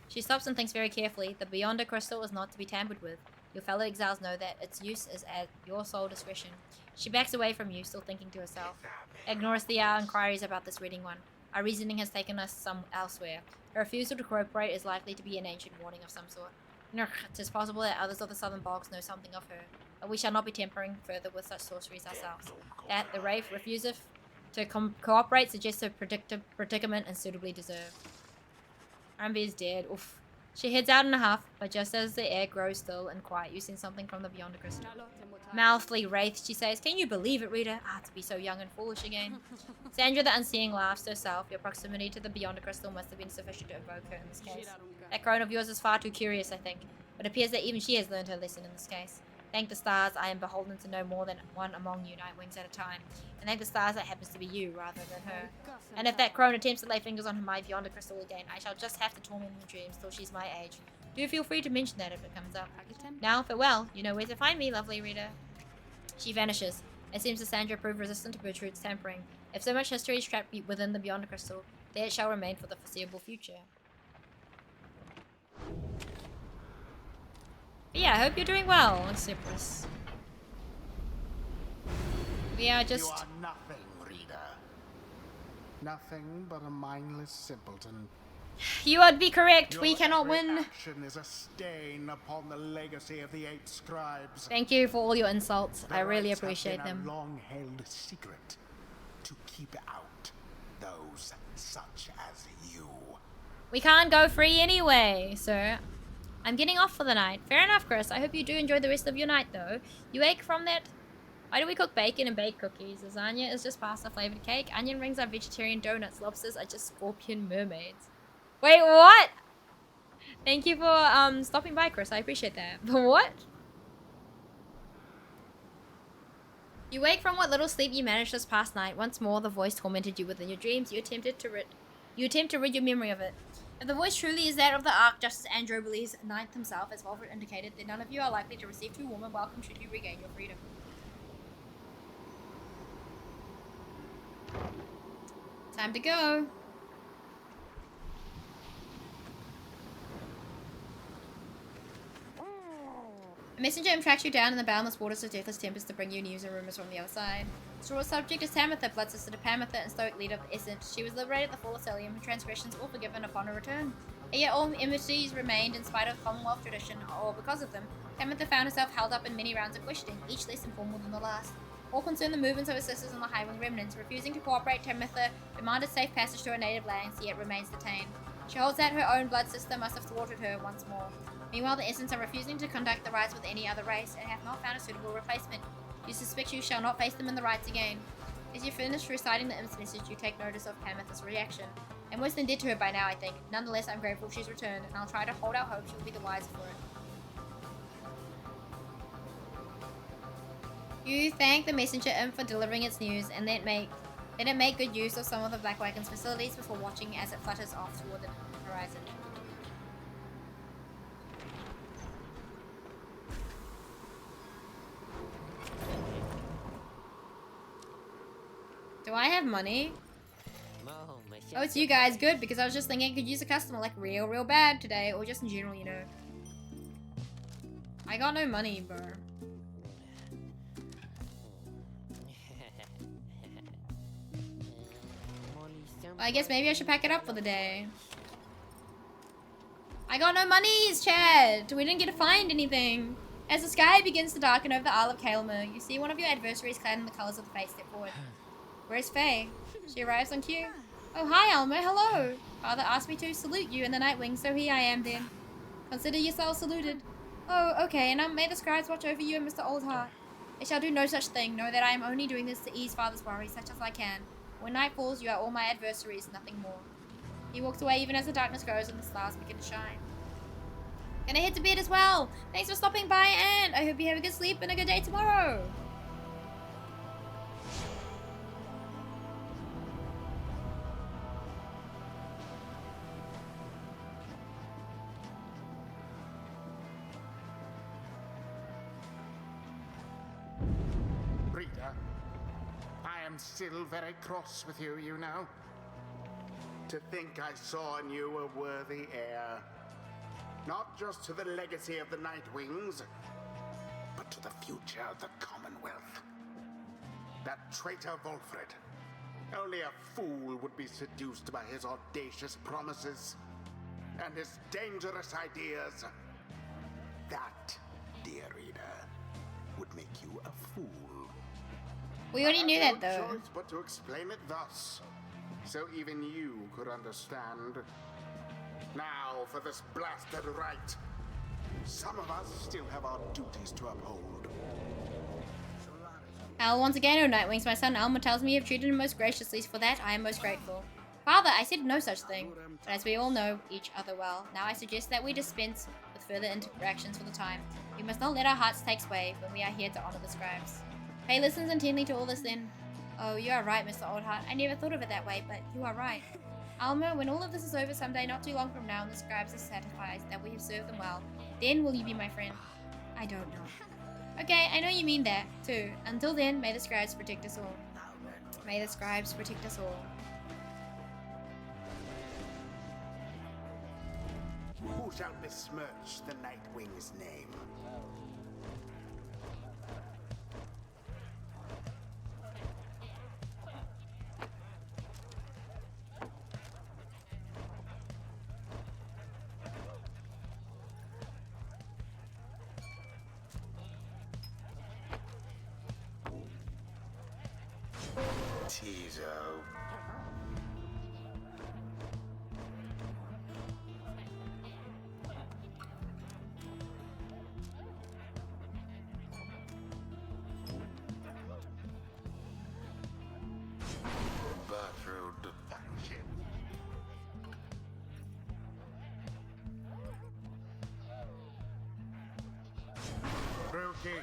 She stops and thinks very carefully. The Beyonder crystal is not to be tampered with. Your fellow exiles know that its use is at your sole discretion. She backs away from you, still thinking to herself. Ignores our inquiries about this reading one. Our reasoning has taken us some elsewhere. Her refusal to cooperate is likely to be an ancient warning of some sort. It is possible that others of the southern bogs know something of her, but we shall not be tampering further with such sorceries ourselves. That the wraith refuseth to cooperate suggests a predicament and suitably deserved. RMB is dead. Oof. She heads out in a huff, but just as the air grows still and quiet, you sense something from the Beyonder crystal. Mouthly wraith, she says. Can you believe it, reader? Ah, to be so young and foolish again. Sandra the Unseeing laughs to herself. Your proximity to the Beyonder crystal must have been sufficient to evoke her in this case. That crone of yours is far too curious, I think. But it appears that even she has learned her lesson in this case. Thank the stars, I am beholden to no more than one among you Night Wings at a time. And thank the stars that happens to be you rather than her. And if that crone attempts to lay fingers on my Beyonder crystal again, I shall just have to torment her dreams till she's my age. Do feel free to mention that if it comes up. Now, farewell. You know where to find me, lovely reader. She vanishes. It seems that Sandra proved resistant to Bertrude's tampering. If so much history is trapped within the Beyonder crystal, there it shall remain for the foreseeable future. But yeah, I hope you're doing well, Cyprus. We are just... You are nothing, reader. Nothing but a mindless simpleton. You would be correct. Your we cannot every win. action is a stain upon the legacy of the 8 scribes. Thank you for all your insults. I really rites have appreciate been them. A long-held secret to keep out those such as you. We can't go free anyway, so I'm getting off for the night. Fair enough, Chris. I hope you do enjoy the rest of your night, though. You wake from that Why do we cook bacon and bake cookies? Lasagna is just pasta flavored cake. Onion rings are vegetarian donuts. Lobsters are just scorpion mermaids. Wait, what? Thank you for stopping by, Chris. I appreciate that. But what? You wake from what little sleep you managed this past night. Once more, the voice tormented you within your dreams. You attempt to rid your memory of it. If the voice truly is that of the Ark, just as Andrew believes Ninth himself, as Volfred indicated, then none of you are likely to receive too warm a welcome should you regain your freedom. Time to go. A messenger tracks you down in the boundless waters of deathless tempest to bring you news and rumors from the other side. The short subject is Tamitha, blood sister to Pamitha and stoic leader of Essence. She was liberated at the fall of Celium, her transgressions all forgiven upon her return. And yet all enmities remained in spite of Commonwealth tradition, or because of them. Tamitha found herself held up in many rounds of questioning, each less informal than the last. All concerned the movements of her sisters and the Highwing remnants. Refusing to cooperate, Tamitha demanded safe passage to her native lands, yet remains detained. She holds that her own blood sister must have thwarted her once more. Meanwhile, the Essence are refusing to conduct the rites with any other race, and have not found a suitable replacement. You suspect you shall not face them in the rites again. As you finish reciting the imp's message, you take notice of Pamitha's reaction. I'm worse than dead to her by now, I think. Nonetheless, I'm grateful she's returned, and I'll try to hold out hope she'll be the wiser for it. You thank the messenger imp for delivering its news, and let it make good use of some of the Black Wagon's facilities before watching as it flutters off toward the horizon. Do I have money? Oh, it's you guys. Good, because I was just thinking I could use a customer like real bad today, or just in general, you know. I got no money, bro. Well, I guess maybe I should pack it up for the day. I got no monies, Chad! We didn't get to find anything. As the sky begins to darken over the Isle of Kaelmer, you see one of your adversaries clad in the colours of the Fates step forward. Where's Faye? She arrives on cue. Oh, hi, Alma. Hello. Father asked me to salute you in the Nightwing, so here I am then. Consider yourself saluted. Oh, okay, and may the scribes watch over you and Mr. Oldheart. They shall do no such thing. Know that I am only doing this to ease Father's worries, such as I can. When night falls, you are all my adversaries, nothing more. He walks away even as the darkness grows and the stars begin to shine. Gonna head to bed as well. Thanks for stopping by, and I hope you have a good sleep and a good day tomorrow. I am still very cross with you, you know. To think I saw in you a worthy heir. Not just to the legacy of the Nightwings, but to the future of the Commonwealth. That traitor Volfred. Only a fool would be seduced by his audacious promises and his dangerous ideas. That, dear reader, would make you a fool. We already knew that, though. I have no choice but to explain it thus, so even you could understand. Now for this blasted rite. Some of us still have our duties to uphold. Al, once again, O Nightwings, my son Alma tells me you have treated him most graciously. For that, I am most grateful. Father, I said no such thing. But as we all know each other well, now I suggest that we dispense with further interactions for the time. We must not let our hearts take sway when we are here to honor the scribes. Faye listens intently to all this then. Oh, you are right, Mr. Oldheart. I never thought of it that way, but you are right. Alma, when all of this is over someday not too long from now and the scribes are satisfied that we have served them well, then will you be my friend? I don't know. Okay, I know you mean that, too. Until then, may the scribes protect us all. May the scribes protect us all. Who shall besmirch the Nightwing's name? Teaso. lucky.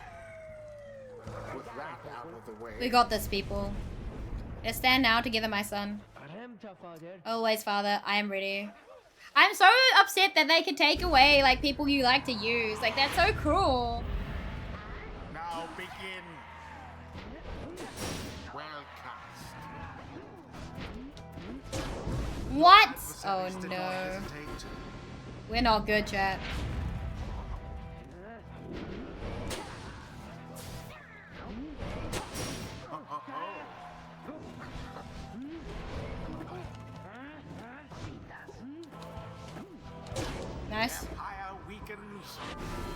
With that out of the way. We got this, people. Let's stand now together, my son. Always, father. I am ready. I'm so upset that they could take away, like, people you like to use. Like, that's so cruel. Now begin. Well cast. What? Oh, no. We're not good, chat. Nice.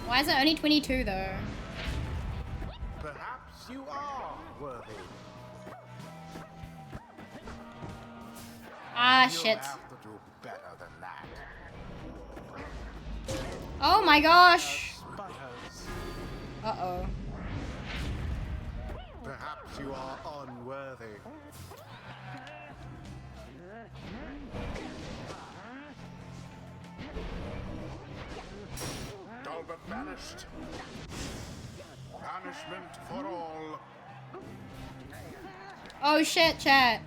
Why is it only 22 though? Perhaps you are worthy. Ah, You'll shit. have to do better than that. Oh my gosh. Sputters. Uh-oh. Perhaps you are unworthy. Talbot banished. Punishment for all. Oh shit, chat.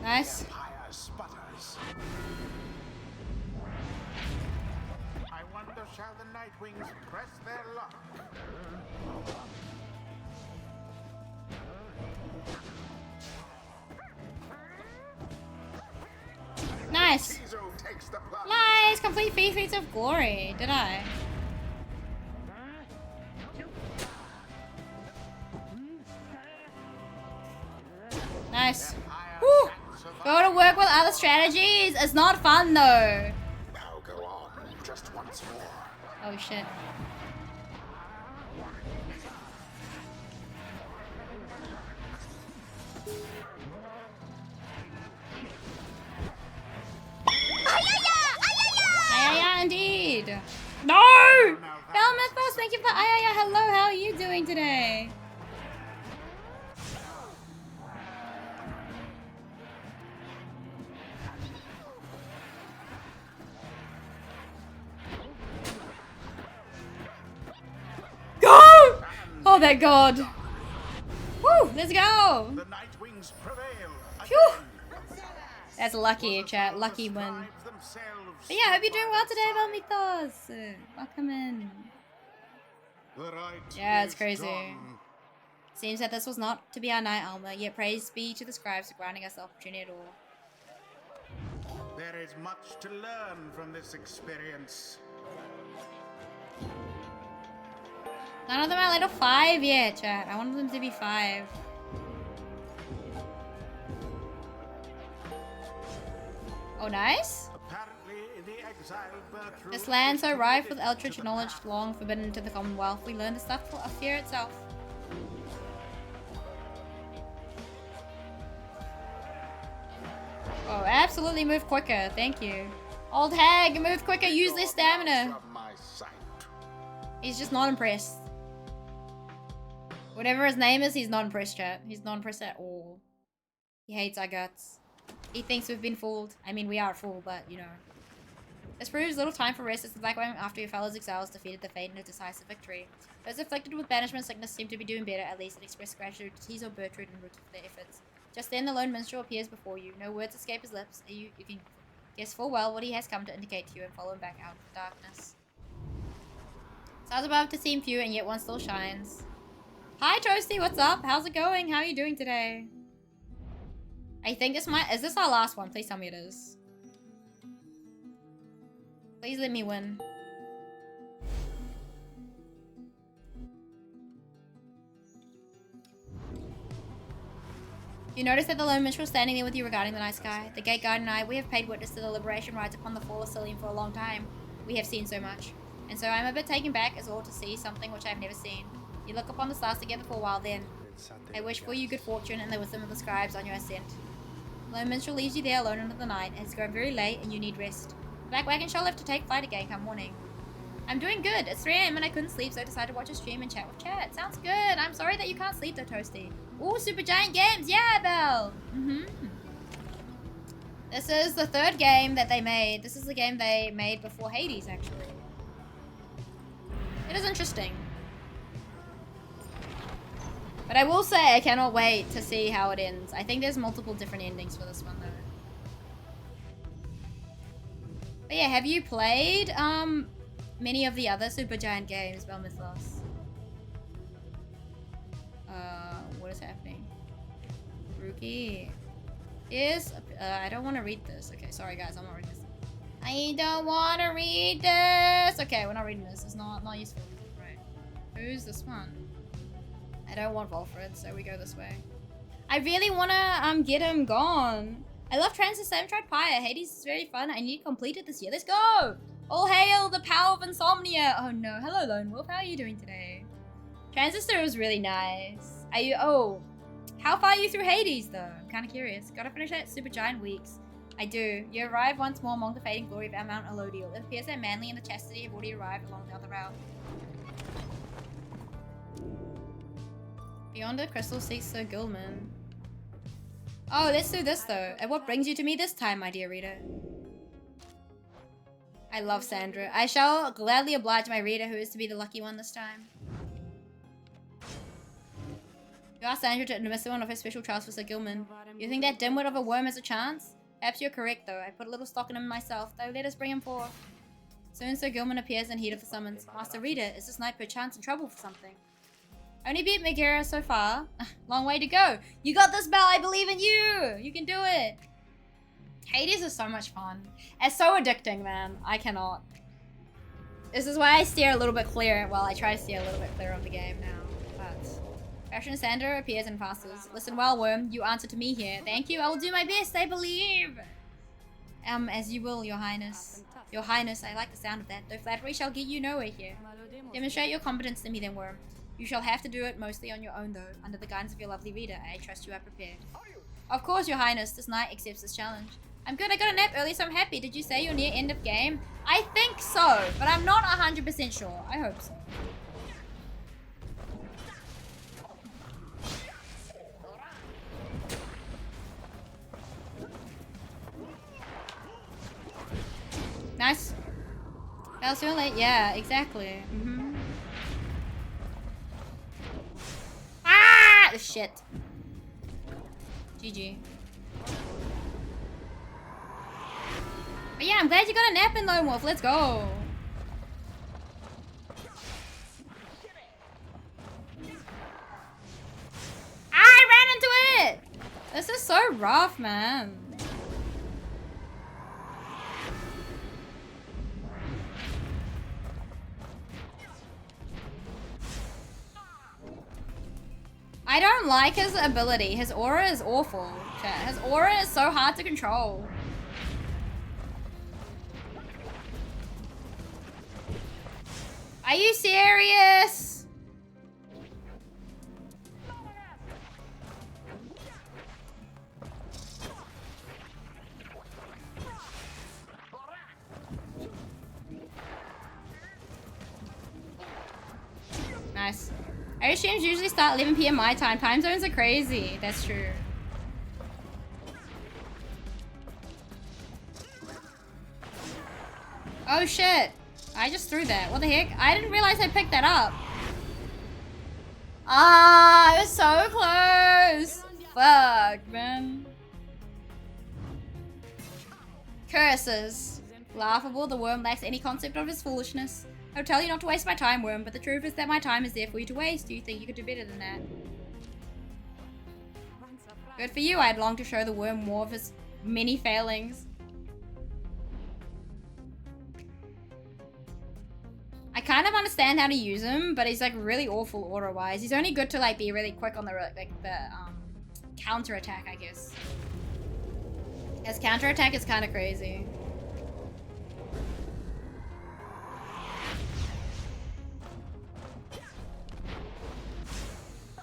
Nice. Pyre sputters. I wonder, shall the Nightwings press their luck? Nice. Tizo takes the plunge. Nice. Complete 3 feats of glory. Did I? Nice. Woo. Go to work with other strategies. It's not fun though. Now go on, just once more. Oh shit. Ayaya, indeed. No! Belmethos, thank you for Ayaya. Hello, how are you doing today? Go! Oh, thank God. Woo, let's go. The Nightwings prevail. Phew. That's lucky, chat. Lucky win. But yeah, I hope you're doing well today, Belmethos. Welcome in. Yeah, it's crazy. Seems that this was not to be our night armor, yet praise be to the scribes for granting us the opportunity at all. There is much to learn from this experience. None of them are level 5 yet, chat. I want them to be 5. Oh, nice. Apparently, the exiled Bertrude This land so is rife with committed eldritch to the knowledge path. long forbidden to the Commonwealth, we learn the stuff of fear itself. Oh, absolutely move quicker. Thank you. Old hag, move quicker. Use this stamina. From my sight. He's just not impressed. Whatever his name is, he's not impressed, chat. He's not impressed at all. He hates our guts. He thinks we've been fooled. I mean, we are fooled, but, you know. This proves little time for rest as the Black Wing after your fellow exiles defeated the fate in a decisive victory. Those afflicted with banishment sickness seem to be doing better, at least, and express gratitude to Tizo, Bertrude, and Root for their efforts. Just then, the lone minstrel appears before you. No words escape his lips. You can guess full well what he has come to indicate to you and follow him back out of the darkness. Stars above to seem few, and yet one still shines. Hi, Toasty, what's up? How's it going? How are you doing today? I think this might... Is this our last one? Please tell me it is. Please let me win. You notice that the lone minstrel standing there with you regarding the night sky. The gate guard and I, we have paid witness to the liberation rites upon the fall of Cillian for a long time. We have seen so much. And so I'm a bit taken back as all to see something which I have never seen. You look upon the stars together for a while then. I wish for you good fortune and the wisdom of the scribes on your ascent. The lone minstrel leaves you there alone into the night. It's grown very late and you need rest. The Black Wagon shall live to take flight again come morning. I'm doing good. It's 3 AM and I couldn't sleep, so I decided to watch a stream and chat with chat. Sounds good. I'm sorry that you can't sleep though, Toasty. Ooh, Super Giant Games. Yeah, Belle. This is the third game that they made. This is the game they made before Hades, actually. It is interesting. But I will say I cannot wait to see how it ends. I think there's multiple different endings for this one, though. But yeah, have you played many of the other Supergiant games, Belle Mythos? What is happening? Rookie. Yes. I don't want to read this. Okay, sorry guys, I'm not reading this. I don't want to read this. Okay, we're not reading this. It's not useful. Right. Who's this one? I don't want Volfred, so we go this way. I really want to get him gone. I love Transistor. I haven't tried Pyre. Hades is very fun. I need to complete it this year. Let's go! All hail the power of insomnia. Oh no. Hello, Lone Wolf. How are you doing today? Transistor was really nice. Are you... Oh. How far are you through Hades, though? I'm kind of curious. Gotta finish that Super Giant weeks. I do. You arrive once more among the fading glory of our Mount Elodial. It appears that Manly and the Chastity have already arrived along the other route. Beyond the crystal seeks Sir Gilman. Oh, let's do this though. And what brings you to me this time, my dear reader? I love Sandra. I shall gladly oblige my reader who is to be the lucky one this time. You asked Sandra to admit one of her special trials for Sir Gilman. You think that dimwit of a worm has a chance? Perhaps you're correct though. I put a little stock in him myself, though let us bring him forth. Soon Sir Gilman appears in heat of the summons. Master Reader, is this knight perchance in trouble for something? Only beat Megara so far. Long way to go. You got this, Belle. I believe in you. You can do it. Hades is so much fun. It's so addicting, man. I cannot. This is why I steer a little bit clear. Well, I try to steer a little bit clear of the game now. But Fashion Sander appears and passes. Listen well, Worm. You answer to me here. Thank you. I will do my best. I believe. As you will, Your Highness. Your Highness, I like the sound of that. Though flattery shall get you nowhere here. Demonstrate your competence to me then, Worm. You shall have to do it mostly on your own, though. Under the guidance of your lovely reader, I trust you are prepared. Of course, Your Highness. This knight accepts this challenge. I'm good. I got a nap early, so I'm happy. Did you say you're near end of game? I think so, but I'm not 100% sure. I hope so. Nice. That was too late. Yeah, exactly. Ah! Shit. GG. But yeah, I'm glad you got a nap in, Lone Wolf. Let's go. I ran into it! This is so rough, man. I don't like his ability. His aura is awful. His aura is so hard to control. Are you serious? Nice. Our streams usually start 11 PM my time. Time zones are crazy. That's true. Oh shit. I just threw that. What the heck? I didn't realize I picked that up. Ah, it was so close. Fuck, man. Curses. Laughable, the worm lacks any concept of his foolishness. I'll tell you not to waste my time, Worm, but the truth is that my time is there for you to waste. Do you think you could do better than that? Good for you. I'd long to show the Worm more of his many failings. I kind of understand how to use him, but he's like really awful aura-wise. He's only good to like be really quick on the counter attack, I guess. His counter attack is kind of crazy.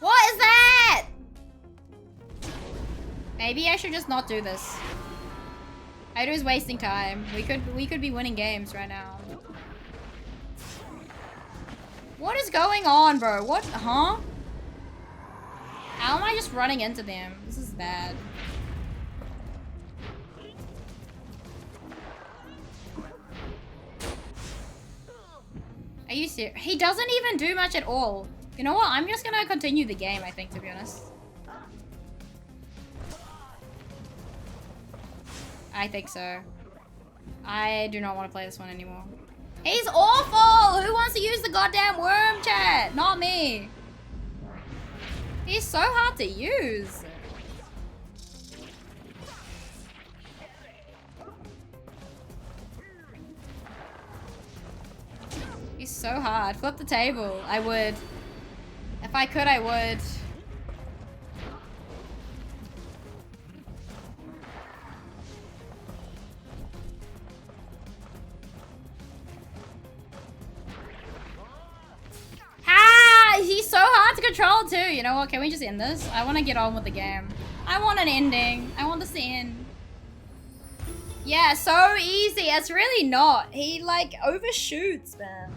What is that? Maybe I should just not do this. Aeru is wasting time. We could be winning games right now. What is going on, bro? What? Huh? How am I just running into them? This is bad. Are you serious? He doesn't even do much at all. You know what? I'm just gonna continue the game, I think, to be honest. I think so. I do not want to play this one anymore. He's awful! Who wants to use the goddamn worm, chat? Not me. He's so hard to use. He's so hard. Flip the table. I would. If I could, I would. He's so hard to control too. You know what? Can we just end this? I want to get on with the game. I want an ending. I want this to end. Yeah, so easy. It's really not. He like overshoots, man.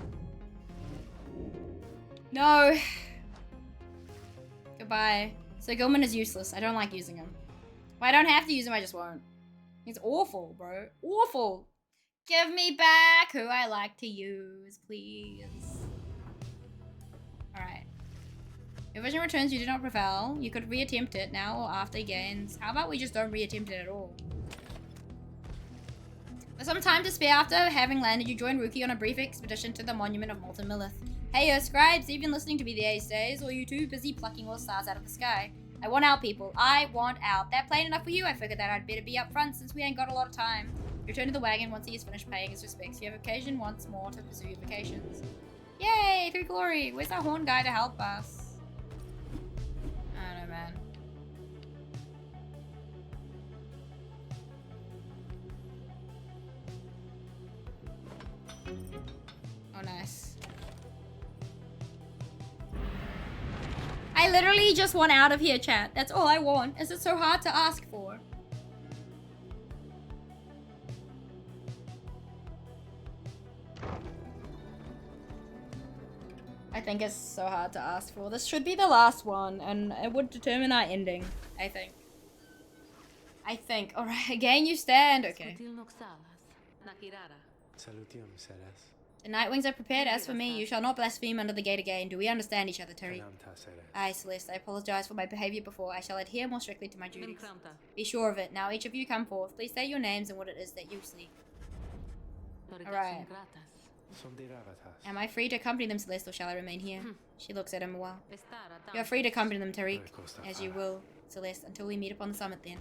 No. Goodbye. So Gilman is useless. I don't like using him. If I don't have to use him, I just won't. He's awful, bro. Awful. Give me back who I like to use, please. Alright. If vision returns, you do not prevail. You could reattempt it now or after gains. How about we just don't reattempt it at all? With some time to spare after having landed, you join Rookie on a brief expedition to the monument of Molten Millith. Hey, scribes, even listening to BDA days, or are you too busy plucking all stars out of the sky? I want out, people. I want out. That plain enough for you? I figured that I'd better be up front since we ain't got a lot of time. Return to the wagon once he has finished paying his respects. You have occasion once more to pursue your vacations. Yay! Through glory! Where's our horn guy to help us? I don't know, man. Oh, nice. I literally just want out of here, chat. That's all I want. Is it so hard to ask for? I think it's so hard to ask for. This should be the last one, and it would determine our ending, I think. Alright, again you stand. Okay. The Nightwings are prepared. As for me, you shall not blaspheme under the gate again. Do we understand each other, Tariq? Aye, Celeste. I apologize for my behavior before. I shall adhere more strictly to my duties. Be sure of it. Now each of you come forth. Please say your names and what it is that you seek. Alright. Am I free to accompany them, Celeste, or shall I remain here? She looks at him a while. You are free to accompany them, Tariq. As you will, Celeste, until we meet upon the summit then.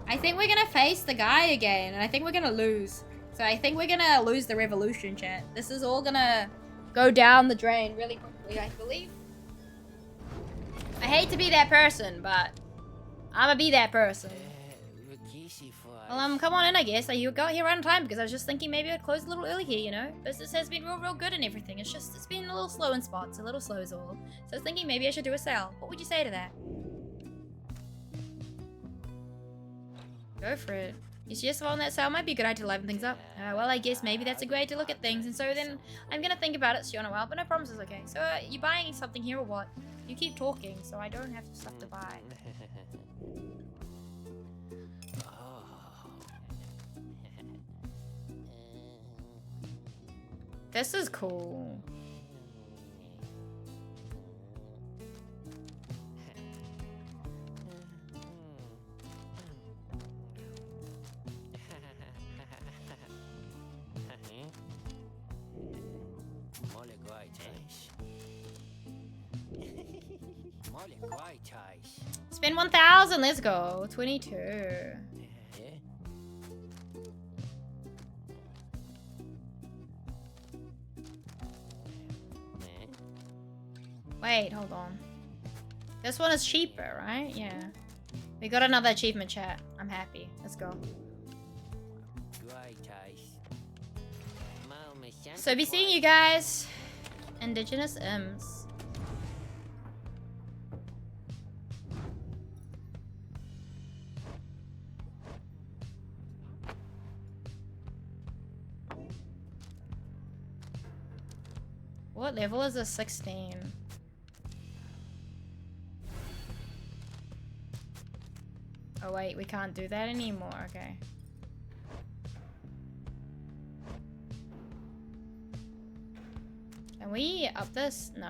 I think we're gonna face the guy again, and I think we're gonna lose. So I think we're gonna lose the revolution, chat. This is all gonna go down the drain really quickly, I believe. I hate to be that person, but I'ma be that person. Well, come on in, I guess. You got here right on time because I was just thinking maybe I'd close a little early here, you know? Business has been real good and everything. It's been a little slow in spots, a little slow is all. So I was thinking maybe I should do a sale. What would you say to that? Go for it. You suggest on that sale might be a good idea to liven things up. Well, I guess maybe that's a great way to look at things. And so then I'm gonna think about it, Shion, a while, but no promises, okay? So, you buying something here or what? You keep talking, so I don't have stuff to buy. This is cool. Spend 1,000, let's go. 22. Wait, hold on. This one is cheaper, right? Yeah. We got another achievement, chat. I'm happy. Let's go. So be seeing you guys. Indigenous Imps. What level is this? 16. Oh wait, we can't do that anymore, okay. Can we up this? No.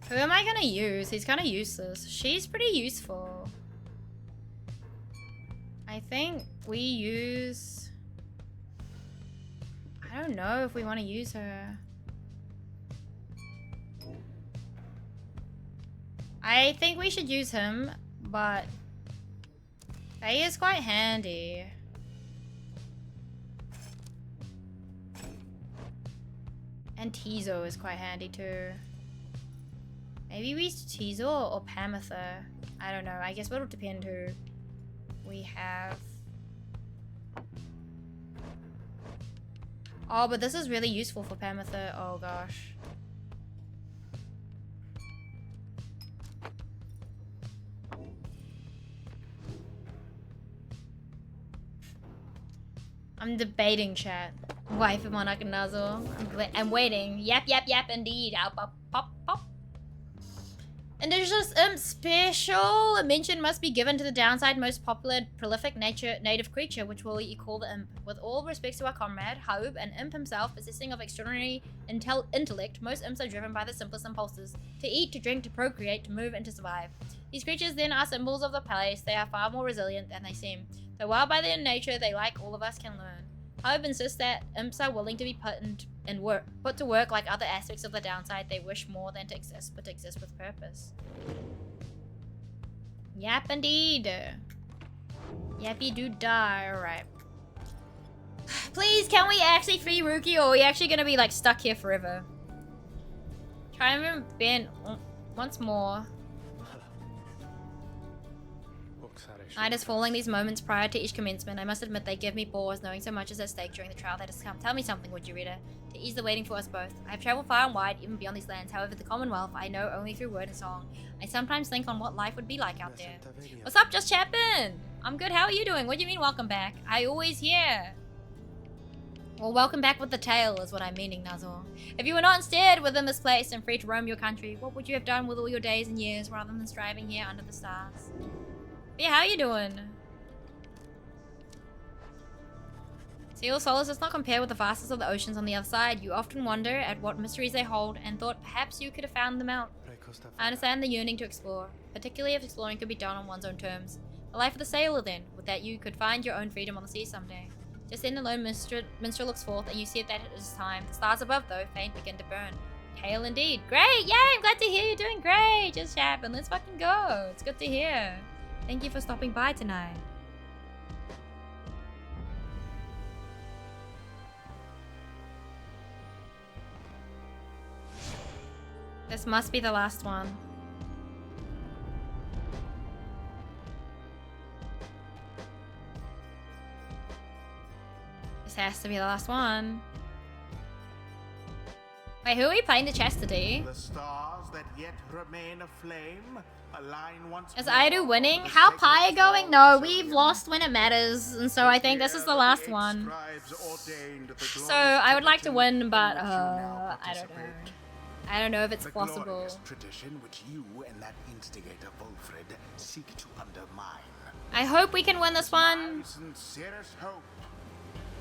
Who am I gonna use? He's kind of useless. She's pretty useful. I think we use... I don't know if we want to use her. I think we should use him, but Faye is quite handy. And Tizo is quite handy too. Maybe we use Tizo or Pamitha. I don't know. I guess it'll depend who we have. Oh, but this is really useful for Pamitha. Oh gosh. I'm debating, chat. Wife of Monarch and Nuzzle. I'm waiting. Yap, yap, yap, indeed. I'll pop, pop, pop. Indigenous imp special mention must be given to the downside most popular prolific native creature, which will you call the imp. With all respects to our comrade, Haub, an imp himself, possessing of extraordinary intellect, most imps are driven by the simplest impulses. To eat, to drink, to procreate, to move, and to survive. These creatures then are symbols of the place. They are far more resilient than they seem. Though while by their nature they, like all of us, can learn. Haub insists that imps are willing to be put to work like other aspects of the downside. They wish more than to exist, but to exist with purpose. Yap indeed. Yappy do die. Alright. Please, can we actually free Ruki, or are we actually gonna be like stuck here forever? Try and remember Ben once more. Night is falling. These moments prior to each commencement, I must admit they give me pause, knowing so much is at stake during the trial that has come. Tell me something, would you, reader, to ease the waiting for us both. I have travelled far and wide, even beyond these lands. However, the Commonwealth I know only through word and song. I sometimes think on what life would be like out there. What's up, Just Chappin? I'm good. How are you doing? What do you mean, welcome back? I always hear. Well, welcome back with the tail is what I'm meaning, Nuzzle. If you were not instead within this place and free to roam your country, what would you have done with all your days and years rather than striving here under the stars? But yeah, how you doing? Seal Solace does not compare with the vastness of the oceans on the other side. You often wonder at what mysteries they hold and thought perhaps you could have found them out. I understand the yearning to explore, particularly if exploring could be done on one's own terms. The life of the sailor then, with that you could find your own freedom on the sea someday. Just then the lone minstrel looks forth and you see that it is time. The stars above, though, faint, begin to burn. Hail indeed. Great! Yay! I'm glad to hear you're doing great! Just Chappin, let's fucking go! It's good to hear. Thank you for stopping by tonight. This must be the last one. This has to be the last one. Wait, who are we playing the chastity? The stars that yet remain aflame align once Is aeru winning? How Pyre going? No, we've lost when it matters, and so I think this is the last one. So I would like to win, but I don't know. I don't know if it's possible. Tradition which you and that instigator Wolfred seek to undermine. I hope we can win this one,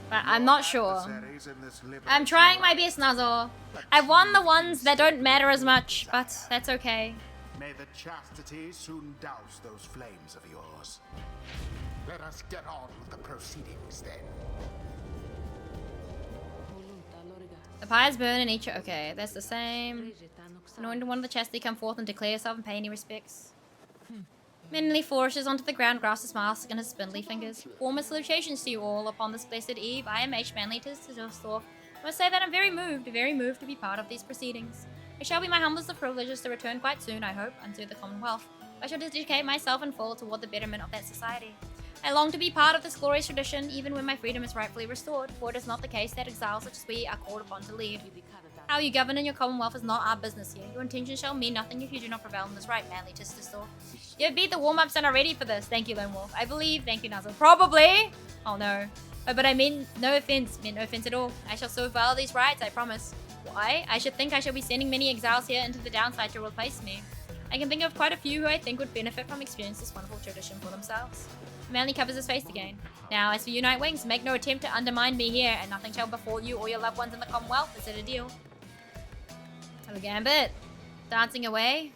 but I'm not sure. I'm trying my best, Nuzzle. I've won the ones that don't matter as much, but that's okay. May the chastity soon douse those flames of yours. Let us get on with the proceedings then. The pyres burn in each. Okay, that's the same. Anointed one of the chastity, come forth and declare yourself and pay any respects. Manly flourishes onto the ground, grasps his mask in his spindly fingers. Warmest salutations to you all upon this blessed eve. I am H. Manly Tisdorf. I must say that I'm very moved to be part of these proceedings. It shall be my humblest of privileges to return quite soon, I hope, unto the Commonwealth. I shall dedicate myself in full toward the betterment of that society. I long to be part of this glorious tradition, even when my freedom is rightfully restored, for it is not the case that exiles such as we are called upon to lead. How you govern in your commonwealth is not our business here. Your intentions shall mean nothing if you do not prevail in this right, manly Tististor. You have beat the warm-ups and are ready for this. Thank you, Lone Wolf. I believe. Thank you, Nuzzle. Probably. Oh, no. Oh, but I mean no offense. Meant no offense at all. I shall so follow these rights, I promise. Why? I should think I shall be sending many exiles here into the downside to replace me. I can think of quite a few who I think would benefit from experiencing this wonderful tradition for themselves. Manly covers his face again. Now, as for you, Nightwings, make no attempt to undermine me here, and nothing shall befall you or your loved ones in the Commonwealth. Is it a deal? Have a gambit. Dancing away.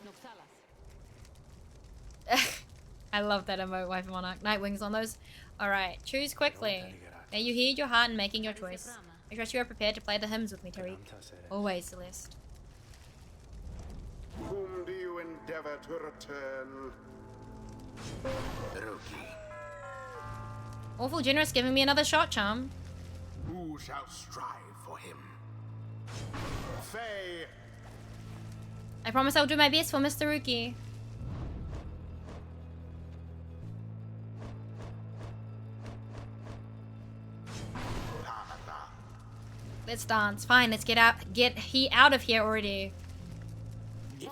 I love that emote, Wife Monarch. Nightwings on those. Alright, choose quickly. May you heed your heart in making your choice. I trust you are prepared to play the hymns with me, Tariq. Always, Celeste. Whom do you endeavor to return? Rookie. Awful generous giving me another shot, chum. Who shall strive for him? Faye. I promise I'll do my best for Mr. Rookie. Let's dance. Fine, let's get he out of here already.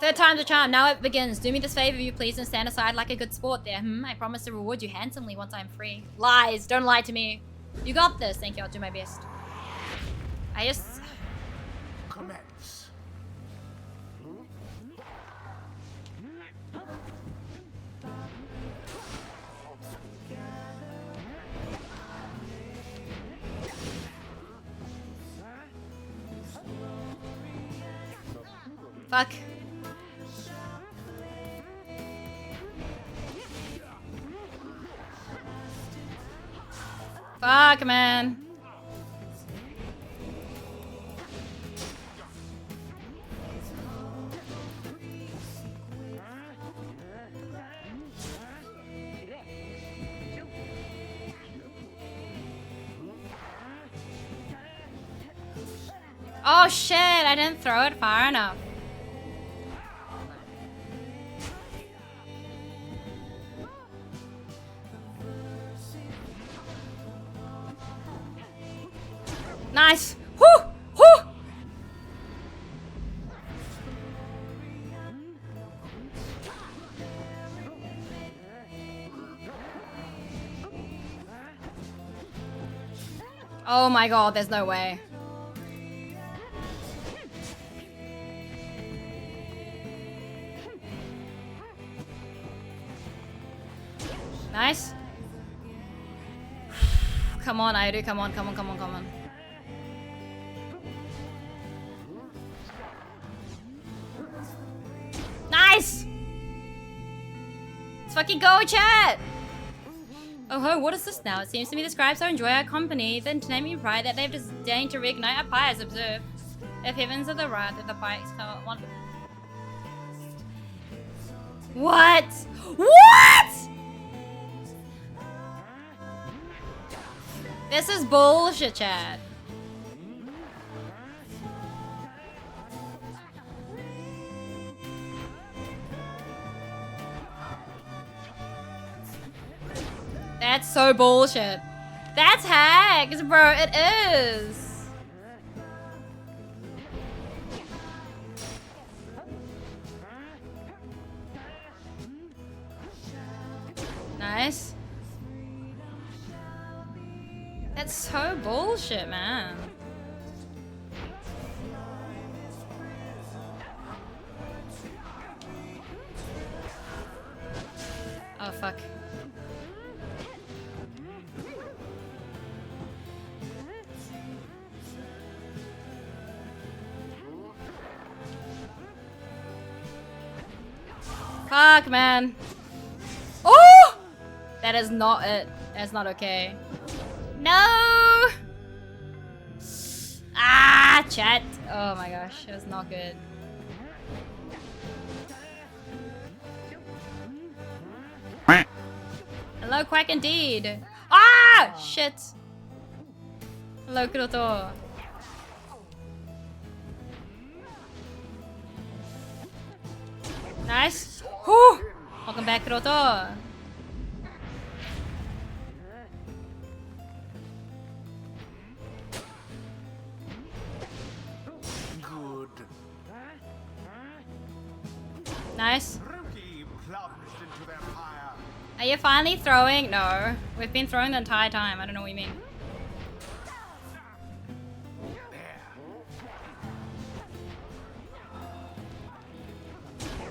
Third time's a charm. Now it begins. Do me this favor, you please, and stand aside like a good sport there. I promise to reward you handsomely once I'm free. Lies. Don't lie to me. You got this. Thank you. I'll do my best. I just... Commence. Fuck. Fuck, man. Oh shit, I didn't throw it far enough. Nice. Whoo! Whoo! Oh my god, there's no way. Nice. Come on, aeru, come on, come on, come on, come on. Nice! Let's fucking go, chat! Oh ho, what is this now? It seems to me the scribes so enjoy our company, then to name me pride that they've disdained to reignite our pyres observe. If heavens are the wrath of the pikes come one. What? What? This is bullshit, chat. That's so bullshit. That's hacks, bro. It is. Nice. That's so bullshit, man. Oh, fuck. Fuck, man. Oh! That is not it. That's not okay. No! Ah, chat. Oh my gosh, it was not good. Hello, Quack indeed. Ah! Shit. Hello, Kuroto. Nice. Whew. Welcome back, Kuroto. Nice. Rookie plunged into their pyre. Are you finally throwing? No. We've been throwing the entire time. I don't know what you mean.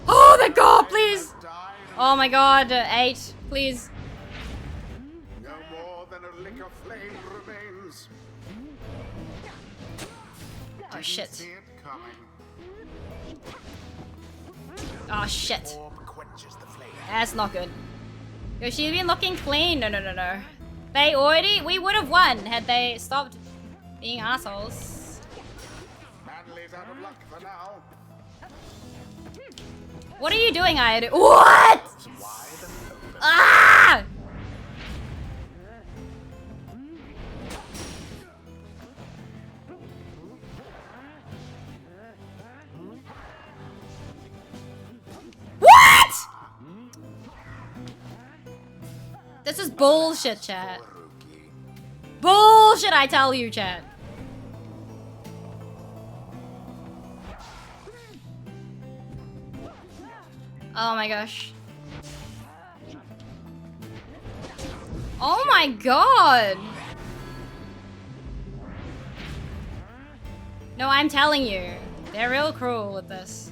Oh my god, please! Oh my god, 8, please. No more than a lick of flame remains. Oh Didn't shit. see it coming. Oh shit. Orb quenches the flame. That's not good. Yo, she's been looking clean. No. They already, we would have won had they stopped being assholes. Manly's out of luck for now. What are you doing, aeru? What? Wide and open. Ah! What? This is bullshit, chat. Rookie. Bullshit, I tell you, chat. Oh my gosh. Oh my god. No, I'm telling you. They're real cruel with this.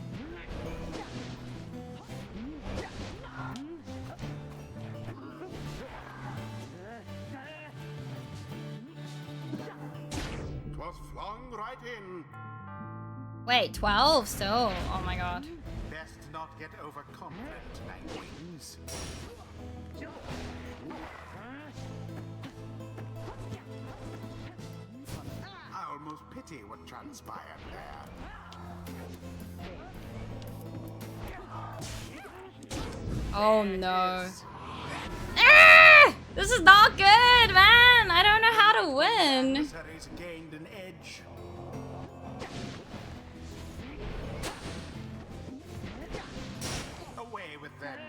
Twas flung right in. Wait, 12 still? Oh my god. Best not get overconfident, my wings. I almost pity what transpired there. Oh no. Ah! This is not good, man! I don't know how to win. Adversaries gained an edge. Away with them.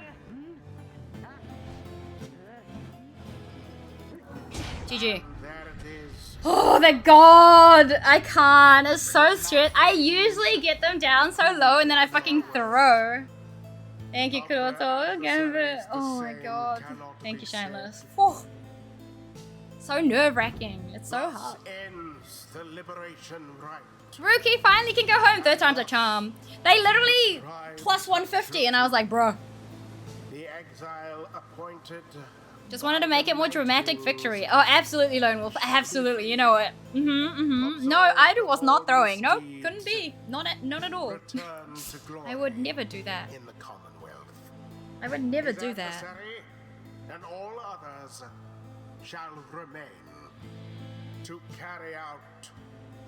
GG. There it is. Oh my god! I can't. It's so stressed. I usually get them down so low and then I fucking throw. Thank you, Kuroto. Gambit. Oh my god. Thank you, Shameless. Oh. So nerve-wracking. It's so hard. Thus ends the liberation rite. Rookie finally can go home. 3rd time's a charm. They literally plus 150 and I was like, bro. The exile appointed. Just wanted to make it more dramatic victory. Oh, absolutely, Lone Wolf. Absolutely. You know it. No, aeru was not throwing. No, couldn't be. Not at all. Return to glory I would never do that. in the Commonwealth. I would never His do that. adversary and all others shall remain to carry out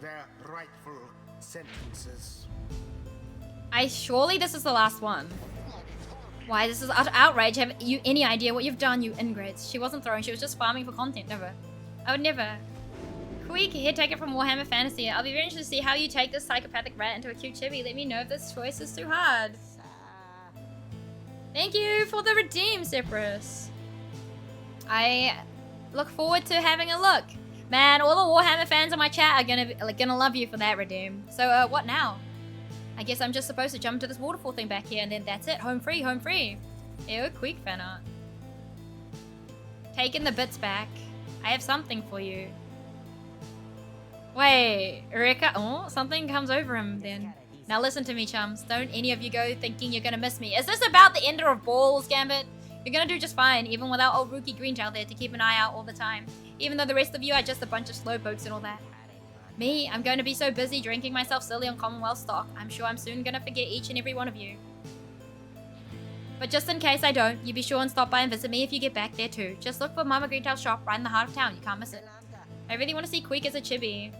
their rightful sentences. Surely this is the last one. Why, this is utter outrage. Have you any idea what you've done, you ingrates? She wasn't throwing, she was just farming for content. Never. I would never. Quick, here, take it from Warhammer Fantasy. I'll be very interested to see how you take this psychopathic rat into a cute chibi. Let me know if this choice is too hard. Thank you for the redeem, Cypress. I look forward to having a look. Man, all the Warhammer fans in my chat are gonna love you for that redeem. So, what now? I guess I'm just supposed to jump to this waterfall thing back here and then that's it. Home free, home free. Ew, quick fan art. Taking the bits back. I have something for you. Wait, Rika. Oh, something comes over him then. Now listen to me, chums. Don't any of you go thinking you're gonna miss me. Is this about the ender of balls, Gambit? You're gonna do just fine, even without old Rookie Grinch out there to keep an eye out all the time. Even though the rest of you are just a bunch of slowpokes and all that. Me, I'm going to be so busy drinking myself silly on Commonwealth stock, I'm sure I'm soon gonna forget each and every one of you. But just in case I don't, you be sure and stop by and visit me if you get back there too. Just look for Mama Greentail's shop right in the heart of town, you can't miss it. I really want to see Queek as a chibi.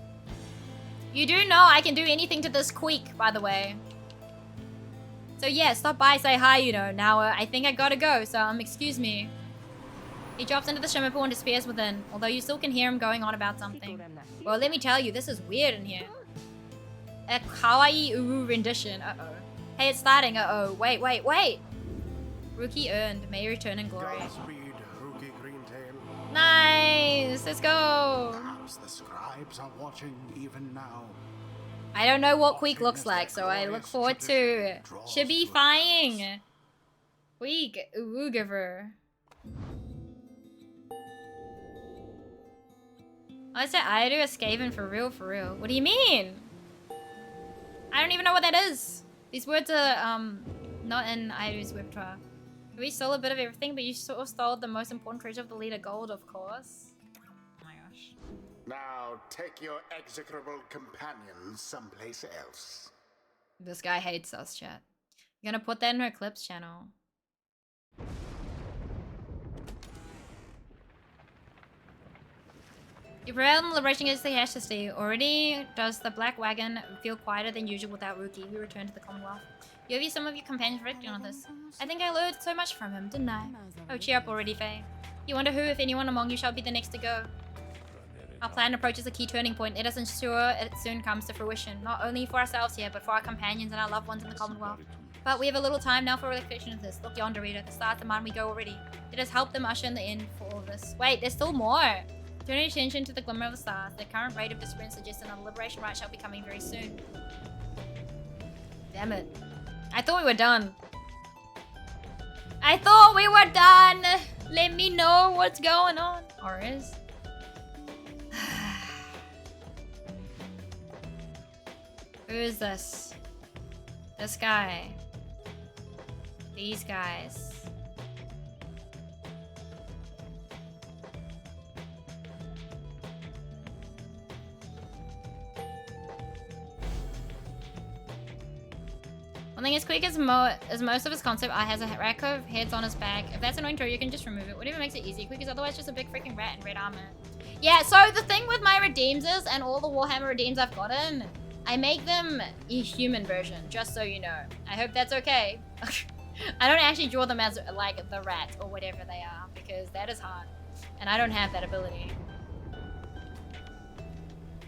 You do know I can do anything to this Queek, by the way. So yeah, stop by, say hi, you know. Now, I think I gotta go, so excuse me. He drops into the shimmer pool and disappears within, although you still can hear him going on about something. Well, let me tell you, this is weird in here. A kawaii uru rendition, uh-oh. Hey, it's starting, uh-oh. Wait. Rookie earned, may you return in glory. Godspeed, Rookie Greentail. Nice, let's go. Perhaps the scribes are watching even now. I don't know what Queek looks like, so I look forward to Shibifying Queek Woogiver. I said aeru a Skaven for real, for real. What do you mean? I don't even know what that is. These words are not in aeru's repertoire. We stole a bit of everything, but you sort of stole the most important treasure of the leader, gold, of course. Oh my gosh. Now take your execrable companions someplace else. This guy hates us, chat. I'm gonna put that in her clips channel. You prevailed in liberation against the Hashtasty. Already does the Black Wagon feel quieter than usual without Rookie. We return to the Commonwealth. You owe some of your companions reflecting on this. I think I learned so much from him, didn't I? Oh, cheer up already, Faye. You wonder who, if anyone among you, shall be the next to go. Our plan approaches a key turning point. Let us ensure it soon comes to fruition, not only for ourselves here, but for our companions and our loved ones in the Commonwealth. But we have a little time now for reflection of this. Look yonder, reader. The stars demand we go already. Let us help them usher in the end for all of this. Wait, there's still more! Turn your attention to the glimmer of the stars. The current rate of disappearance suggests another liberation rite shall be coming very soon. Damn it. I thought we were done. I thought we were done! Let me know what's going on. Aureus. Who is this? This guy. These guys. One thing is, Quick as most of his concept art has a rack of heads on his back. If that's annoying to you can just remove it. Whatever makes it easy. Quick is otherwise just a big freaking rat in red armor. Yeah, so the thing with my redeems is, and all the Warhammer redeems I've gotten, I make them a human version, just so you know. I hope that's okay. I don't actually draw them as, like, the rat or whatever they are, because that is hard. And I don't have that ability.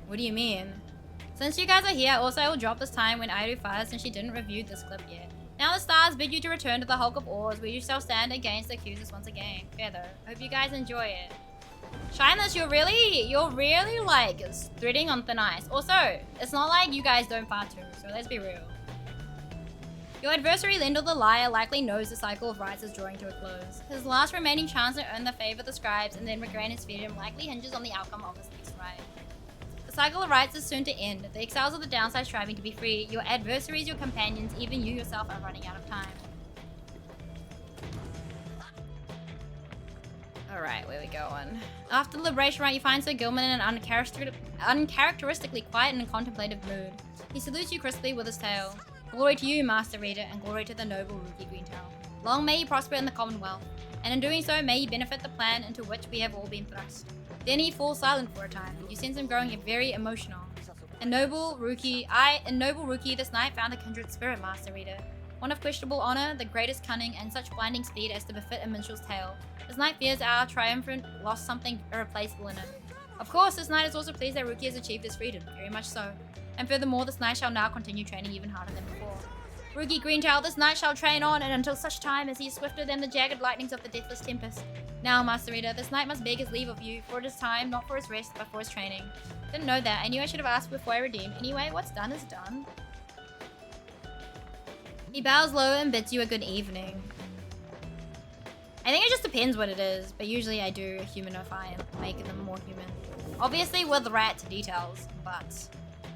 What do you mean? Since you guys are here, also I will drop this time when aeru fires since she didn't review this clip yet. Now the stars bid you to return to the Hulk of Oars, where you shall stand against the accusers once again. Fair though. Hope you guys enjoy it. Shineless, you're really like threading on thin ice. Also, it's not like you guys don't fart too, so let's be real. Your adversary, Lendl the Liar, likely knows the cycle of rites is drawing to a close. His last remaining chance to earn the favor of the scribes and then regain his freedom likely hinges on the outcome of his next rite. The cycle of rites is soon to end. The exiles of the downside striving to be free. Your adversaries, your companions, even you yourself are running out of time. Alright, where we going? After the liberation rite, you find Sir Gilman in an uncharacteristically quiet and contemplative mood. He salutes you crisply with his tail. Glory to you, Master Reader, and glory to the noble Rookie Greentail. Long may you prosper in the Commonwealth, and in doing so may you benefit the plan into which we have all been thrust. Then he falls silent for a time, and you sense him growing very emotional. A noble Rookie, this night found a kindred spirit, Master Reader. One of questionable honor, the greatest cunning, and such blinding speed as to befit a minstrel's tale. This knight fears our triumphant lost something irreplaceable in him. Of course, this knight is also pleased that Rookie has achieved his freedom, very much so. And furthermore, this knight shall now continue training even harder than before. Rookie Greentail, this knight shall train on, and until such time as he is swifter than the jagged lightnings of the deathless tempest. Now, Master Reader, this knight must beg his leave of you, for it is time, not for his rest, but for his training. Didn't know that. I knew I should have asked before I redeemed. Anyway, what's done is done. He bows low and bids you a good evening. I think it just depends what it is, but usually I do humanify and make them more human. Obviously with rat details, but...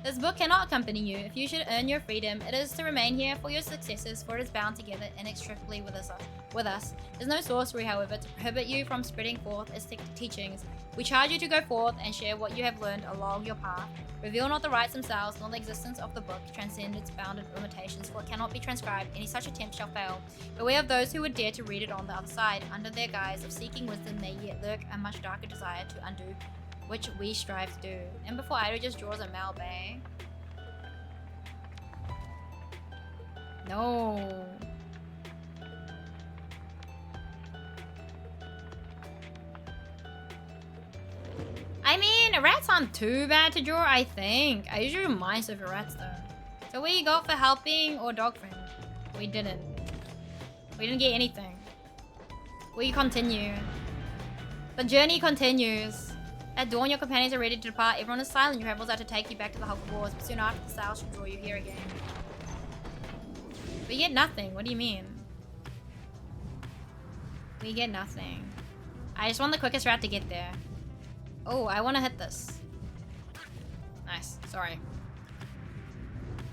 This book cannot accompany you. If you should earn your freedom, it is to remain here for your successors, for it is bound together inextricably with us. There's no sorcery, however, to prohibit you from spreading forth its teachings. We charge you to go forth and share what you have learned along your path. Reveal not the rites themselves, nor the existence of the book. Transcend its bounded limitations, for it cannot be transcribed. Any such attempt shall fail. Beware of those who would dare to read it on the other side. Under their guise of seeking wisdom, may yet lurk a much darker desire to undo, which we strive to do. And before aeru just draws a Malbay. No. I mean, rats aren't too bad to draw, I think. I usually do mice over rats though. So what you got for helping or dog friend? We didn't. We didn't get anything. We continue. The journey continues. At dawn, your companions are ready to depart. Everyone is silent. Your rebels are to take you back to the Hulk of Wars, but soon after the sails should draw you here again. We get nothing. What do you mean? We get nothing. I just want the quickest route to get there. Oh, I want to hit this. Nice. Sorry.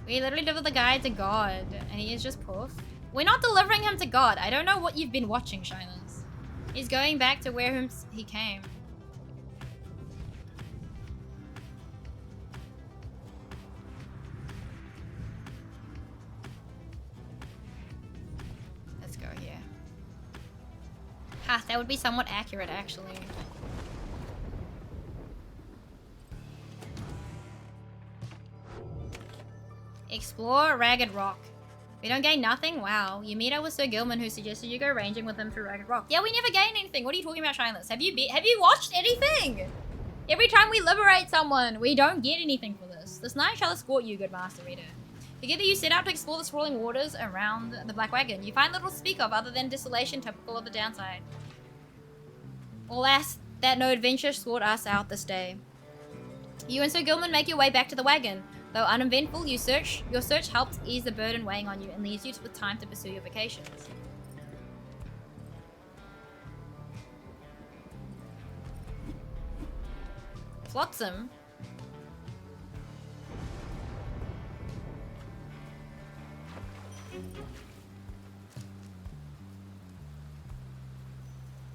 We literally deliver the guy to God, and he is just poof. We're not delivering him to God. I don't know what you've been watching, Shiners. He's going back to where he came. Let's go here. Ha, that would be somewhat accurate, actually. Explore Ragged Rock. We don't gain nothing? Wow. You meet up with Sir Gilman, who suggested you go ranging with him through Ragged Rock. Yeah, we never gain anything. What are you talking about, Shineless? Have you watched anything? Every time we liberate someone, we don't get anything for this. This night shall escort you, good Master Reader. Together you set out to explore the sprawling waters around the Black Wagon. You find little to speak of other than desolation typical of the downside. Alas, that no adventure sought us out this day. You and Sir Gilman make your way back to the wagon. Though uneventful, your search helps ease the burden weighing on you and leaves you with time to pursue your vacations. Flotsam?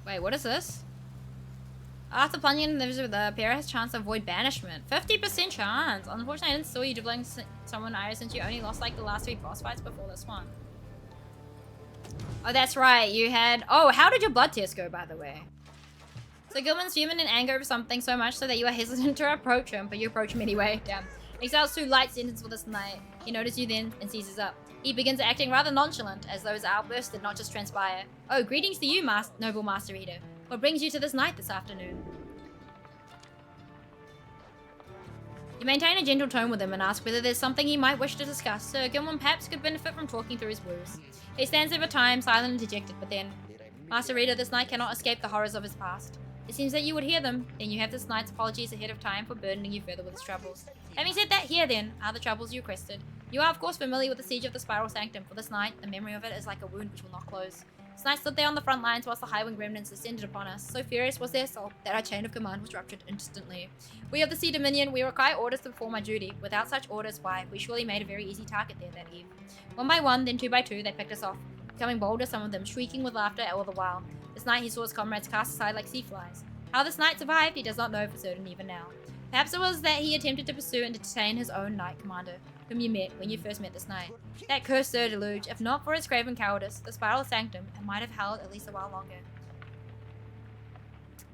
Wait, what is this? After plunging into the Pyre has chance to avoid banishment. 50% chance! Unfortunately, I didn't saw you dueling someone Iris since you only lost like the last 3 boss fights before this one. Oh, that's right. You had... Oh, how did your blood test go, by the way? So Gilman's fuming in anger over something so much so that you are hesitant to approach him, but you approach him anyway. Damn. Exiles 2 light sentence for this night. He notices you then and seizes up. He begins acting rather nonchalant, as though his outburst did not just transpire. Oh, greetings to you, noble Master Reader. What brings you to this night this afternoon? You maintain a gentle tone with him and ask whether there's something he might wish to discuss. Sir Gilman perhaps could benefit from talking through his woes. He stands over time, silent and dejected, but then... Master Reader, this knight cannot escape the horrors of his past. It seems that you would hear them. Then you have this knight's apologies ahead of time for burdening you further with his troubles. Having said that, here then are the troubles you requested. You are of course familiar with the siege of the Spiral Sanctum. For this night, the memory of it is like a wound which will not close. This knight stood there on the front lines whilst the Highwing remnants descended upon us. So furious was their assault that our chain of command was ruptured instantly. We of the Sea Dominion, we require orders to perform our duty. Without such orders, why, we surely made a very easy target there that eve. 1 by 1, then 2 by 2, they picked us off, becoming bolder, some of them shrieking with laughter all the while. This night he saw his comrades cast aside like sea flies. How this knight survived, he does not know for certain even now. Perhaps it was that he attempted to pursue and detain his own knight commander, whom you met when you first met this knight. That cursed Sir Deluge, if not for his craven cowardice, the Spiral Sanctum, it might have held at least a while longer.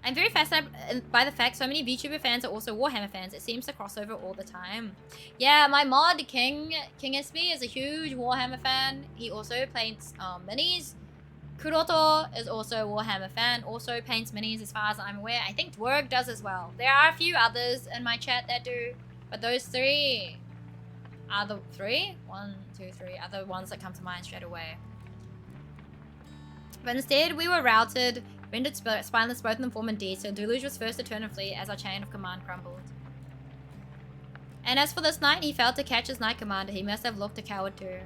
I'm very fascinated by the fact so many VTuber fans are also Warhammer fans. It seems to cross over all the time. Yeah, my mod, King SB, is a huge Warhammer fan. He also paints minis. Kuroto is also a Warhammer fan, also paints minis as far as I'm aware. I think Dwerg does as well. There are a few others in my chat that do, but those 3 are the 3? 1, 2, 3 are the ones that come to mind straight away. But instead, we were routed, rendered spineless both in form and deed, so Deluge was first to turn and flee as our chain of command crumbled. And as for this knight, he failed to catch his knight commander. He must have looked a coward too.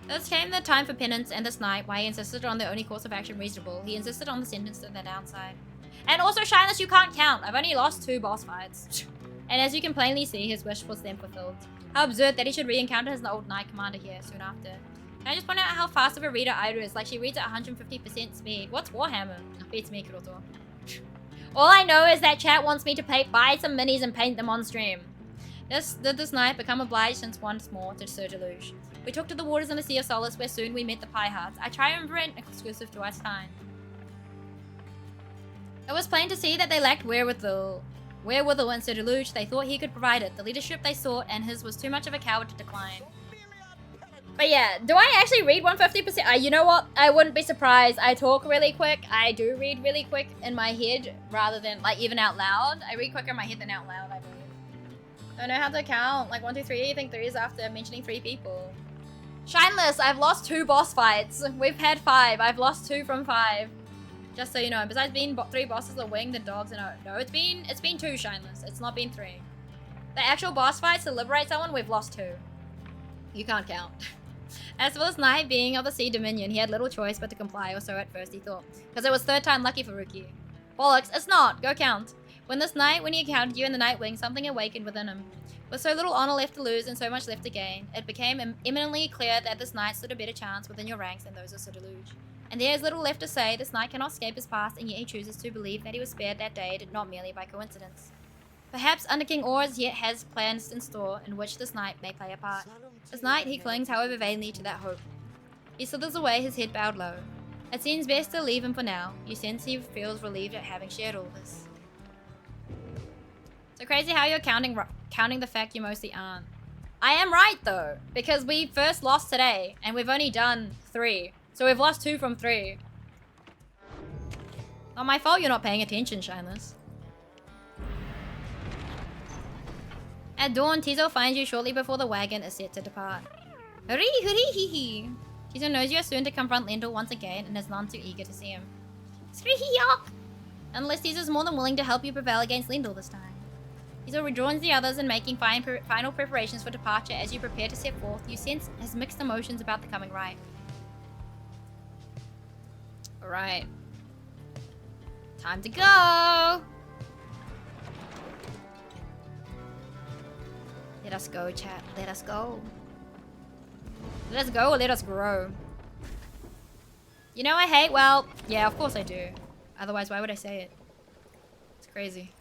Thus came the time for penance, and this night, why he insisted on the only course of action reasonable, he insisted on the sentence to the downside. And also, Shyness, you can't count. I've only lost 2 boss fights. And as you can plainly see, his wish was then fulfilled. How absurd that he should re-encounter his old knight commander here soon after. Can I just point out how fast of a reader aeru is? Like, she reads at 150% speed. What's Warhammer? Beats me, Kuroto. All I know is that chat wants me to buy some minis and paint them on stream. Did this night become obliged since once more to Sir Deluge. We took to the waters in the Sea of Solace, where soon we met the Pyre, a triumvirate exclusive to our time. It was plain to see that they lacked wherewithal in Sir Deluge. They thought he could provide it. The leadership they sought, and his was too much of a coward to decline. But yeah, do I actually read 150%? You know what? I wouldn't be surprised. I talk really quick. I do read really quick in my head, rather than, like, even out loud. I read quicker in my head than out loud, I believe. Don't know how to count. Like, 1, 2, 3. I think 3 is after mentioning 3 people. Shineless, I've lost 2 boss fights. We've had 5. I've lost 2 from 5. Just so you know. Besides being 3 bosses, the wing, the dogs, and no, it's been 2 Shineless. It's not been 3. The actual boss fights to liberate someone, we've lost 2. You can't count. As for this knight being of the Sea Dominion, he had little choice but to comply, or so at first he thought. Because it was 3rd time lucky for Ruki. Bollocks, it's not! Go count. When he encountered you in the Nightwing, something awakened within him. With so little honor left to lose and so much left to gain, it became imminently clear that this knight stood a better chance within your ranks than those of Sir Deluge. And there is little left to say. This knight cannot escape his past, and yet he chooses to believe that he was spared that day, not merely by coincidence. Perhaps Under King Aureus yet has plans in store in which this knight may play a part. This night he clings, however vainly, to that hope. He slithers away, his head bowed low. It seems best to leave him for now. You sense he feels relieved at having shared all this. So crazy how you're counting the fact you mostly aren't. I am right though, because we first lost today, and we've only done 3. So we've lost 2 from 3. Not my fault you're not paying attention, Shineless. At dawn, Tizo finds you shortly before the wagon is set to depart. Hurry, hurry, hee hee. Tizo knows you are soon to confront Lendl once again and is none too eager to see him. Sree-hee-yok! Unless Tizo's more than willing to help you prevail against Lendl this time. Tizo rejoins the others in making final preparations for departure. As you prepare to set forth, you sense his mixed emotions about the coming ride. Alright. Time to go! Let us go, chat. Let us go. Let us go or let us grow. You know I hate, well, yeah, of course I do. Otherwise, why would I say it? It's crazy.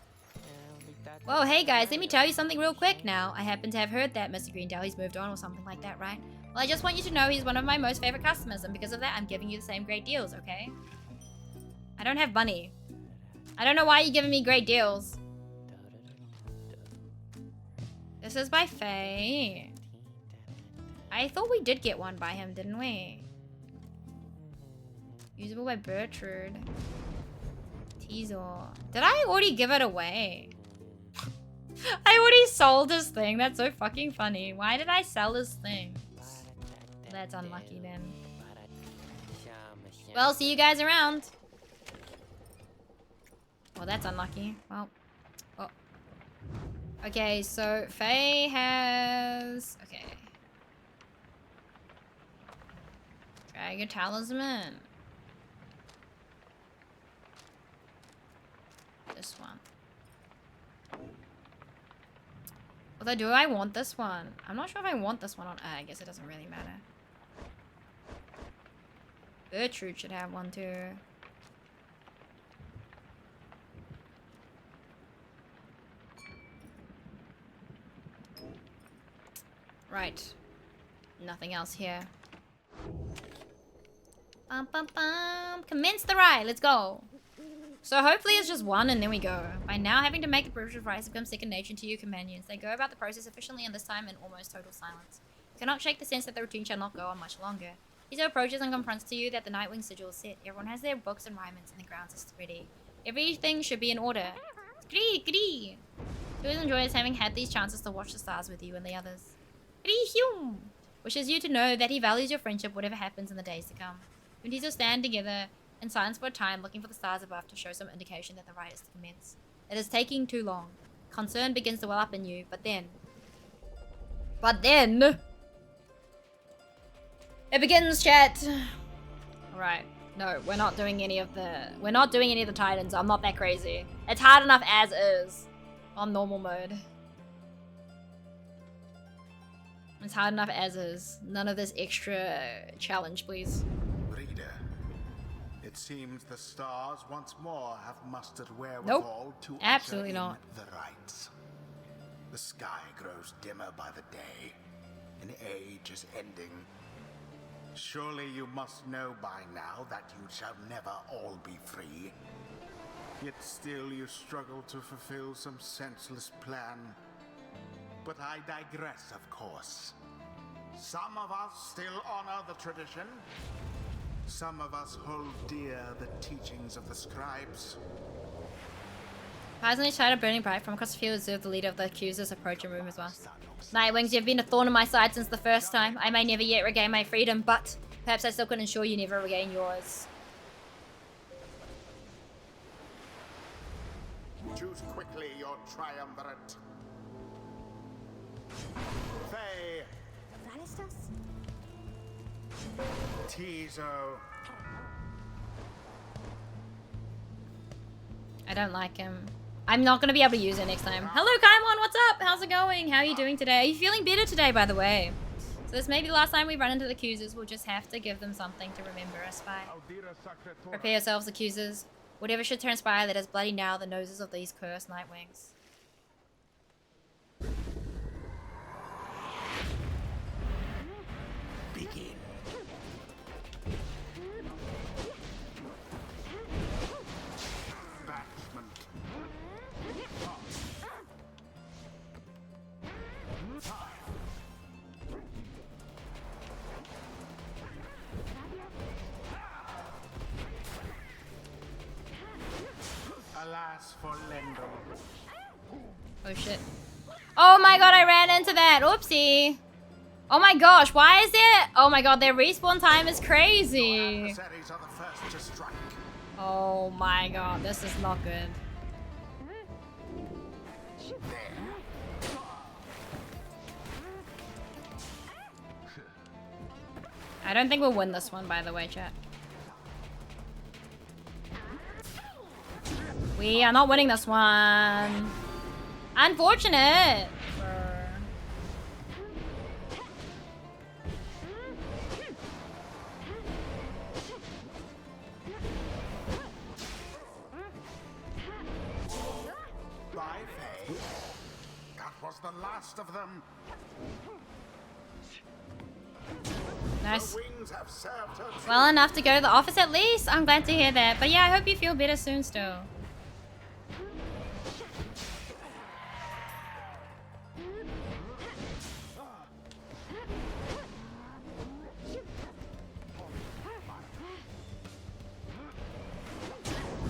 Whoa, hey guys, let me tell you something real quick now. I happen to have heard that Mr. Greendale, he's moved on or something like that, right? Well, I just want you to know he's one of my most favorite customers, and because of that, I'm giving you the same great deals, okay? I don't have money. I don't know why you're giving me great deals. This is by Faye. I thought we did get one by him, didn't we? Usable by Bertrude. Teasel. Did I already give it away? I already sold this thing. That's so fucking funny. Why did I sell this thing? That's unlucky then. Well, see you guys around. Well, that's unlucky. Well. Oh. Okay, so Faye has... Okay. Dragon Talisman. This one. Although, do I want this one? I'm not sure if I want this one on... I guess it doesn't really matter. Bertrude should have one too. Right. Nothing else here. Bum, bum, bum. Commence the ride. Let's go. So hopefully it's just one and then we go. By now, having to make the brutal rise becomes second nature to your companions. They go about the process efficiently and this time in almost total silence. You cannot shake the sense that the routine shall not go on much longer. Tizo approaches and confronts to you that the Nightwing sigil is set. Everyone has their books and rhymes and the grounds is ready. Everything should be in order. Gree, gree. Tizo enjoys having had these chances to watch the stars with you and the others. Gree, hyum. Wishes you to know that he values your friendship whatever happens in the days to come. You and Tizo stand together in silence for a time, looking for the stars above to show some indication that the ride is to commence. It is taking too long. Concern begins to well up in you, but then... It begins, chat! Alright. No, we're not doing any of the Titans. I'm not that crazy. It's hard enough as is. On normal mode. It's hard enough as is. None of this extra challenge, please. It seems the stars once more have mustered wherewithal to absolutely not. The rites. The sky grows dimmer by the day. An age is ending. Surely you must know by now that you shall never all be free. Yet still you struggle to fulfill some senseless plan. But I digress, of course. Some of us still honor the tradition. Some of us hold dear the teachings of the scribes. Personally tried a burning bright from across the field observed the leader of the accusers approach your room as well. Nightwings, you've been a thorn in my side since the first time. I may never yet regain my freedom, but perhaps I still could ensure you never regain yours. Choose quickly your triumvirate. Faye. Valistos? Tizo. I don't like him. I'm not gonna be able to use it next time. Hello, Kaimon, what's up? How's it going? How are you doing today? Are you feeling better today, by the way? So this may be the last time we run into the accusers. We'll just have to give them something to remember us by. Prepare yourselves, accusers. Whatever should transpire, let us bloody now the noses of these cursed Nightwings. Begin. Batsman. Alas for Lendl. Oh shit. Oh my god, I ran into that. Oopsie. Oh my gosh, why is it? Oh my god, their respawn time is crazy. Adversaries are the first to strike. Oh my god, this is not good. I don't think we'll win this one, by the way, chat. We are not winning this one. Unfortunate. By Faye. That was the last of them. Nice. The wings have served her. Well enough to go to the office at least. I'm glad to hear that. But yeah, I hope you feel better soon still.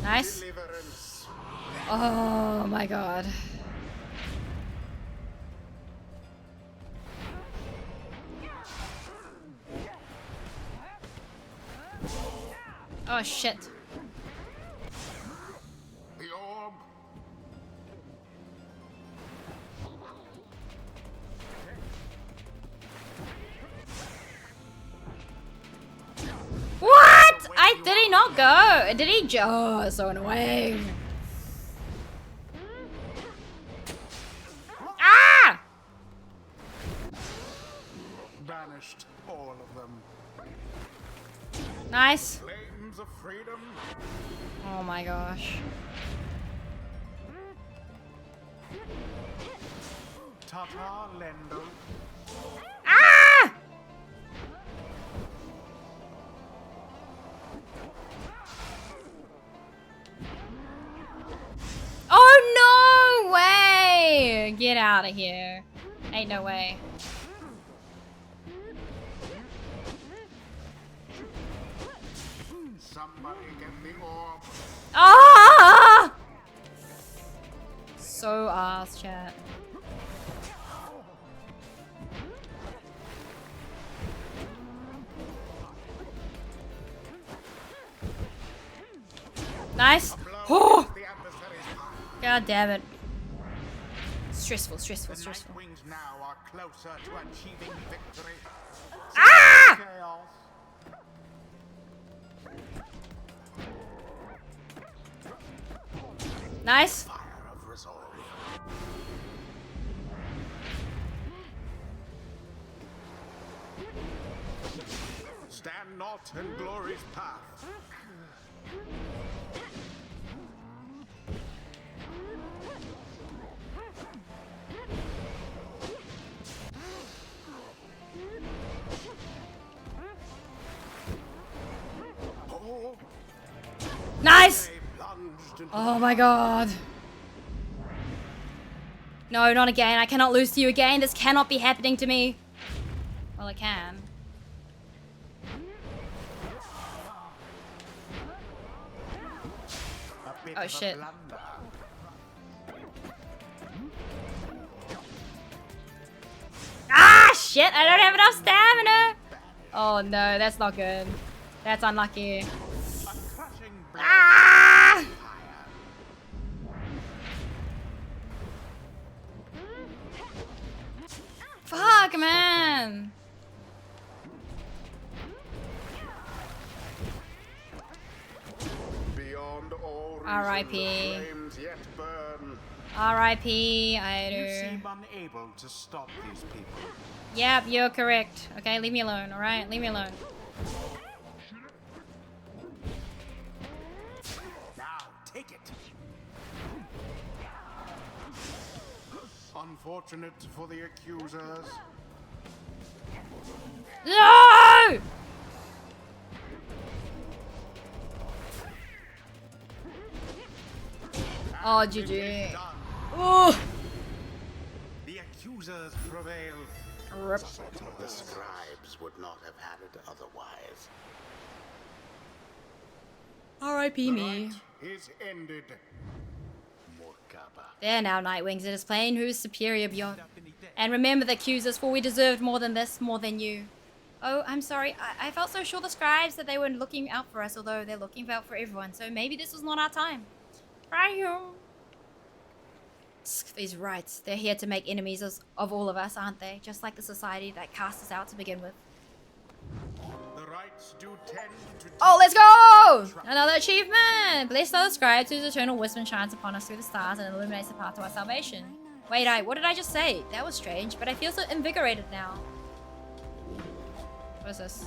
Nice. Deliverance. Oh my god. Oh shit. The orb. What? Did he not go? Did he? Oh, so annoying. Ah! Banished all of them. Nice. Flames of freedom. Oh my gosh. Tata Lendl. Ah! Oh no way! Get out of here. Ain't no way. Somebody get the orb. Ah! So ass, chat. Nice. Oh! The adversary's power. God damn it. Stressful, stressful, The stressful. Nightwings now are closer to achieving victory. Ah! Chaos. Nice. Fire of resolve. Stand not in glory's path. Oh, Nice. they plunged into Oh my god. No, not again. I cannot lose to you again. This cannot be happening to me. Well, it can. a bit Oh, of a shit. blunder. Ah, shit. I don't have enough stamina. Oh no, that's not good. That's unlucky. A crushing blow. Ah! Fuck, man. Beyond all R.I.P. reason, the flames yet burn. R.I.P. You aeru. seem unable to stop these people. Yep, you're correct. Okay, leave me alone, alright? Leave me alone. Now, take it. Unfortunate for the accusers. No! Oh, GG. Done. Ooh. The accusers prevail. Rip. The scribes would not have had it otherwise. R.I.P. me. Right is ended. Morkaba. There now, Nightwings. It is plain who's superior beyond. And remember the accusers, for we deserved more than this, more than you. Oh, I'm sorry. I felt so sure the scribes that they were looking out for us, although they're looking out for everyone. So maybe this was not our time. Right. These rights. They're here to make enemies of all of us, aren't they? Just like the society that cast us out to begin with. The rights do tend to. Oh, let's go! Another achievement! Bless those scribes whose eternal wisdom shines upon us through the stars and illuminates the path to our salvation. Wait, what did I just say? That was strange, but I feel so invigorated now. What is this?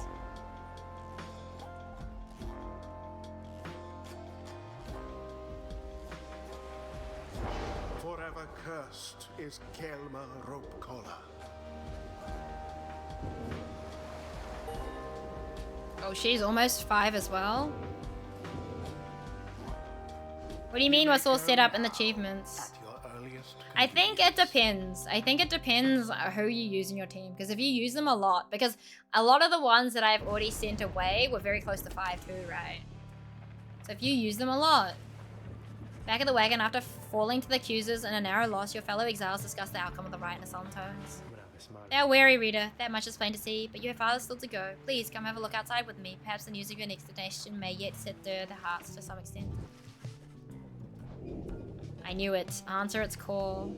Forever cursed is Kelma Rope Collar. Oh, she's almost 5 as well. What do you mean what's all set up in the achievements? At your earliest I think it depends. I think it depends who you use in your team. Because if you use them a lot, because a lot of the ones that I've already sent away were very close to 5 too, right? So if you use them a lot. Back of the wagon, after falling to the accusers in a narrow loss, your fellow exiles discuss the outcome of the riot in solemn tones. They are wary, reader. That much is plain to see, but you have farther still to go. Please come have a look outside with me. Perhaps the news of your next destination may yet stir their hearts to some extent. I knew it. Answer its call.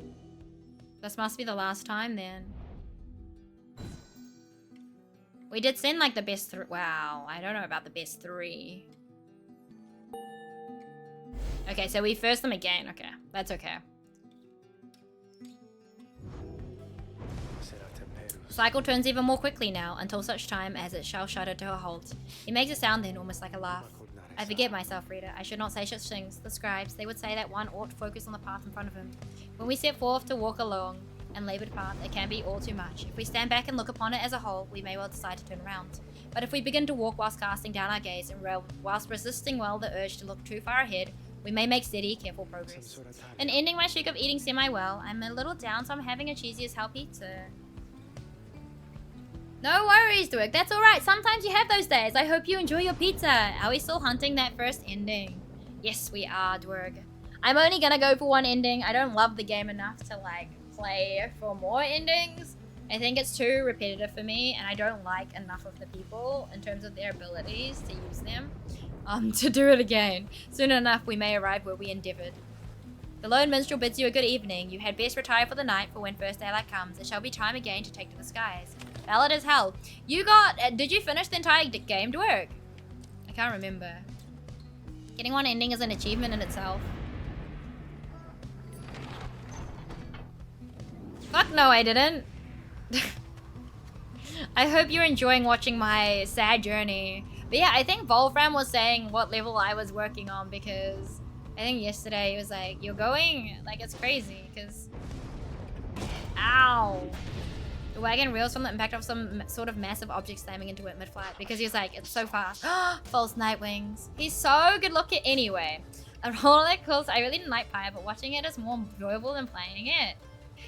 This must be the last time then. We did send like the best 3. Wow, I don't know about the best 3. Okay, so we first them again. Okay, that's okay. Cycle turns even more quickly now, until such time as it shall shudder to a halt. It makes a sound then, almost like a laugh. I forget myself, reader. I should not say such things. The scribes, they would say that one ought to focus on the path in front of him. When we set forth to walk along and laboured path, it can be all too much. If we stand back and look upon it as a whole, we may well decide to turn around. But if we begin to walk whilst casting down our gaze and whilst resisting well the urge to look too far ahead, we may make steady, careful progress. In ending my streak of eating semi-well, I'm a little down, so I'm having a cheesy as hell pizza. No worries, Dwerg. That's alright. Sometimes you have those days. I hope you enjoy your pizza. Are we still hunting that first ending? Yes, we are, Dwerg. I'm only gonna go for one ending. I don't love the game enough to, like, play for more endings. I think it's too repetitive for me, and I don't like enough of the people in terms of their abilities to use them to do it again. Soon enough, we may arrive where we endeavoured. The lone minstrel bids you a good evening. You had best retire for the night, for when first daylight comes, it shall be time again to take to the skies. Valid as hell. You got... did you finish the entire game to work? I can't remember. Getting one ending is an achievement in itself. Fuck no, I didn't. I hope you're enjoying watching my sad journey. But yeah, I think Wolfram was saying what level I was working on, because I think yesterday he was like, you're going... like, it's crazy, because... Ow. The wagon reels from the impact of some sort of massive object slamming into it mid-flight, because he's like, it's so fast. False Nightwings. He's so good looking anyway. And roller coaster, I really didn't like Pyre, but watching it is more enjoyable than playing it.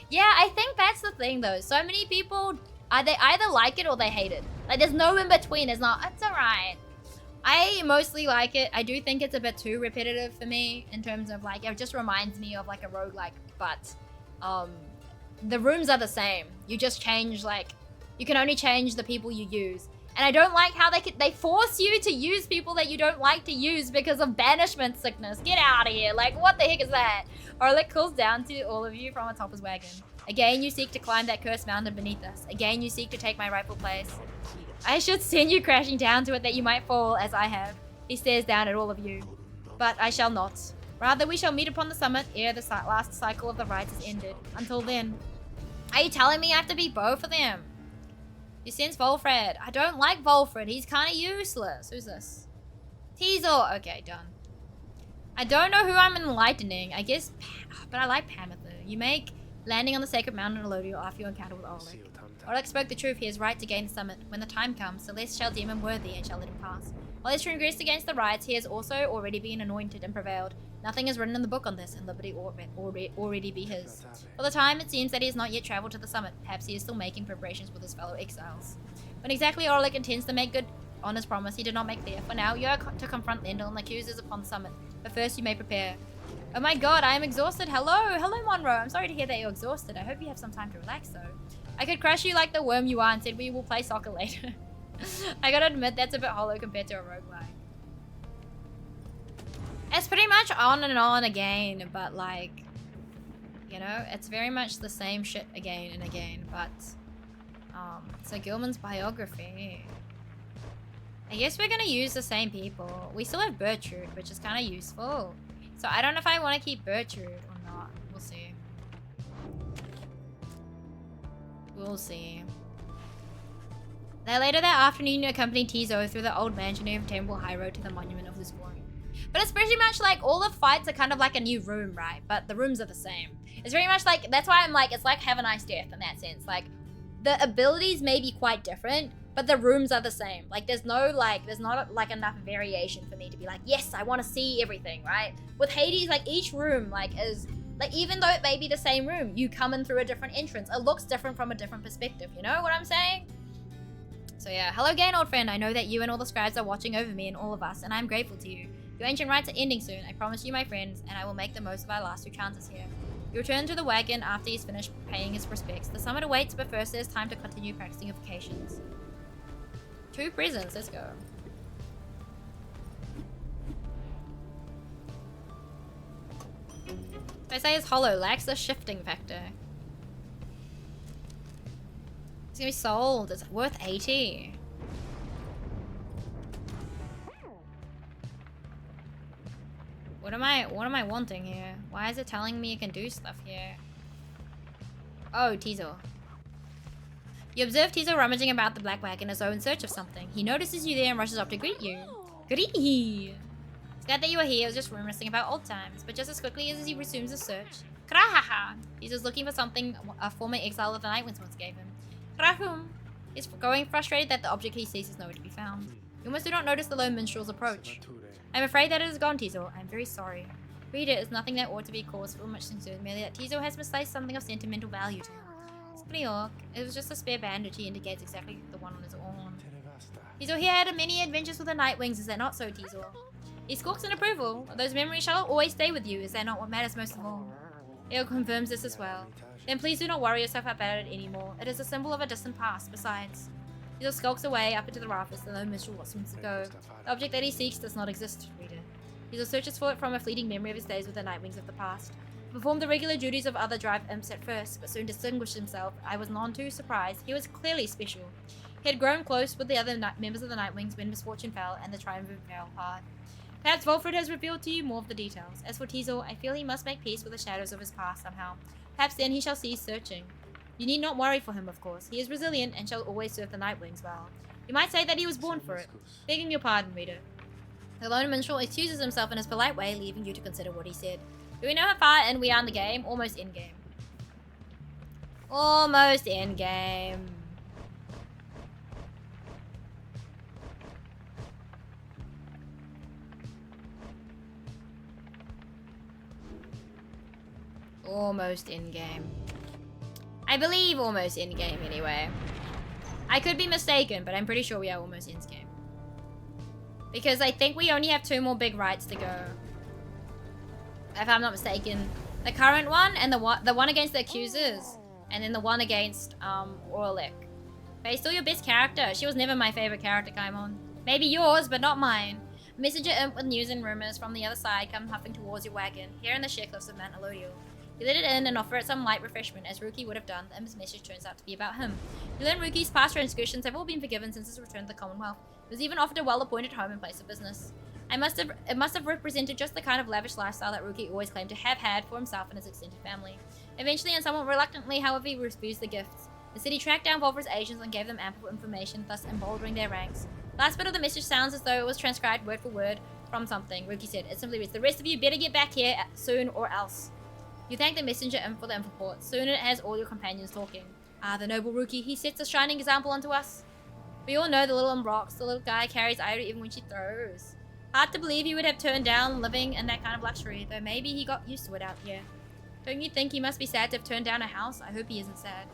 Yeah, I think that's the thing though. So many people, they either like it or they hate it. Like, there's no in between. It's not, it's alright. I mostly like it. I do think it's a bit too repetitive for me in terms of, like, it just reminds me of like a roguelike, but the rooms are the same. You just change, like, you can only change the people you use. And I don't like how they force you to use people that you don't like to use because of banishment sickness. Get out of here. Like, what the heck is that? Orlick calls down to all of you from atop his wagon. Again you seek to climb that cursed mountain beneath us. Again you seek to take my rightful place. I should send you crashing down to it that you might fall as I have. He stares down at all of you. But I shall not. Rather, we shall meet upon the summit ere the last cycle of the rites is ended. Until then. Are you telling me I have to be both of them? You sense Volfred. I don't like Volfred. He's kind of useless. Who's this? Teasel. Okay, done. I don't know who I'm enlightening. I guess, but I like Pamitha. You make landing on the sacred mountain in Elodial after your encounter with Orlick. Orlick spoke the truth. He is right to gain the summit. When the time comes, Celeste shall deem him worthy and shall let him pass. While he's transgressed against the rites, he has also already been anointed and prevailed. Nothing is written in the book on this, and liberty already be his. For the time, it seems that he has not yet travelled to the summit. Perhaps he is still making preparations with his fellow exiles. When exactly Orlick intends to make good on his promise, he did not make clear. For now, you are to confront Lendl and the accusers upon the summit. But first, you may prepare. Oh my god, I am exhausted. Hello, Monroe. I'm sorry to hear that you're exhausted. I hope you have some time to relax, though. I could crush you like the worm you are and said we will play soccer later. I gotta admit, that's a bit hollow compared to a roguelike. It's pretty much on and on again, but like, you know, it's very much the same shit again and again, but, so Gilman's biography. I guess we're gonna use the same people. We still have Bertrude, which is kind of useful. So I don't know if I want to keep Bertrude or not. We'll see. We'll see. They later that afternoon accompanied Tizo through the old mansion of Temple High Road to the monument of his glory. But it's pretty much like all the fights are kind of like a new room, right? But the rooms are the same. It's very much like, that's why I'm like, it's like Have a Nice Death in that sense. Like, the abilities may be quite different, but the rooms are the same. Like, there's not like enough variation for me to be like, yes, I want to see everything, right? With Hades, like each room like is, like even though it may be the same room, you come in through a different entrance. It looks different from a different perspective, you know what I'm saying? So yeah, hello again, old friend. I know that you and all the scribes are watching over me and all of us, and I'm grateful to you. Your ancient rites are ending soon, I promise you, my friends, and I will make the most of our last 2 chances here. You return to the wagon after he's finished paying his respects. The summit awaits, but first there's time to continue practicing evocations. 2 presents, let's go. They say it's hollow, lacks the shifting factor. It's gonna be sold, it's worth 80. What am I wanting here? Why is it telling me it can do stuff here? Oh, Tizo. You observe Tizo rummaging about the black wagon as though in search of something. He notices you there and rushes up to greet you. Greet! Glad that you are here. I was just reminiscing about old times. But just as quickly as he resumes his search, Krahaha! Tizo's looking for something a former exile of the Nightwinds once gave him. Krahum! He's growing frustrated that the object he sees is nowhere to be found. You almost do not notice the lone minstrel's approach. I'm afraid that it is gone, Tizo. I'm very sorry. Read it is nothing that ought to be cause for much concern, merely that Tizo has misplaced something of sentimental value to him. Spliork. It was just a spare bandage. He indicates exactly the one on his arm. Tizo here had many adventures with the Nightwings, is that not so, Tizo? He squawks in approval. Those memories shall always stay with you, is that not what matters most of all? Eo confirms this as well. Then please do not worry yourself about it anymore. It is a symbol of a distant past, besides. Tizo skulks away up into the rafters, the lone minstrel seems to go. The object that he seeks does not exist, reader. Tizo searches for it from a fleeting memory of his days with the Nightwings of the past. He performed the regular duties of other drive imps at first, but soon distinguished himself. I was none too surprised. He was clearly special. He had grown close with the other members of the Nightwings when misfortune fell and the triumvirate fell hard. Perhaps Volfred has revealed to you more of the details. As for Tizo, I feel he must make peace with the shadows of his past somehow. Perhaps then he shall cease searching. You need not worry for him, of course. He is resilient and shall always serve the Nightwings well. You might say that he was born for it. Begging your pardon, reader. The lone minstrel excuses himself in his polite way, leaving you to consider what he said. Do we know how far in we are in the game? Almost in game. Almost in game. Almost in game. I believe almost in game anyway. I could be mistaken, but I'm pretty sure we are almost in game. Because I think we only have 2 more big rites to go. If I'm not mistaken. The current one and the one against the accusers. And then the one against Orlick. Faye's still your best character. She was never my favorite character, Kaimon. Maybe yours, but not mine. Messenger imp with news and rumors from the other side come huffing towards your wagon, here in the sheer cliffs of Mount Elodial. You let it in and offer it some light refreshment, as Ruki would have done. The Im's message turns out to be about him. You learn Ruki's past transgressions have all been forgiven since his return to the Commonwealth. He was even offered a well-appointed home and place of business. It must have represented just the kind of lavish lifestyle that Ruki always claimed to have had for himself and his extended family. Eventually, and somewhat reluctantly, however, he refused the gifts. The city tracked down Volver's agents and gave them ample information, thus emboldening their ranks. The last bit of the message sounds as though it was transcribed word for word from something. Ruki said, it simply reads, the rest of you better get back here soon or else. You thank the messenger for the info report. Soon it has all your companions talking. Ah, the noble Ruki, he sets a shining example unto us. We all know the little rocks. The little guy carries aeru even when she throws. Hard to believe he would have turned down living in that kind of luxury, though maybe he got used to it out here. Don't you think he must be sad to have turned down a house? I hope he isn't sad.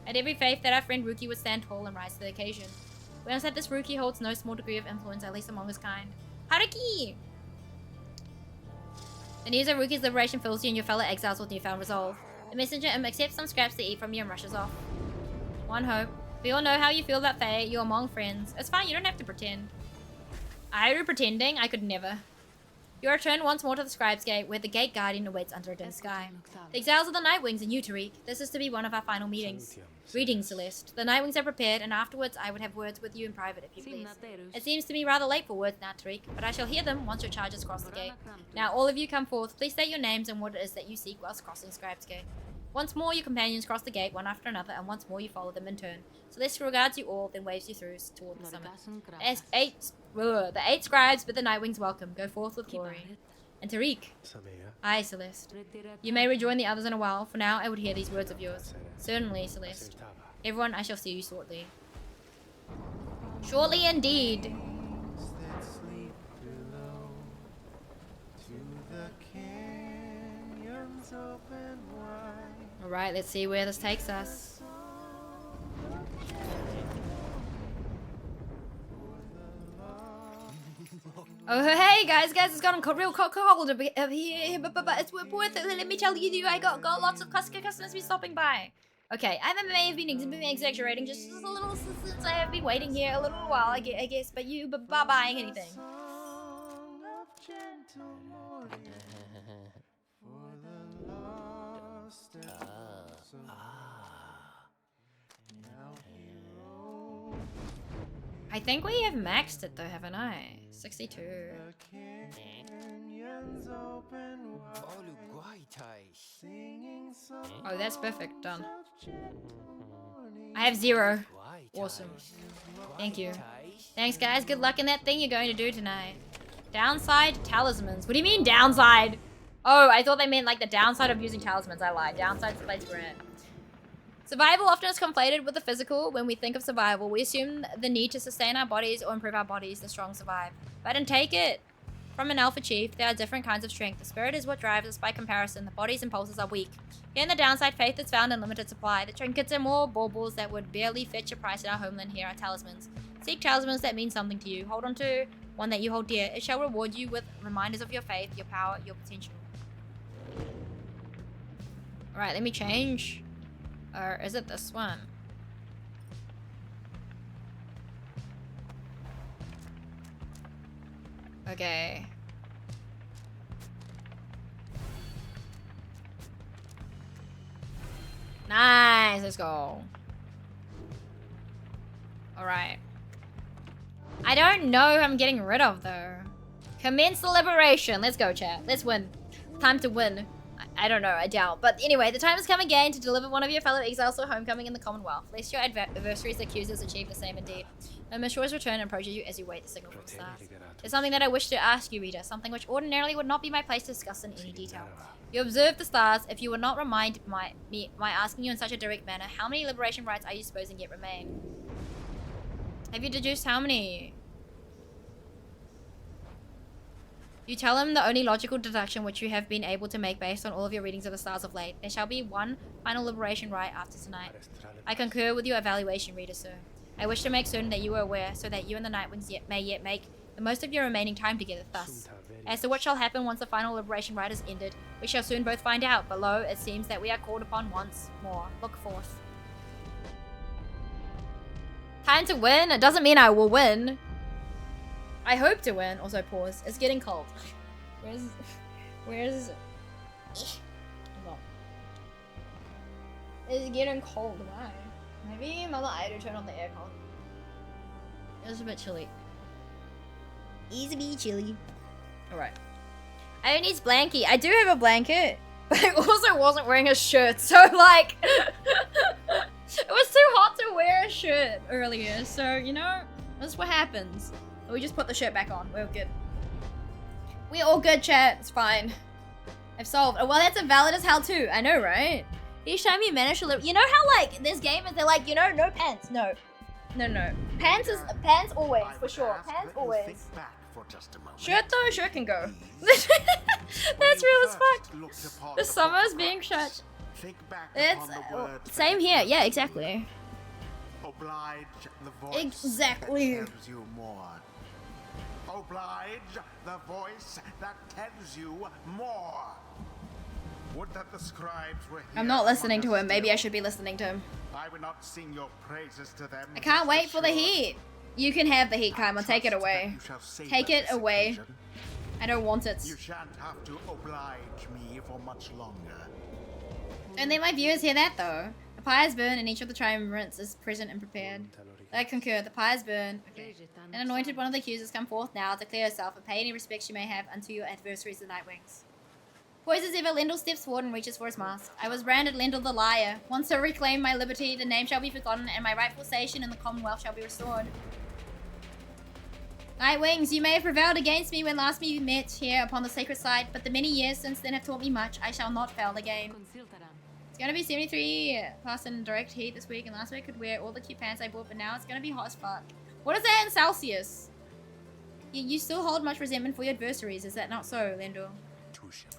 I had every faith that our friend Ruki would stand tall and rise to the occasion. We understand this Ruki holds no small degree of influence, at least among his kind. Haruki! The news of Ruki's liberation fills you and your fellow exiles with newfound resolve. The messenger accepts some scraps to eat from you and rushes off. One hope. We all know how you feel about Faye. You're among friends. It's fine, you don't have to pretend. Aeru pretending? I could never. You return once more to the Scribe's Gate, where the gate guardian awaits under a dim sky. The exiles of the Nightwings and you, Tariq. This is to be one of our final meetings. Greetings, Celeste. The Nightwings are prepared, and afterwards I would have words with you in private, if you please. It seems to me rather late for words now, Tariq, but I shall hear them once your charges cross the gate. Now, all of you come forth. Please state your names and what it is that you seek whilst crossing Scribe's Gate. Once more, your companions cross the gate, one after another, and once more you follow them in turn. Celeste regards you all, then waves you through toward the summit. The 8 scribes bid the Nightwings welcome. Go forth with glory. And Tariq. Aye, Celeste. You may rejoin the others in a while. For now, I would hear these words of yours. Certainly, Celeste. Everyone, I shall see you shortly. Shortly indeed. Alright, let's see where this takes us. Oh, hey guys, it's gotten real cold over here, but it's worth it. Let me tell you, I got lots of customers be stopping by. Okay, I may have been exaggerating just a little since I have been waiting here a little while, I guess, but you buying anything. I think we have maxed it though, haven't I? 62. Oh, that's perfect. Done. I have 0. Awesome. Thank you. Thanks, guys. Good luck in that thing you're going to do tonight. Downside talismans. What do you mean downside? Oh, I thought they meant like the downside of using talismans. I lied. Downside's the place we're at. Survival often is conflated with the physical. When we think of survival, we assume the need to sustain our bodies or improve our bodies. The strong survive. But I didn't take it. From an alpha chief, there are different kinds of strength. The spirit is what drives us by comparison. The body's impulses are weak. Here in the downside, faith is found in limited supply. The trinkets are more baubles that would barely fetch a price in our homeland. Here are talismans. Seek talismans that mean something to you. Hold on to one that you hold dear. It shall reward you with reminders of your faith, your power, your potential. Alright, let me change. Or is it this one? Okay. Nice, let's go. Alright. I don't know who I'm getting rid of though. Commence the liberation. Let's go, chat. Let's win. Time to win. I don't know, I doubt. But anyway, the time has come again to deliver one of your fellow exiles to homecoming in the Commonwealth. Lest your adversaries accusers achieve the same indeed. No Mashua's return approaches you as you wait the signal from the stars. There's something that I wish to ask you, reader. Something which ordinarily would not be my place to discuss in any detail. You observe the stars. If you would not remind my asking you in such a direct manner, how many liberation rights are you supposing yet remain? Have you deduced how many? You tell him the only logical deduction which you have been able to make based on all of your readings of the stars of late. There shall be one final liberation rite after tonight. I concur with your evaluation, reader, sir. I wish to make certain that you are aware, so that you and the Nightwings may yet make the most of your remaining time together thus. As to what shall happen once the final liberation rite is ended, we shall soon both find out. Below, it seems that we are called upon once more. Look forth. Time to win? It doesn't mean I will win. I hope to win. Also, pause. It's getting cold. Where's... Hold on. It's getting cold. Why? Maybe Mother Ida turn on the aircon. It's a bit chilly. It's a bit chilly. Alright. I need a blankie. I do have a blanket, but I also wasn't wearing a shirt, so like it was too hot to wear a shirt earlier, so you know, that's what happens. We just put the shirt back on. We're good. We're all good, chat. It's fine. I've solved. Oh, well, that's a valid as hell too. I know, right? Each time you manage to live, you know how like this game is, they're like, you know, no pants. No. Pants is pants always for sure. Pants always. Shirt though, shirt can go. That's real as fuck. The summer's being shut. It's same here. Yeah, exactly. Oblige the voice Exactly. that tells you more. Oblige the voice that tells you more. Would that the scribes were here. I'm not listening to him. Maybe I should be listening to him. I would not sing your praises to them. I can't wait for the heat. You can have the heat, Kaimon. Take it away. Take it away. I don't want it. You shan't have to oblige me for much longer. Don't let my viewers hear that though. The pyres burn and each of the triumvirate is present and prepared. I concur. The pyres burn. Okay. An anointed one of the accusers come forth now. Declare yourself and pay any respects you may have unto your adversaries, the Nightwings. Poised as ever, Lendl steps forward and reaches for his mask. I was branded Lendl the Liar. Once to reclaim my liberty, the name shall be forgotten and my rightful station in the Commonwealth shall be restored. Nightwings, you may have prevailed against me when last we met here upon the sacred site, but the many years since then have taught me much. I shall not fail again. It's gonna be 73 plus in direct heat this week, and last week I could wear all the cute pants I bought, but now it's gonna be hot as fuck. What is that in Celsius? You still hold much resentment for your adversaries, is that not so, Lendl?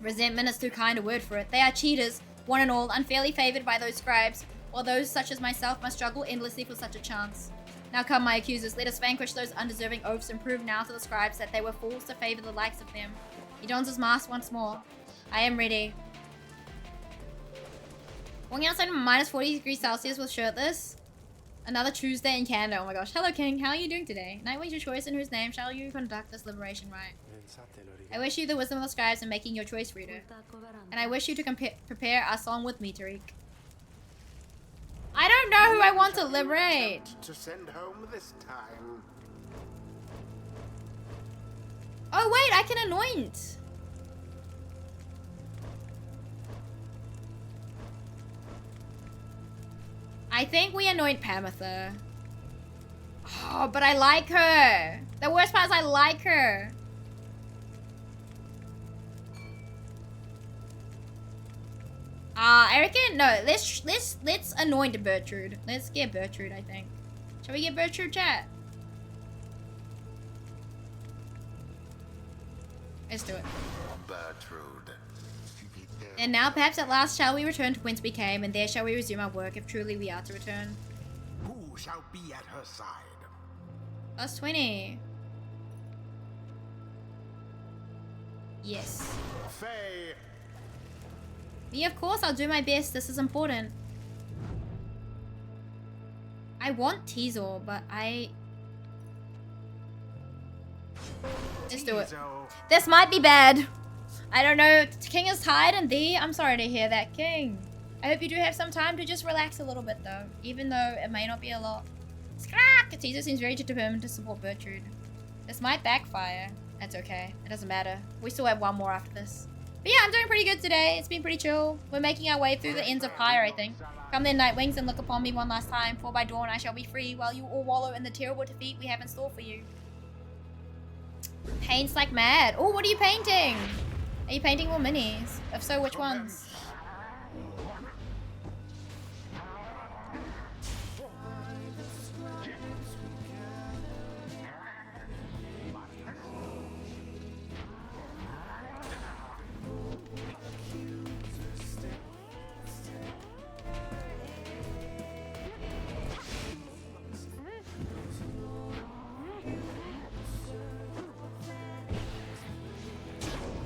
Resentment is too kind a word for it. They are cheaters, one and all, unfairly favored by those scribes, while those such as myself must struggle endlessly for such a chance. Now come, my accusers, let us vanquish those undeserving oafs and prove now to the scribes that they were fools to favor the likes of them. He dons his mask once more. I am ready. Walking outside in minus 40 degrees Celsius with shirtless. Another Tuesday in Canada. Oh my gosh. Hello, King. How are you doing today? Nightwing's your choice, in whose name shall you conduct this liberation rite? I wish you the wisdom of the scribes in making your choice, reader. And I wish you to prepare our song with me, Tariq. I don't know who I want to liberate. To send home this time. Oh wait, I can anoint. I think we anoint Pamitha. Oh, but I like her. The worst part is I like her. I reckon no. Let's anoint Bertrude. Let's get Bertrude. I think. Shall we get Bertrude, chat? Let's do it. Bertrude. And now, perhaps at last, shall we return to whence we came, and there shall we resume our work, if truly we are to return. Who shall be at her side? Plus 20. Yes. Faye. Me, of course, I'll do my best. This is important. I want Teasel, but let's do it. This might be bad. I don't know. King is tired and thee. I'm sorry to hear that, King. I hope you do have some time to just relax a little bit, though. Even though it may not be a lot. Skrak! Teasel seems very determined to support Bertrude. This might backfire. That's okay. It doesn't matter. We still have one more after this. But yeah, I'm doing pretty good today. It's been pretty chill. We're making our way through the ends of Pyre, I think. Come then, Nightwings, and look upon me one last time, for by dawn I shall be free, while you all wallow in the terrible defeat we have in store for you. Paints like mad. Oh, what are you painting? Are you painting more minis? If so, which ones?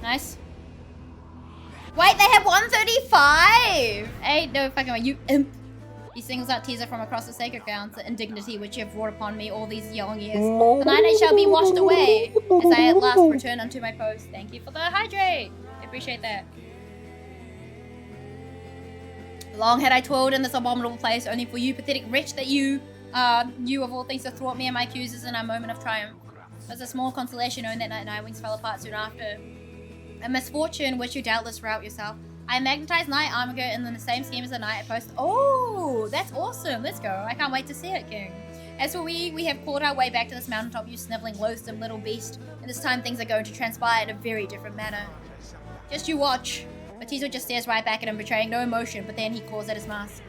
Nice. Wait, they have 135! Ain't no fucking way, you imp. He singles out Teaser from across the sacred grounds, the indignity which you have wrought upon me all these long years. Tonight I shall be washed away, as I at last return unto my post. Thank you for the hydrate. I appreciate that. Long had I toiled in this abominable place, only for you, pathetic wretch, that you of all things to thwart me and my accusers in a moment of triumph. As a small consolation, knowing that Nightwings fell apart soon after. A misfortune which you doubtless rout yourself. I magnetized Night Armiger in the same scheme as the Night Post. Oh, that's awesome. Let's go. I can't wait to see it, King. As for we have clawed our way back to this mountaintop, you sniveling, loathsome little beast. And this time things are going to transpire in a very different manner. Just you watch. Batizo just stares right back at him, betraying no emotion, but then he claws at his mask.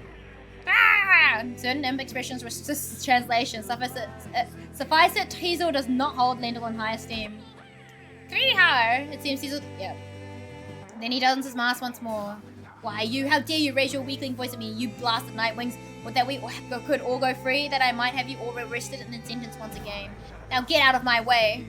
Ah! Certain imp expressions resist translation. Suffice it, Tizo does not hold Lendl in high esteem. Treehow! It seems Tizo... Yep. Then he dons his mask once more. Why, you, how dare you raise your weakling voice at me, you blasted Nightwings? Would that we could all go free, that I might have you all arrested and then sentenced once again. Now get out of my way.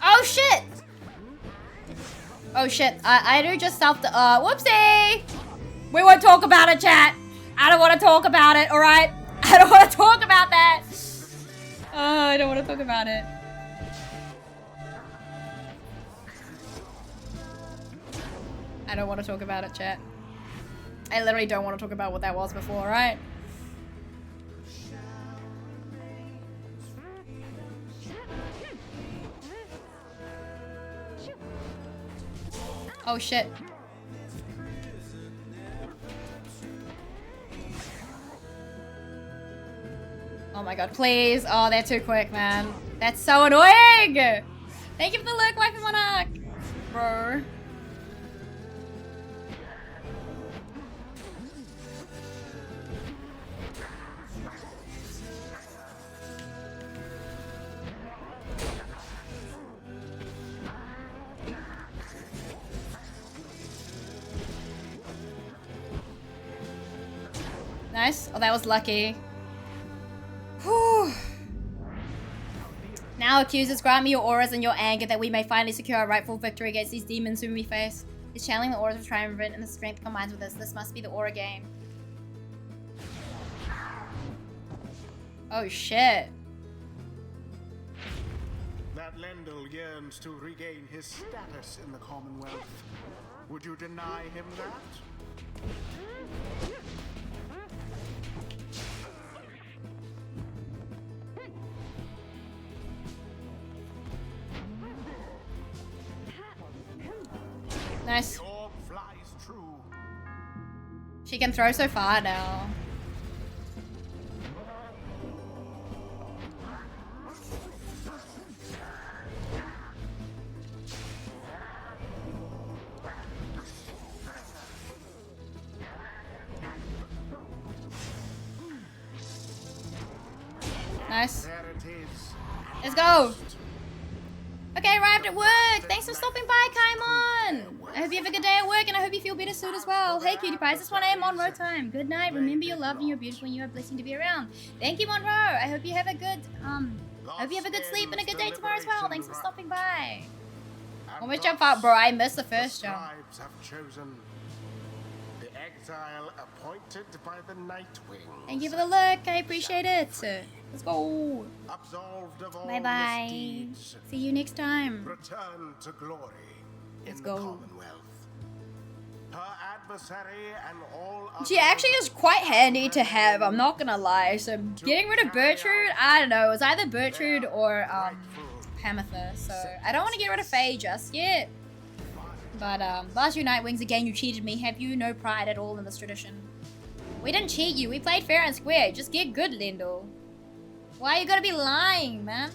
Oh shit! Oh shit, I do just whoopsie! We won't talk about it, chat! I don't want to talk about it, alright? I don't want to talk about that! I don't want to talk about it. I don't want to talk about it, chat. I literally don't want to talk about what that was before, right? Oh shit. Oh my god, please. Oh, they're too quick, man. That's so annoying! Thank you for the lurk, Wifey Monarch! Bro. Nice. Oh, that was lucky. Whew. Now, accusers, grant me your auras and your anger that we may finally secure our rightful victory against these demons whom we face. Is channeling the auras of triumvirate and the strength combines with this. This must be the aura game. Oh shit. That Lendl yearns to regain his status in the Commonwealth. Would you deny him that? Nice. The orb flies true. She can throw so far now. Nice. There it is. Let's go. Okay, arrived at work. Thanks for stopping by, Kaimon. I hope you have a good day at work, and I hope you feel better soon as well. Hey, cutie pies, it's 1 a.m. Monroe time. Good night. Remember, you're loved and you're beautiful, and you're a blessing to be around. Thank you, Monroe. I hope you have a good sleep and a good day tomorrow as well. Thanks for stopping by. Almost jump out, bro. I missed the first jump. Scribes have chosen the exile appointed by the Nightwing. Thank you for the look. I appreciate it. Let's go. Absolved of all Bye-bye. misdeeds, See you next time. return to glory Let's in go. the Commonwealth. Her adversary and all She other actually is quite handy to have, I'm not gonna lie. So getting rid of Bertrude, I don't know. It was either Bertrude or Hamatha. So I don't want to get rid of Faye just yet. But last year Nightwings, again you cheated me. Have you no pride at all in this tradition? We didn't cheat you. We played fair and square. Just get good, Lendl. Why you gotta be lying, man?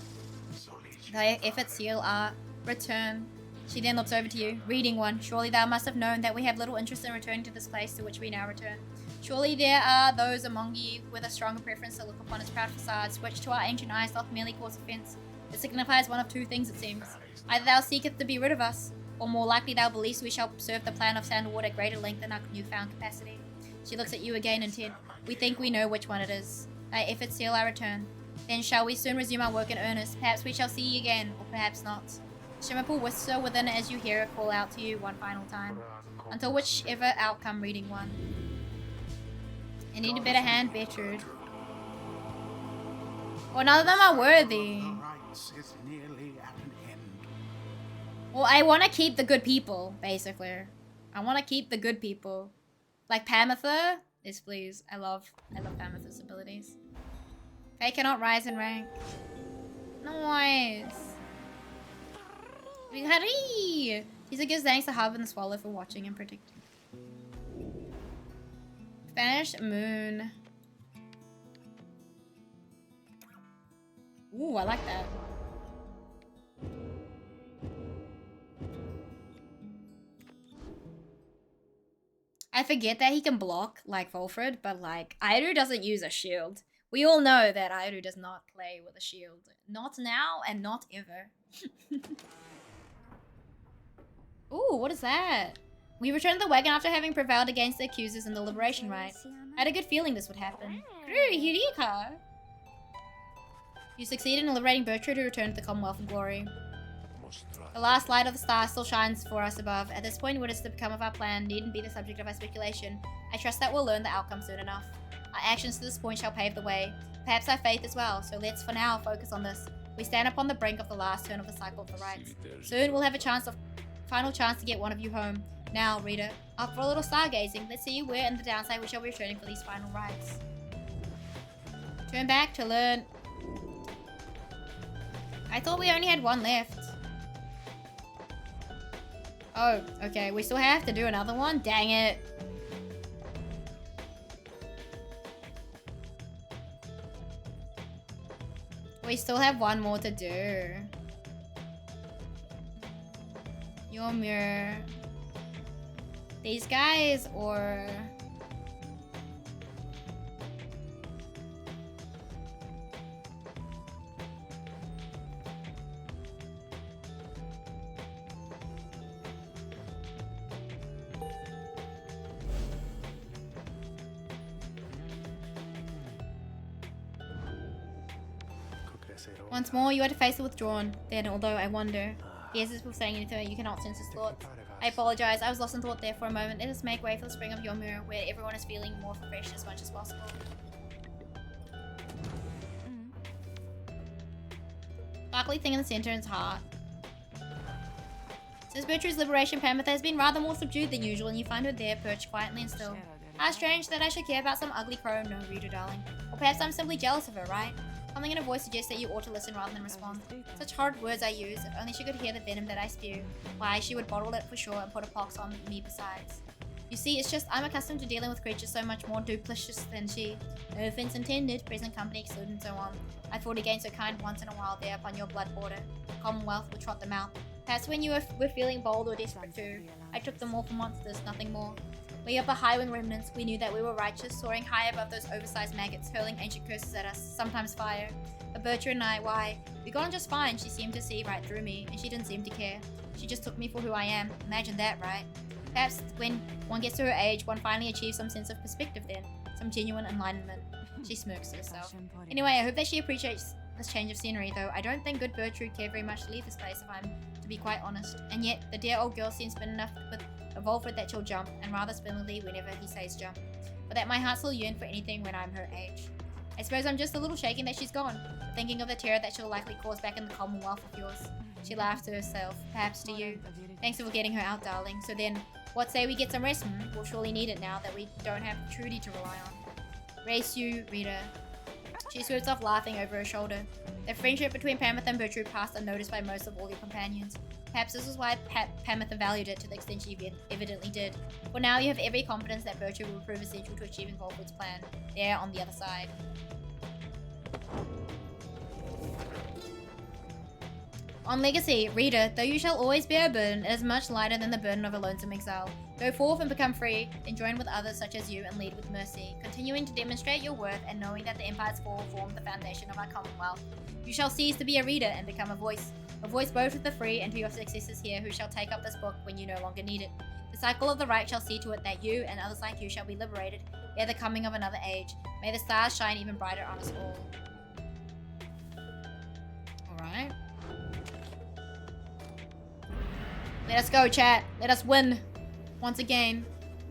Thy efforts seal are return. She then looks over to you, reading one. Surely thou must have known that we have little interest in returning to this place to which we now return. Surely there are those among you with a stronger preference to look upon its proud facades, which to our ancient eyes doth merely cause offence. It signifies one of two things, it seems. Either thou seekest to be rid of us, or more likely thou believest we shall serve the plan of Sandalwood at greater length in our newfound capacity. She looks at you again, intent. We think we know which one it is. Thy efforts seal our return. Then shall we soon resume our work in earnest. Perhaps we shall see you again, or perhaps not. Shimmerpool whisper within as you hear it call out to you one final time. Until whichever outcome, reading one. I need a better hand, Bertrude. Well, none of them are worthy. The rites is nearly at an end. Well, I want to keep the good people, basically. I want to keep the good people. Like Pamitha? Yes, please. I love Pamitha's abilities. Faye cannot rise in rank. Nice. Hurry! Tisa gives thanks to Hub and the Swallow for watching and predicting. Vanished Moon. Ooh, I like that. I forget that he can block like Volfred, but like aeru doesn't use a shield. We all know that aeru does not play with a shield. Not now and not ever. Ooh, what is that? We returned to the wagon after having prevailed against the accusers in the liberation rite. I had a good feeling this would happen. Hirika! You succeeded in liberating Bertrude, who returned to the Commonwealth in glory. The last light of the star still shines for us above. At this point, what is to become of our plan needn't be the subject of our speculation. I trust that we'll learn the outcome soon enough. Our actions to this point shall pave the way. Perhaps our faith as well, so let's for now focus on this. We stand upon the brink of the last turn of the cycle of the rites. Soon we'll have a final chance to get one of you home. Now, reader, up for a little stargazing. Let's see where in the downside we shall be returning for these final rites. Turn back to learn. I thought we only had one left. Oh, okay. We still have to do another one? Dang it. We still have one more to do. Your mirror. These guys or... Once more, you had to face the withdrawn. Then, although I wonder, yes, this was saying anything, you cannot sense his thoughts. I apologize. I was lost in thought there for a moment. Let us make way for the spring of your mirror, where everyone is feeling more refreshed as much as possible. Sparkly thing in the center is heart. Since Bertrude's liberation, Pamitha has been rather more subdued than usual, and you find her there, perched quietly and still. How strange that I should care about some ugly crow. No, reader, darling. Or perhaps I'm simply jealous of her, right? Something in her voice suggests that you ought to listen rather than respond. Such hard words I use. If only she could hear the venom that I spew. Why, she would bottle it for sure and put a pox on me besides. You see, it's just I'm accustomed to dealing with creatures so much more duplicitous than she. No offense intended, present company excluded and so on. I fought against her kind once in a while there upon your blood border. The Commonwealth would trot them out. Perhaps when you were feeling bold or desperate too. I took them all for monsters, nothing more. We of the Highwing remnants, we knew that we were righteous, soaring high above those oversized maggots, hurling ancient curses at us, sometimes fire. But Bertrude and I, why? We got on just fine. She seemed to see right through me, and she didn't seem to care. She just took me for who I am. Imagine that, right? Perhaps when one gets to her age, one finally achieves some sense of perspective then. Some genuine enlightenment. She smirks to herself. Anyway, I hope that she appreciates this change of scenery, though. I don't think good Bertrude cared very much to leave this place, if I'm to be quite honest. And yet, the dear old girl seems spin enough with a Volfred that she'll jump, and rather spindly whenever he says jump. But that my heart still yearn for anything when I'm her age. I suppose I'm just a little shaken that she's gone, thinking of the terror that she'll likely cause back in the Commonwealth of yours. She laughed to herself, perhaps to you. Thanks for getting her out, darling. So then, what say we get some rest? We'll surely need it now that we don't have Trudy to rely on. Race you, reader. She swerves off laughing over her shoulder. The friendship between Pamitha and Bertrude passed unnoticed by most of all your companions. Perhaps this is why Pamitha valued it to the extent she evidently did. For now, you have every confidence that Bertrude will prove essential to achieving Volfred's plan. There, on the other side. On legacy, reader, though you shall always bear a burden, it is much lighter than the burden of a lonesome exile. Go forth and become free, then join with others such as you and lead with mercy, continuing to demonstrate your worth and knowing that the Empire's fall formed the foundation of our Commonwealth. You shall cease to be a reader and become a voice both to the free and to your successors here who shall take up this book when you no longer need it. The cycle of the right shall see to it that you and others like you shall be liberated ere the coming of another age. May the stars shine even brighter on us all. Alright. Let us go, chat. Let us win. Once again.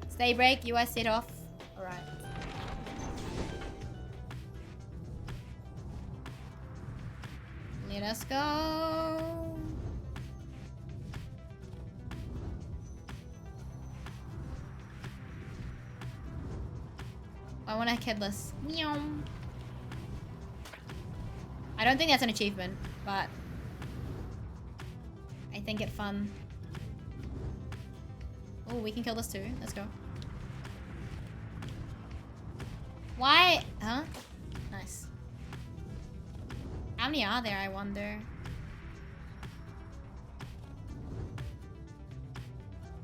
Stay break, you are set off. Alright. Let us go. I want a kidless. Meow. I don't think that's an achievement, but I think it's fun. Oh, we can kill this too. Let's go. Why? Huh? Nice. How many are there, I wonder?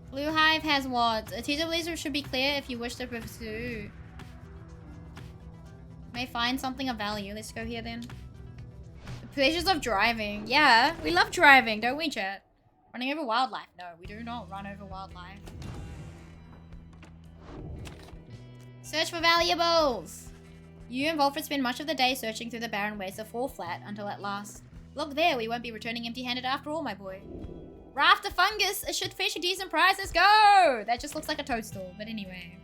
Blue Hive has what? A teaser laser should be clear if you wish to pursue. May find something of value. Let's go here then. The pleasures of driving. Yeah, we love driving, don't we, chat? Running over wildlife. No, we do not run over wildlife. Search for valuables. You and Volfred spend much of the day searching through the barren wastes of Fall Flat until at last. Look there, we won't be returning empty-handed after all, my boy. Raft of fungus! It should fish a decent price, let's go! That just looks like a toadstool, but anyway.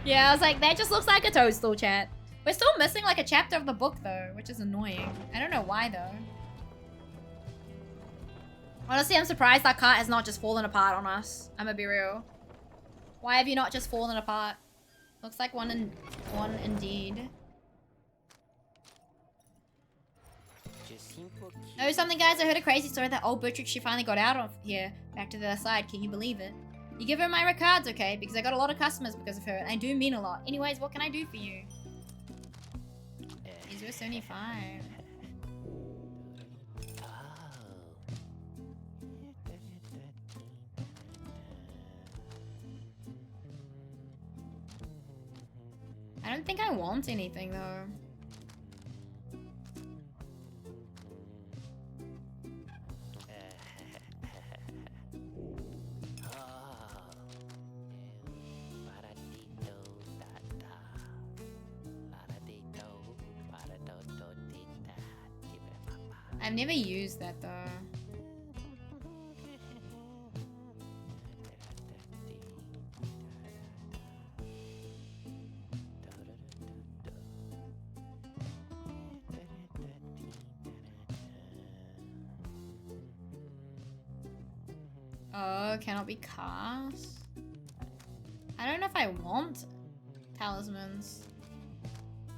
Yeah, I was like, that just looks like a toadstool, chat. We're still missing like a chapter of the book though, which is annoying. I don't know why though. Honestly, I'm surprised that cart has not just fallen apart on us. I'm gonna be real. Why have you not just fallen apart? Looks like one indeed. Know something, guys? I heard a crazy story that old Buttrick, she finally got out of here. Back to the other side. Can you believe it? You give her my regards, okay? Because I got a lot of customers because of her. And I do mean a lot. Anyways, what can I do for you? Is yours only 5? I don't think I want anything though. I've never used that though. Oh, cannot be cast? I don't know if I want talismans.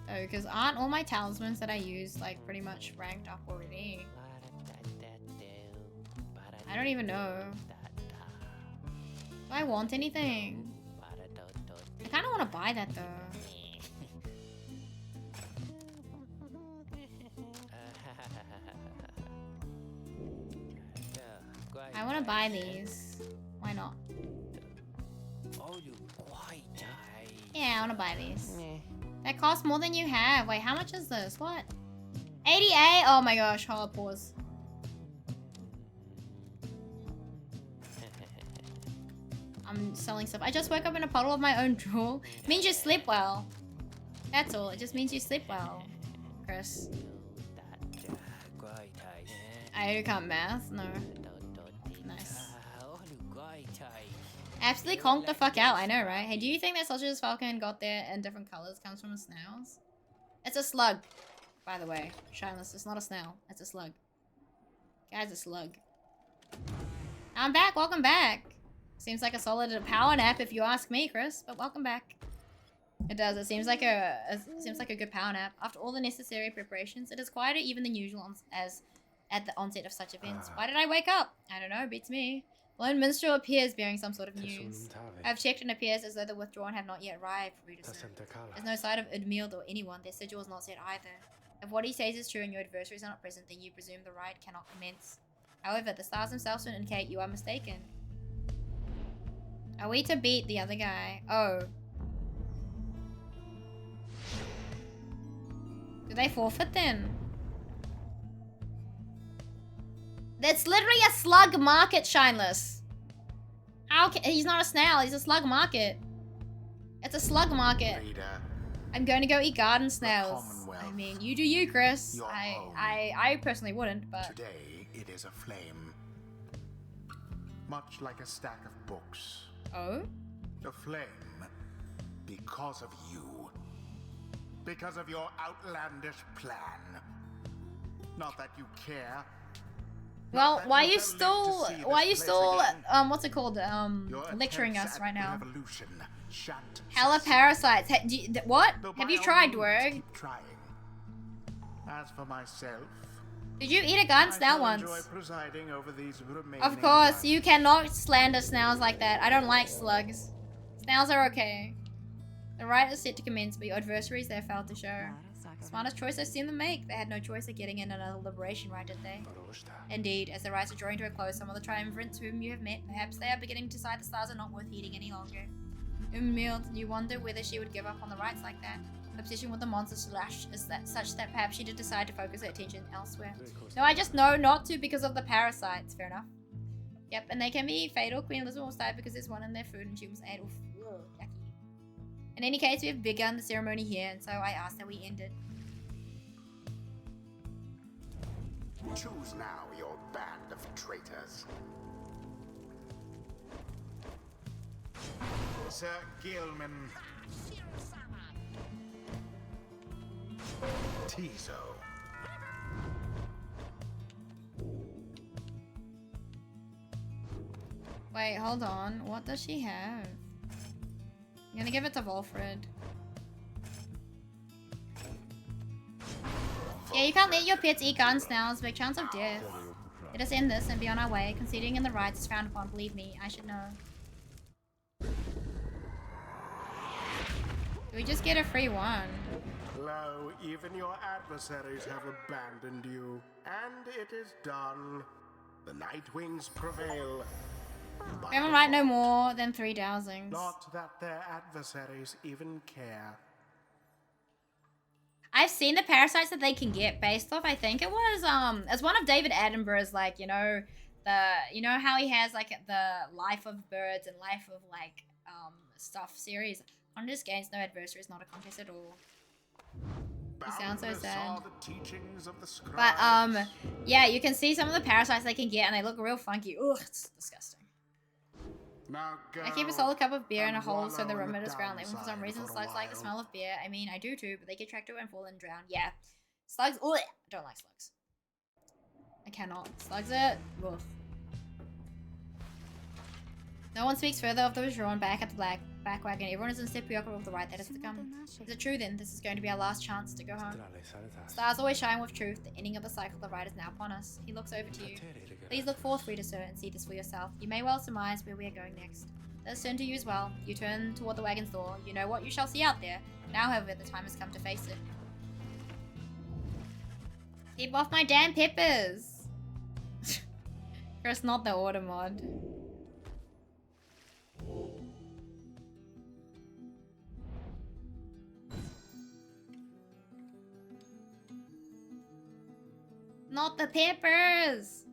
Oh, because aren't all my talismans that I use like pretty much ranked up already? I don't even know. Do I want anything? I kind of want to buy that though. I want to buy these. Why not? Yeah, I want to buy these. That costs more than you have. Wait, how much is this? What? 88? Oh my gosh, hold up, pause. I'm selling stuff. I just woke up in a puddle of my own drool. It means you sleep well. That's all. It just means you sleep well, Chris. I can't math? No. Nice. Absolutely conked the fuck out, I know, right? Hey, do you think that Sausage's Falcon got there in different colors comes from a snail's? It's a slug, by the way. Shineless, it's not a snail. It's a slug. Guys, a slug. I'm back, welcome back. Seems like a solid power nap if you ask me, Chris, but welcome back. It does, it seems like a good power nap. After all the necessary preparations, it is quieter even than usual as at the onset of such events. Why did I wake up? I don't know, beats me. Lone Minstrel appears bearing some sort of news. I've checked and it appears as though the withdrawn have not yet arrived for you to serve. There's no sight of Udmild or anyone. Their sigil is not set either. If what he says is true and your adversaries are not present, then you presume the ride cannot commence. However, the stars themselves would indicate you are mistaken. Are we to beat the other guy? Oh. Do they forfeit then? That's literally a slug market, Shineless. How can he's not a snail, he's a slug market. It's a slug market. I'm going to go eat garden snails. I mean, you do you, Chris. I personally wouldn't, but today it is a flame. Much like a stack of books. Oh? A flame because of you. Because of your outlandish plan. Not that you care. Well, Not that why are you you have lived still, to see this why are you place still, again. what's it called, Your lecturing attempts us at right now? revolution shan't Hella succeed. parasites. What? Though Have by you all tried, means, Dwerg? keep trying. As for myself, Did you eat a gun I snail shall enjoy once? presiding over these remaining Of course, runs. you cannot slander snails like that. I don't like slugs. Snails are okay. The riot is set to commence, but your adversaries they have failed to show. Smartest choice I've seen them make. They had no choice of getting in another liberation rite, did they? Indeed, as the rites are drawing to a close, some of the triumvirats whom you have met, perhaps they are beginning to decide the stars are not worth heeding any longer. You wonder whether she would give up on the rites like that. Obsession with the monster slash is that such that perhaps she did decide to focus her attention elsewhere. No, I just know not to because of the parasites. Fair enough. Yep, and they can be fatal. Queen Elizabeth was died because there's one in their food and she was ate. Oof, yucky. In any case, we have begun the ceremony here, and so I ask that we end it. Choose now your band of traitors. Sir Gilman. Tiso. Wait, hold on. What does she have? I'm gonna give it to Volfred. Yeah, you can't let your pets eat gun snails. Big chance of death. Let us end this and be on our way. Conceding in the rights is frowned upon. Believe me, I should know. Do we just get a free one? Lo, even your adversaries have abandoned you. And it is done. The Nightwings prevail. We haven't right no more than 3 dowsings. Not that their adversaries even care. I've seen the parasites that they can get based off, I think it was, as one of David Attenborough's, like, you know how he has, like, the Life of Birds and Life of, like, stuff series. On this gains no adversary is not a contest at all. You sound so sad. But, yeah, you can see some of the parasites they can get and they look real funky. Ugh, it's disgusting. I keep a solid cup of beer in a hole so the room is ground level. For some reason, slugs like the smell of beer. I mean, I do too, but they get tracked to and fall and drown. Yeah. Slugs, ugh, I don't like slugs. I cannot. Slugs it. Ugh. No one speaks further of those drawn back at the back wagon. Everyone is instead preoccupied with the right that is to come. Is it true then? This is going to be our last chance to go home. Stars always shine with truth. The ending of the cycle of the ride is now upon us. He looks over to you. Please look forth, reader sir, and see this for yourself. You may well surmise where we are going next. Let us turn to you as well. You turn toward the wagon's door. You know what you shall see out there. Now, however, the time has come to face it. Keep off my damn peppers! Chris, not the order mod. Not the peppers!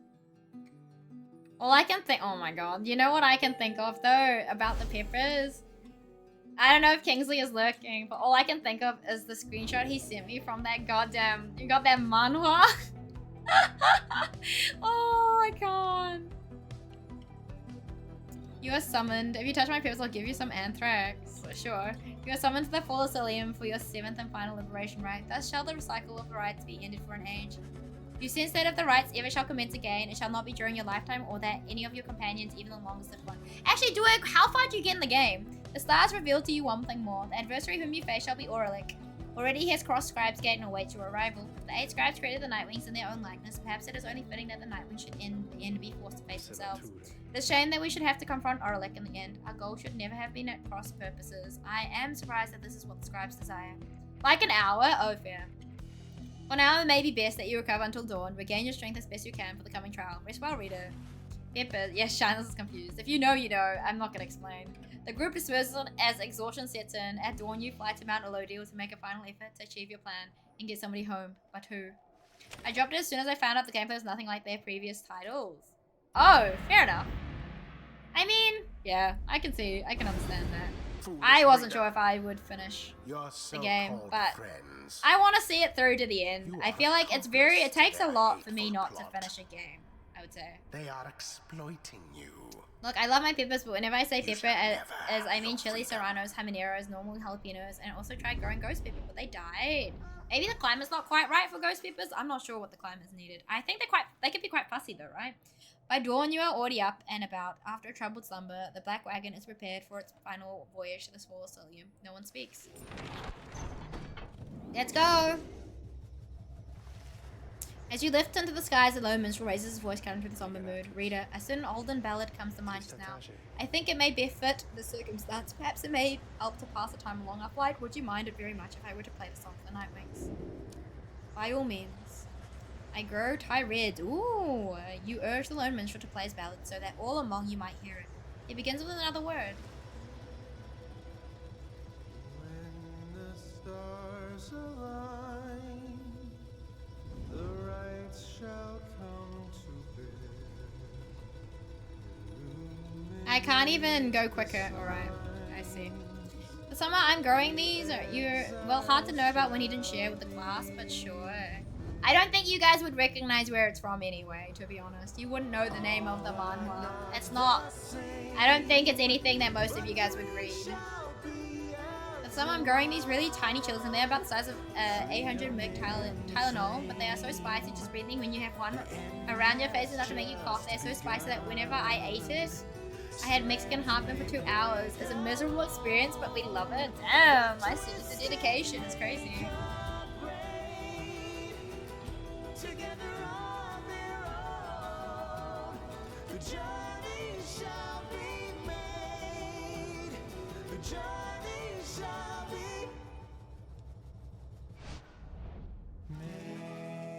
All I can think- oh my god. You know what I can think of though about the peppers? I don't know if Kingsley is lurking, but all I can think of is the screenshot he sent me from that goddamn manhwa. Oh, I can't. You are summoned. If you touch my peppers, I'll give you some anthrax. Sure. You are summoned to the Full Asylum for your 7th and final liberation rite. Thus shall the recycle of the rites be ended for an age. You sense that if the rites ever shall commence again, it shall not be during your lifetime or that any of your companions, even the longest lived one. Actually, Dwerg, how far do you get in the game? The stars reveal to you one thing more. The adversary whom you face shall be Aurelic. Already he has crossed Scribe's Gate and awaits your arrival. The 8 scribes created the Nightwings in their own likeness. Perhaps it is only fitting that the Nightwings should in the end be forced to face themselves. It's a shame that we should have to confront Aurelic in the end. Our goal should never have been at cross purposes. I am surprised that this is what the scribes desire. Like an hour? Oh, fair. For now, it may be best that you recover until dawn. Regain your strength as best you can for the coming trial. Rest well, reader. Pepper. Yes, Shineless is confused. If you know, you know. I'm not gonna explain. The group disperses as exhaustion sets in. At dawn, you fly to Mount Elodil to make a final effort to achieve your plan and get somebody home. But who? I dropped it as soon as I found out the gameplay was nothing like their previous titles. Oh, fair enough. I mean, yeah, I can understand that. I wasn't sure if I would finish the game, but I want to see it through to the end. I feel like it takes a lot for me not to finish a game, I would say. They are exploiting you. Look, I love my peppers, but whenever I say pepper, as I mean chili serranos, habaneros, normal jalapenos, and also tried growing ghost pepper, but they died. Maybe the climate's not quite right for ghost peppers. I'm not sure what the climate's needed. I think they could be quite fussy though, right? By dawn, you are already up and about. After a troubled slumber, the black wagon is prepared for its final voyage to the small Stellium. No one speaks. Let's go! As you lift into the skies, a low minstrel raises his voice cutting through the somber mood. Reader, a certain olden ballad comes to mind just now. I think it may befit the circumstance. Perhaps it may help to pass the time along our flight. Would you mind it very much if I were to play the song for the Nightwings? By all means. I grow tired. Ooh, you urge the lone minstrel to play his ballad so that all among you might hear it. It begins with another word. When the stars align, the right shall come to bear. I can't even go quicker. Alright, I see. The summer I'm growing these, you're, well, hard to know about when you didn't share with the class, but sure. I don't think you guys would recognize where it's from anyway, to be honest. You wouldn't know the name of the manhwa. It's not, I don't think it's anything that most of you guys would read. But some I'm growing these really tiny chilies and they're about the size of 800 mg Tylenol, but they are so spicy just breathing when you have one around your face enough to make you cough. They're so spicy that whenever I ate it, I had Mexican heartburn for 2 hours. It's a miserable experience, but we love it. Damn, I see the dedication. It's crazy.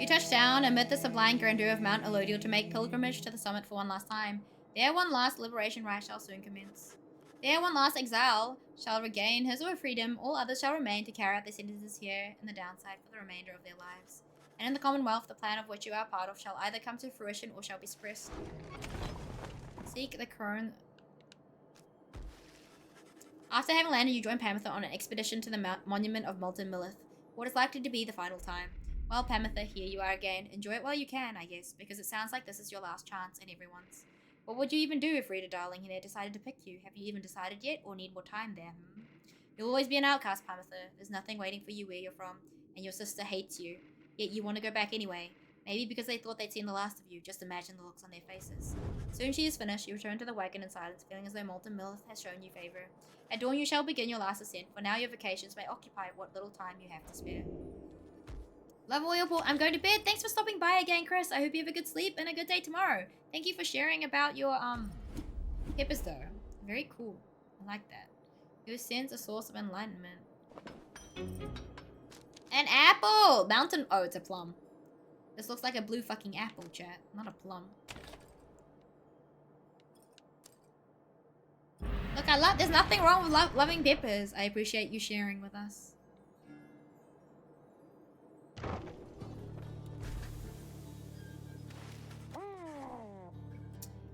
You touch down amid the sublime grandeur of Mount Elodial to make pilgrimage to the summit for one last time. There one last liberation rite shall soon commence. There one last exile shall regain his or her freedom. All others shall remain to carry out their sentences here in the downside for the remainder of their lives. And in the Commonwealth, the plan of which you are part of shall either come to fruition or shall be suppressed. Seek the crown. After having landed, you join Pamitha on an expedition to the monument of Molten Millith, what is likely to be the final time. Well, Pamitha, here you are again. Enjoy it while you can, I guess, because it sounds like this is your last chance and everyone's. What would you even do if Rita Darling here decided to pick you? Have you even decided yet, or need more time there? You'll always be an outcast, Pamitha. There's nothing waiting for you where you're from, and your sister hates you. Yet you want to go back anyway. Maybe because they thought they'd seen the last of you. Just imagine the looks on their faces. Soon she is finished. You return to the wagon in silence, feeling as though Molten Millith has shown you favor. At dawn you shall begin your last ascent, for now your vacations may occupy what little time you have to spare. Love Oilport, I'm going to bed. Thanks for stopping by again, Chris. I hope you have a good sleep and a good day tomorrow. Thank you for sharing about your, peppers though. Very cool. I like that. Your sense a source of enlightenment. An apple! Mountain, oh, it's a plum. This looks like a blue fucking apple, chat. Not a plum. Look, there's nothing wrong with loving peppers. I appreciate you sharing with us.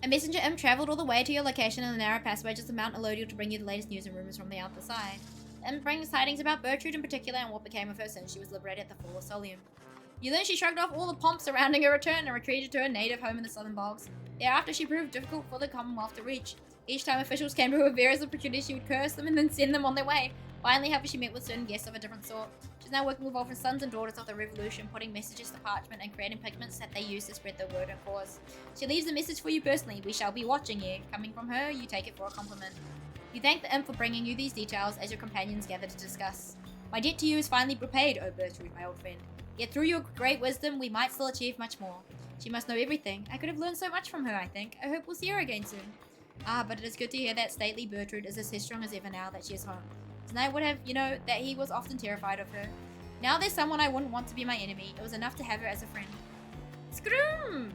A messenger imp travelled all the way to your location in the narrow passageways of Mount Elodial to bring you the latest news and rumors from the other side. The imp brings tidings about Bertrude in particular and what became of her since she was liberated at the fall of Solium. You learn she shrugged off all the pomp surrounding her return and retreated to her native home in the southern bogs. Thereafter, she proved difficult for the Commonwealth to reach. Each time officials came to her with various opportunities, she would curse them and then send them on their way. Finally, however, she met with certain guests of a different sort. She's now working with orphan sons and daughters of the revolution, putting messages to parchment and creating pigments that they use to spread their word and cause. She leaves a message for you personally. We shall be watching you. Coming from her, you take it for a compliment. You thank the imp for bringing you these details as your companions gather to discuss. My debt to you is finally repaid, O Bertrude, my old friend. Yet through your great wisdom, we might still achieve much more. She must know everything. I could have learned so much from her, I think. I hope we'll see her again soon. Ah, but it is good to hear that stately Bertrude is as headstrong as ever now that she is home. Tonight would have, that he was often terrified of her. Now there's someone I wouldn't want to be my enemy. It was enough to have her as a friend. Scroom!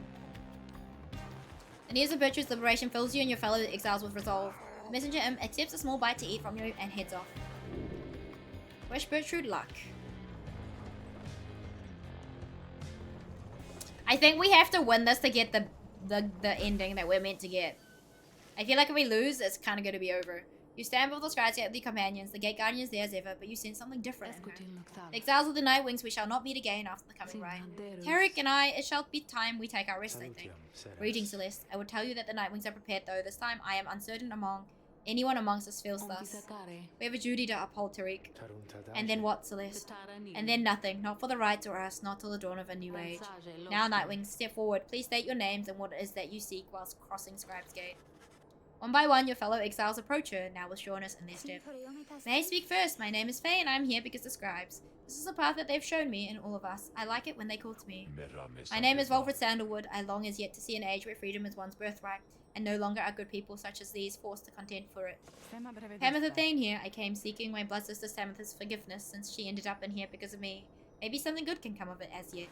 The news of Bertrude's liberation fills you and your fellow exiles with resolve. The messenger imp accepts a small bite to eat from you and heads off. Wish Bertrude luck. I think we have to win this to get the ending that we're meant to get. I feel like if we lose, it's kind of going to be over. You stand before the skies with the companions. The gate guardian is there as ever, but you sense something different in her. The exiles of the Nightwings, we shall not meet again after the coming ride. Tarek and I, it shall be time we take our rest, I think. Greetings, Celeste. I would tell you that the Nightwings are prepared, though this time I am uncertain among Anyone amongst us feels thus. We have a duty to uphold, Tariq. And then what, Celeste? And then nothing. Not for the rights or us, not till the dawn of a new age. Now, Nightwing, step forward. Please state your names and what it is that you seek whilst crossing Scribe's Gate. One by one, your fellow exiles approach her, now with sureness in their step. May I speak first? My name is Faye, and I am here because the scribes. This is a path that they've shown me and all of us. I like it when they call to me. My name is Volfred Sandalwood. I long as yet to see an age where freedom is one's birthright, and no longer are good people such as these forced to contend for it. Tamitha Thane here. I came seeking my blood sister Tamitha's forgiveness since she ended up in here because of me. Maybe something good can come of it as yet.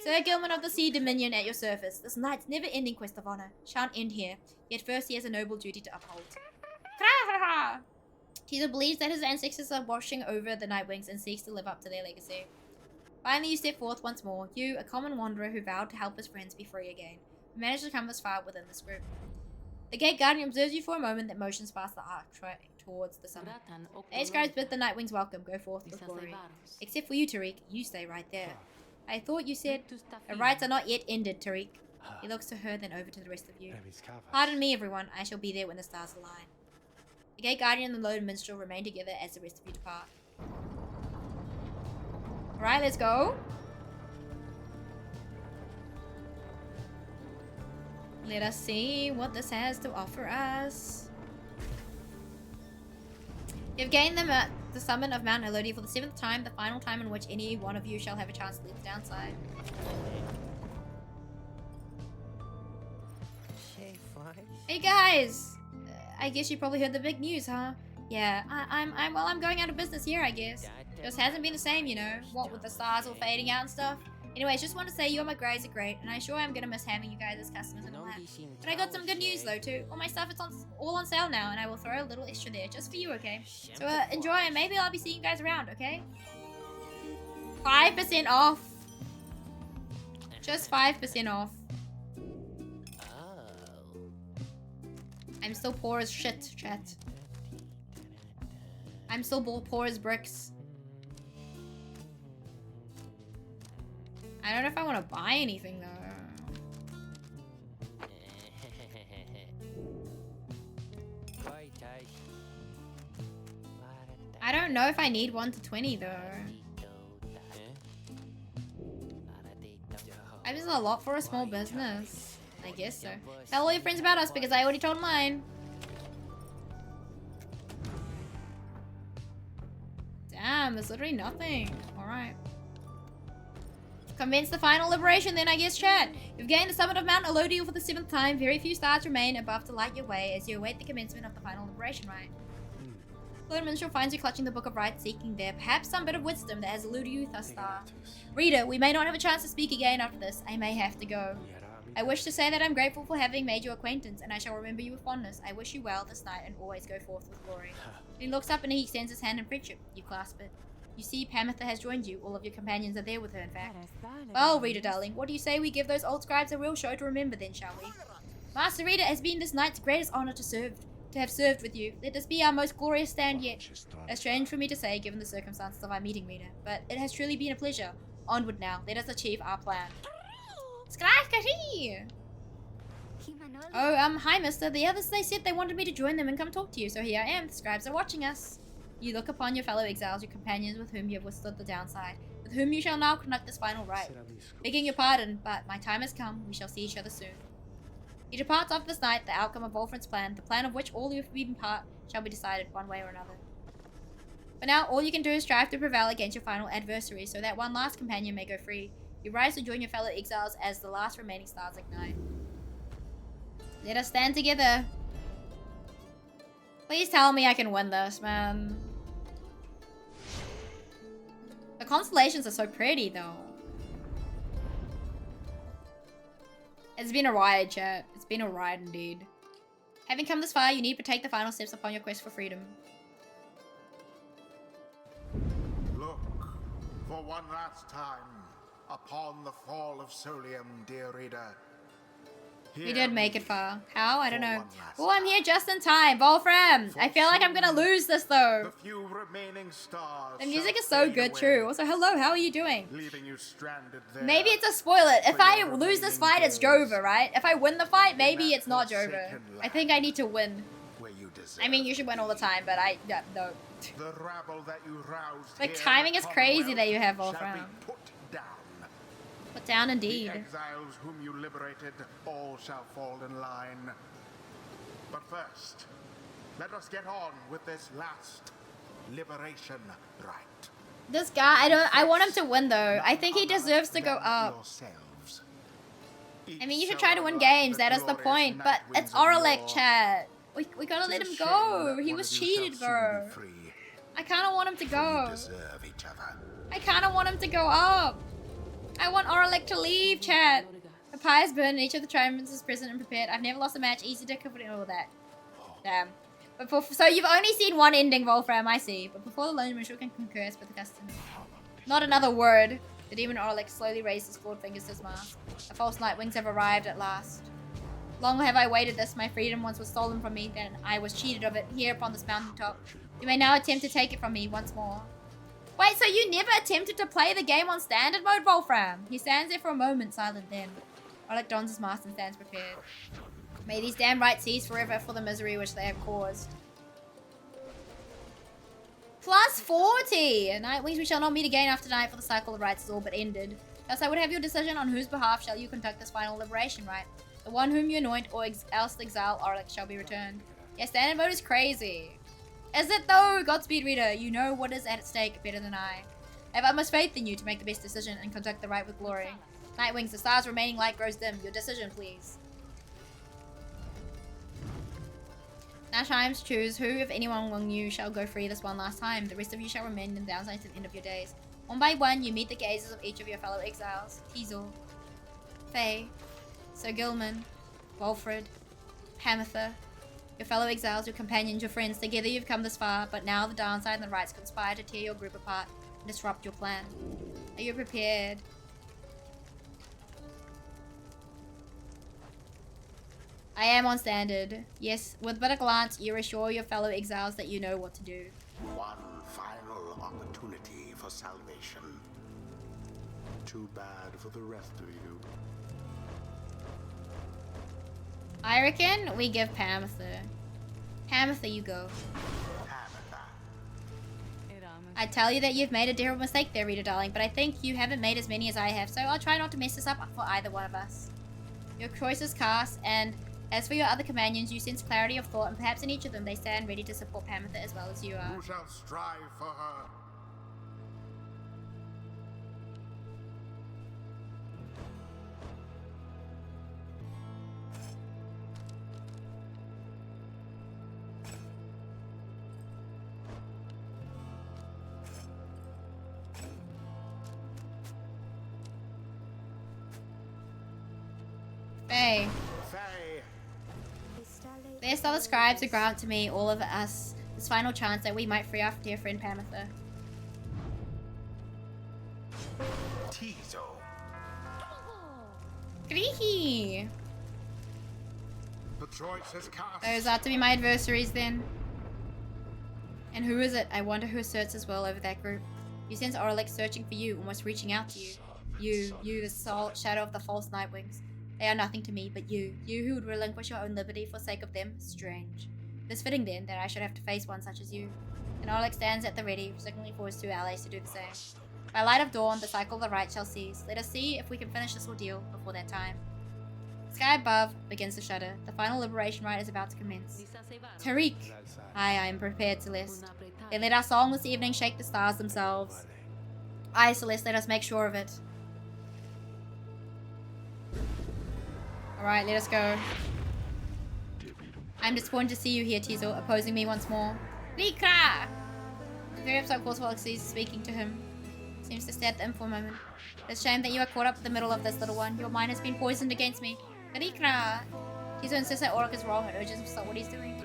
Sir Gilman of the Sea Dominion at your service. This night's never-ending quest of honor shan't end here. Yet first he has a noble duty to uphold. He believes that his ancestors are washing over the Nightwings and seeks to live up to their legacy. Finally, you step forth once more. You, a common wanderer who vowed to help his friends be free again. We managed to come this far within this group. The Gate Guardian observes you for a moment, then motions past the arc towards the summit. The eight scribes bid the Nightwings welcome. Go forth with glory. Except for you, Tariq. You stay right there. I thought you said the rites are not yet ended, Tariq. He looks to her, then over to the rest of you. Pardon me, everyone. I shall be there when the stars align. The Gate Guardian and the Lone Minstrel remain together as the rest of you depart. Alright, let's go. Let us see what this has to offer us. You've gained the summit of Mount Elodie for the 7th time, the final time in which any one of you shall have a chance to leave the downside. Hey guys! I guess you probably heard the big news, huh? Yeah, I'm going out of business here, I guess. Just hasn't been the same, you know. What with the stars all fading out and stuff. Anyways, just want to say you and my guys are great, and I sure am gonna miss having you guys as customers and all that. But I got some good news though too. All my stuff is all on sale now, and I will throw a little extra there just for you, okay? So enjoy, and maybe I'll be seeing you guys around, okay? 5% off. Just 5% off. I'm still poor as shit, chat. I'm still poor as bricks. I don't know if I want to buy anything though. I don't know if I need 1 to 20 though. That is a lot for a small business. I guess so. Tell all your friends about us because I already told mine. Damn, there's literally nothing. Alright. Commence the final liberation then, I guess, chat. You've gained the summit of Mount Elodie for the 7th time. Very few stars remain above to light your way as you await the commencement of the final liberation rite. Lord Minstrel finds you clutching the Book of Rites, seeking there perhaps some bit of wisdom that has eluded you thus far. Reader, we may not have a chance to speak again after this. I may have to go. I wish to say that I'm grateful for having made your acquaintance, and I shall remember you with fondness. I wish you well this night, and always go forth with glory. He looks up and he extends his hand in friendship. You clasp it. You see, Tamitha has joined you. All of your companions are there with her, in fact. Well, Reader, darling, what do you say we give those old scribes a real show to remember then, shall we? Master Reader, it has been this night's greatest honor to have served with you. Let this be our most glorious stand yet. It's strange for me to say, given the circumstances of our meeting, Reader, but it has truly been a pleasure. Onward now. Let us achieve our plan. Oh, hi, mister. The others, they said they wanted me to join them and come talk to you, so here I am. The scribes are watching us. You look upon your fellow exiles, your companions with whom you have withstood the downside, with whom you shall now conduct this final rite. Begging your pardon, but my time has come. We shall see each other soon. He departs off this night, the outcome of Wolfred's plan, the plan of which all who have been part shall be decided one way or another. For now, all you can do is strive to prevail against your final adversary, so that one last companion may go free. You rise to join your fellow exiles as the last remaining stars ignite. Let us stand together. Please tell me I can win this, man. The constellations are so pretty, though. It's been a ride, chat. It's been a ride indeed. Having come this far, you need to take the final steps upon your quest for freedom. Look, for one last time, upon the fall of Solium, dear reader. We did make it far. How? I don't know. Oh, I'm here just in time. Wolfram! I feel like I'm gonna lose this, though. The few remaining stars. The music is so good, too. Also, hello, how are you doing? Leaving you stranded there. Maybe it's a spoiler. If I lose this fight, it's Jova, right? If I win the fight, maybe it's not Jova. I think I need to win. Where you deserve. I mean, you should win all the time, but no. The rabble that you roused Like, here in timing the is crazy that you have Commonwealth Wolfram. shall be put down. Put down The indeed. exiles whom you liberated, all shall fall in line. But first, let us get on with this last liberation rite. This guy, I want him to win though. I think he deserves to go up. Yourselves. I mean, you should try to win games, that is the point. But it's Aurelek, chat. We gotta let him go. He was cheated, bro. I kinda want him to go. Deserve each other. I kinda want him to go up. I want Aurelek to leave, chat. The pyre is burned and each of the triumphs is present and prepared. I've never lost a match. Easy to cover all that. Damn. But so you've only seen one ending, Wolfram, I see. But before the lone minstrel can concur with the custom. Not another word. The demon Aurelek slowly raised his clawed fingers to his mask. The false nightwings have arrived at last. Long have I waited this. My freedom once was stolen from me, then I was cheated of it here upon this mountaintop. You may now attempt to take it from me once more. Wait, so you never attempted to play the game on standard mode, Wolfram? He stands there for a moment, silent then. Aurelek dons his mask and stands prepared. May these damn rites cease forever for the misery which they have caused. Plus 40! Nightwings, we shall not meet again after tonight, for the cycle of rites is all but ended. Thus I would have your decision on whose behalf shall you conduct this final liberation rite. The one whom you anoint or else exile Aurelek shall be returned. Yeah, standard mode is crazy. Is it though? Godspeed, reader. You know what is at stake better than I. I have utmost faith in you to make the best decision and conduct the rite with glory. Nightwings, the star's remaining light grows dim. Your decision, please. Now times choose who, if anyone among you, shall go free this one last time. The rest of you shall remain in the downside to the end of your days. One by one, you meet the gazes of each of your fellow exiles. Teasel, Faye, Sir Gilman, Walfred, Hamatha. Your fellow exiles, your companions, your friends. Together you've come this far, but now the downside and the rights conspire to tear your group apart and disrupt your plan. Are you prepared? I am on standard. Yes, with but a glance, you assure your fellow exiles that you know what to do. One final opportunity for salvation. Too bad for the rest of you. I reckon we give Pamatha. Pamatha, you go. Hamatha. I tell you that you've made a terrible mistake there, reader darling, but I think you haven't made as many as I have, so I'll try not to mess this up for either one of us. Your choice is cast, and as for your other companions, you sense clarity of thought, and perhaps in each of them they stand ready to support Pamatha as well as you are. Who shall strive for her? Faye. Faye. Blessed are the scribes who grant to me, all of us, this final chance that we might free our dear friend Pamatha. Tizo. Grihi! The choice is cast. Those are to be my adversaries then. And who is it? I wonder who asserts his will over that group. You sense Aurelek searching for you, almost reaching out to you. You, the soul shadow of the false nightwings. They are nothing to me, but you who would relinquish your own liberty for sake of them. Strange. It is fitting then that I should have to face one such as you. And Aurelek stands at the ready, signaling for his two allies to do the same. By light of dawn, the cycle of the rite shall cease. Let us see if we can finish this ordeal before that time. The sky above begins to shudder. The final liberation rite is about to commence. Tariq! I am prepared, Celeste. Then let our song this evening shake the stars themselves. Aye, Celeste, let us make sure of it. Alright, let us go. I'm disappointed to see you here, Tizo, opposing me once more. Rika! The very upset of course while Alexis is speaking to him. Seems to stare at them for a moment. It's a shame that you are caught up in the middle of this, little one. Your mind has been poisoned against me. Rika! Tizo insists that Aurelek is wrong and urges him to stop what he's doing.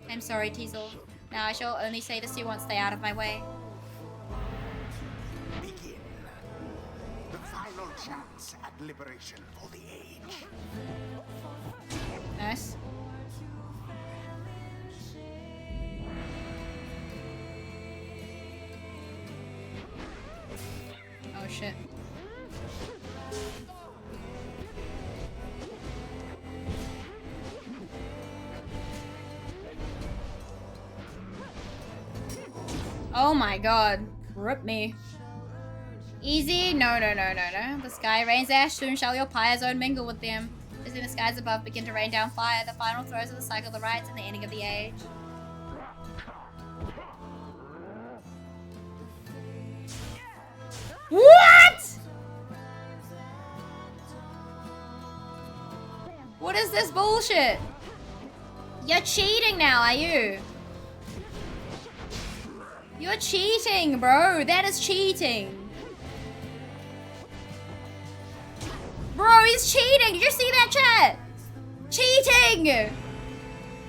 I'm sorry, Tizo. Now I shall only say this to you once, stay out of my way. Begin. The final chance at liberation for the age. Nice. Oh shit. Oh my god. Rip me. Easy? No. The sky rains ash, soon shall your pyre zone mingle with them. As in the skies above begin to rain down fire, the final throes of the cycle of the rites and the ending of the age. What? What is this bullshit? You're cheating now, are you? You're cheating, bro. That is cheating. Bro, he's cheating. Did you see that, chat? Cheating.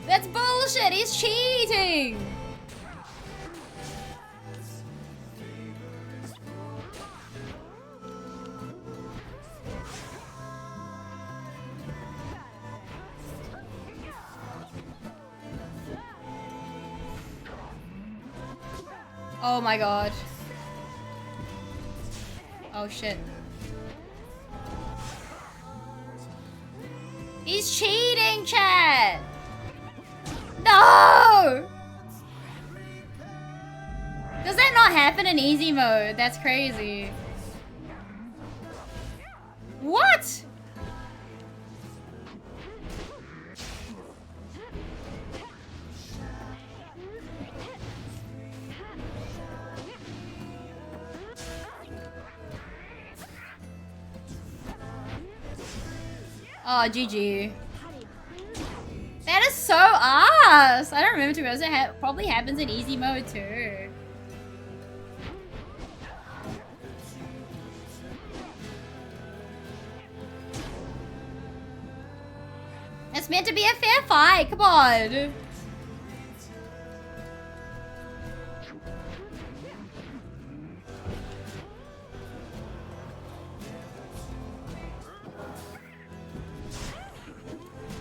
That's bullshit. He's cheating. Oh my god. Oh shit. He's cheating, chat! No! Does that not happen in easy mode? That's crazy. What? Oh, GG. That is so ass. I don't remember, to be honest. It probably happens in easy mode too. It's meant to be a fair fight. Come on.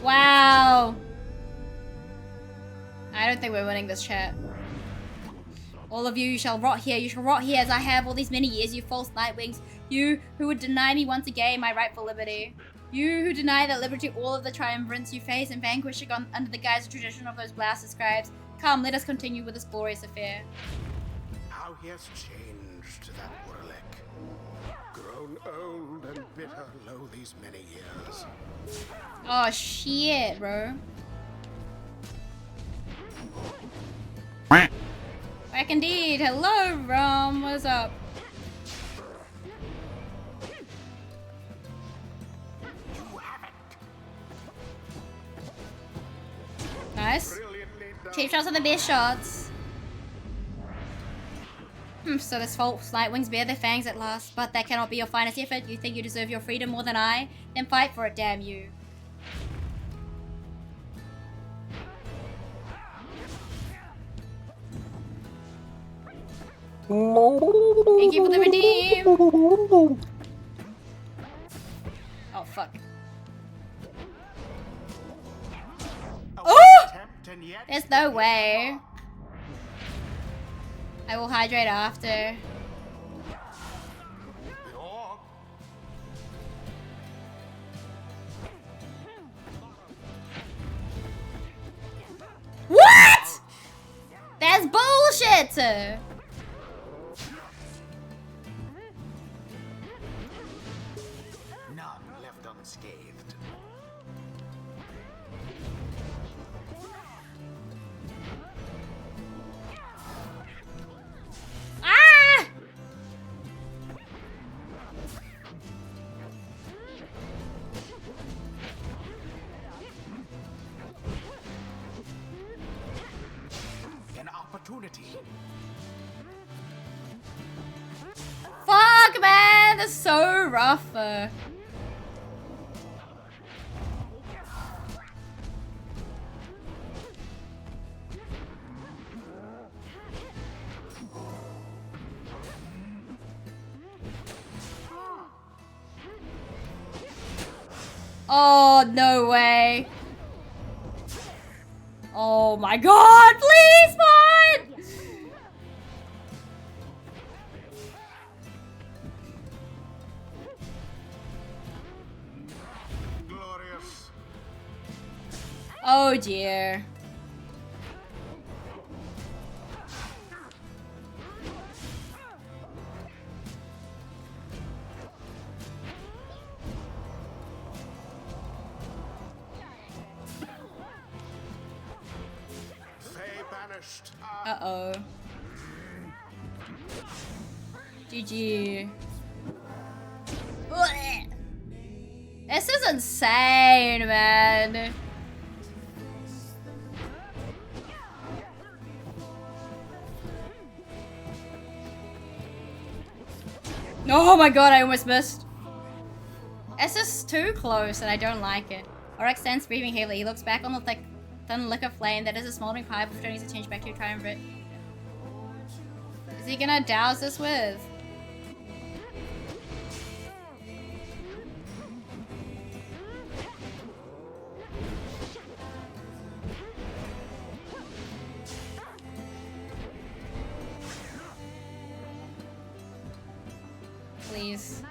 Wow. I don't think we're winning this, chat. All of you shall rot here. You shall rot here as I have all these many years, you false nightwings. You who would deny me once again my rightful liberty. You who deny that liberty all of the triumvirats you face and vanquish it under the guise of tradition of those blasted scribes. Come, let us continue with this glorious affair. How he has changed, that Orlick. Grown old and bitter lo these many years. Oh shit, bro. Back indeed. Hello, Rom. What's up? Nice. Cheap shots are the best shots. So this false nightwings bear their fangs at last, but that cannot be your finest effort. You think you deserve your freedom more than I? Then fight for it, damn you. Thank you for the redeem. Oh fuck. Oh! There's no way. I will hydrate after. What? That's bullshit. None left unscathed. Ah! An opportunity. Fuck, man, that's so rough. Oh, no way. Oh my god, please, man! Glorious. Oh dear. finished. Uh-oh. GG. This is insane, man. Oh my god, I almost missed. It's just too close and I don't like it. Aureus stands breathing heavily. He looks back on the thin liquor flame that is a smoldering fire before turning his attention back to a triumvirate. Is he gonna douse this with? Please.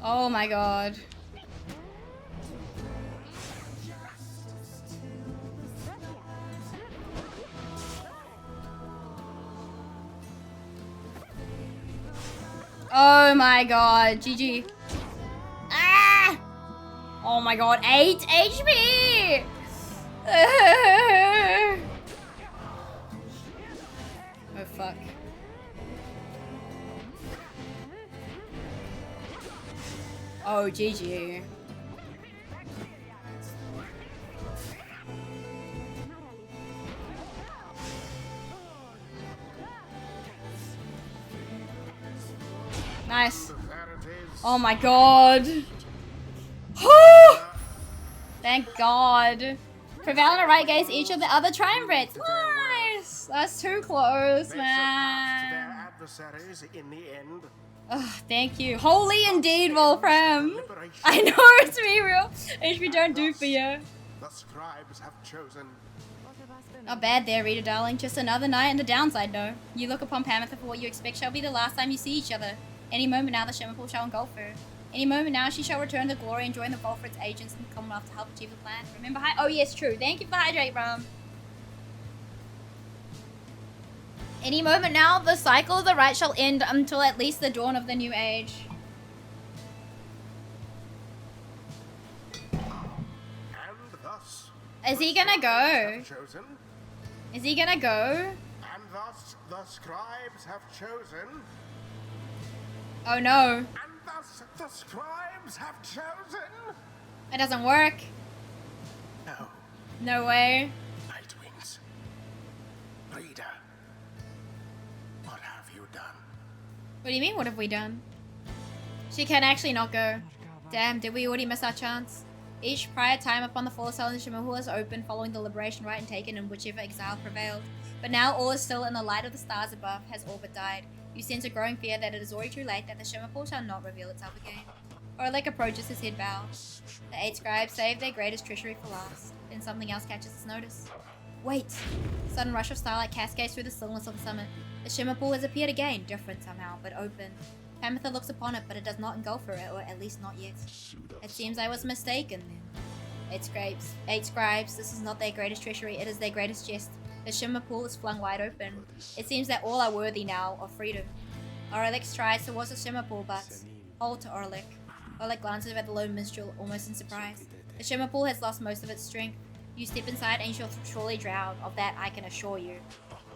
Oh my god. Oh my god. GG. Ah! Oh my god. 8 HP! Oh fuck. Oh, GG. Nice. Oh my god. Thank god. Prevalent right against each of the other triumvirates. Nice. That's too close, man. Adversaries in the end. Oh, thank you. Holy indeed, Wolfram. I know it's me, real. HP don't do for you. The scribes have chosen. Not bad there, Rita, darling. Just another night and the downside, though. You look upon Pamitha for what you expect shall be the last time you see each other. Any moment now, the Shimmerpool shall engulf her. Any moment now, she shall return to glory and join the vault for its agents in the Commonwealth to help achieve the plan. Remember, oh yes, true. Thank you for the hydrate, Rum. Any moment now, the cycle of the right shall end until at least the dawn of the new age. And thus, Is he gonna go? chosen. Is he gonna go? And thus the scribes have chosen. Oh no. And thus the scribes have chosen. It doesn't work. No, No way. Nightwings. Reader, what have you done? What do you mean, what have we done? She can actually not go. Damn, did we already miss our chance? Each prior time upon the fall of Sullivan Shimmerpool is open following the liberation rite and taken in whichever exile prevailed. But now all is still and the light of the stars above has all but died. You sense a growing fear that it is already too late, that the Shimmerpool shall not reveal itself again. Orlick approaches, his head bowed. The 8 scribes save their greatest treasury for last. Then something else catches his notice. Wait! Sudden rush of starlight cascades through the stillness of the summit. The Shimmerpool has appeared again, different somehow, but open. Pamitha looks upon it, but it does not engulf her, or at least not yet. It seems I was mistaken then. 8 scribes, this is not their greatest treasury, it is their greatest jest. The Shimmerpool is flung wide open. It seems that all are worthy now of freedom. Orlick strides towards the Shimmerpool, but... Hold to Orlick. Orlick glances at the lone minstrel, almost in surprise. The Shimmerpool has lost most of its strength. You step inside and you shall surely drown, of that I can assure you.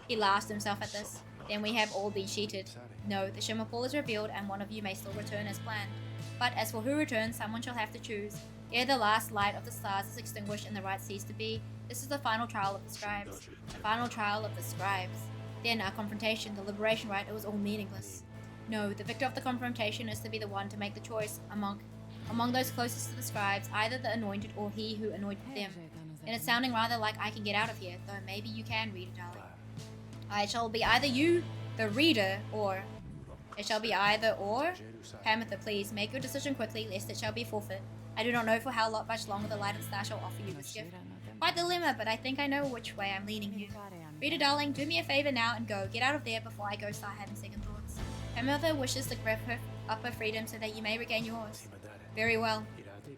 He laughs himself at this. Then we have all been cheated. No, the Shimmerpool is revealed and one of you may still return as planned. But as for who returns, someone shall have to choose. Ere the last light of the stars is extinguished and the right cease to be, this is the final trial of the scribes. The final trial of the scribes. Then our confrontation, the liberation rite, it was all meaningless. No, the victor of the confrontation is to be the one to make the choice among those closest to the scribes, either the anointed or he who anointed them. And it's sounding rather like I can get out of here, though maybe you can, reader darling. I shall be either you, the reader, or... It shall be either or. Pamitha, please, make your decision quickly, lest it shall be forfeit. I do not know for how much longer the light of the star shall offer you this gift. Quite the dilemma, but I think I know which way I'm leaning here. Reader darling, do me a favor now and go. Get out of there before I go start having second thoughts. Pamitha wishes to grab her up her freedom so that you may regain yours. Very well.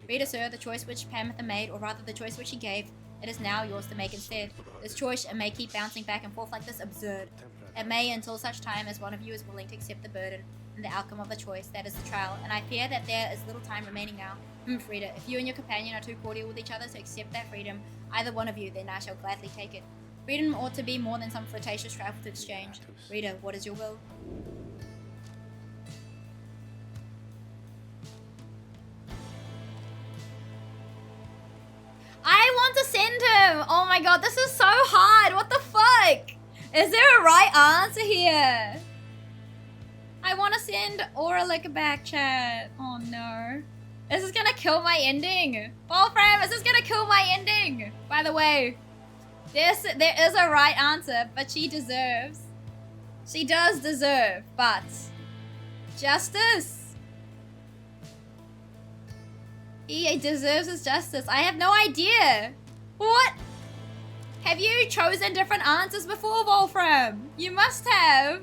Reader sir, the choice which Pamitha made, or rather the choice which she gave, it is now yours to make instead. This choice, it may keep bouncing back and forth like this, absurd. It may until such time as one of you is willing to accept the burden. in the outcome of the choice that is the trial, and I fear that there is little time remaining now. Frida, if you and your companion are too cordial with each other to accept that freedom, either one of you, then I shall gladly take it. Freedom ought to be more than some flirtatious trifle to exchange. Rita, what is your will? I want to send him! Oh my god, this is so hard! What the fuck? Is there a right answer here? I want to send Aurelic back, chat. Oh no. This is gonna kill my ending. Wolfram, is this gonna kill my ending? By the way, there is a right answer, but she deserves. She does deserve, but justice. He deserves his justice. I have no idea. What? Have you chosen different answers before, Wolfram? You must have.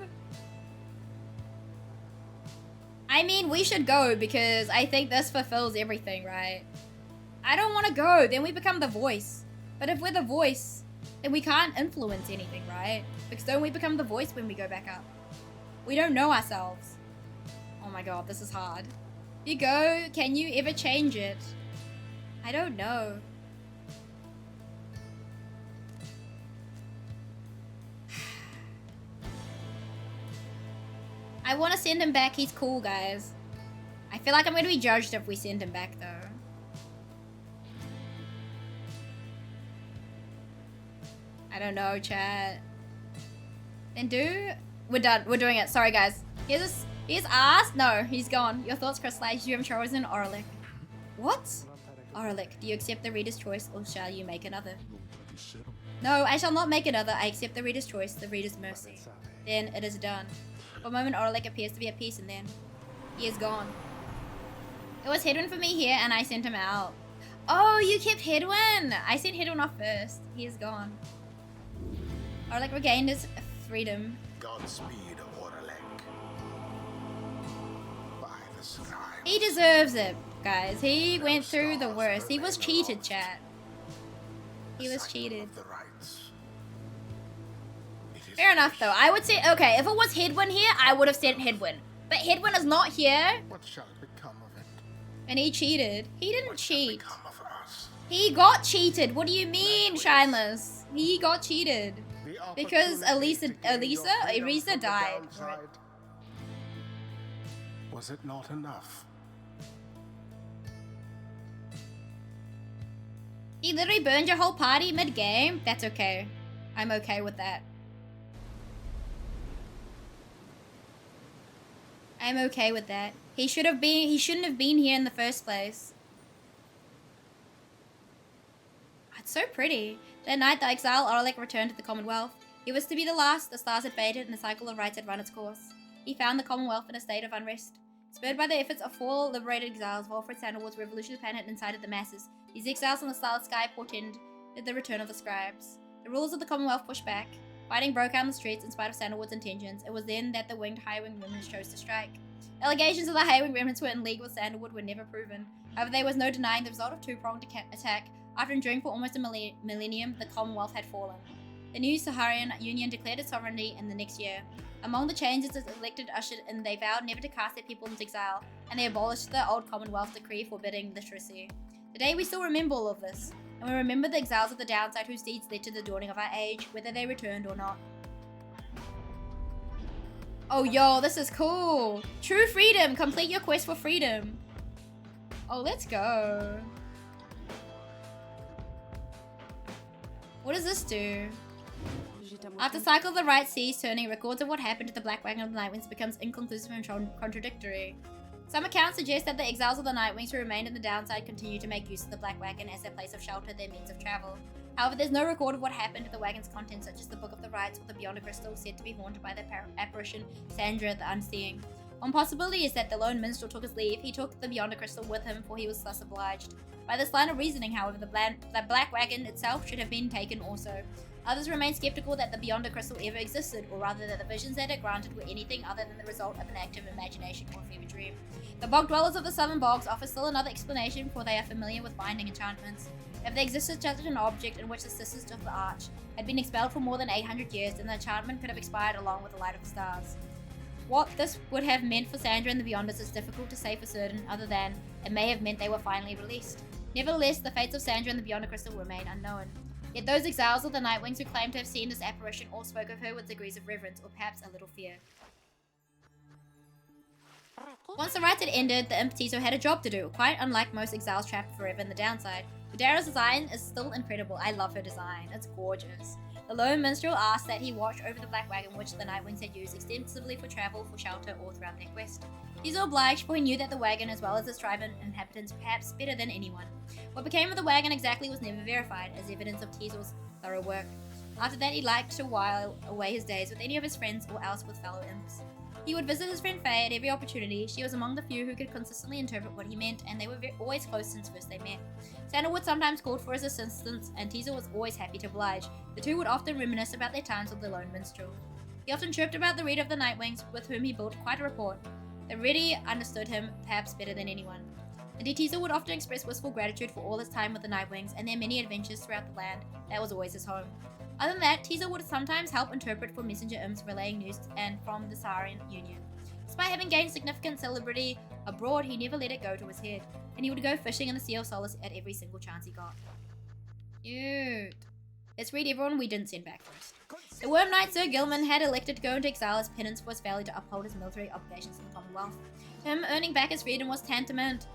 I mean, we should go because I think this fulfills everything, right? I don't want to go. Then we become the voice. But if we're the voice, then we can't influence anything, right? Because don't we become the voice when we go back up? We don't know ourselves. Oh my god, this is hard. If you go, can you ever change it? I don't know. I want to send him back. He's cool, guys. I feel like I'm going to be judged if we send him back, though. I don't know, chat. Then we're done. We're doing it. Sorry, guys. Here's asked. No, he's gone. Your thoughts crystallize. You have chosen Aurelic. What? Aurelic, do you accept the reader's choice or shall you make another? No, I shall not make another. I accept the reader's choice, the reader's mercy. Then it is done. For a moment, Aurelic appears to be at peace, and then he is gone. It was Hedwin for me here, and I sent him out. Oh, you kept Hedwin! I sent Hedwin off first. He is gone. Aurelic regained his freedom. Godspeed, Aurelic. By the scribe. He deserves it, guys. He went through the worst. He was cheated, chat. He was cheated. Fair enough, though. I would say, okay, if it was Hedwin here, I would have sent Hedwin. But Hedwin is not here. What shall become of it? And he cheated. He didn't cheat. Become of us? He got cheated. What do you mean, Shineless? He got cheated. Because Erisa died. Right? Was it not enough? He literally burned your whole party mid-game? That's okay. I'm okay with that. I'm okay with that. He shouldn't have been here in the first place. It's so pretty. That night, the exile Aurelic returned to the Commonwealth. He was to be the last. The stars had faded and the cycle of rights had run its course. He found the Commonwealth in a state of unrest. Spurred by the efforts of 4 liberated exiles, Wolfred Sandalwood's revolutionary plan had incited the masses. These exiles in the starlit sky portended the return of the scribes. The rulers of the Commonwealth pushed back. Fighting broke out in the streets in spite of Sandalwood's intentions. It was then that the high-wing remnants chose to strike. Allegations of the high-wing remnants were in league with Sandalwood were never proven. However, there was no denying the result of two-pronged attack. After enduring for almost a millennium, the Commonwealth had fallen. The new Saharian Union declared its sovereignty in the next year. Among the changes its elected ushered in, they vowed never to cast their people into exile, and they abolished the old Commonwealth decree forbidding literacy. Today we still remember all of this, and we remember the exiles of the downside whose deeds led to the dawning of our age, whether they returned or not. Oh yo, this is cool! True freedom! Complete your quest for freedom! Oh, let's go! What does this do? After the cycle of the right seas turning, records of what happened to the Black Wagon of the Nightwings becomes inconclusive and contradictory. Some accounts suggest that the exiles of the Nightwings who remained in the downside continue to make use of the Black Wagon as their place of shelter, their means of travel. However, there's no record of what happened to the wagon's contents, such as the Book of the Rites or the Beyond a Crystal, said to be haunted by the apparition Sandra the Unseeing. One possibility is that the lone minstrel took his leave. He took the Beyond a Crystal with him, for he was thus obliged. By this line of reasoning, however, the Black Wagon itself should have been taken also. Others remain skeptical that the Beyond a Crystal ever existed, or rather that the visions that it granted were anything other than the result of an active imagination or a fever dream. The bog dwellers of the southern bogs offer still another explanation, for they are familiar with binding enchantments. If there existed such an object in which the sisters of the Arch had been expelled for more than 800 years, then the enchantment could have expired along with the light of the stars. What this would have meant for Sandra and the Beyonders is difficult to say for certain, other than it may have meant they were finally released. Nevertheless, the fates of Sandra and the Beyonder Crystal remain unknown. Yet those exiles of the Nightwings who claim to have seen this apparition all spoke of her with degrees of reverence, or perhaps a little fear. Once the rites had ended, the Imp Tiso had a job to do, quite unlike most exiles trapped forever in the downside. Udara's design is still incredible. I love her design. It's gorgeous. The lone minstrel asked that he watch over the black wagon which the Nightwings had used extensively for travel, for shelter, or throughout their quest. Tiso obliged, for he knew that the wagon, as well as its tribe and inhabitants, perhaps better than anyone. What became of the wagon exactly was never verified, as evidence of Tiso's thorough work. After that, he liked to while away his days with any of his friends or else with fellow imps. He would visit his friend Faye at every opportunity. She was among the few who could consistently interpret what he meant, and they were always close since first they met. Sandalwood sometimes called for his assistance, and Tiso was always happy to oblige. The two would often reminisce about their times with the lone minstrel. He often chirped about the reader of the Nightwings, with whom he built quite a rapport. They really understood him, perhaps better than anyone. Indeed, Tiso would often express wistful gratitude for all his time with the Nightwings and their many adventures throughout the land. That was always his home. Other than that, Tiso would sometimes help interpret for messenger imps relaying news and from the Saurian Union. Despite having gained significant celebrity abroad, he never let it go to his head, and he would go fishing in the Sea of Solace at every single chance he got. Cute. Let's read everyone we didn't send back first. The Worm Knight Sir Gilman had elected to go into exile as penance for his failure to uphold his military obligations in the Commonwealth. To him, earning back his freedom was tantamount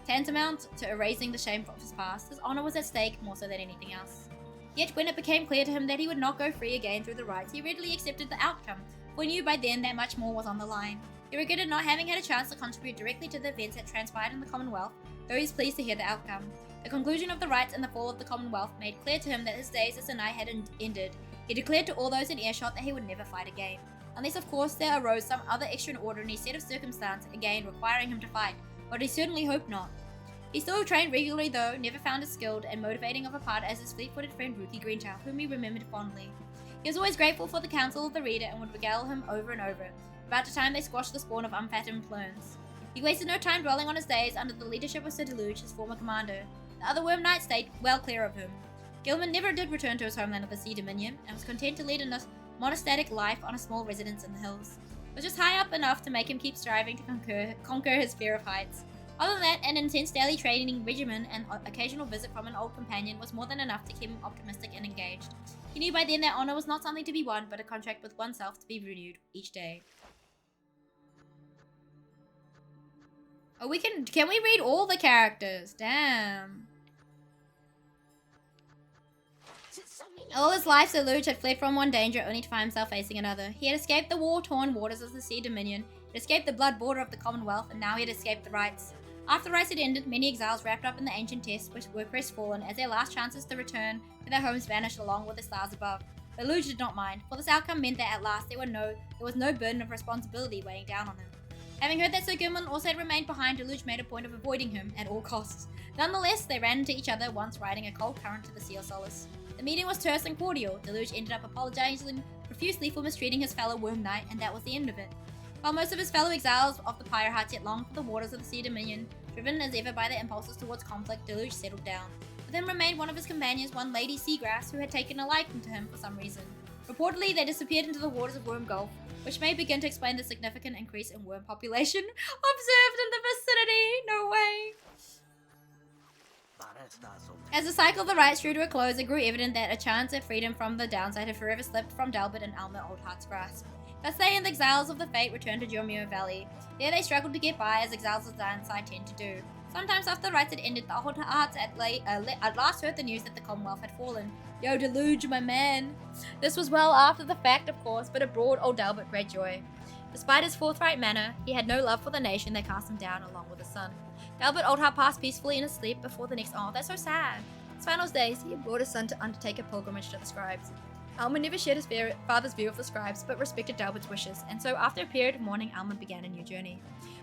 to erasing the shame of his past. His honor was at stake more so than anything else. Yet when it became clear to him that he would not go free again through the rites, he readily accepted the outcome, for he knew by then that much more was on the line. He regretted not having had a chance to contribute directly to the events that transpired in the Commonwealth, though he was pleased to hear the outcome. The conclusion of the rites and the fall of the Commonwealth made clear to him that his days as a knight had ended. He declared to all those in earshot that he would never fight again. Unless, of course, there arose some other extraordinary set of circumstance again requiring him to fight, but he certainly hoped not. He still trained regularly though, never found as skilled and motivating of a part as his fleet-footed friend Ruthie Greenchild, whom he remembered fondly. He was always grateful for the counsel of the reader and would regale him over and over, about the time they squashed the spawn of unfathomed plurns. He wasted no time dwelling on his days under the leadership of Sir Deluge, his former commander. The other Worm Knights stayed well clear of him. Gilman never did return to his homeland of the Sea Dominion, and was content to lead a monastic life on a small residence in the hills. It was just high up enough to make him keep striving to conquer his fear of heights. Other than that, an intense daily training regimen and occasional visit from an old companion was more than enough to keep him optimistic and engaged. He knew by then that honor was not something to be won, but a contract with oneself to be renewed each day. Oh, can we read all the characters? Damn. All his life, Sir Luge had fled from one danger only to find himself facing another. He had escaped the war-torn waters of the Sea Dominion, had escaped the blood border of the Commonwealth, and now he had escaped the rites. After the rites had ended, many exiles wrapped up in the ancient tests were crestfallen as their last chances to return to their homes vanished along with the stars above. But Luge did not mind, for this outcome meant that at last there was no burden of responsibility weighing down on him. Having heard that Sir Gilman also had remained behind, Deluge made a point of avoiding him at all costs. Nonetheless, they ran into each other once riding a cold current to the Sea of Solace. The meeting was terse and cordial. Deluge ended up apologizing profusely for mistreating his fellow Worm Knight, and that was the end of it. While most of his fellow exiles of the Pyre hearts yet longed for the waters of the Sea Dominion, driven as ever by their impulses towards conflict, Deluge settled down. With him remained one of his companions, one Lady Seagrass, who had taken a liking to him for some reason. Reportedly, they disappeared into the waters of Worm Gulf, which may begin to explain the significant increase in worm population observed in the vicinity. No way. As the cycle of the rites drew to a close, it grew evident that a chance at freedom from the downside had forever slipped from Dalbert and Alma Oldheart's grasp. Thus they and the exiles of the Fate returned to Jormir Valley. There they struggled to get by, as exiles of the downside tend to do. Sometimes after the rites had ended, the Oldhearts at last heard the news that the Commonwealth had fallen. Yo, Deluge, my man! This was well after the fact, of course, but it brought old Dalbert great joy. Despite his forthright manner, he had no love for the nation that cast him down along with his son. Dalbert Oldheart passed peacefully in his sleep before the next— oh, that's so sad. His final days, he had brought his son to undertake a pilgrimage to the scribes. Alma never shared his father's view of the scribes, but respected Dalbert's wishes, and so after a period of mourning, Alma began a new journey.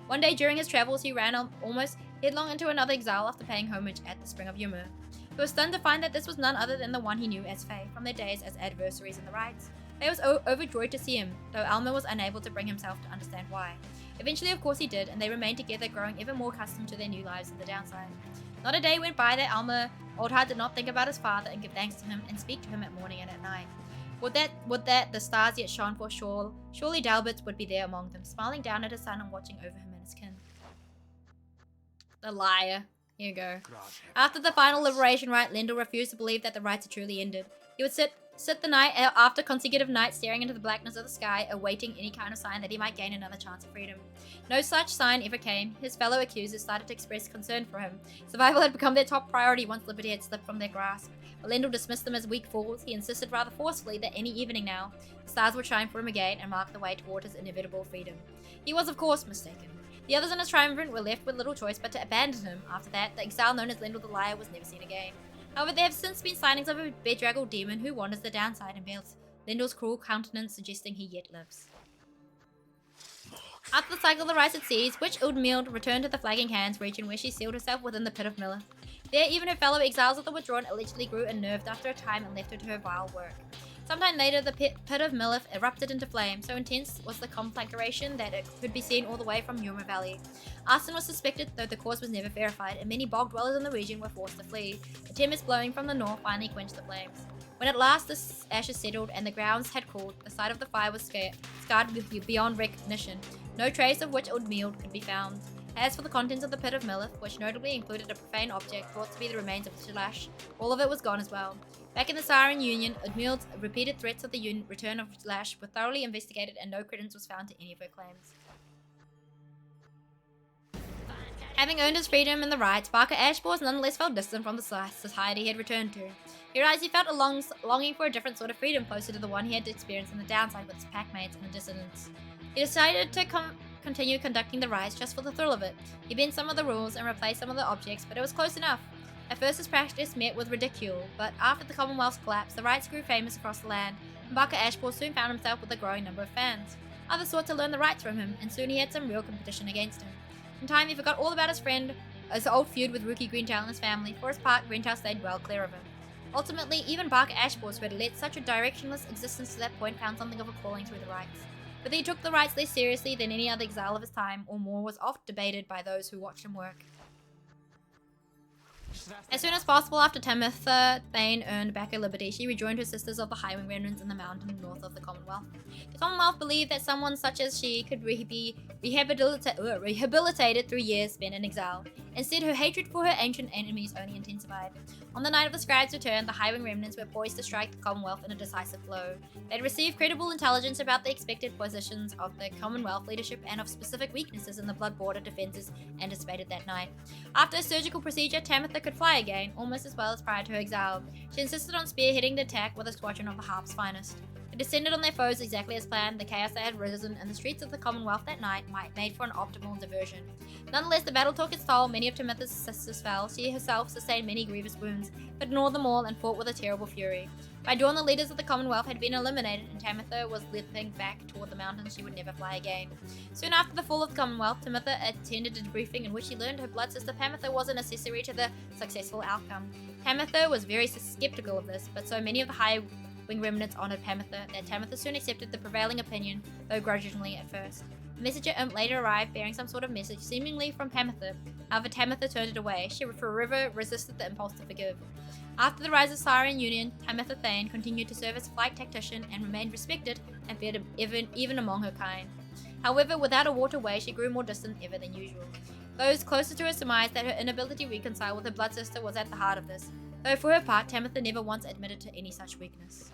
One day during his travels, he ran almost headlong into another exile after paying homage at the Spring of Ymir. He was stunned to find that this was none other than the one he knew as Faye, from their days as adversaries in the rites. Faye was overjoyed to see him, though Alma was unable to bring himself to understand why. Eventually, of course, he did, and they remained together, growing ever more accustomed to their new lives in the downside. Not a day went by that Alma Oldheart did not think about his father and give thanks to him and speak to him at morning and at night. Would that the stars yet shone for sure? Surely Dalbert would be there among them, smiling down at his son and watching over him and his kin. The liar. Here you go. After the final liberation rite, Lendl refused to believe that the rites had truly ended. He would sit the night after consecutive nights staring into the blackness of the sky, awaiting any kind of sign that he might gain another chance of freedom. No such sign ever came. His fellow accusers started to express concern for him. Survival had become their top priority once liberty had slipped from their grasp. But Lendl dismissed them as weak fools. He insisted rather forcefully that any evening now, the stars would shine for him again and mark the way toward his inevitable freedom. He was, of course, mistaken. The others in his triumvirate were left with little choice but to abandon him. After that, the exile known as Lendl the Liar was never seen again. However, there have since been sightings of a bedraggled demon who wanders the downside and veils Lendl's cruel countenance, suggesting he yet lives. After the cycle of the rites at seas, Witch Udmild returned to the Flagging Hands region where she sealed herself within the Pit of Millith. There, even her fellow exiles of the Withdrawn allegedly grew unnerved after a time and left her to her vile work. Sometime later, the pit of Millith erupted into flame. So intense was the conflagration that it could be seen all the way from Yuma Valley. Arson was suspected, though the cause was never verified, and many bog dwellers in the region were forced to flee. The tempest blowing from the north finally quenched the flames. When at last the ashes settled and the grounds had cooled, the site of the fire was scarred beyond recognition. No trace of Witch Udmild could be found. As for the contents of the Pit of Millith, which notably included a profane object thought to be the remains of Shalash, all of it was gone as well. Back in the Siren Union, Udmild's repeated threats of the return of Shalash were thoroughly investigated and no credence was found to any of her claims. Having earned his freedom in the rites, Barker Ashbors nonetheless felt distant from the society he had returned to. He realized he felt a longing for a different sort of freedom closer to the one he had experienced in the downside with his packmates and the dissidents. He decided to continue conducting the rites just for the thrill of it. He bent some of the rules and replaced some of the objects, but it was close enough. At first his practice met with ridicule, but after the Commonwealth's collapse, the rites grew famous across the land, and Barker Ashbor soon found himself with a growing number of fans. Others sought to learn the rites from him, and soon he had some real competition against him. In time he forgot all about his old feud with Rookie Greentail and his family. For his part, Greentail stayed well clear of him. Ultimately, even Barker Ashbors, who had led such a directionless existence to that point, found something of a calling through the rites. But he took the rites less seriously than any other exile of his time, or more was oft debated by those who watched him work. As soon as possible after Tamitha Thane earned back her liberty, she rejoined her sisters of the Highwing Remnants in the mountain north of the Commonwealth. The Commonwealth believed that someone such as she could be rehabilitated through years spent in exile. Instead, her hatred for her ancient enemies only intensified. On the night of the scribe's return, the Highwing Remnants were poised to strike the Commonwealth in a decisive blow. They'd received credible intelligence about the expected positions of the Commonwealth leadership and of specific weaknesses in the blood border defenses anticipated that night. After a surgical procedure, Tamitha could fly again, almost as well as prior to her exile. She insisted on spearheading the attack with a squadron of the Harp's finest. They descended on their foes exactly as planned. The chaos that had risen in the streets of the Commonwealth that night made for an optimal diversion. Nonetheless, the battle took its toll. Many of Tamitha's sisters fell. She herself sustained many grievous wounds, but ignored them all and fought with a terrible fury. By dawn, the leaders of the Commonwealth had been eliminated, and Tamitha was limping back toward the mountains. She would never fly again. Soon after the fall of the Commonwealth, Tamitha attended a debriefing in which she learned her blood sister Pamitha was a necessary to the successful outcome. Tamitha was very skeptical of this, but so many of the Highwing Remnants honored Pamitha that Tamitha soon accepted the prevailing opinion, though grudgingly at first. The messenger imp later arrived bearing some sort of message, seemingly from Pamitha. However, Tamitha turned it away. She forever resisted the impulse to forgive. After the rise of Siren Union, Tamitha Thane continued to serve as a flight tactician and remained respected and feared even among her kind. However, without a waterway, she grew more distant ever than usual. Those closer to her surmised that her inability to reconcile with her blood sister was at the heart of this, though for her part, Tamitha never once admitted to any such weakness.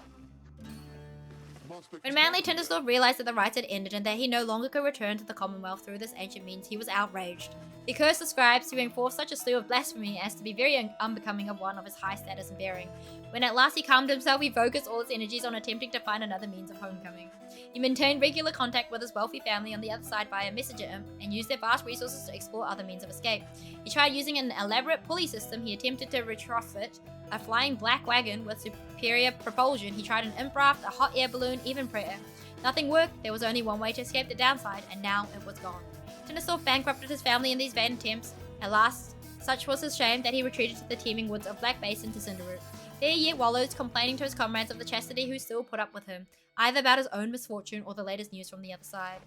When Manly Tinderstorm realized that the rites had ended and that he no longer could return to the Commonwealth through this ancient means, he was outraged. He cursed the scribes, spewing forth such a slew of blasphemy as to be very unbecoming of one of his high status and bearing. When at last he calmed himself, he focused all his energies on attempting to find another means of homecoming. He maintained regular contact with his wealthy family on the other side via messenger imp, and used their vast resources to explore other means of escape. He tried using an elaborate pulley system. He attempted to retrofit a flying black wagon with superior propulsion. He tried an imp raft, a hot air balloon, even prayer. Nothing worked. There was only one way to escape the downside, and now it was gone. Tinderstorm bankrupted his family in these vain attempts. At last, such was his shame that he retreated to the teeming woods of Black Basin to Cinderroot. There he yet wallows, complaining to his comrades of the chastity who still put up with him, either about his own misfortune or the latest news from the other side.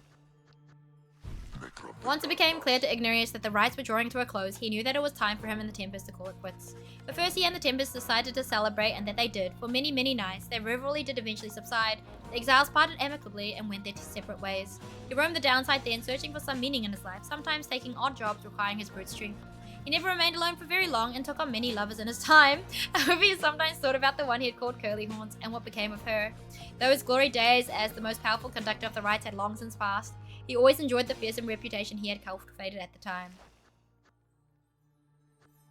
Once it became clear to Ignarius that the rites were drawing to a close, he knew that it was time for him and the Tempest to call it quits. But first he and the Tempest decided to celebrate, and that they did. For many, many nights, their rivalry did eventually subside. The exiles parted amicably and went their separate ways. He roamed the downside then, searching for some meaning in his life, sometimes taking odd jobs requiring his brute strength. He never remained alone for very long and took on many lovers in his time. However, he sometimes thought about the one he had called Curly Horns and what became of her. Those glory days as the most powerful conductor of the rites had long since passed. He always enjoyed the fearsome reputation he had cultivated at the time.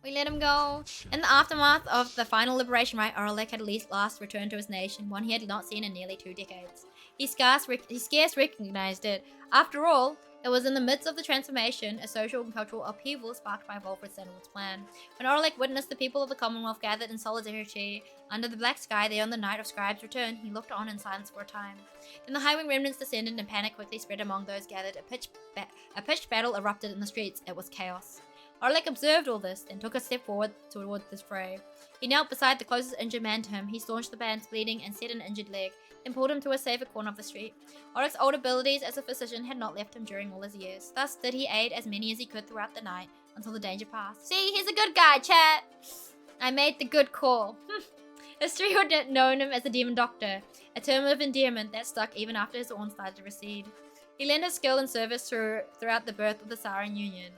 We let him go. In the aftermath of the final liberation rite, Orlick had at last returned to his nation, one he had not seen in nearly 2 decades. He scarce recognized it. After all, it was in the midst of the transformation, a social and cultural upheaval sparked by Volfred Sandalwood's plan. When Orlick witnessed the people of the Commonwealth gathered in solidarity under the black sky there on the night of Scribe's return, he looked on in silence for a time. Then the Highwing remnants descended and panic quickly spread among those gathered. A pitched battle erupted in the streets. It was chaos. Orlick observed all this, then took a step forward toward this fray. He knelt beside the closest injured man to him. He staunched the man's bleeding and set an injured leg, then pulled him to a safer corner of the street. Orlick's old abilities as a physician had not left him during all his years. Thus did he aid as many as he could throughout the night, until the danger passed. See, he's a good guy, chat! I made the good call. History had known him as the Demon Doctor, a term of endearment that stuck even after his horn started to recede. He lent his skill and service throughout the birth of the Siren Union.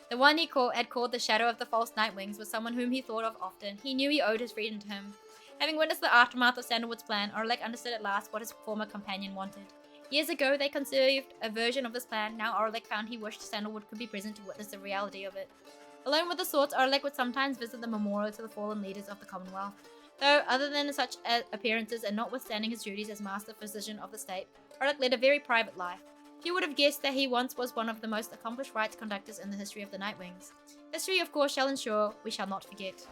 The one he had called the Shadow of the False Nightwings was someone whom he thought of often. He knew he owed his freedom to him. Having witnessed the aftermath of Sandalwood's plan, Orlick understood at last what his former companion wanted. Years ago, they conceived a version of this plan. Now Orlick found he wished Sandalwood could be present to witness the reality of it. Alone with the swords, Orlick would sometimes visit the memorial to the fallen leaders of the Commonwealth. Though, other than such appearances and notwithstanding his duties as Master Physician of the state, Orlick led a very private life. Few would have guessed that he once was one of the most accomplished rites conductors in the history of the Nightwings. History, of course, shall ensure we shall not forget.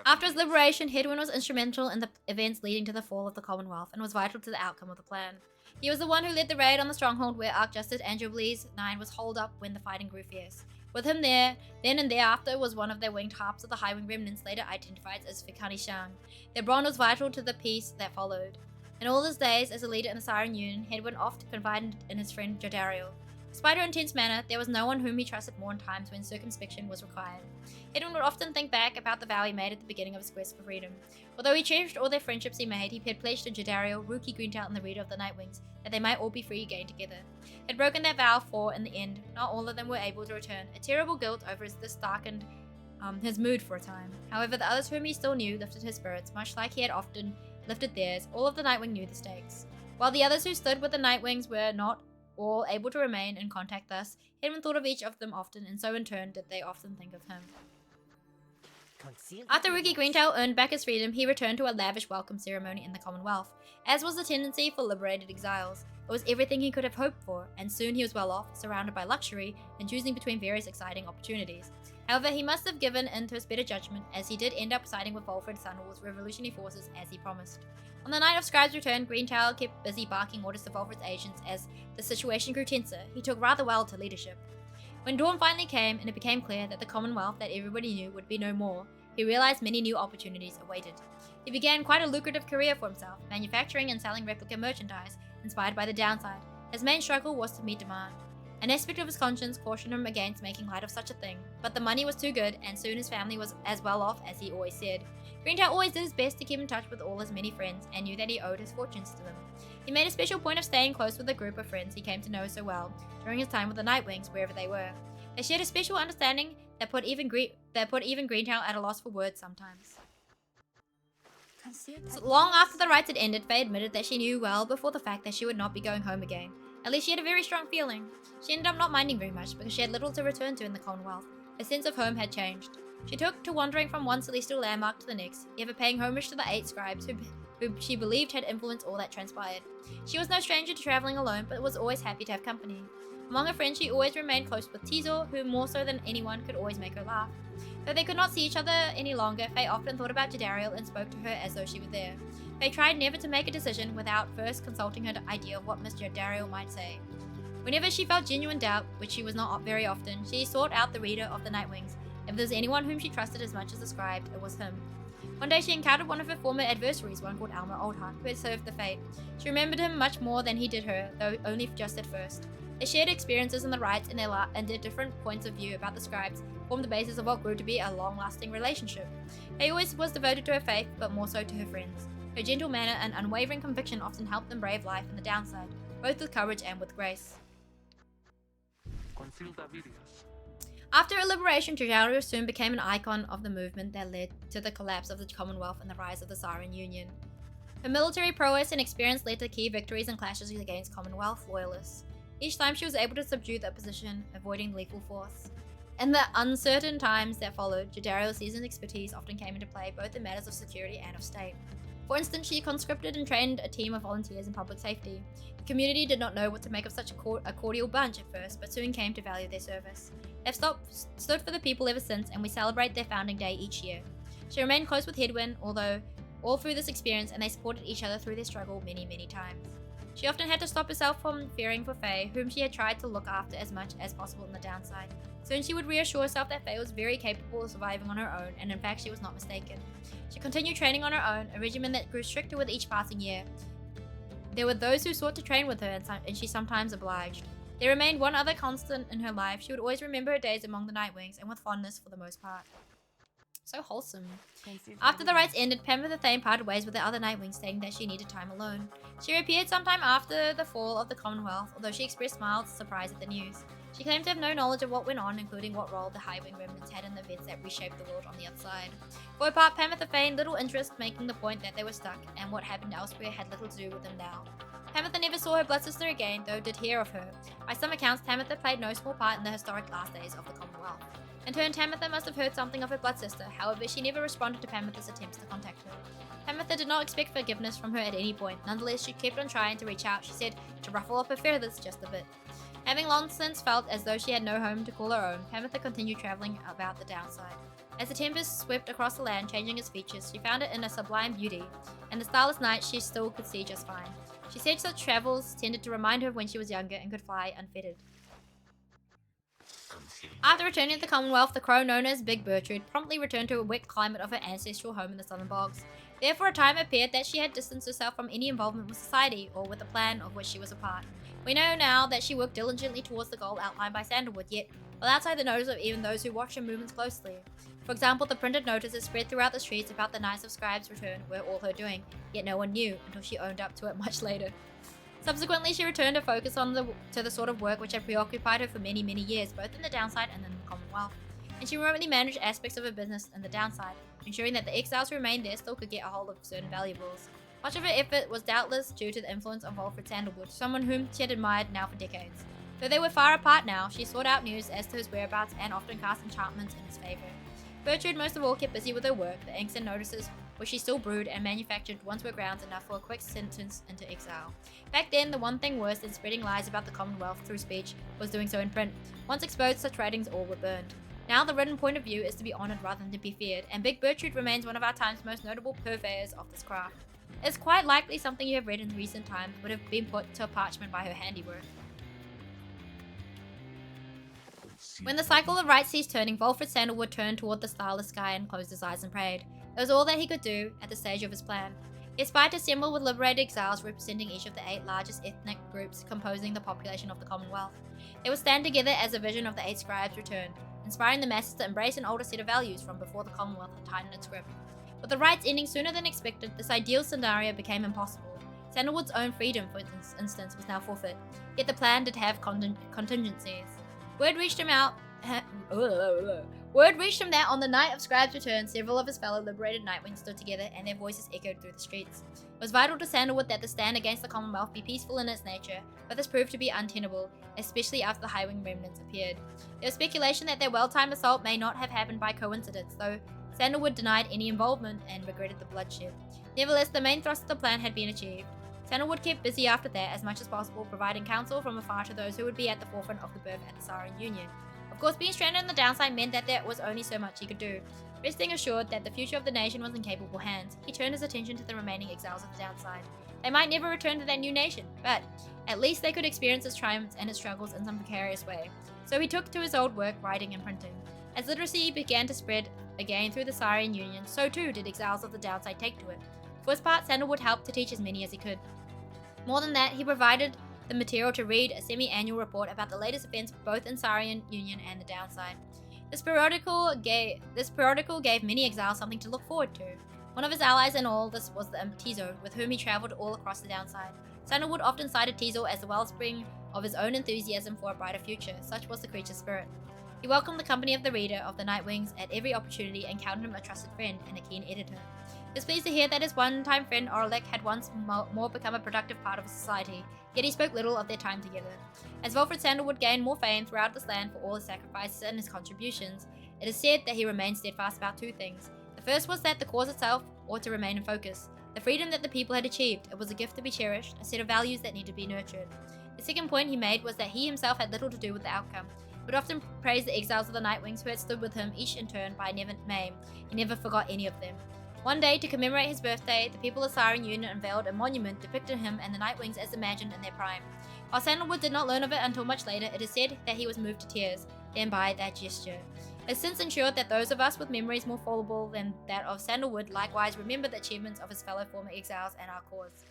After his liberation, Hedwyn was instrumental in the events leading to the fall of the Commonwealth and was vital to the outcome of the plan. He was the one who led the raid on the stronghold where Archjustice Angelblees IX was holed up when the fighting grew fierce. With him there, then and thereafter, was one of the winged harps of the Highwing remnants, later identified as Fikani Shang. Their bond was vital to the peace that followed. In all his days as a leader in the Siren Union, Hedwyn oft confided in his friend Jodariel. Despite her intense manner, there was no one whom he trusted more in times when circumspection was required. Hedwyn would often think back about the vow he made at the beginning of his quest for freedom. Although he cherished all their friendships he made, he had pledged to Jodariel, Rookie Greentout, and the Reader of the Nightwings that they might all be free again together. He had broken that vow for, in the end, not all of them were able to return. A terrible guilt over this darkened his mood for a time. However, the others whom he still knew lifted his spirits, much like he had often lifted theirs. All of the Nightwing knew the stakes. While the others who stood with the Nightwings were not all able to remain in contact thus, Hedwyn thought of each of them often, and so in turn did they often think of him. After Rookie Greentail earned back his freedom, he returned to a lavish welcome ceremony in the Commonwealth, as was the tendency for liberated exiles. It was everything he could have hoped for, and soon he was well off, surrounded by luxury, and choosing between various exciting opportunities. However, he must have given in to his better judgment, as he did end up siding with Volfred Sandalwood's revolutionary forces as he promised. On the night of Scribe's return, Greentail kept busy barking orders to Volfred's agents as the situation grew tenser. He took rather well to leadership. When dawn finally came, and it became clear that the Commonwealth that everybody knew would be no more, he realized many new opportunities awaited. He began quite a lucrative career for himself, manufacturing and selling replica merchandise, inspired by the downside. His main struggle was to meet demand. An aspect of his conscience cautioned him against making light of such a thing, but the money was too good, and soon his family was as well off as he always said. Greentail always did his best to keep in touch with all his many friends, and knew that he owed his fortunes to them. He made a special point of staying close with the group of friends he came to know so well during his time with the Nightwings, wherever they were. They shared a special understanding that put even Greentail at a loss for words sometimes. So long after the rites had ended, Faye admitted that she knew well before the fact that she would not be going home again. At least she had a very strong feeling. She ended up not minding very much because she had little to return to in the Commonwealth. Her sense of home had changed. She took to wandering from one celestial landmark to the next, ever paying homage to the 8 scribes who she believed had influenced all that transpired. She was no stranger to traveling alone, but was always happy to have company. Among her friends, she always remained close with Teasor, who more so than anyone could always make her laugh. Though they could not see each other any longer, Faye often thought about Jodariel and spoke to her as though she were there. Faye tried never to make a decision without first consulting her idea of what Miss Jodariel might say. Whenever she felt genuine doubt, which she was not very often, she sought out the Reader of the Nightwings. If there was anyone whom she trusted as much as the scribe, it was him. One day she encountered one of her former adversaries, one called Alma Oldheart, who had served the Fate. She remembered him much more than he did her, though only just at first. They shared experiences in the rites and their different points of view about the scribes formed the basis of what grew to be a long-lasting relationship. He always was devoted to her faith, but more so to her friends. Her gentle manner and unwavering conviction often helped them brave life and the downside, both with courage and with grace. After her liberation, Jojaro soon became an icon of the movement that led to the collapse of the Commonwealth and the rise of the Siren Union. Her military prowess and experience led to key victories and clashes against Commonwealth loyalists. Each time she was able to subdue the opposition, avoiding lethal force. In the uncertain times that followed, Jodaro's seasoned expertise often came into play both in matters of security and of state. For instance, she conscripted and trained a team of volunteers in public safety. The community did not know what to make of such a cordial bunch at first, but soon came to value their service. They've stood for the people ever since, and we celebrate their founding day each year. She remained close with Hedwyn, although all through this experience, and they supported each other through their struggle many, many times. She often had to stop herself from fearing for Faye, whom she had tried to look after as much as possible in the downside. Soon she would reassure herself that Faye was very capable of surviving on her own, and in fact she was not mistaken. She continued training on her own, a regimen that grew stricter with each passing year. There were those who sought to train with her, and she sometimes obliged. There remained one other constant in her life. She would always remember her days among the Nightwings, and with fondness for the most part. So wholesome. After the rites ended, Pamela Thane parted ways with the other Nightwings, stating that she needed time alone. She reappeared sometime after the fall of the Commonwealth, although she expressed mild surprise at the news. She claimed to have no knowledge of what went on, including what role the Highwing remnants had in the events that reshaped the world on the other side. For her part, Pamela feigned little interest, making the point that they were stuck, and what happened elsewhere had little to do with them now. Tamitha never saw her blood sister again, though did hear of her. By some accounts, Tamitha played no small part in the historic last days of the Commonwealth. In turn, Tamitha must have heard something of her blood sister, however, she never responded to Pamitha's attempts to contact her. Tamitha did not expect forgiveness from her at any point. Nonetheless, she kept on trying to reach out, she said, to ruffle up her feathers just a bit. Having long since felt as though she had no home to call her own, Tamitha continued traveling about the downside. As the tempest swept across the land, changing its features, she found it in a sublime beauty, and the starless night she still could see just fine. She said such travels tended to remind her of when she was younger and could fly unfettered. After returning to the Commonwealth, the crow known as Big Bertrude promptly returned to a wet climate of her ancestral home in the southern bogs. There for a time it appeared that she had distanced herself from any involvement with society or with the plan of which she was a part. We know now that she worked diligently towards the goal outlined by Sandalwood, yet well outside the notice of even those who watched her movements closely. For example, the printed notices spread throughout the streets about the Knights of Scribe's return were all her doing, yet no one knew until she owned up to it much later. Subsequently, she returned her focus to the sort of work which had preoccupied her for many, many years, both in the downside and in the Commonwealth. And she remotely managed aspects of her business in the downside, ensuring that the exiles who remained there still could get a hold of certain valuables. Much of her effort was doubtless due to the influence of Wilfred Sandalwood, someone whom she had admired now for decades. Though they were far apart now, she sought out news as to his whereabouts and often cast enchantments in his favour. Bertrude most of all kept busy with her work, the inks and notices which she still brewed and manufactured once were grounds enough for a quick sentence into exile. Back then, the one thing worse than spreading lies about the Commonwealth through speech was doing so in print. Once exposed, such writings all were burned. Now the written point of view is to be honoured rather than to be feared, and Big Bertrude remains one of our time's most notable purveyors of this craft. It's quite likely something you have read in recent times would have been put to a parchment by her handiwork. When the cycle of rites ceased turning, Wilfred Sandalwood turned toward the starless sky and closed his eyes and prayed. It was all that he could do at this stage of his plan. He aspired to assemble with liberated exiles representing each of the 8 largest ethnic groups composing the population of the Commonwealth. They would stand together as a vision of the 8 scribes returned, inspiring the masses to embrace an older set of values from before the Commonwealth had tightened its grip. With the rites ending sooner than expected, this ideal scenario became impossible. Sandalwood's own freedom, for instance, was now forfeit, yet the plan did have contingencies. Word reached him that on the night of Scribe's return, several of his fellow liberated Nightwings stood together and their voices echoed through the streets. It was vital to Sandalwood that the stand against the Commonwealth be peaceful in its nature, but this proved to be untenable, especially after the Highwing remnants appeared. There was speculation that their well-timed assault may not have happened by coincidence, though Sandalwood denied any involvement and regretted the bloodshed. Nevertheless, the main thrust of the plan had been achieved. Sandalwood kept busy after that as much as possible, providing counsel from afar to those who would be at the forefront of the birth at the Siren Union. Of course, being stranded on the downside meant that there was only so much he could do. Resting assured that the future of the nation was in capable hands, he turned his attention to the remaining exiles of the downside. They might never return to their new nation, but at least they could experience its triumphs and its struggles in some precarious way. So he took to his old work, writing and printing. As literacy began to spread again through the Siren Union, so too did exiles of the downside take to it. For his part, Sandalwood helped to teach as many as he could. More than that, he provided the material to read a semi-annual report about the latest events both in Siren Union and the downside. This periodical gave many exiles something to look forward to. One of his allies in all this was the imp Tizo, with whom he traveled all across the downside. Sandalwood often cited Tizo as the wellspring of his own enthusiasm for a brighter future, such was the creature's spirit. He welcomed the company of the reader of the Nightwings at every opportunity and counted him a trusted friend and a keen editor. He was pleased to hear that his one-time friend Orlick had once more become a productive part of society, yet he spoke little of their time together. As Wilfred Sandalwood gained more fame throughout this land for all his sacrifices and his contributions, it is said that he remained steadfast about two things. The first was that the cause itself ought to remain in focus. The freedom that the people had achieved, it was a gift to be cherished, a set of values that needed to be nurtured. The second point he made was that he himself had little to do with the outcome. He would often praise the exiles of the Nightwings who had stood with him each in turn by name. He never forgot any of them. One day, to commemorate his birthday, the people of Siren Union unveiled a monument depicting him and the Nightwings as imagined in their prime. While Sandalwood did not learn of it until much later, it is said that he was moved to tears, then by that gesture. It has since ensured that those of us with memories more fallible than that of Sandalwood likewise remember the achievements of his fellow former exiles and our cause.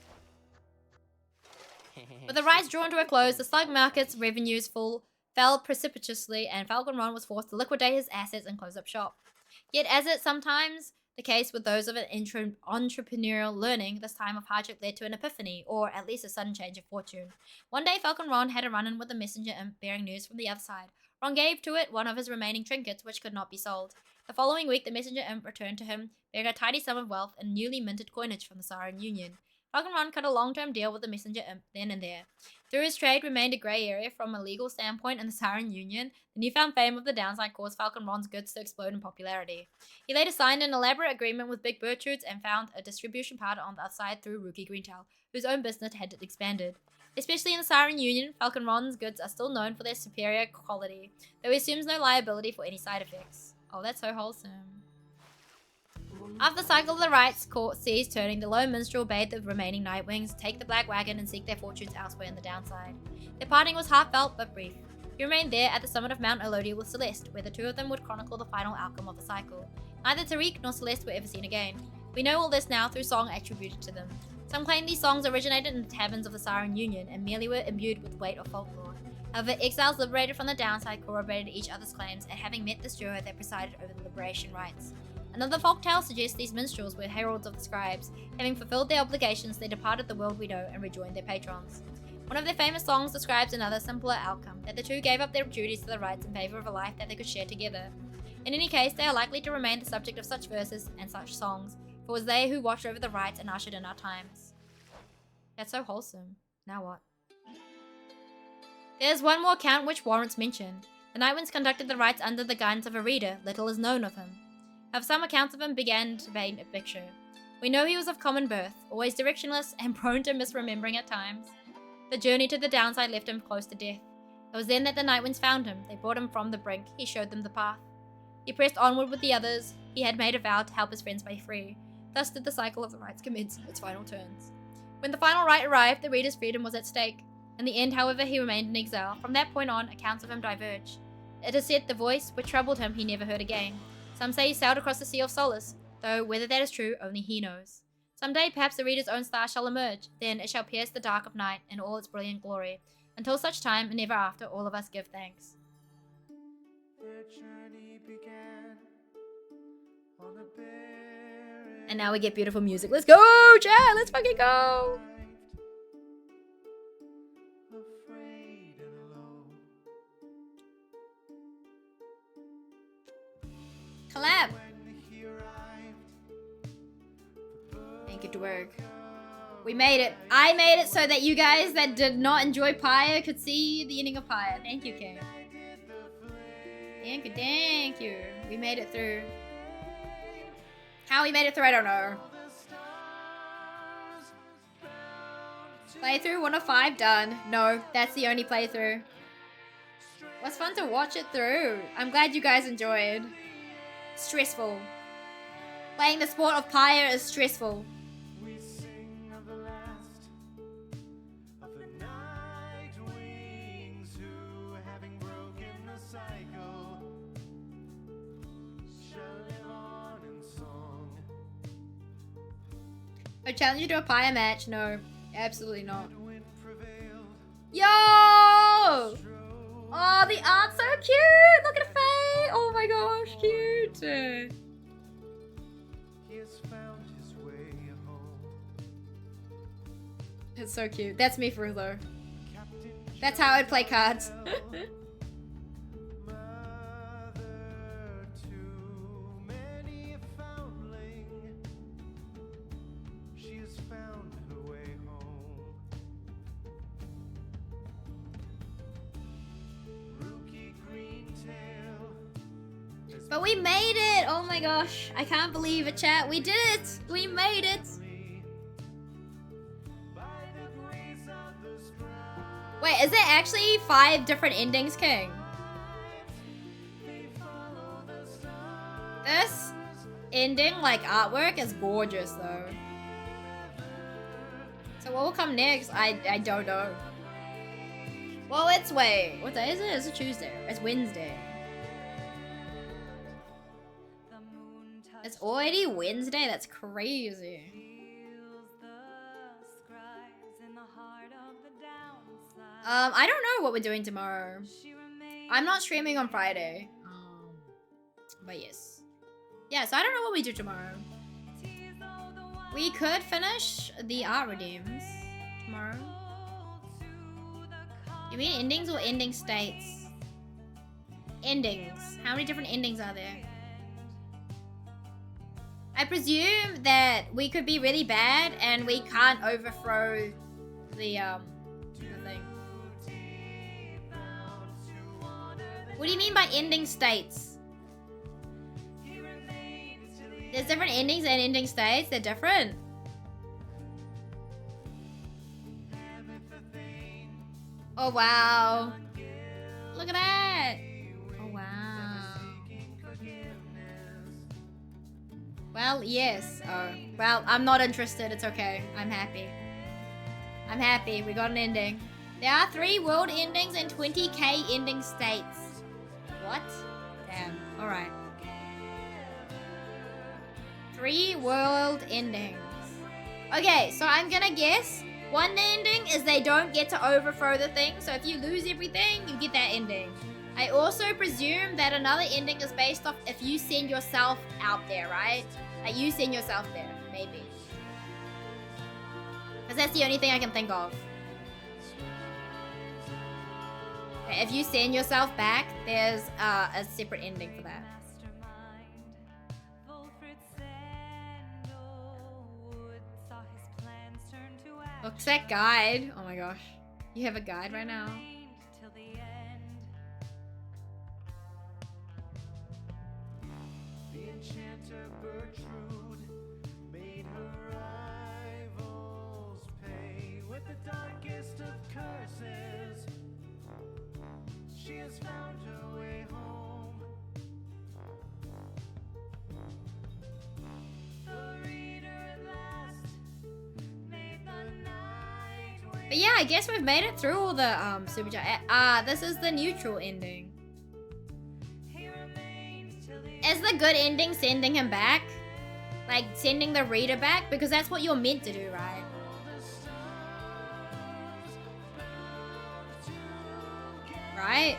With the rise drawn to a close, the slug market's revenues fell precipitously, and Falcon Ron was forced to liquidate his assets and close up shop. Yet, as is sometimes the case with those of an entrepreneurial learning, this time of hardship led to an epiphany, or at least a sudden change of fortune. One day, Falcon Ron had a run-in with a messenger imp bearing news from the other side. Ron gave to it one of his remaining trinkets, which could not be sold. The following week, the messenger imp returned to him, bearing a tidy sum of wealth and newly minted coinage from the Siren Union. Falcon Ron cut a long-term deal with the messenger imp then and there. Though his trade remained a grey area from a legal standpoint in the Siren Union, the newfound fame of the downside caused Falcon Ron's goods to explode in popularity. He later signed an elaborate agreement with Big Bertrudes and found a distribution partner on the other side through Rookie Greentail, whose own business had expanded. Especially in the Siren Union, Falcon Ron's goods are still known for their superior quality, though he assumes no liability for any side effects. Oh, that's so wholesome. After the cycle of the rites court ceased turning, the lone minstrel bade the remaining Nightwings take the Black Wagon and seek their fortunes elsewhere in the downside. Their parting was heartfelt but brief. He remained there at the summit of Mount Elodie with Celeste, where the two of them would chronicle the final outcome of the cycle. Neither Tariq nor Celeste were ever seen again. We know all this now through song attributed to them. Some claim these songs originated in the taverns of the Siren Union and merely were imbued with weight of folklore. However, exiles liberated from the downside corroborated each other's claims, and having met this duo, they presided over the liberation rites. Another folktale suggests these minstrels were heralds of the scribes. Having fulfilled their obligations, they departed the world we know and rejoined their patrons. One of their famous songs describes another simpler outcome, that the two gave up their duties to the rites in favor of a life that they could share together. In any case, they are likely to remain the subject of such verses and such songs, for it was they who watched over the rites and ushered in our times. That's so wholesome. Now what? There's one more account which warrants mention. The Nightwinds conducted the rites under the guidance of a reader. Little is known of him. However, some accounts of him began to paint a picture. We know he was of common birth, always directionless and prone to misremembering at times. The journey to the downside left him close to death. It was then that the Nightwinds found him. They brought him from the brink. He showed them the path. He pressed onward with the others. He had made a vow to help his friends be free. Thus did the cycle of the rites commence its final turns. When the final rite arrived, the reader's freedom was at stake. In the end, however, he remained in exile. From that point on, accounts of him diverge. It is said the voice which troubled him he never heard again. Some say he sailed across the Sea of Solace, though whether that is true, only he knows. Someday, perhaps the reader's own star shall emerge. Then it shall pierce the dark of night in all its brilliant glory. Until such time, and ever after, all of us give thanks. Their journey began on a barren And now we get beautiful music. Let's go, Chad! Let's fucking go! afraid and alone. Collab! When he arrived, Make it work. We made it. I made it so that you guys that did not enjoy Pyre could see the ending of Pyre. Thank you, King. Thank you. We made it through. How we made it through, I don't know. Playthrough 1 of 5 done. No, that's the only playthrough. Was fun to watch it through. I'm glad you guys enjoyed. Stressful. Playing the sport of Pyre is stressful. we sing of the last of the Nightwings who, having broken the cycle, shall live I challenge you to a Pyre match. No, absolutely not. wind prevailed. Yo! Oh, the art's so cute! Look at Faye! Oh my gosh, cute! He has found his way home. It's so cute. That's me for though. Captain That's how I'd play cards. Mother to many a foundling. She has found her way home. Rookie Greentail has But we made it! Oh my gosh. I can't believe it, chat. We did it! We made it! by the grace of the scribe. Wait, is there actually 5 different endings, King? They follow the stars. This ending, like, artwork is gorgeous, though. So what will come next? I don't know. Well, it's, wait, what day is it? It's a Tuesday. It's Wednesday. It's already Wednesday? That's crazy. I don't know what we're doing tomorrow. I'm not streaming on Friday. But yes. Yeah, so I don't know what we do tomorrow. We could finish the art redeems tomorrow. You mean endings or ending states? Endings. How many different endings are there? I presume that we could be really bad and we can't overthrow the thing. What do you mean by ending states? There's different endings and ending states. They're different. Oh wow. Look at that. Oh wow. Well, yes. Oh, well, I'm not interested. It's okay. I'm happy. I'm happy. We got an ending. There are 3 world endings and 20k ending states. What? Damn. Alright. 3 world endings. Okay, so I'm gonna guess one ending is they don't get to overthrow the thing. So if you lose everything, you get that ending. I also presume that another ending is based off if you send yourself out there, right? Like you send yourself there, maybe. Because that's the only thing I can think of. Okay, if you send yourself back, there's a separate ending for that. Looks that guide. Oh my gosh. You have a guide right now. The enchanter Gertrude made her rivals pay with the darkest of curses. She has found her way home. The reader at last made the night wait. But yeah, I guess we've made it through all the super chat. This is the neutral ending. He remains till the Is the good ending sending him back? Like sending the reader back? Because that's what you're meant to do, right? Right?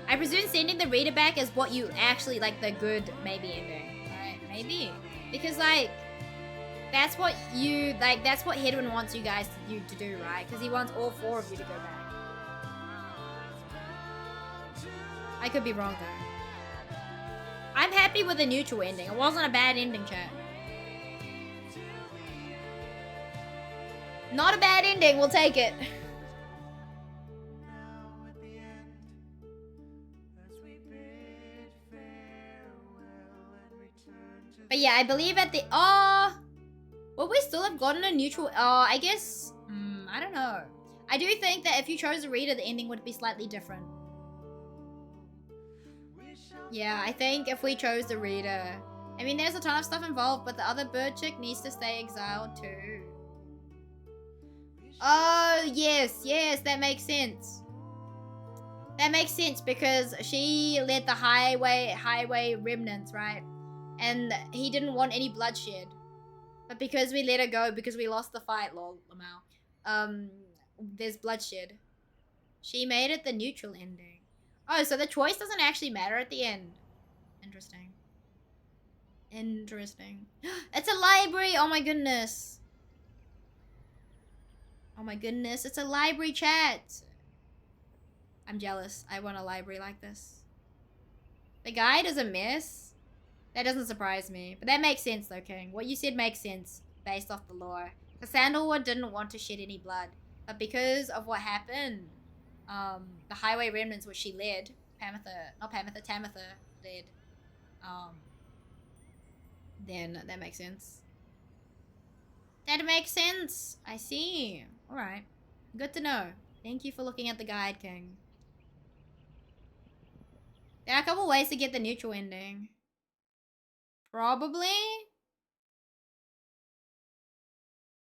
I presume sending the reader back is what you actually like, the good maybe ending, right? Maybe. Because like that's what you like, that's what Hedwin wants you guys to do, right? Because he wants all 4 of you to go back. I could be wrong though. I'm happy with the neutral ending. It wasn't a bad ending, chat. Not a bad ending, we'll take it. now at the end, as we bid farewell and return to But yeah, I believe at the well, we still have gotten a neutral. I guess I don't know. I do think that if you chose a reader, the ending would be slightly different. Yeah, I think if we chose the reader, I mean, there's a ton of stuff involved, but the other bird chick needs to stay exiled too. Oh yes, yes, that makes sense. That makes sense because she led the highway remnants, right? And he didn't want any bloodshed. But because we let her go, because we lost the fight, lol, Lamau, there's bloodshed. She made it the neutral ending. Oh, so the choice doesn't actually matter at the end. Interesting. Interesting. It's a library! Oh my goodness. Oh my goodness, it's a library chat. I'm jealous. I want a library like this. The guide is a mess. That doesn't surprise me. But that makes sense though, King. What you said makes sense based off the lore. The Sandalwood didn't want to shed any blood. But because of what happened, the highway remnants which she led, Tamitha led, then that makes sense. That makes sense. I see. Alright. Good to know. Thank you for looking at the guide, King. There are a couple ways to get the neutral ending. Probably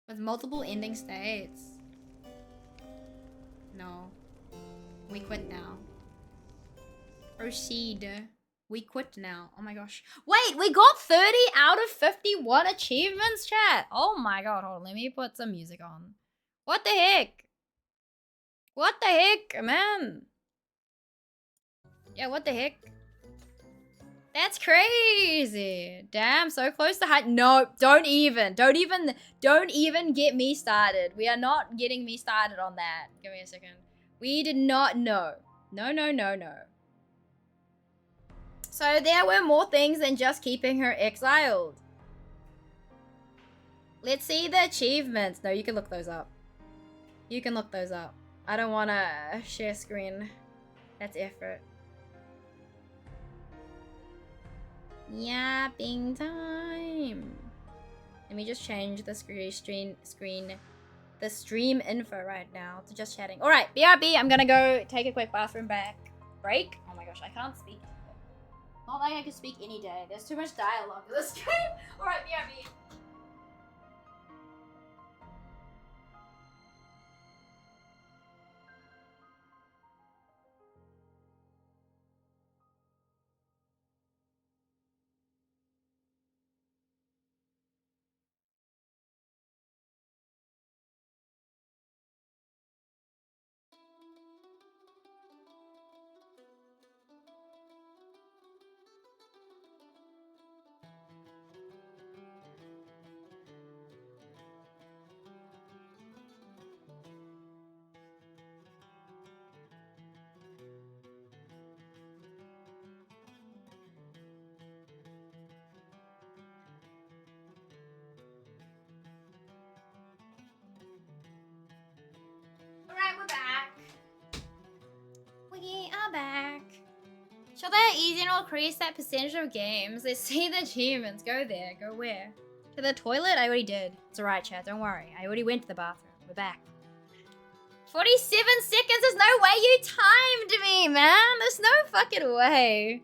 with multiple ending states. No. We quit now. Proceed. We quit now. Oh my gosh. Wait, we got 30 out of 51 achievements, chat. Oh my god. Hold on. Let me put some music on. What the heck? What the heck, man? Yeah, what the heck? That's crazy. Damn, so close to high. No, don't even get me started. We are not getting me started on that. Give me a second. We did not know. No. So there were more things than just keeping her exiled. Let's see the achievements. No, you can look those up. You can look those up. I don't want to share screen. That's effort. Yapping time. Let me just change the the stream info right now to just chatting. All right, BRB. I'm gonna go take a quick bathroom break. Oh my gosh, I can't speak. Not like I could speak any day. There's too much dialogue in this game. All right, BRB. Back. Should that ease and increase that percentage of games? Let's see the achievements. Go there. Go where? To the toilet? I already did. It's alright, chat. Don't worry. I already went to the bathroom. We're back. 47 seconds? There's no way you timed me, man. There's no fucking way.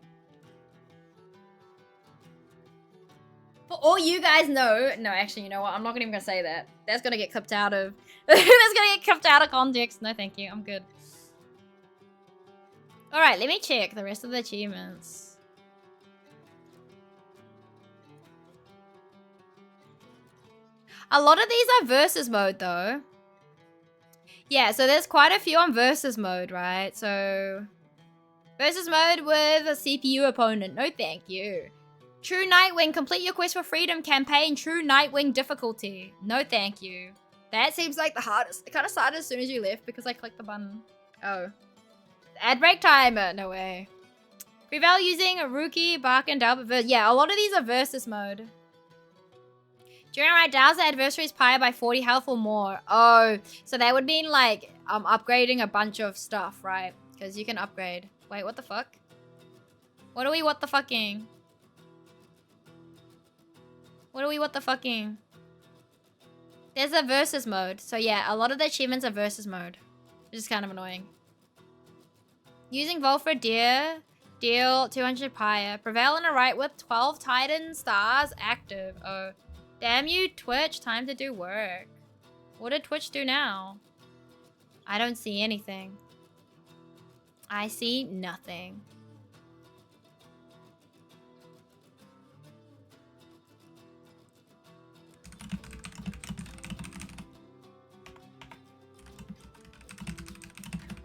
For all you guys know... No, actually, you know what? I'm not even gonna say that. That's gonna get clipped out of... That's gonna get clipped out of context. No, thank you. I'm good. Alright, let me check the rest of the achievements. A lot of these are versus mode, though. Yeah, so there's quite a few on versus mode, right? So... Versus mode with a CPU opponent. No, thank you. True Nightwing, complete your Quest for Freedom campaign. True Nightwing difficulty. No, thank you. That seems like the hardest. It kind of started as soon as you left because I clicked the button. Oh. Ad break timer. No way. Prevail using a rookie, bark, and Dalbert. Yeah, a lot of these are versus mode. During a right, douse the adversary's Pyre by 40 health or more. Oh, so that would mean like upgrading a bunch of stuff, right? Because you can upgrade. Wait, what the fuck? What are we what the fucking? What are we what the fucking? There's a versus mode. So yeah, a lot of the achievements are versus mode. Which is kind of annoying. Using Volfra Deer, deal 200 Pyre. Prevail in a right with 12 Titan stars active. Oh, damn you, Twitch. Time to do work. What did Twitch do now? I don't see anything. I see nothing.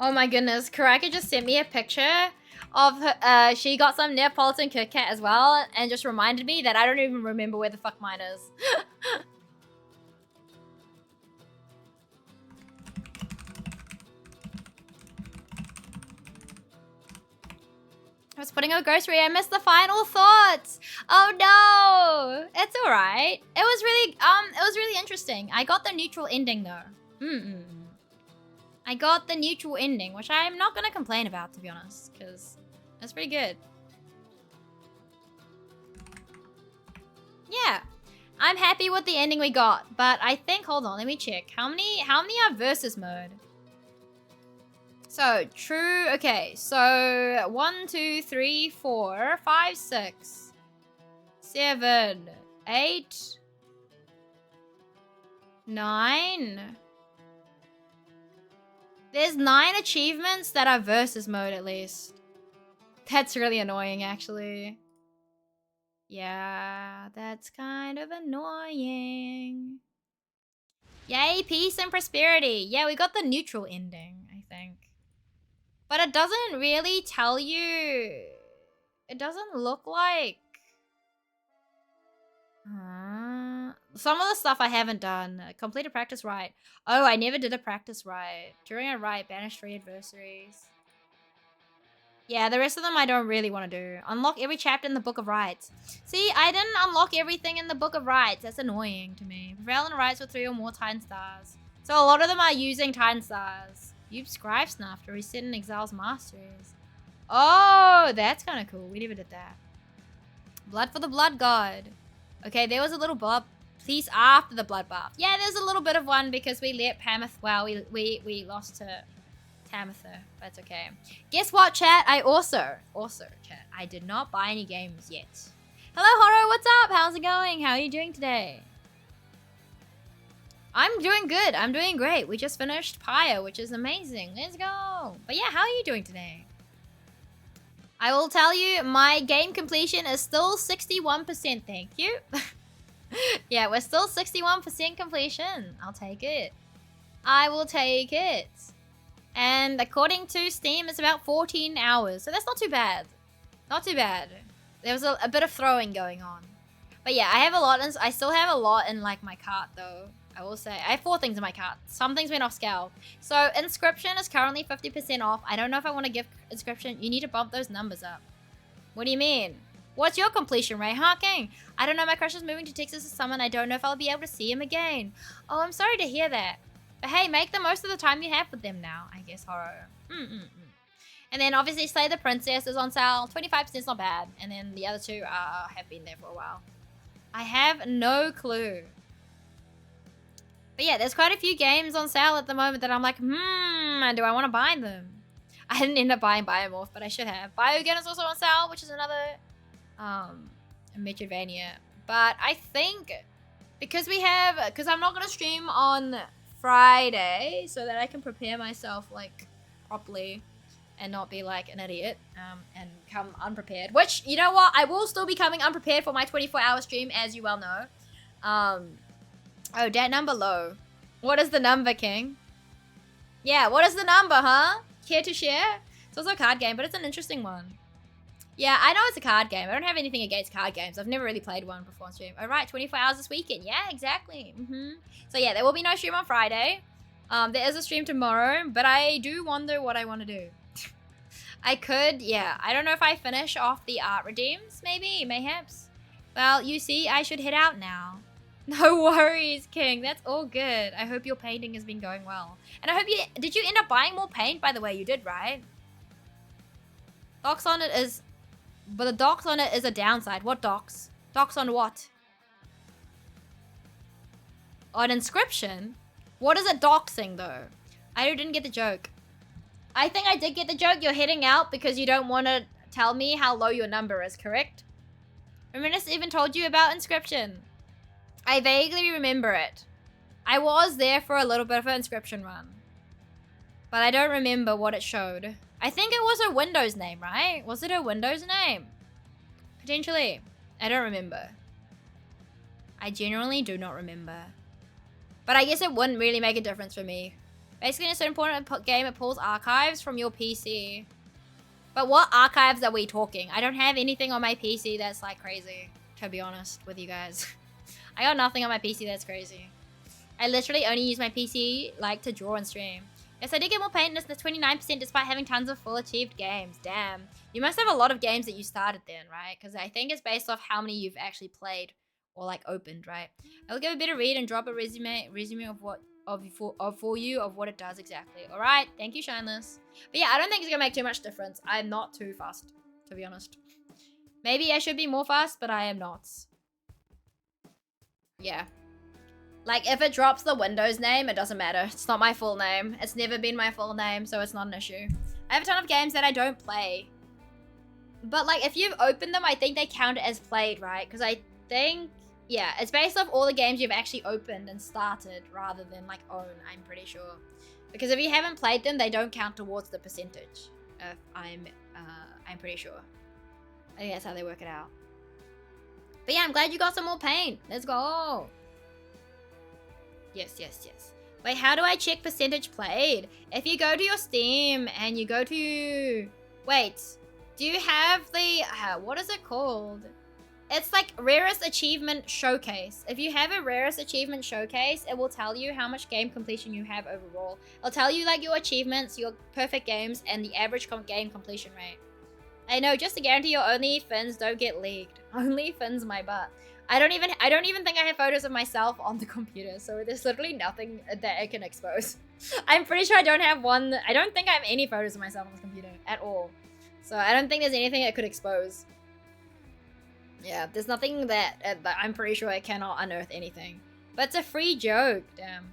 Oh my goodness, Karaka just sent me a picture of her, she got some Neapolitan Kit Kat as well, and just reminded me that I don't even remember where the fuck mine is. I was putting a grocery. I missed the final thoughts. Oh no, it's all right. It was really interesting. I got the neutral ending though. I got the neutral ending, which I'm not gonna complain about, to be honest, because that's pretty good. Yeah, I'm happy with the ending we got, but I think, hold on, let me check. How many are versus mode? So, true, okay, so 1, 2, 3, 4, 5, 6, 7, 8, 9. There's 9 achievements that are versus mode at least. That's really annoying, actually. Yeah, that's kind of annoying. Yay, peace and prosperity. Yeah, we got the neutral ending, I think. But it doesn't really tell you... It doesn't look like... some of the stuff I haven't done. Complete a practice rite. Oh, I never did a practice rite. During a rite, banish 3 adversaries. Yeah, the rest of them I don't really want to do. Unlock every chapter in the Book of Rites. See, I didn't unlock everything in the Book of Rites. That's annoying to me. Prevail in rites with 3 or more Titan Stars. So a lot of them are using Titan Stars. Use Scribe Snuff to reset and exile's masters. Oh, that's kind of cool. We never did that. Blood for the Blood God. Okay, there was a little blob. Please after the bloodbath. Yeah, there's a little bit of one because we let Pamath. Well, we lost to Tamitha. That's okay. Guess what, chat? I also, chat. I did not buy any games yet. Hello, Horo. What's up? How's it going? How are you doing today? I'm doing good. I'm doing great. We just finished Pyre, which is amazing. Let's go. But yeah, how are you doing today? I will tell you, my game completion is still 61%. Thank you. Yeah, we're still 61% completion. I'll take it. I will take it. And according to Steam, it's about 14 hours. So that's not too bad. Not too bad. There was a bit of throwing going on. But yeah, I have a lot. I still have a lot in like my cart though. I will say. I have 4 things in my cart. Some things went off scale. So Inscription is currently 50% off. I don't know if I want to give Inscription. You need to bump those numbers up. What do you mean? What's your completion rate, huh, King? I don't know. My crush is moving to Texas this summer and I don't know if I'll be able to see him again. Oh, I'm sorry to hear that. But hey, make the most of the time you have with them now, I guess, Horror. And then obviously Slay the Princess is on sale. 25% is not bad. And then the other 2 have been there for a while. I have no clue. But yeah, there's quite a few games on sale at the moment that I'm like, do I want to buy them? I didn't end up buying Biomorph, but I should have. Biogen is also on sale, which is another Metroidvania. But I think because I'm not going to stream on Friday so that I can prepare myself like properly and not be like an idiot and come unprepared. Which, you know what? I will still be coming unprepared for my 24-hour stream, as you well know. Oh, that number low. What is the number, King? Yeah, what is the number, huh? Care to share? It's also a card game, but it's an interesting one. Yeah, I know it's a card game. I don't have anything against card games. I've never really played one before on stream. All right, 24 hours this weekend. Yeah, exactly. So yeah, there will be no stream on Friday. There is a stream tomorrow, but I do wonder what I want to do. I could, yeah. I don't know if I finish off the art redeems, maybe, mayhaps. Well, you see, I should head out now. No worries, King. That's all good. I hope your painting has been going well. And I hope did you end up buying more paint, by the way? You did, right? Docs on it is, but the docs on it is a downside. What docs? Docs on what? On Inscription? What is it doxing, though? I didn't get the joke. I think I did get the joke. You're heading out because you don't want to tell me how low your number is, correct? Reminisce even told you about Inscription. I vaguely remember it. I was there for a little bit of an Inscription run. But I don't remember what it showed. I think it was a Windows name, right? Was it a Windows name? Potentially. I don't remember. I genuinely do not remember. But I guess it wouldn't really make a difference for me. Basically, it's an important game. It pulls archives from your PC. But what archives are we talking? I don't have anything on my PC that's like crazy, to be honest with you guys. I got nothing on my PC that's crazy. I literally only use my PC like to draw and stream. Yes, I did get more paint in this 29% despite having tons of full achieved games. Damn. You must have a lot of games that you started then, right? Because I think it's based off how many you've actually played or like opened, right? I'll give a bit of read and drop a resume of what for you of what it does exactly. All right, thank you, Shineless. But yeah, I don't think it's gonna make too much difference. I'm not too fast, to be honest. Maybe I should be more fast, but I am not. Yeah. Like, if it drops the Windows name, it doesn't matter. It's not my full name. It's never been my full name, so it's not an issue. I have a ton of games that I don't play. But, like, if you've opened them, I think they count as played, right? Because I think, yeah, it's based off all the games you've actually opened and started rather than, like, own, I'm pretty sure. Because if you haven't played them, they don't count towards the percentage. I'm pretty sure. I think that's how they work it out. But yeah, I'm glad you got some more paint. Let's go. Yes, yes, yes. Wait, how do I check percentage played? If you go to your Steam and you go to... Wait, do you have the... what is it called? It's like Rarest Achievement Showcase. If you have a Rarest Achievement Showcase, it will tell you how much game completion you have overall. It'll tell you like your achievements, your perfect games, and the average game completion rate. I know, just to guarantee your OnlyFins don't get leaked. OnlyFins my butt. I don't even think I have photos of myself on the computer, so there's literally nothing that I can expose. I'm pretty sure I don't have one. I don't think I have any photos of myself on the computer at all. So I don't think there's anything I could expose. Yeah, there's nothing that I'm pretty sure I cannot unearth anything. But it's a free joke, damn.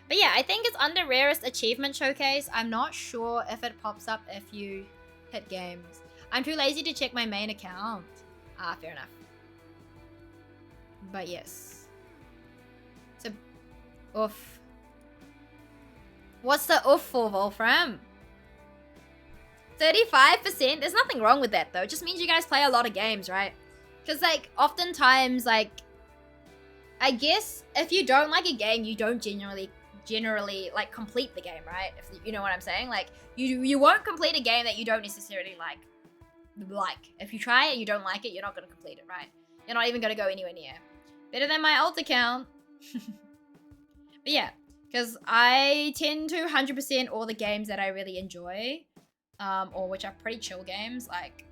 But yeah, I think it's under Rarest Achievement Showcase. I'm not sure if it pops up if you hit games. I'm too lazy to check my main account. Ah, fair enough. But yes. So, oof. What's the oof for, Wolfram? 35%? There's nothing wrong with that, though. It just means you guys play a lot of games, right? Because, like, oftentimes, like, I guess if you don't like a game, you don't generally like, complete the game, right? If you know what I'm saying? Like, you won't complete a game that you don't necessarily like. If you try it and you don't like it, you're not going to complete it, right? You're not even going to go anywhere near. Better than my alt account. But yeah, because I tend to 100% all the games that I really enjoy, or which are pretty chill games, like,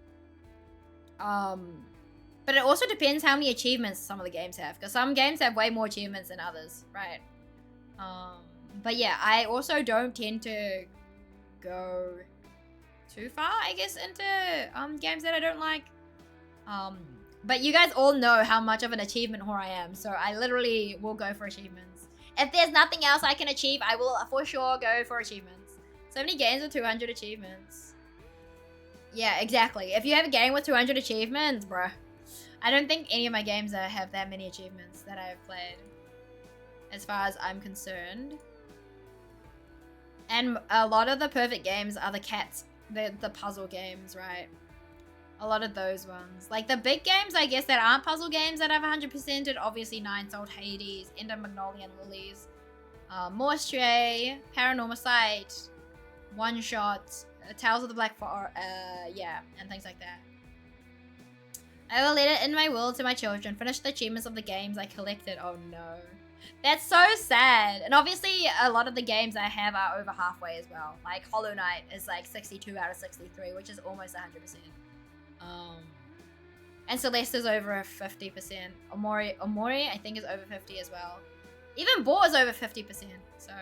but it also depends how many achievements some of the games have, because some games have way more achievements than others, right? But yeah, I also don't tend to go too far, I guess, into games that I don't like. But you guys all know how much of an achievement whore I am, so I literally will go for achievements. If there's nothing else I can achieve, I will for sure go for achievements. So many games with 200 achievements. Yeah, exactly. If you have a game with 200 achievements, bruh. I don't think any of my games have that many achievements that I've played, as far as I'm concerned. And a lot of the perfect games are the puzzle games, right? A lot of those ones. Like the big games, I guess, that aren't puzzle games that I've 100%ed, obviously Nine Souled Hades, Ender Magnolian Lilies, More Stray, Paranormal Sight, One Shot, Tales of the Black Forest, yeah, and things like that. I will let it in my will to my children. Finish the achievements of the games I collected. Oh no. That's so sad. And obviously, a lot of the games I have are over halfway as well. Like, Hollow Knight is like 62 out of 63, which is almost 100%. And Celeste's over 50%. Omori, I think, is over 50 as well. Even Boar is over 50%. So,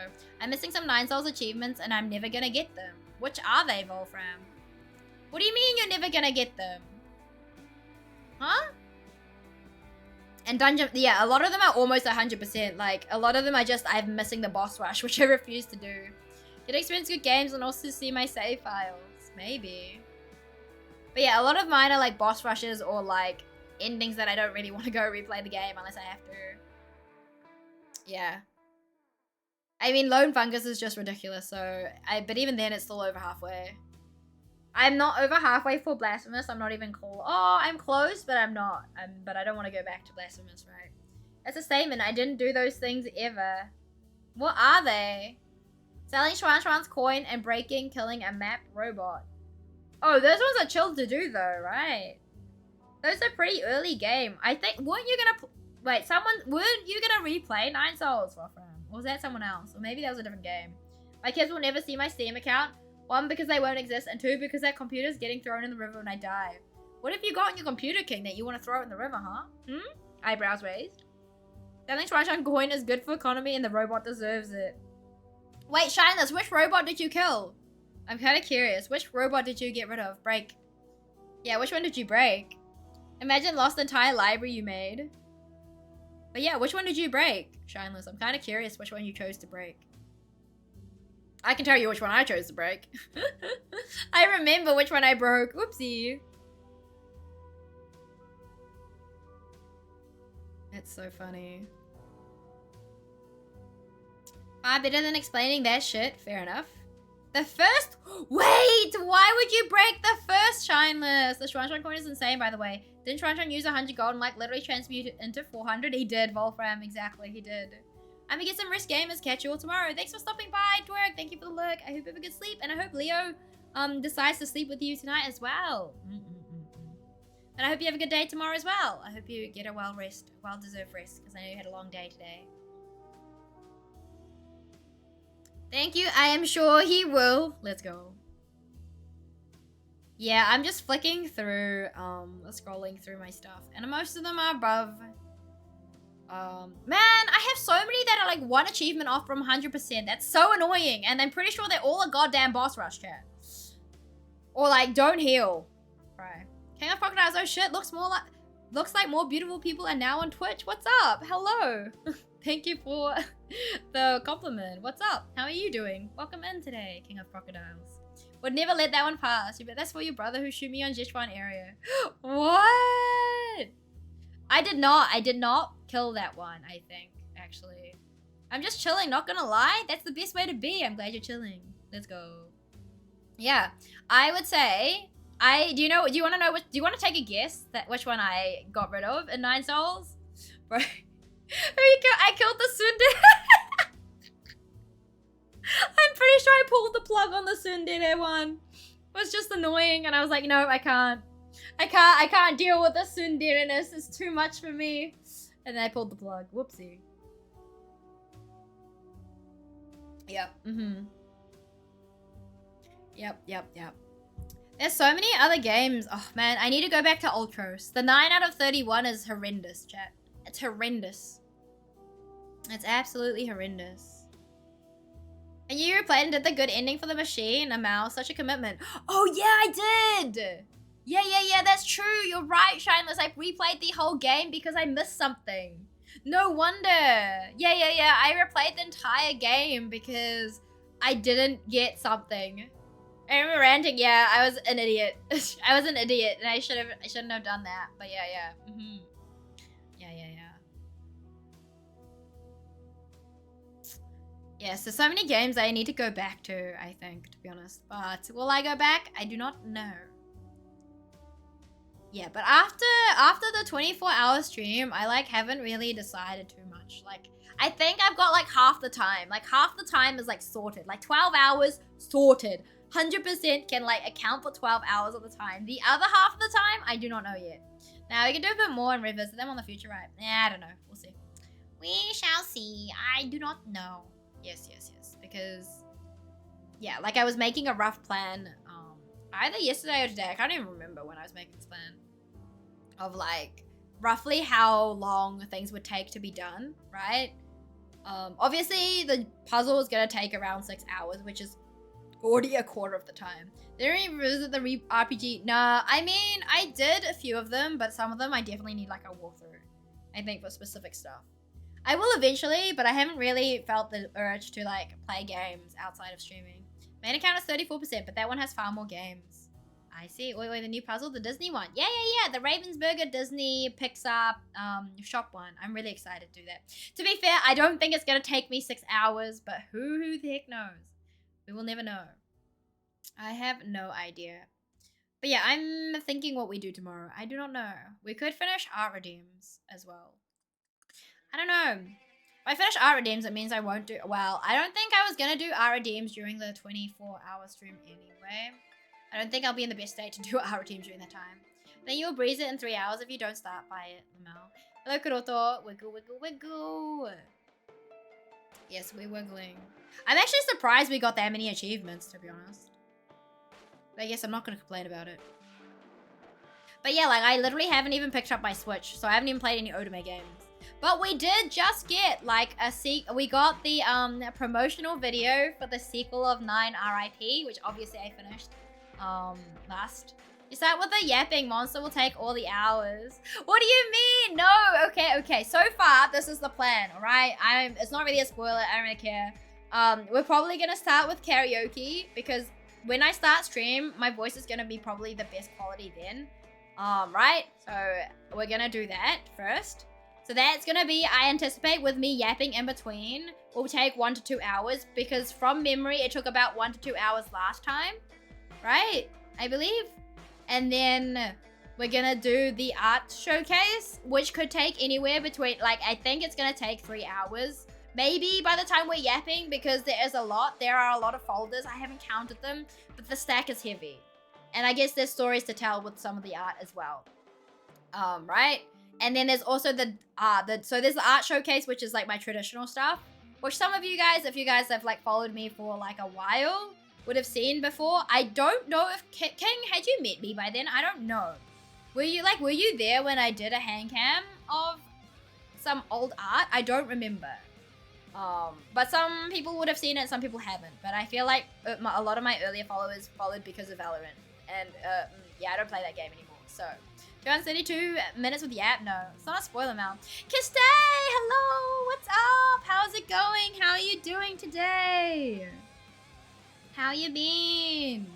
I'm missing some 9 Souls achievements, and I'm never gonna get them. Which are they, Wolfram? What do you mean you're never gonna get them? Huh? And dungeon, yeah, a lot of them are almost 100%. Like, a lot of them are just, I'm missing the boss rush, which I refuse to do. Get to experience good games and also see my save files. Maybe. But yeah, a lot of mine are like boss rushes or like endings that I don't really want to go replay the game unless I have to. Yeah. I mean, Lone Fungus is just ridiculous, so... But even then, it's still over halfway. I'm not over halfway for Blasphemous. I'm not even close. Oh, I'm close, but I'm not. But I don't want to go back to Blasphemous, right? That's a statement. I didn't do those things ever. What are they? Selling Schwan's coin and breaking, killing a map robot. Oh, those ones are chill to do though, right? Those are pretty early game. I think, weren't you gonna, weren't you gonna replay 9 Souls, Wolfram? Or was that someone else? Or maybe that was a different game. My kids will never see my Steam account. 1, because they won't exist, and 2, because their computer's getting thrown in the river when I die. What have you got on your computer, King, that you want to throw in the river, huh? Eyebrows raised. Selling Schwan coin is good for economy and the robot deserves it. Wait, Shineless, which robot did you kill? I'm kind of curious. Which robot did you get rid of? Break. Yeah, which one did you break? Imagine lost the entire library you made. But yeah, which one did you break? Shineless, I'm kind of curious which one you chose to break. I can tell you which one I chose to break. I remember which one I broke. Oopsie. It's so funny. Better than explaining that shit. Fair enough. The first... Wait! Why would you break the first Shineless? The Schwan coin is insane, by the way. Didn't Schwan use 100 gold and like literally transmute it into 400? He did, Wolfram. Exactly, he did. I'm gonna get some Risk Gamers. Catch you all tomorrow. Thanks for stopping by, Dwerg. Thank you for the look. I hope you have a good sleep. And I hope Leo decides to sleep with you tonight as well. And I hope you have a good day tomorrow as well. I hope you get a well-deserved rest, because I know you had a long day today. Thank you. I am sure he will. Let's go. Yeah, I'm just flicking through, scrolling through my stuff. And most of them are above. Man, I have so many that are like 1 achievement off from 100%. That's so annoying. And I'm pretty sure they're all a goddamn boss rush, chat. Or like, don't heal. Right. King of Crocodiles, oh shit, looks like more beautiful people are now on Twitch. What's up? Hello. Thank you for the compliment. What's up? How are you doing? Welcome in today, King of Crocodiles. Would never let that one pass. You bet that's for your brother who shoot me on Sichuan area. What? I did not kill that one, I think, actually. I'm just chilling, not gonna lie. That's the best way to be. I'm glad you're chilling. Let's go. Yeah, I would say... do you want to know do you want to take a guess which one I got rid of in 9 Souls? Bro, I killed the Tsundere. I'm pretty sure I pulled the plug on the Tsundere one. It was just annoying and I was like, no, I can't deal with the Tsundere-ness. It's too much for me. And then I pulled the plug. Whoopsie. Yep. Yep. There's so many other games. Oh man, I need to go back to Ultros. The 9 out of 31 is horrendous, chat. It's horrendous. It's absolutely horrendous. And you replayed and did the good ending for the machine. A mouse, such a commitment. Oh yeah, I did. Yeah, that's true. You're right, Shineless. I replayed the whole game because I missed something. No wonder. Yeah. I replayed the entire game because I didn't get something. I remember ranting, yeah, I was an idiot. I was an idiot, and I shouldn't have done that. But yeah. Yeah, so many games I need to go back to, I think, to be honest. But will I go back? I do not know. Yeah, but after the 24-hour stream, I like haven't really decided too much. Like, I think I've got like half the time. Like half the time is like sorted. Like 12 hours sorted. 100% can like account for 12 hours of the time. The other half of the time, I do not know yet. Now we can do a bit more and revisit them on the future, right? I don't know. We'll see. We shall see. I do not know. Yes. Because, yeah, like I was making a rough plan either yesterday or today. I can't even remember when I was making this plan. Of like roughly how long things would take to be done, right? Obviously, the puzzle is going to take around 6 hours, which is already a quarter of the time. Did I revisit the RPG? Nah, I mean, I did a few of them, but some of them I definitely need like a walkthrough. I think for specific stuff. I will eventually, but I haven't really felt the urge to like play games outside of streaming. Main account is 34%, but that one has far more games. I see. Wait, the new puzzle? The Disney one. Yeah. The Ravensburger Disney Pixar shop one. I'm really excited to do that. To be fair, I don't think it's going to take me 6 hours, but who the heck knows? We will never know. I have no idea. But yeah, I'm thinking what we do tomorrow. I do not know. We could finish Art Redeems as well. I don't know. If I finish art redeems, it means I won't do... Well, I don't think I was going to do art redeems during the 24-hour stream anyway. I don't think I'll be in the best state to do art redeems during that time. Then you'll breeze it in 3 hours if you don't start by it, Lamel. Hello, Kuroto. Wiggle, wiggle, wiggle. Yes, we're wiggling. I'm actually surprised we got that many achievements, to be honest. But yes, I'm not going to complain about it. But yeah, like, I literally haven't even picked up my Switch, so I haven't even played any Otome games. But we did just get, like, we got the promotional video for the sequel of 9 RIP, which obviously I finished last. Is that what the yapping monster will take all the hours? What do you mean? No, okay. So far, this is the plan, all right? It's not really a spoiler, I don't really care. We're probably gonna start with karaoke, because when I start stream, my voice is gonna be probably the best quality then. Right? So we're gonna do that first. So that's gonna be, I anticipate, with me yapping in between, will take 1 to 2 hours, because from memory, it took about 1 to 2 hours last time, right? I believe. And then we're gonna do the art showcase, which could take anywhere between, like, I think it's gonna take 3 hours. Maybe by the time we're yapping, because there are a lot of folders. I haven't counted them, but the stack is heavy. And I guess there's stories to tell with some of the art as well. Right? And then there's also so there's the art showcase, which is like my traditional stuff, which some of you guys, if you guys have like followed me for like a while, would have seen before. I don't know if King, had you met me by then? I don't know. Were you there when I did a hand cam of some old art? I don't remember. But some people would have seen it, some people haven't. But I feel like a lot of my earlier followers followed because of Valorant. And yeah, I don't play that game anymore. So 232 minutes with Yap? No, it's not a spoiler, Mal. Kiste, hello, what's up? How's it going? How are you doing today? How you been?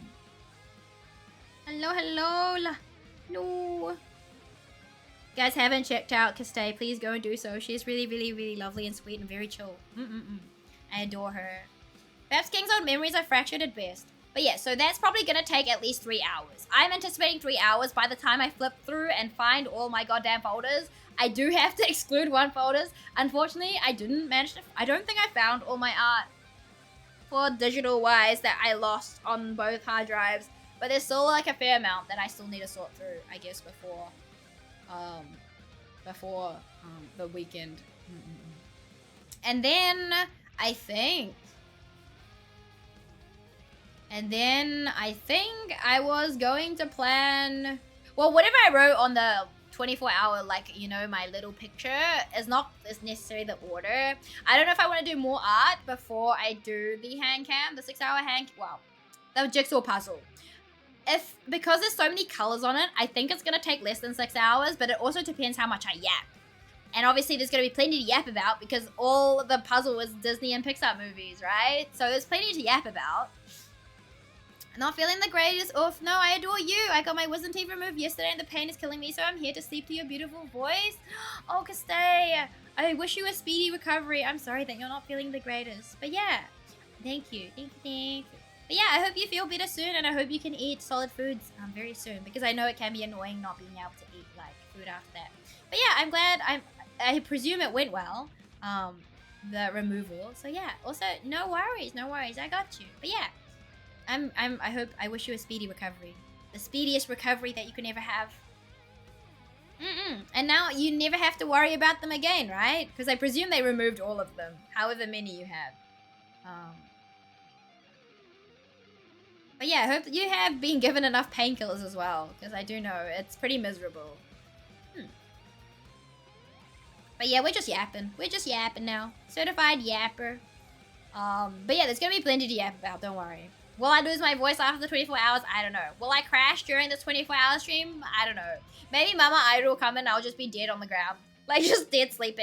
Hello. No. Guys haven't checked out Kiste, please go and do so. She's really, really, really lovely and sweet and very chill. I adore her. Perhaps King's old memories are fractured at best. But yeah, so that's probably gonna take at least 3 hours. I'm anticipating 3 hours by the time I flip through and find all my goddamn folders. I do have to exclude one folders. Unfortunately, I didn't manage to... I don't think I found all my art for digital-wise that I lost on both hard drives. But there's still like a fair amount that I still need to sort through, I guess, before the weekend. And then I think I was going to plan, well, whatever I wrote on the 24-hour, like, you know, my little picture is not necessarily the order. I don't know if I want to do more art before I do the hand cam, the 6-hour the jigsaw puzzle. Because there's so many colors on it, I think it's going to take less than 6 hours, but it also depends how much I yap. And obviously there's going to be plenty to yap about because all the puzzle was Disney and Pixar movies, right? So there's plenty to yap about. Not feeling the greatest. Oof, no, I adore you. I got my wisdom teeth removed yesterday and the pain is killing me, so I'm here to sleep to your beautiful voice. Oh, Kiste, I wish you a speedy recovery. I'm sorry that you're not feeling the greatest. But yeah, thank you. But yeah, I hope you feel better soon and I hope you can eat solid foods very soon because I know it can be annoying not being able to eat like food after that. But yeah, I'm glad. I presume it went well, the removal. So yeah, also no worries. I got you. But yeah. I wish you a speedy recovery. The speediest recovery that you can ever have. And now you never have to worry about them again, right? Because I presume they removed all of them, however many you have. But yeah, I hope you have been given enough painkillers as well, because I do know it's pretty miserable. But yeah, we're just yapping. We're just yapping now. Certified yapper. But yeah, there's gonna be plenty to yap about, don't worry. Will I lose my voice after the 24 hours? I don't know. Will I crash during this 24-hour stream? I don't know. Maybe Mama Aeru will come and I'll just be dead on the ground. Like, just dead sleep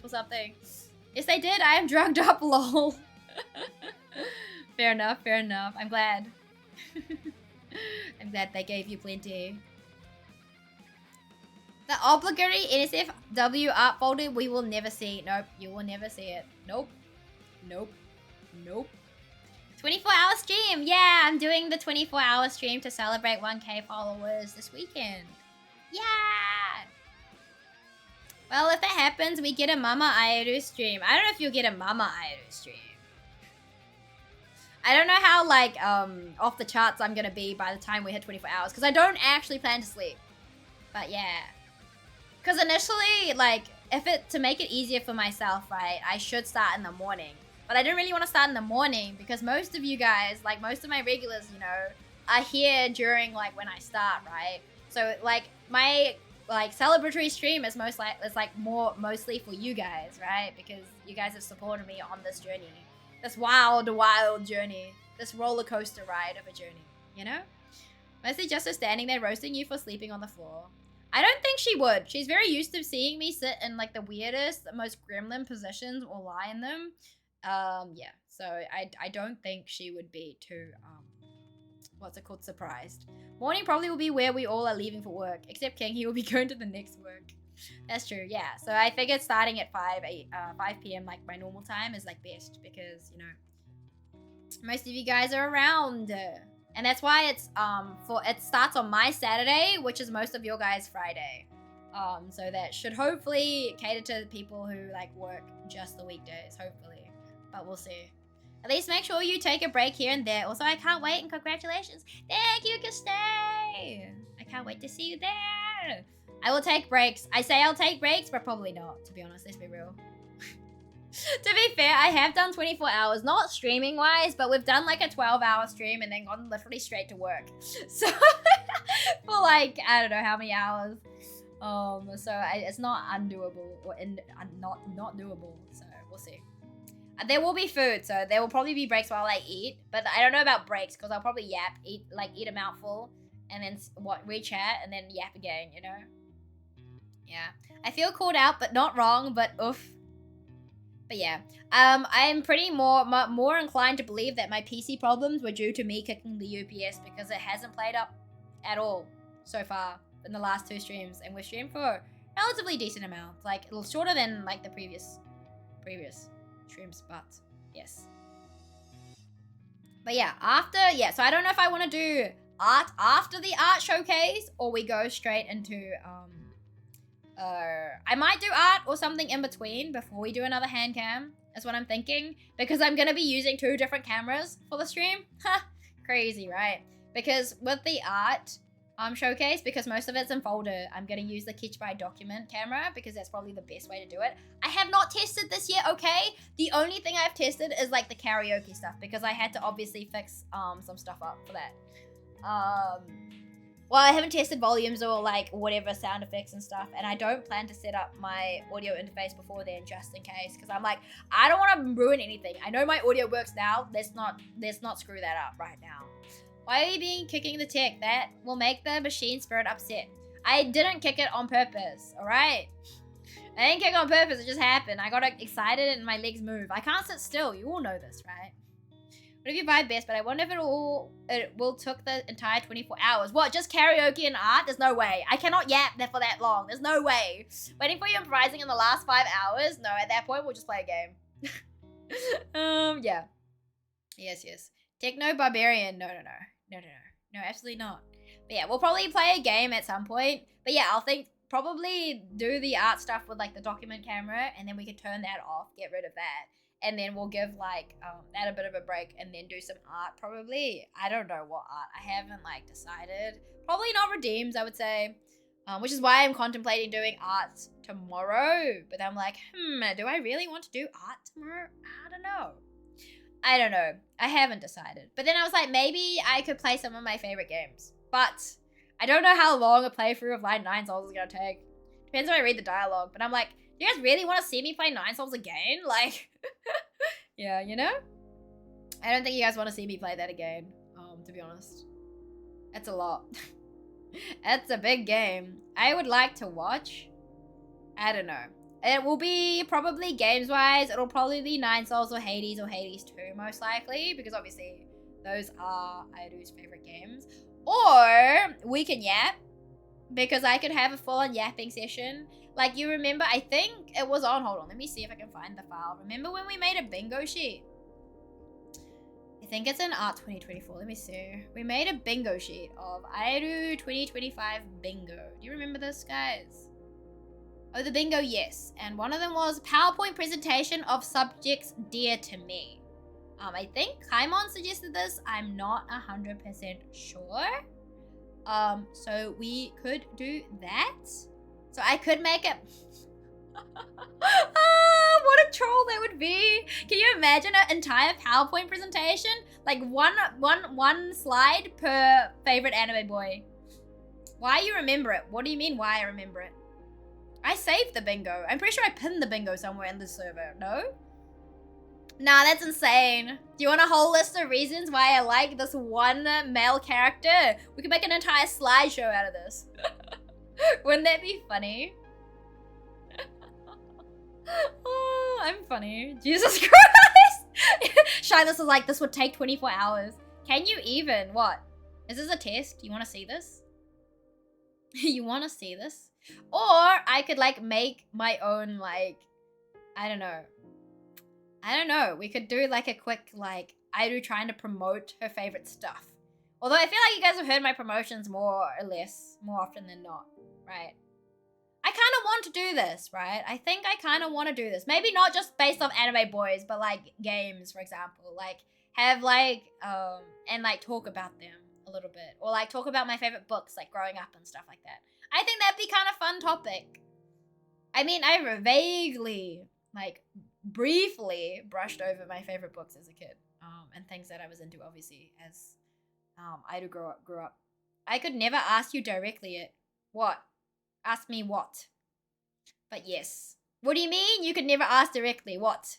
or something. Yes, they did. I am drugged up, lol. Fair enough. I'm glad. I'm glad they gave you plenty. The obligatory NSFW art folder we will never see. Nope, you will never see it. Nope. 24-hour stream! Yeah, I'm doing the 24-hour stream to celebrate 1K followers this weekend. Yeah! Well, if that happens, we get a Mama Aeru stream. I don't know if you'll get a Mama Aeru stream. I don't know how, like, off the charts I'm gonna be by the time we hit 24 hours. Because I don't actually plan to sleep. But yeah. Because initially, like, to make it easier for myself, right, I should start in the morning. But I didn't really want to start in the morning because most of you guys, like, most of my regulars, you know, are here during, like, when I start, right? So, like, my, like, celebratory stream is mostly for you guys, right? Because you guys have supported me on this journey. This wild, wild journey. This roller coaster ride of a journey, you know? Mostly just her standing there roasting you for sleeping on the floor. I don't think she would. She's very used to seeing me sit in, like, the weirdest, most gremlin positions or lie in them. Yeah. So I don't think she would be too, what's it called, surprised. Morning probably will be where we all are leaving for work. Except King, he will be going to the next work. That's true, yeah. So I figured starting at 5 p.m. like my normal time is like best because, you know, most of you guys are around. And that's why it starts on my Saturday, which is most of your guys' Friday. So that should hopefully cater to people who like work just the weekdays, hopefully. But we'll see. At least make sure you take a break here and there. Also, I can't wait and congratulations. Thank you, Kastay. I can't wait to see you there. I will take breaks. I say I'll take breaks, but probably not, to be honest. Let's be real. To be fair, I have done 24 hours, not streaming wise, but we've done like a 12-hour stream and then gone literally straight to work. So, for like, I don't know how many hours. So it's not undoable or not doable. So we'll see. There will be food, so there will probably be breaks while I eat, but I don't know about breaks because I'll probably eat a mouthful and then chat and then yap again, you know? Yeah. I feel called out, but not wrong, but oof. But yeah, I'm pretty more inclined to believe that my PC problems were due to me kicking the UPS because it hasn't played up at all so far in the last 2 streams, and we've streamed for a relatively decent amount, like a little shorter than like the previous streams, but yes. But yeah, so I don't know if I want to do art after the art showcase or we go straight into I might do art or something in between before we do another hand cam. That's what I'm thinking. Because I'm going to be using 2 different cameras for the stream. Ha! Crazy, right? Because with the art showcase, because most of it's in folder, I'm going to use the Kitsch by Document camera because that's probably the best way to do it. I have not tested this yet, okay? The only thing I've tested is like the karaoke stuff because I had to obviously fix some stuff up for that. Well, I haven't tested volumes or like whatever sound effects and stuff, and I don't plan to set up my audio interface before then just in case, because I'm like, I don't want to ruin anything. I know my audio works now. Let's not screw that up right now. Why are you kicking the tech? That will make the machine spirit upset. I didn't kick it on purpose, alright? I didn't kick it on purpose, it just happened. I got excited and my legs moved. I can't sit still, you all know this, right? What if you vibe best, but I wonder if it will took the entire 24 hours. What, just karaoke and art? There's no way. I cannot yap there for that long. There's no way. Waiting for you improvising in the last 5 hours? No, at that point, we'll just play a game. Yeah. Yes. Techno Barbarian. No, absolutely not. But yeah, we'll probably play a game at some point. But yeah, I'll probably do the art stuff with like the document camera and then we can turn that off, get rid of that. And then we'll give like that a bit of a break and then do some art probably. I don't know what art. I haven't like decided. Probably not redeems, I would say. Which is why I'm contemplating doing art tomorrow. But I'm like, do I really want to do art tomorrow? I don't know. I haven't decided. But then I was like, maybe I could play some of my favorite games. But I don't know how long a playthrough of like 9 Souls is going to take. Depends when I read the dialogue. But I'm like, do you guys really want to see me play 9 Souls again? Like, yeah, you know? I don't think you guys want to see me play that again, to be honest. That's a lot. That's a big game. I would like to watch. I don't know. It will be probably games-wise, it'll probably be 9 Souls or Hades 2, most likely. Because obviously, those are Airu's favorite games. Or, we can yap. Because I could have a full-on yapping session. Like, you remember, I think it was on, hold on, let me see if I can find the file. Remember when we made a bingo sheet? I think it's in Art 2024, let me see. We made a bingo sheet of Aeru 2025 bingo. Do you remember this, guys? Oh, the bingo, yes. And one of them was PowerPoint presentation of subjects dear to me. I think Kaimon suggested this. I'm not 100% sure. So we could do that. So I could make it... what a troll that would be. Can you imagine an entire PowerPoint presentation? Like one slide per favorite anime boy. Why you remember it? What do you mean why I remember it? I saved the bingo. I'm pretty sure I pinned the bingo somewhere in the server. No? Nah, that's insane. Do you want a whole list of reasons why I like this one male character? We could make an entire slideshow out of this. Wouldn't that be funny? Oh, I'm funny. Jesus Christ! Shyless is like, this would take 24 hours. Can you even? What? Is this a test? You want to see this? You want to see this? Or I could like make my own like, I don't know. We could do like a quick like aeru trying to promote her favorite stuff. Although I feel like you guys have heard my promotions more often than not, right? I kind of want to do this, right? I think I kind of want to do this. Maybe not just based off anime boys, but like games, for example. Like have like and like talk about them a little bit, or like talk about my favorite books, like growing up and stuff like that. I think that'd be kind of fun topic. I mean, I vaguely, like, briefly brushed over my favorite books as a kid, and things that I was into, obviously, as I grew up. I could never ask you directly it. What? Ask me what? But yes. What do you mean you could never ask directly? What?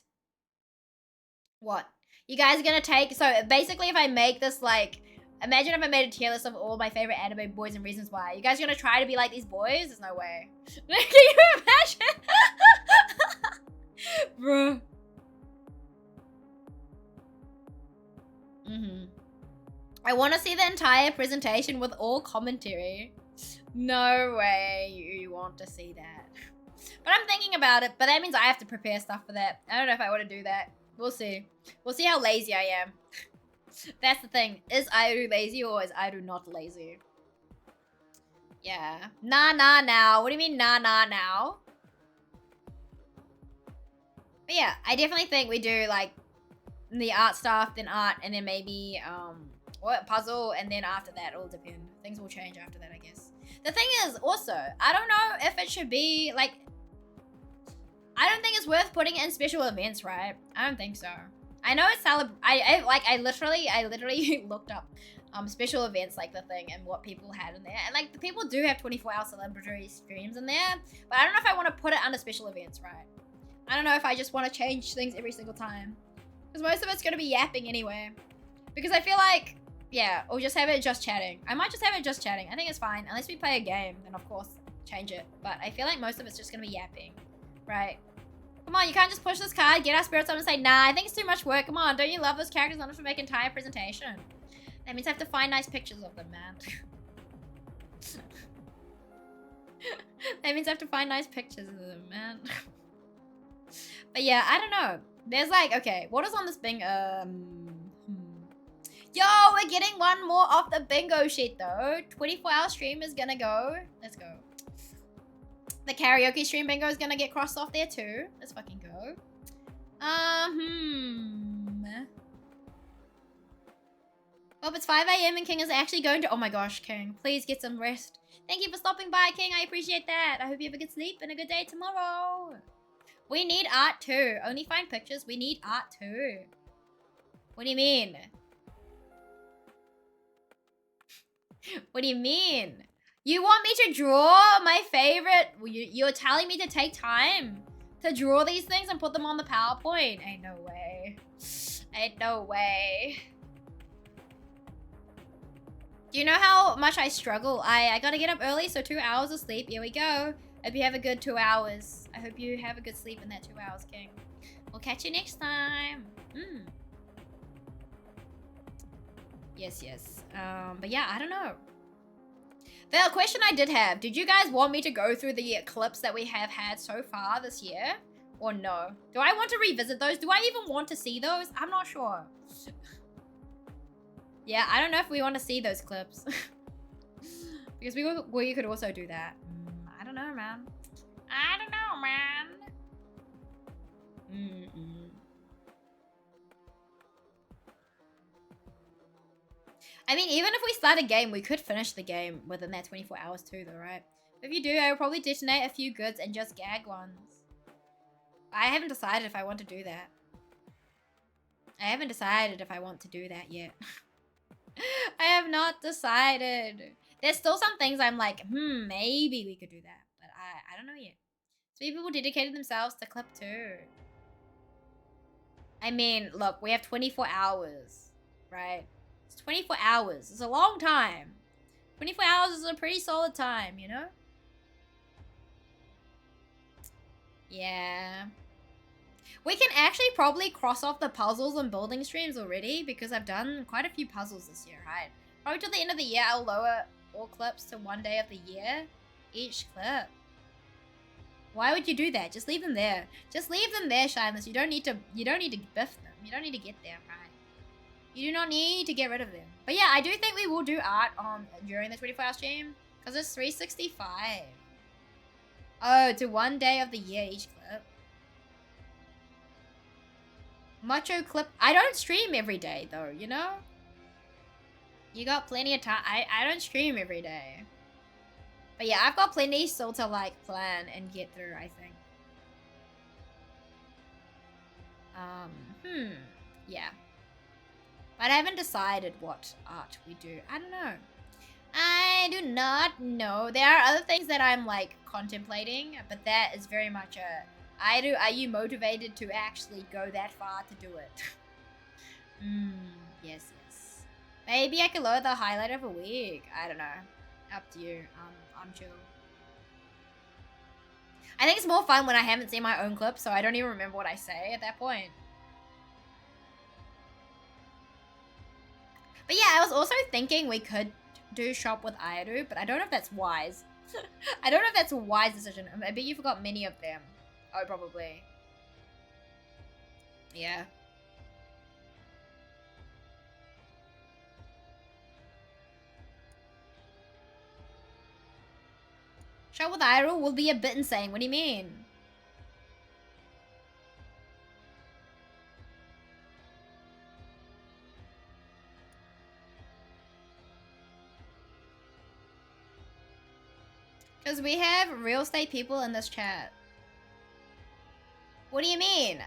What? You guys are gonna take... So, basically, if I make this, like... Imagine if I made a tier list of all my favorite anime boys and reasons why. You guys are gonna try to be like these boys? There's no way. Can you imagine? Bro. I want to see the entire presentation with all commentary. No way you want to see that. But I'm thinking about it, but that means I have to prepare stuff for that. I don't know if I want to do that. We'll see. We'll see how lazy I am. That's the thing. Is aeru lazy or is aeru not lazy? Yeah. Nah now. What do you mean nah now? But yeah, I definitely think we do like the art stuff, then art, and then maybe what puzzle, and then after that it'll depend. Things will change after that, I guess. The thing is also, I don't know if it should be like, I don't think it's worth putting it in special events, right? I don't think so. I know it's I literally looked up special events, like the thing and what people had in there, and like the people do have 24-hour celebratory streams in there, but I don't know if I want to put it under special events, right? I don't know if I just want to change things every single time, because most of it's going to be yapping anyway, because I feel like, yeah, or just have it just chatting. I might just have it just chatting. I think it's fine, unless we play a game, then of course change it, but I feel like most of it's just going to be yapping, right? Come on, you can't just push this card, get our spirits up and say, nah, I think it's too much work. Come on, don't you love those characters enough to make an entire presentation? That means I have to find nice pictures of them, man. That means I have to find nice pictures of them, man. But yeah, I don't know. There's like, okay, what is on this bingo? Yo, we're getting one more off the bingo sheet though. 24-hour stream is gonna go. Let's go. The karaoke stream bingo is gonna get crossed off there too. Let's fucking go. Well, it's 5 AM and King is actually going to... Oh my gosh, King. Please get some rest. Thank you for stopping by, King. I appreciate that. I hope you have a good sleep and a good day tomorrow. We need art too. Only find pictures. We need art too. What do you mean? What do you mean? You want me to draw my favorite... You're telling me to take time to draw these things and put them on the PowerPoint? Ain't no way. Ain't no way. Do you know how much I struggle? I gotta get up early, so 2 hours of sleep. Here we go. Hope you have a good 2 hours. I hope you have a good sleep in that 2 hours, King. We'll catch you next time. Yes. But yeah, I don't know. The question I did have, did you guys want me to go through the clips that we have had so far this year? Or no? Do I want to revisit those? Do I even want to see those? I'm not sure. Yeah, I don't know if we want to see those clips. Because we could also do that. I don't know, man. I don't on, man. I mean, even if we start a game, we could finish the game within that 24 hours too, though, right? If you do, I will probably detonate a few goods and just gag ones. I haven't decided if I want to do that. I haven't decided if I want to do that yet. I have not decided. There's still some things I'm like, maybe we could do that. But I don't know yet. 3 people dedicated themselves to clip 2. I mean, look, we have 24 hours, right? It's 24 hours. It's a long time. 24 hours is a pretty solid time, you know? Yeah. We can actually probably cross off the puzzles and building streams already because I've done quite a few puzzles this year, right? Probably till the end of the year, I'll lower all clips to 1 day of the year. Each clip. Why would you do that? Just leave them there. Just leave them there, Shineless. You don't need to biff them. You don't need to get them, right? You do not need to get rid of them. But yeah, I do think we will do art during the 24-hour stream because it's 365. Oh, to 1 day of the year each clip. Macho clip. I don't stream every day though, you know? You got plenty of time. I don't stream every day. But yeah, I've got plenty still to like plan and get through, I think. Yeah. But I haven't decided what art we do. I don't know. I do not know. There are other things that I'm like contemplating, but that is very much a are you motivated to actually go that far to do it? Yes. Maybe I could lower the highlight of a week. I don't know. Up to you. I'm chill. I think it's more fun when I haven't seen my own clips, so I don't even remember what I say at that point. But yeah, I was also thinking we could do shop with aeru, but I don't know if that's wise. I don't know if that's a wise decision. I bet you forgot many of them. Oh, probably. Yeah. Shop with aeru will be a bit insane. What do you mean? Because we have real estate people in this chat. What do you mean?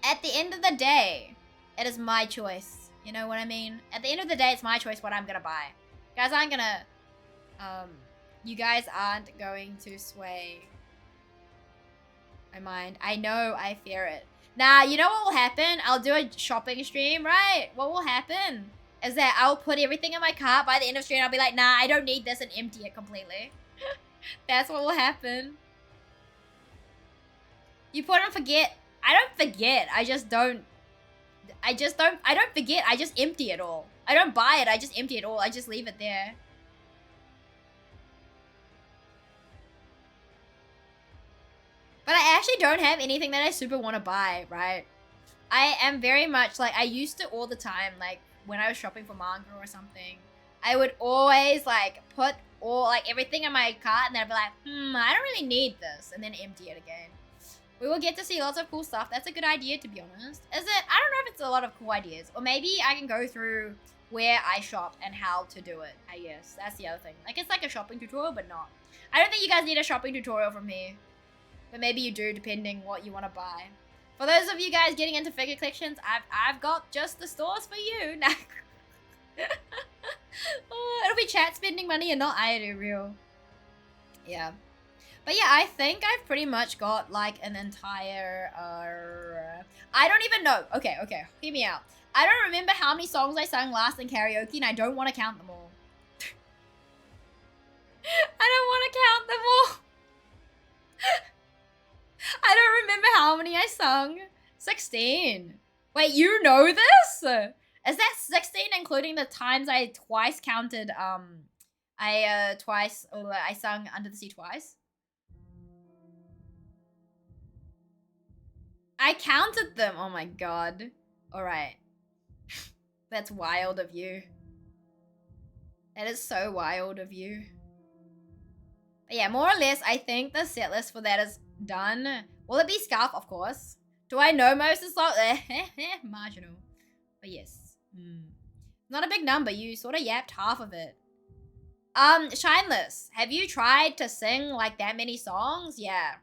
At the end of the day, it is my choice. You know what I mean? At the end of the day, it's my choice what I'm gonna buy. You guys aren't gonna, you guys aren't going to sway my mind. I know, I fear it. Nah, you know what will happen? I'll do a shopping stream, right? What will happen is that I'll put everything in my cart by the end of the stream. I'll be like, nah, I don't need this, and empty it completely. That's what will happen. You put on forget. I don't forget. I don't forget. I just empty it all. I don't buy it. I just empty it all. I just leave it there. But I actually don't have anything that I super want to buy, right? I am very much like, I used to all the time, like when I was shopping for manga or something, I would always like put all like everything in my cart and then I'd be like, I don't really need this, and then empty it again. We will get to see lots of cool stuff. That's a good idea, to be honest. Is it? I don't know if it's a lot of cool ideas. Or maybe I can go through where I shop and how to do it, I guess. That's the other thing. Like, it's like a shopping tutorial, but not. I don't think you guys need a shopping tutorial from me. But maybe you do, depending what you want to buy. For those of you guys getting into figure collections, I've got just the stores for you. Oh, it'll be chat spending money and not aeru real. Yeah. But yeah, I think I've pretty much got like an entire, I don't even know. Okay, hear me out. I don't remember how many songs I sang last in karaoke and I don't want to count them all. I don't want to count them all. I don't remember how many I sung. 16. Wait, you know this? Is that 16 including the times I twice counted, I sung Under the Sea twice? I counted them. Oh my god. Alright. That's wild of you. That is so wild of you. But yeah, more or less, I think the set list for that is Done. Will it be Scarf? Of course. Do I know most of the songs? Marginal. But yes. Not a big number. You sort of yapped half of it. Shineless, have you tried to sing like that many songs? Yeah,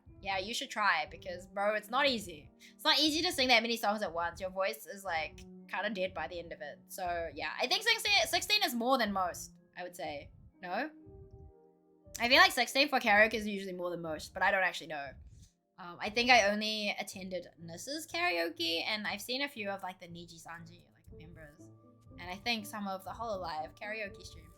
you should try it because, bro, it's not easy. It's not easy to sing that many songs at once. Your voice is like kind of dead by the end of it. So yeah, I think 16 is more than most, I would say. No? I feel like 16 for karaoke is usually more than most, but I don't actually know. I think I only attended Nissa's karaoke, and I've seen a few of like the Niji Sanji like members, and I think some of the Hololive karaoke streams.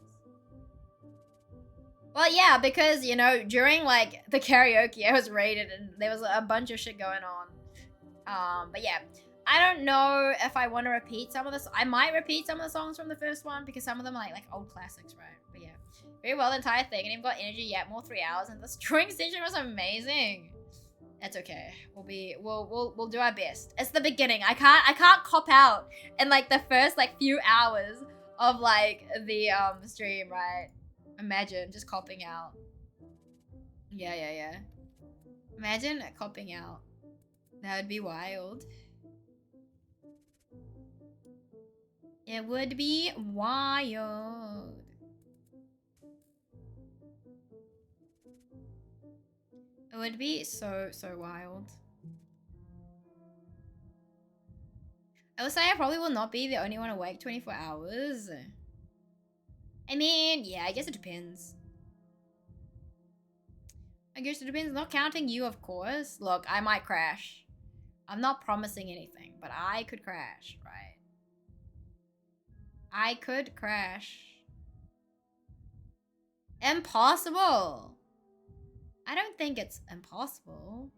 Well, yeah, because, you know, during, like, the karaoke, I was raided and there was a bunch of shit going on. But yeah, I don't know if I want to repeat some of this. I might repeat some of the songs from the first one because some of them are, like old classics, right? But yeah, very well the entire thing. And you've got energy yet, more 3 hours. And this drawing session was amazing. That's okay. We'll do our best. It's the beginning. I can't cop out in, like, the first, like, few hours of, like, the stream, right? Imagine just copping out. Yeah. Imagine copping out. That would be wild. It would be wild. It would be so wild. I would say I probably will not be the only one awake 24 hours. I mean, yeah, I guess it depends. Not counting you, of course. Look, I might crash. I'm not promising anything, but I could crash, right? I could crash. Impossible. I don't think it's impossible.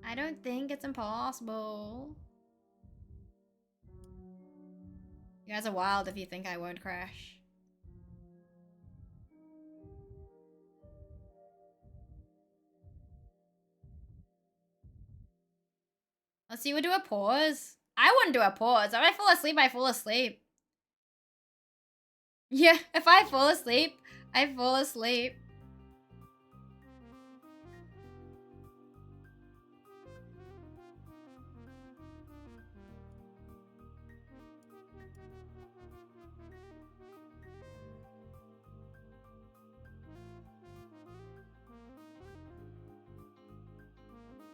I don't think it's impossible. You guys are wild if you think I won't crash. Let's see, we'll do a pause. I wouldn't do a pause. If I fall asleep, I fall asleep. Yeah, if I fall asleep, I fall asleep.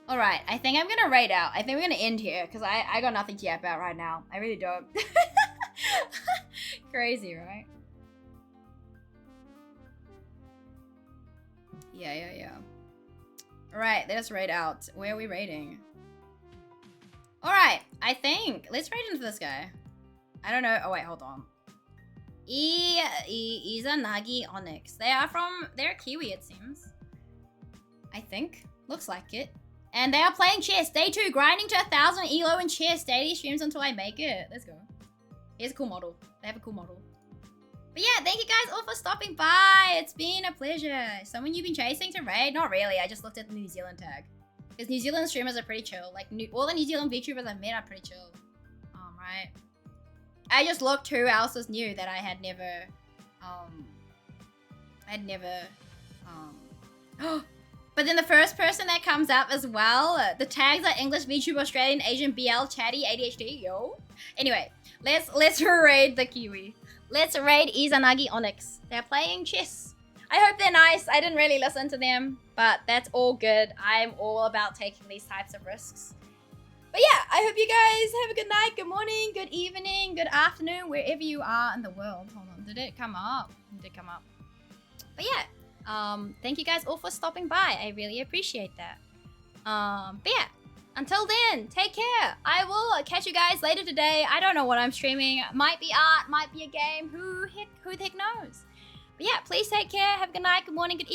Alright, I think I'm gonna raid out. I think we're gonna end here, because I got nothing to yap about right now. I really don't. Crazy, right? Yeah. Alright, let's raid out. Where are we raiding? Alright, I think. Let's raid into this guy. I don't know. Oh, wait, hold on. Izanagi Onyx. They're Kiwi, it seems. I think. Looks like it. And they are playing chess. Day 2, grinding to 1,000 elo in chess. Daily streams until I make it. Let's go. Here's a cool model. They have a cool model. But yeah, thank you guys all for stopping by. It's been a pleasure. Someone you've been chasing to raid? Not really. I just looked at the New Zealand tag. Because New Zealand streamers are pretty chill. Like, all the New Zealand VTubers I've met are pretty chill. Right? I just looked who else was new that I had never, But then the first person that comes up as well, the tags are English, VTuber, Australian, Asian, BL, Chatty, ADHD, yo. Anyway, let's raid the Kiwi. Let's raid Izanagi Onyx. They're playing chess. I hope they're nice. I didn't really listen to them, but that's all good. I'm all about taking these types of risks. But yeah, I hope you guys have a good night, good morning, good evening, good afternoon, wherever you are in the world. Hold on, did it come up? It did come up. But yeah. Thank you guys all for stopping by. I really appreciate that. But yeah, until then, take care. I will catch you guys later today. I don't know what I'm streaming. Might be art, might be a game. Who the heck knows? But yeah, please take care. Have a good night, good morning, good evening.